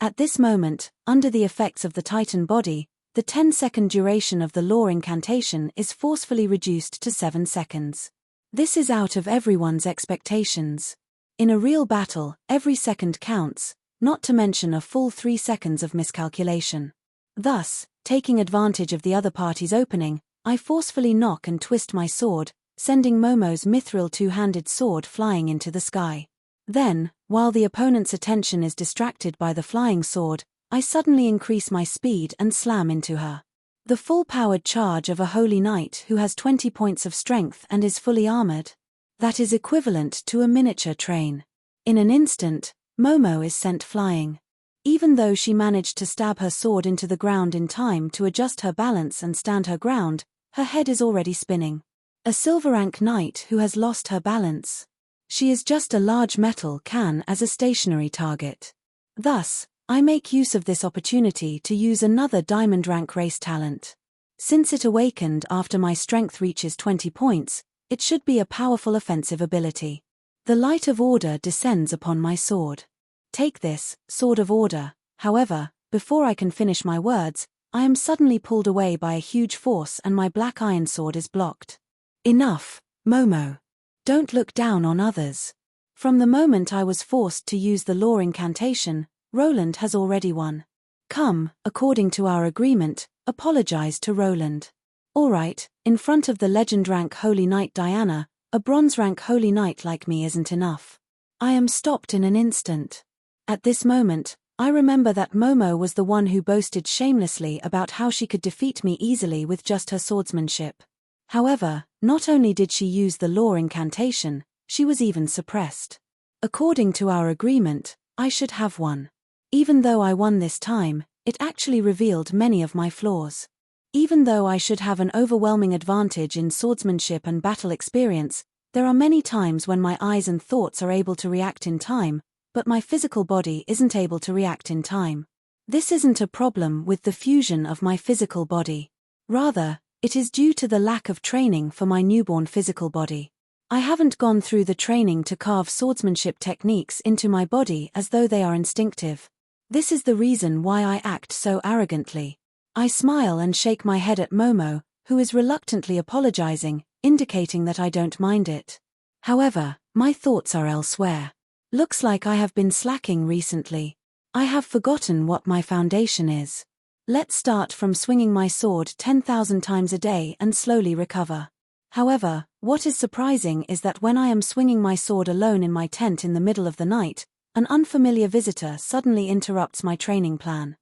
At this moment, under the effects of the Titan body, the 10-second duration of the law incantation is forcefully reduced to 7 seconds. This is out of everyone's expectations. In a real battle, every second counts, not to mention a full 3 seconds of miscalculation. Thus, taking advantage of the other party's opening, I forcefully knock and twist my sword, sending Momo's mithril two-handed sword flying into the sky. Then, while the opponent's attention is distracted by the flying sword, I suddenly increase my speed and slam into her. The full-powered charge of a holy knight who has 20 points of strength and is fully armored. That is equivalent to a miniature train. In an instant, Momo is sent flying. Even though she managed to stab her sword into the ground in time to adjust her balance and stand her ground, her head is already spinning. A silver rank knight who has lost her balance. She is just a large metal can as a stationary target. Thus, I make use of this opportunity to use another diamond rank race talent. Since it awakened after my strength reaches 20 points, it should be a powerful offensive ability. The light of order descends upon my sword. Take this, sword of order. However, before I can finish my words, I am suddenly pulled away by a huge force and my black iron sword is blocked. Enough, Momo. Don't look down on others. From the moment I was forced to use the law incantation, Roland has already won. Come, according to our agreement, apologize to Roland. Alright, in front of the legend rank Holy Knight Diana, a bronze rank Holy Knight like me isn't enough. I am stopped in an instant. At this moment, I remember that Momo was the one who boasted shamelessly about how she could defeat me easily with just her swordsmanship. However, not only did she use the law incantation, she was even suppressed. According to our agreement, I should have won. Even though I won this time, it actually revealed many of my flaws. Even though I should have an overwhelming advantage in swordsmanship and battle experience, there are many times when my eyes and thoughts are able to react in time, but my physical body isn't able to react in time. This isn't a problem with the fusion of my physical body. Rather, it is due to the lack of training for my newborn physical body. I haven't gone through the training to carve swordsmanship techniques into my body as though they are instinctive. This is the reason why I act so arrogantly. I smile and shake my head at Momo, who is reluctantly apologizing, indicating that I don't mind it. However, my thoughts are elsewhere. Looks like I have been slacking recently. I have forgotten what my foundation is. Let's start from swinging my sword 10,000 times a day and slowly recover. However, what is surprising is that when I am swinging my sword alone in my tent in the middle of the night, an unfamiliar visitor suddenly interrupts my training plan.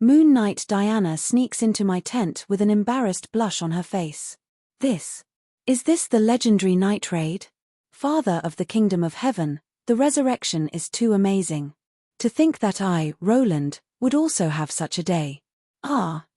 Moon Knight Diana sneaks into my tent with an embarrassed blush on her face. Is this the legendary Night Raid? Father of the Kingdom of Heaven, the resurrection is too amazing. To think that I, Roland, would also have such a day.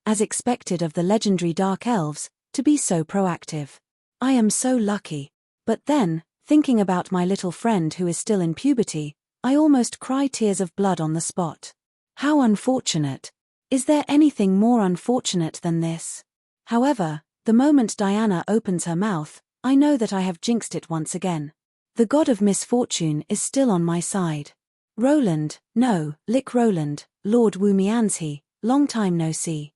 As expected of the legendary Dark Elves, to be so proactive. I am so lucky. But then, thinking about my little friend who is still in puberty, I almost cry tears of blood on the spot. How unfortunate. Is there anything more unfortunate than this? However, the moment Diana opens her mouth, I know that I have jinxed it once again. The god of misfortune is still on my side. Roland, no, Lich Roland, Lord Woomianshe, long time no see.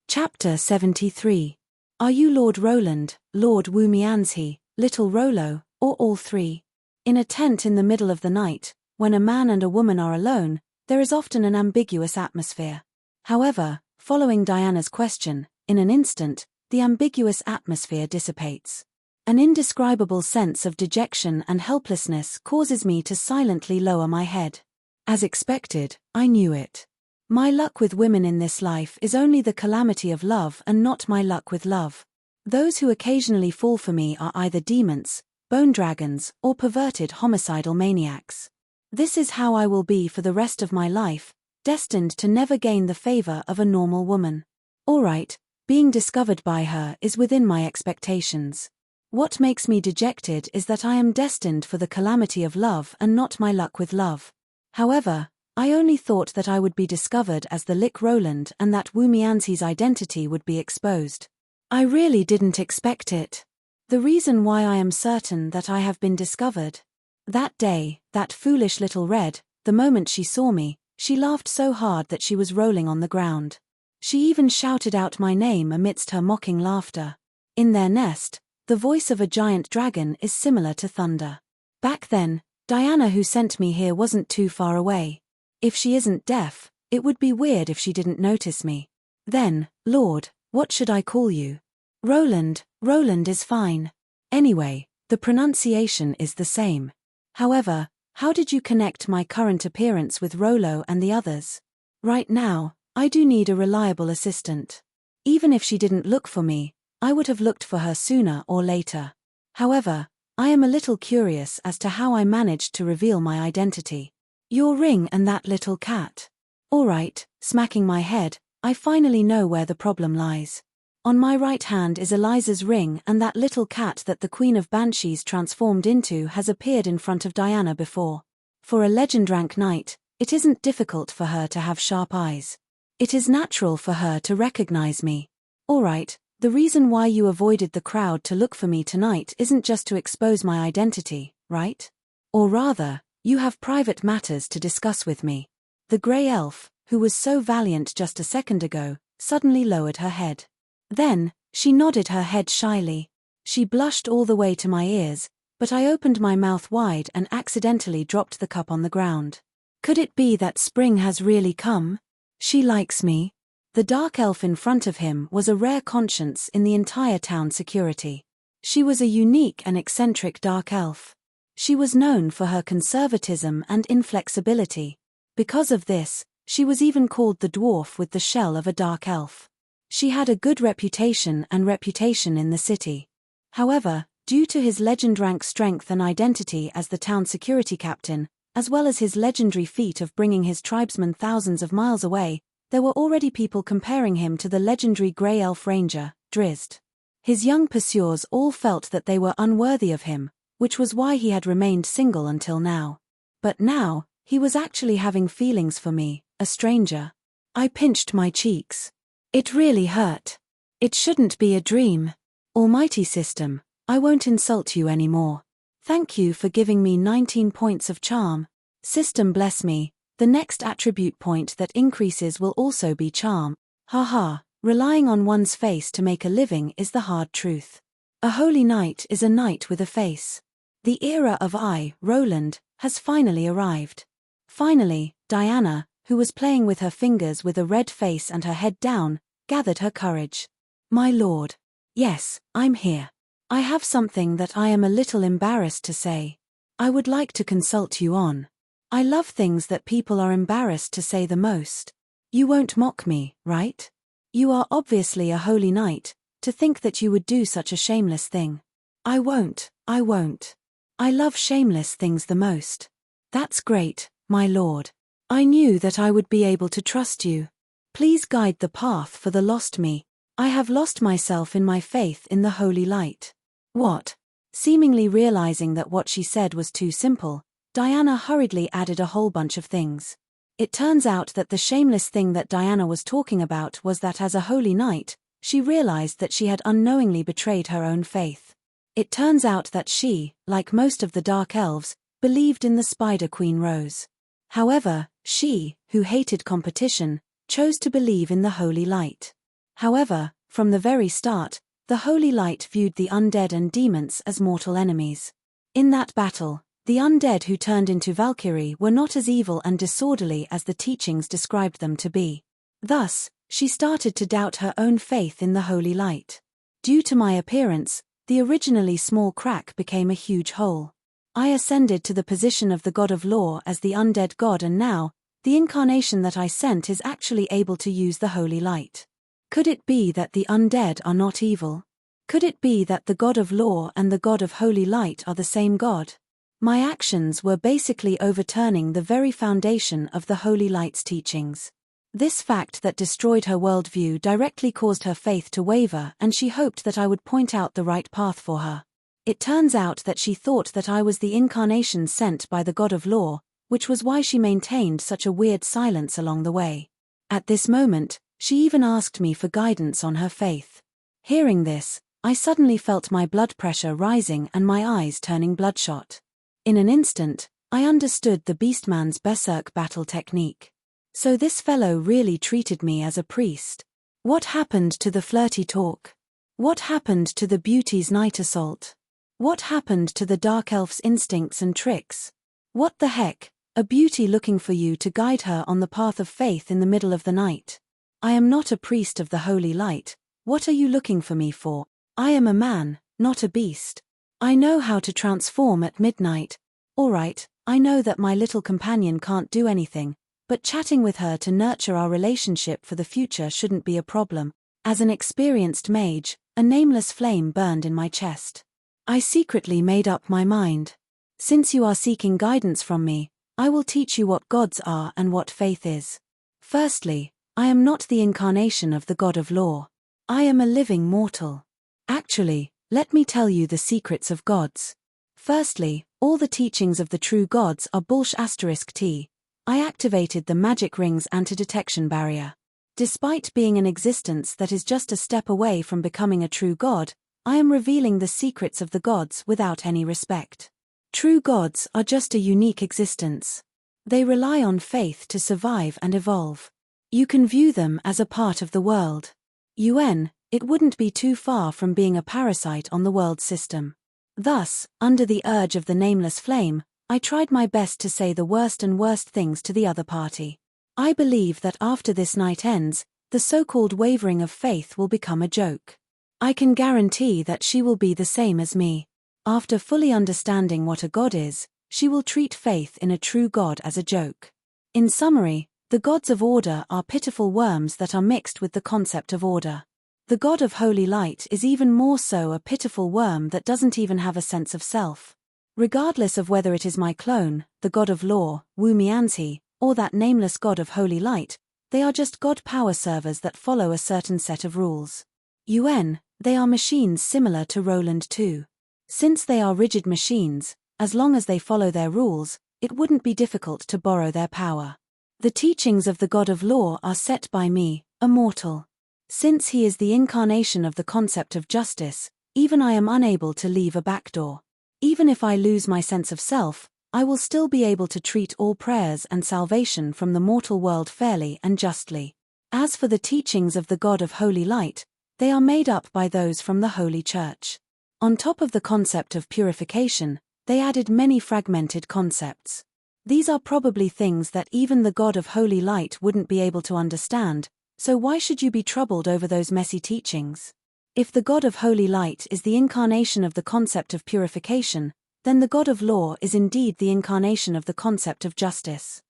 Chapter 73. Are you Lord Roland, Lord Woomianshe, Little Rolo, or all three? In a tent in the middle of the night, when a man and a woman are alone, there is often an ambiguous atmosphere. However, following Diana's question, in an instant, the ambiguous atmosphere dissipates. An indescribable sense of dejection and helplessness causes me to silently lower my head. As expected, I knew it. My luck with women in this life is only the calamity of love and not my luck with love. Those who occasionally fall for me are either demons, bone dragons, or perverted homicidal maniacs. This is how I will be for the rest of my life, destined to never gain the favor of a normal woman. Alright, being discovered by her is within my expectations. What makes me dejected is that I am destined for the calamity of love and not my luck with love. However, I only thought that I would be discovered as the Lich Roland and that Woomianshe's identity would be exposed. I really didn't expect it. The reason why I am certain that I have been discovered. That day, that foolish little Red, the moment she saw me, she laughed so hard that she was rolling on the ground. She even shouted out my name amidst her mocking laughter. In their nest, the voice of a giant dragon is similar to thunder. Back then, Diana who sent me here wasn't too far away. If she isn't deaf, it would be weird if she didn't notice me. Then, Lord, what should I call you? Roland is fine. Anyway, the pronunciation is the same. However, how did you connect my current appearance with Rolo and the others? Right now, I do need a reliable assistant. Even if she didn't look for me, I would have looked for her sooner or later. However, I am a little curious as to how I managed to reveal my identity. Your ring and that little cat. Alright, smacking my head, I finally know where the problem lies. On my right hand is Eliza's ring and that little cat that the Queen of Banshees transformed into has appeared in front of Diana before. For a legend rank knight, it isn't difficult for her to have sharp eyes. It is natural for her to recognize me. Alright, the reason why you avoided the crowd to look for me tonight isn't just to expose my identity, right? Or rather, you have private matters to discuss with me. The grey elf, who was so valiant just a second ago, suddenly lowered her head. Then, she nodded her head shyly. She blushed all the way to my ears, but I opened my mouth wide and accidentally dropped the cup on the ground. Could it be that spring has really come? She likes me. The dark elf in front of him was a rare conscience in the entire town security. She was a unique and eccentric dark elf. She was known for her conservatism and inflexibility. Because of this, she was even called the dwarf with the shell of a dark elf. She had a good reputation in the city. However, due to his legend rank strength and identity as the town security captain, as well as his legendary feat of bringing his tribesmen thousands of miles away, there were already people comparing him to the legendary grey elf ranger, Drizzt. His young pursuers all felt that they were unworthy of him, which was why he had remained single until now. But now, he was actually having feelings for me, a stranger. I pinched my cheeks. It really hurt. It shouldn't be a dream. Almighty system, I won't insult you anymore. Thank you for giving me 19 points of charm. System bless me, the next attribute point that increases will also be charm. Haha, relying on one's face to make a living is the hard truth. A holy knight is a knight with a face. The era of Roland, has finally arrived. Finally, Diana, who was playing with her fingers with a red face and her head down, gathered her courage. My lord. Yes, I'm here. I have something that I am a little embarrassed to say. I would like to consult you on. I love things that people are embarrassed to say the most. You won't mock me, right? You are obviously a holy knight, to think that you would do such a shameless thing. I won't. I love shameless things the most. That's great, my lord. I knew that I would be able to trust you. Please guide the path for the lost me. I have lost myself in my faith in the holy light. What? Seemingly realizing that what she said was too simple, Diana hurriedly added a whole bunch of things. It turns out that the shameless thing that Diana was talking about was that as a holy knight, she realized that she had unknowingly betrayed her own faith. It turns out that she, like most of the Dark Elves, believed in the Spider Queen Rose. However, she, who hated competition, chose to believe in the holy light. However, from the very start, the holy light viewed the undead and demons as mortal enemies. In that battle, the undead who turned into Valkyrie were not as evil and disorderly as the teachings described them to be. Thus, she started to doubt her own faith in the holy light. Due to my appearance, the originally small crack became a huge hole. I ascended to the position of the god of law as the undead god, and now, the incarnation that I sent is actually able to use the holy light. Could it be that the undead are not evil? Could it be that the god of law and the god of holy light are the same god? My actions were basically overturning the very foundation of the holy light's teachings. This fact that destroyed her worldview directly caused her faith to waver, and she hoped that I would point out the right path for her. It turns out that she thought that I was the incarnation sent by the god of law, which was why she maintained such a weird silence along the way. At this moment, she even asked me for guidance on her faith. Hearing this, I suddenly felt my blood pressure rising and my eyes turning bloodshot. In an instant, I understood the Beastman's berserk battle technique. So this fellow really treated me as a priest. What happened to the flirty talk? What happened to the beauty's night assault? What happened to the dark elf's instincts and tricks? What the heck? A beauty looking for you to guide her on the path of faith in the middle of the night. I am not a priest of the holy light. What are you looking for me for? I am a man, not a beast. I know how to transform at midnight. Alright, I know that my little companion can't do anything, but chatting with her to nurture our relationship for the future shouldn't be a problem. As an experienced mage, a nameless flame burned in my chest. I secretly made up my mind. Since you are seeking guidance from me, I will teach you what gods are and what faith is. Firstly, I am not the incarnation of the god of law. I am a living mortal. Actually, let me tell you the secrets of gods. Firstly, all the teachings of the true gods are bullsh*t. I activated the magic ring's anti-detection barrier. Despite being an existence that is just a step away from becoming a true god, I am revealing the secrets of the gods without any respect. True gods are just a unique existence. They rely on faith to survive and evolve. You can view them as a part of the world. It wouldn't be too far from being a parasite on the world system. Thus, under the urge of the nameless flame, I tried my best to say the worst and worst things to the other party. I believe that after this night ends, the so-called wavering of faith will become a joke. I can guarantee that she will be the same as me. After fully understanding what a god is, she will treat faith in a true god as a joke. In summary, the gods of order are pitiful worms that are mixed with the concept of order. The god of holy light is even more so a pitiful worm that doesn't even have a sense of self. Regardless of whether it is my clone, the god of law, Wu Mianzi, or that nameless god of holy light, they are just god power servers that follow a certain set of rules. They are machines similar to Roland too. Since they are rigid machines, as long as they follow their rules, it wouldn't be difficult to borrow their power. The teachings of the god of law are set by me, a mortal. Since he is the incarnation of the concept of justice, even I am unable to leave a backdoor. Even if I lose my sense of self, I will still be able to treat all prayers and salvation from the mortal world fairly and justly. As for the teachings of the god of holy light, they are made up by those from the Holy Church. On top of the concept of purification, they added many fragmented concepts. These are probably things that even the god of holy light wouldn't be able to understand, so why should you be troubled over those messy teachings? If the god of holy light is the incarnation of the concept of purification, then the god of law is indeed the incarnation of the concept of justice.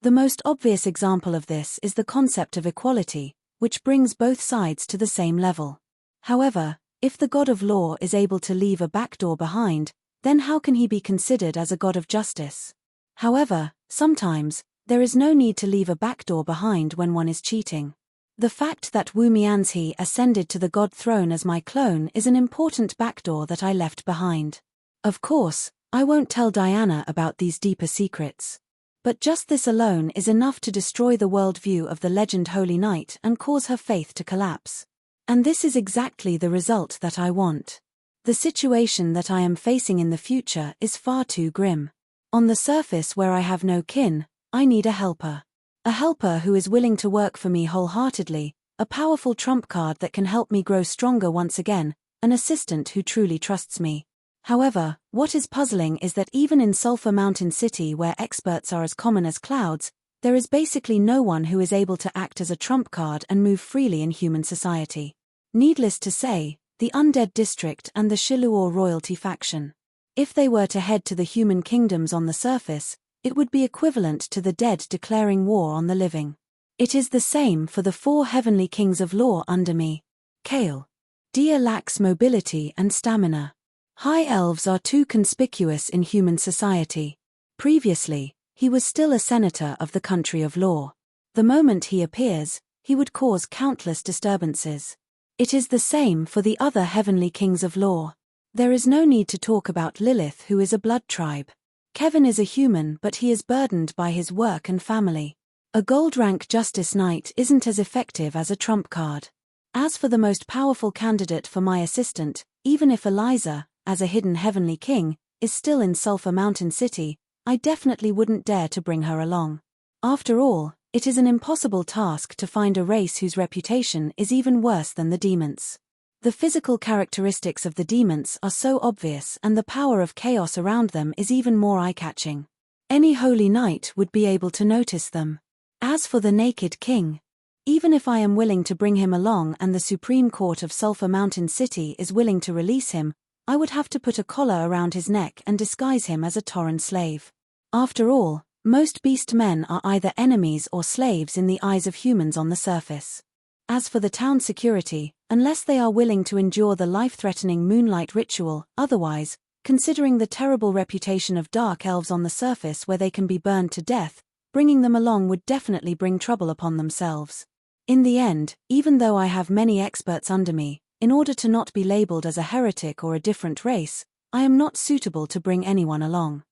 The most obvious example of this is the concept of equality, which brings both sides to the same level. However, if the god of law is able to leave a backdoor behind, then how can he be considered as a god of justice? However, sometimes, there is no need to leave a backdoor behind when one is cheating. The fact that Wu Mianzi ascended to the god throne as my clone is an important backdoor that I left behind. Of course, I won't tell Diana about these deeper secrets. But just this alone is enough to destroy the worldview of the legend Holy Knight and cause her faith to collapse. And this is exactly the result that I want. The situation that I am facing in the future is far too grim. On the surface where I have no kin, I need a helper. A helper who is willing to work for me wholeheartedly, a powerful trump card that can help me grow stronger once again, an assistant who truly trusts me. However, what is puzzling is that even in Sulphur Mountain City, where experts are as common as clouds, there is basically no one who is able to act as a trump card and move freely in human society. Needless to say, the Undead District and the Shiluor royalty faction. If they were to head to the human kingdoms on the surface, it would be equivalent to the dead declaring war on the living. It is the same for the 4 heavenly kings of law under me. Kale. Dia lacks mobility and stamina. High elves are too conspicuous in human society. Previously, he was still a senator of the country of law. The moment he appears, he would cause countless disturbances. It is the same for the other heavenly kings of law. There is no need to talk about Lilith, who is a blood tribe. Kevin is a human, but he is burdened by his work and family. A gold rank Justice Knight isn't as effective as a trump card. As for the most powerful candidate for my assistant, even if Eliza, as a hidden heavenly king, is still in Sulphur Mountain City, I definitely wouldn't dare to bring her along. After all, it is an impossible task to find a race whose reputation is even worse than the demons. The physical characteristics of the demons are so obvious, and the power of chaos around them is even more eye-catching. Any holy knight would be able to notice them. As for the Naked King, even if I am willing to bring him along and the Supreme Court of Sulphur Mountain City is willing to release him, I would have to put a collar around his neck and disguise him as a Tauren slave. After all, most beast men are either enemies or slaves in the eyes of humans on the surface. As for the town security, unless they are willing to endure the life-threatening moonlight ritual, otherwise, considering the terrible reputation of dark elves on the surface where they can be burned to death, bringing them along would definitely bring trouble upon themselves. In the end, even though I have many experts under me, in order to not be labeled as a heretic or a different race, I am not suitable to bring anyone along.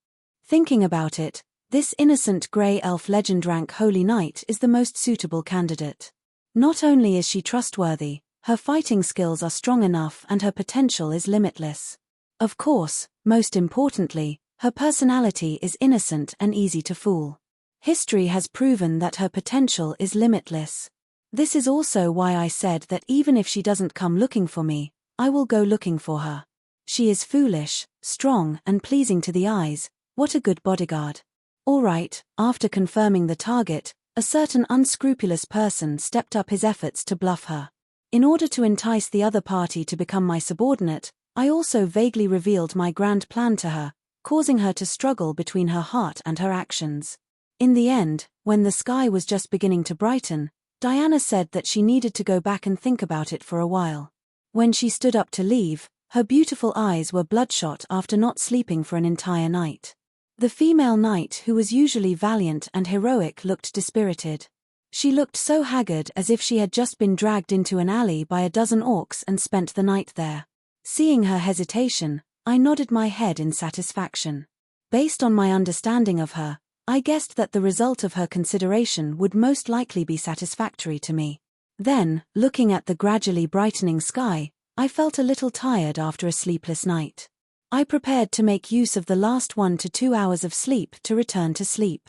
Thinking about it, this innocent grey elf legend rank holy knight is the most suitable candidate. Not only is she trustworthy, her fighting skills are strong enough and her potential is limitless. Of course, most importantly, her personality is innocent and easy to fool. History has proven that her potential is limitless. This is also why I said that even if she doesn't come looking for me, I will go looking for her. She is foolish, strong, and pleasing to the eyes. What a good bodyguard. All right, after confirming the target, a certain unscrupulous person stepped up his efforts to bluff her. In order to entice the other party to become my subordinate, I also vaguely revealed my grand plan to her, causing her to struggle between her heart and her actions. In the end, when the sky was just beginning to brighten, Diana said that she needed to go back and think about it for a while. When she stood up to leave, her beautiful eyes were bloodshot after not sleeping for an entire night. The female knight, who was usually valiant and heroic, looked dispirited. She looked so haggard, as if she had just been dragged into an alley by a dozen orcs and spent the night there. Seeing her hesitation, I nodded my head in satisfaction. Based on my understanding of her, I guessed that the result of her consideration would most likely be satisfactory to me. Then, looking at the gradually brightening sky, I felt a little tired after a sleepless night. I prepared to make use of the last 1 to 2 hours of sleep to return to sleep.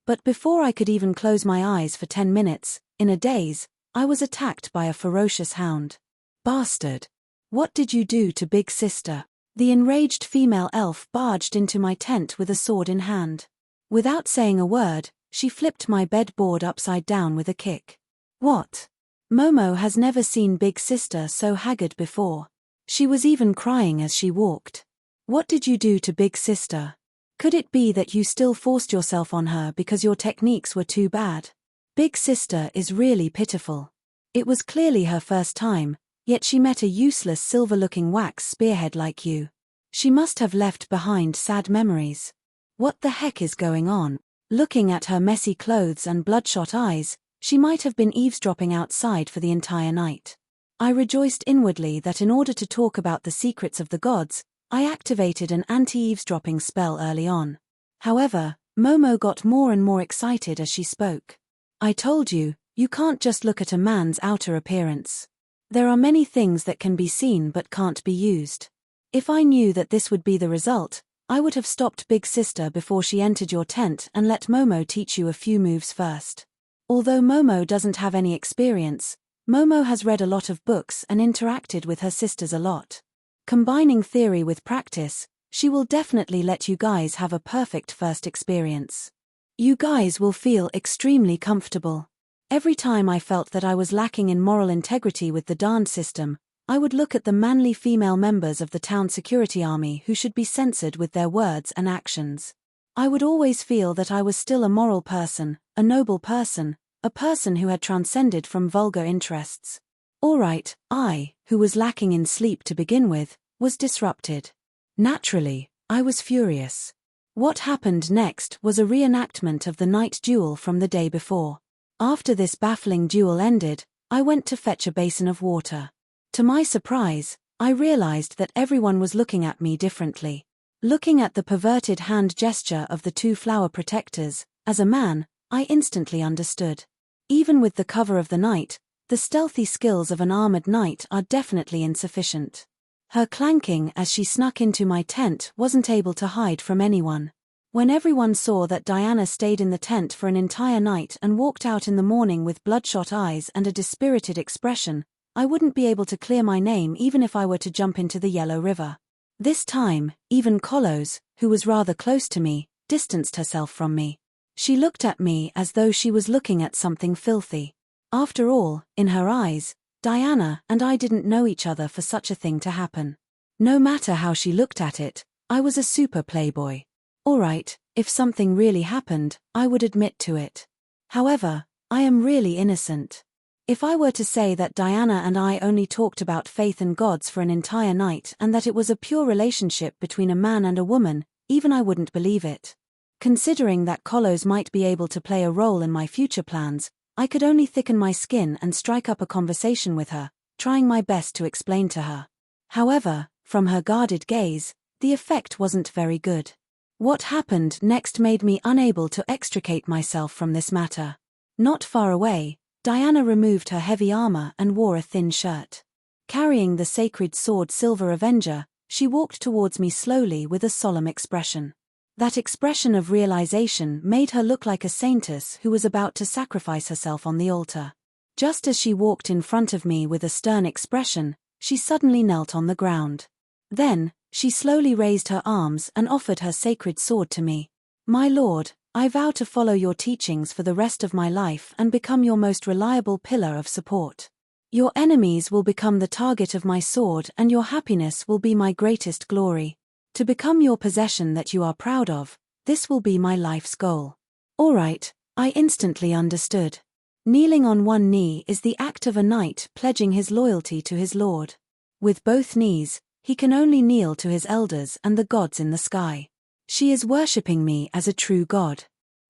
But before I could even close my eyes for 10 minutes, in a daze, I was attacked by a ferocious hound. Bastard! What did you do to Big Sister? The enraged female elf barged into my tent with a sword in hand. Without saying a word, she flipped my bedboard upside down with a kick. What? Momo has never seen Big Sister so haggard before. She was even crying as she walked. What did you do to Big Sister? Could it be that you still forced yourself on her because your techniques were too bad? Big Sister is really pitiful. It was clearly her first time, yet she met a useless silver-looking wax spearhead like you. She must have left behind sad memories. What the heck is going on? Looking at her messy clothes and bloodshot eyes, she might have been eavesdropping outside for the entire night. I rejoiced inwardly that in order to talk about the secrets of the gods, I activated an anti-eavesdropping spell early on. However, Momo got more and more excited as she spoke. I told you, you can't just look at a man's outer appearance. There are many things that can be seen but can't be used. If I knew that this would be the result, I would have stopped Big Sister before she entered your tent and let Momo teach you a few moves first. Although Momo doesn't have any experience, Momo has read a lot of books and interacted with her sisters a lot. Combining theory with practice, she will definitely let you guys have a perfect first experience. You guys will feel extremely comfortable. Every time I felt that I was lacking in moral integrity with the dance system, I would look at the manly female members of the town security army who should be censored with their words and actions. I would always feel that I was still a moral person, a noble person, a person who had transcended from vulgar interests. Alright, I, who was lacking in sleep to begin with, was disrupted. Naturally, I was furious. What happened next was a reenactment of the night duel from the day before. After this baffling duel ended, I went to fetch a basin of water. To my surprise, I realized that everyone was looking at me differently. Looking at the perverted hand gesture of the two flower protectors, as a man, I instantly understood. Even with the cover of the night, the stealthy skills of an armored knight are definitely insufficient. Her clanking as she snuck into my tent wasn't able to hide from anyone. When everyone saw that Diana stayed in the tent for an entire night and walked out in the morning with bloodshot eyes and a dispirited expression, I wouldn't be able to clear my name even if I were to jump into the Yellow River. This time, even Kolos, who was rather close to me, distanced herself from me. She looked at me as though she was looking at something filthy. After all, in her eyes, Diana and I didn't know each other for such a thing to happen. No matter how she looked at it, I was a super playboy. Alright, if something really happened, I would admit to it. However, I am really innocent. If I were to say that Diana and I only talked about faith and gods for an entire night and that it was a pure relationship between a man and a woman, even I wouldn't believe it. Considering that Kolos might be able to play a role in my future plans, I could only thicken my skin and strike up a conversation with her, trying my best to explain to her. However, from her guarded gaze, the effect wasn't very good. What happened next made me unable to extricate myself from this matter. Not far away, Diana removed her heavy armor and wore a thin shirt. Carrying the sacred sword Silver Avenger, she walked towards me slowly with a solemn expression. That expression of realization made her look like a saintess who was about to sacrifice herself on the altar. Just as she walked in front of me with a stern expression, she suddenly knelt on the ground. Then, she slowly raised her arms and offered her sacred sword to me. My lord, I vow to follow your teachings for the rest of my life and become your most reliable pillar of support. Your enemies will become the target of my sword and your happiness will be my greatest glory. To become your possession that you are proud of, this will be my life's goal. Alright, I instantly understood. Kneeling on one knee is the act of a knight pledging his loyalty to his lord. With both knees, he can only kneel to his elders and the gods in the sky. She is worshipping me as a true god.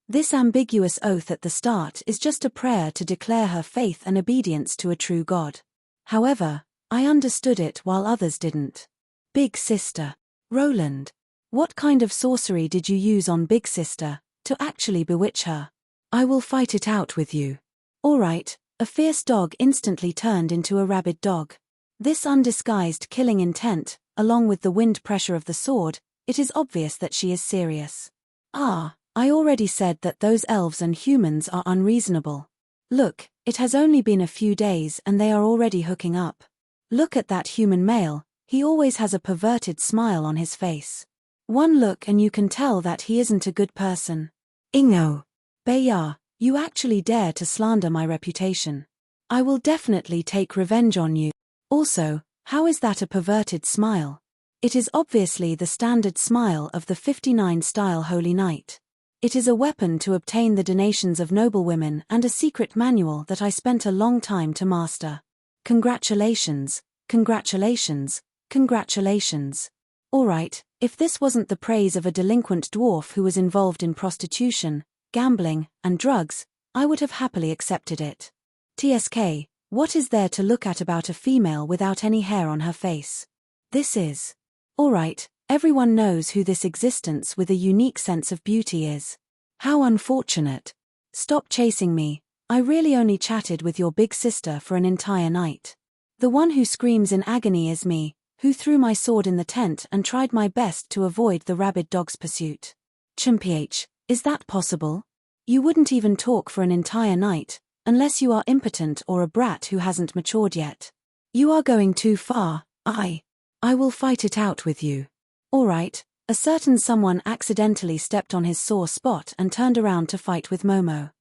This ambiguous oath at the start is just a prayer to declare her faith and obedience to a true god. However, I understood it while others didn't. Big Sister. Roland. What kind of sorcery did you use on Big Sister to actually bewitch her? I will fight it out with you. Alright, a fierce dog instantly turned into a rabid dog. This undisguised killing intent, along with the wind pressure of the sword, it is obvious that she is serious. I already said that those elves and humans are unreasonable. Look, it has only been a few days and they are already hooking up. Look at that human male, he always has a perverted smile on his face. One look and you can tell that he isn't a good person. Ingo. Bayar, you actually dare to slander my reputation. I will definitely take revenge on you. Also, how is that a perverted smile? It is obviously the standard smile of the 59-style Holy Knight. It is a weapon to obtain the donations of noblewomen and a secret manual that I spent a long time to master. Congratulations, congratulations, congratulations. Alright, if this wasn't the praise of a delinquent dwarf who was involved in prostitution, gambling, and drugs, I would have happily accepted it. TSK, what is there to look at about a female without any hair on her face? This is. Alright, everyone knows who this existence with a unique sense of beauty is. How unfortunate. Stop chasing me, I really only chatted with your big sister for an entire night. The one who screams in agony is me, who threw my sword in the tent and tried my best to avoid the rabid dog's pursuit. Chimph, is that possible? You wouldn't even talk for an entire night, unless you are impotent or a brat who hasn't matured yet. You are going too far. I will fight it out with you. Alright, a certain someone accidentally stepped on his sore spot and turned around to fight with Momo.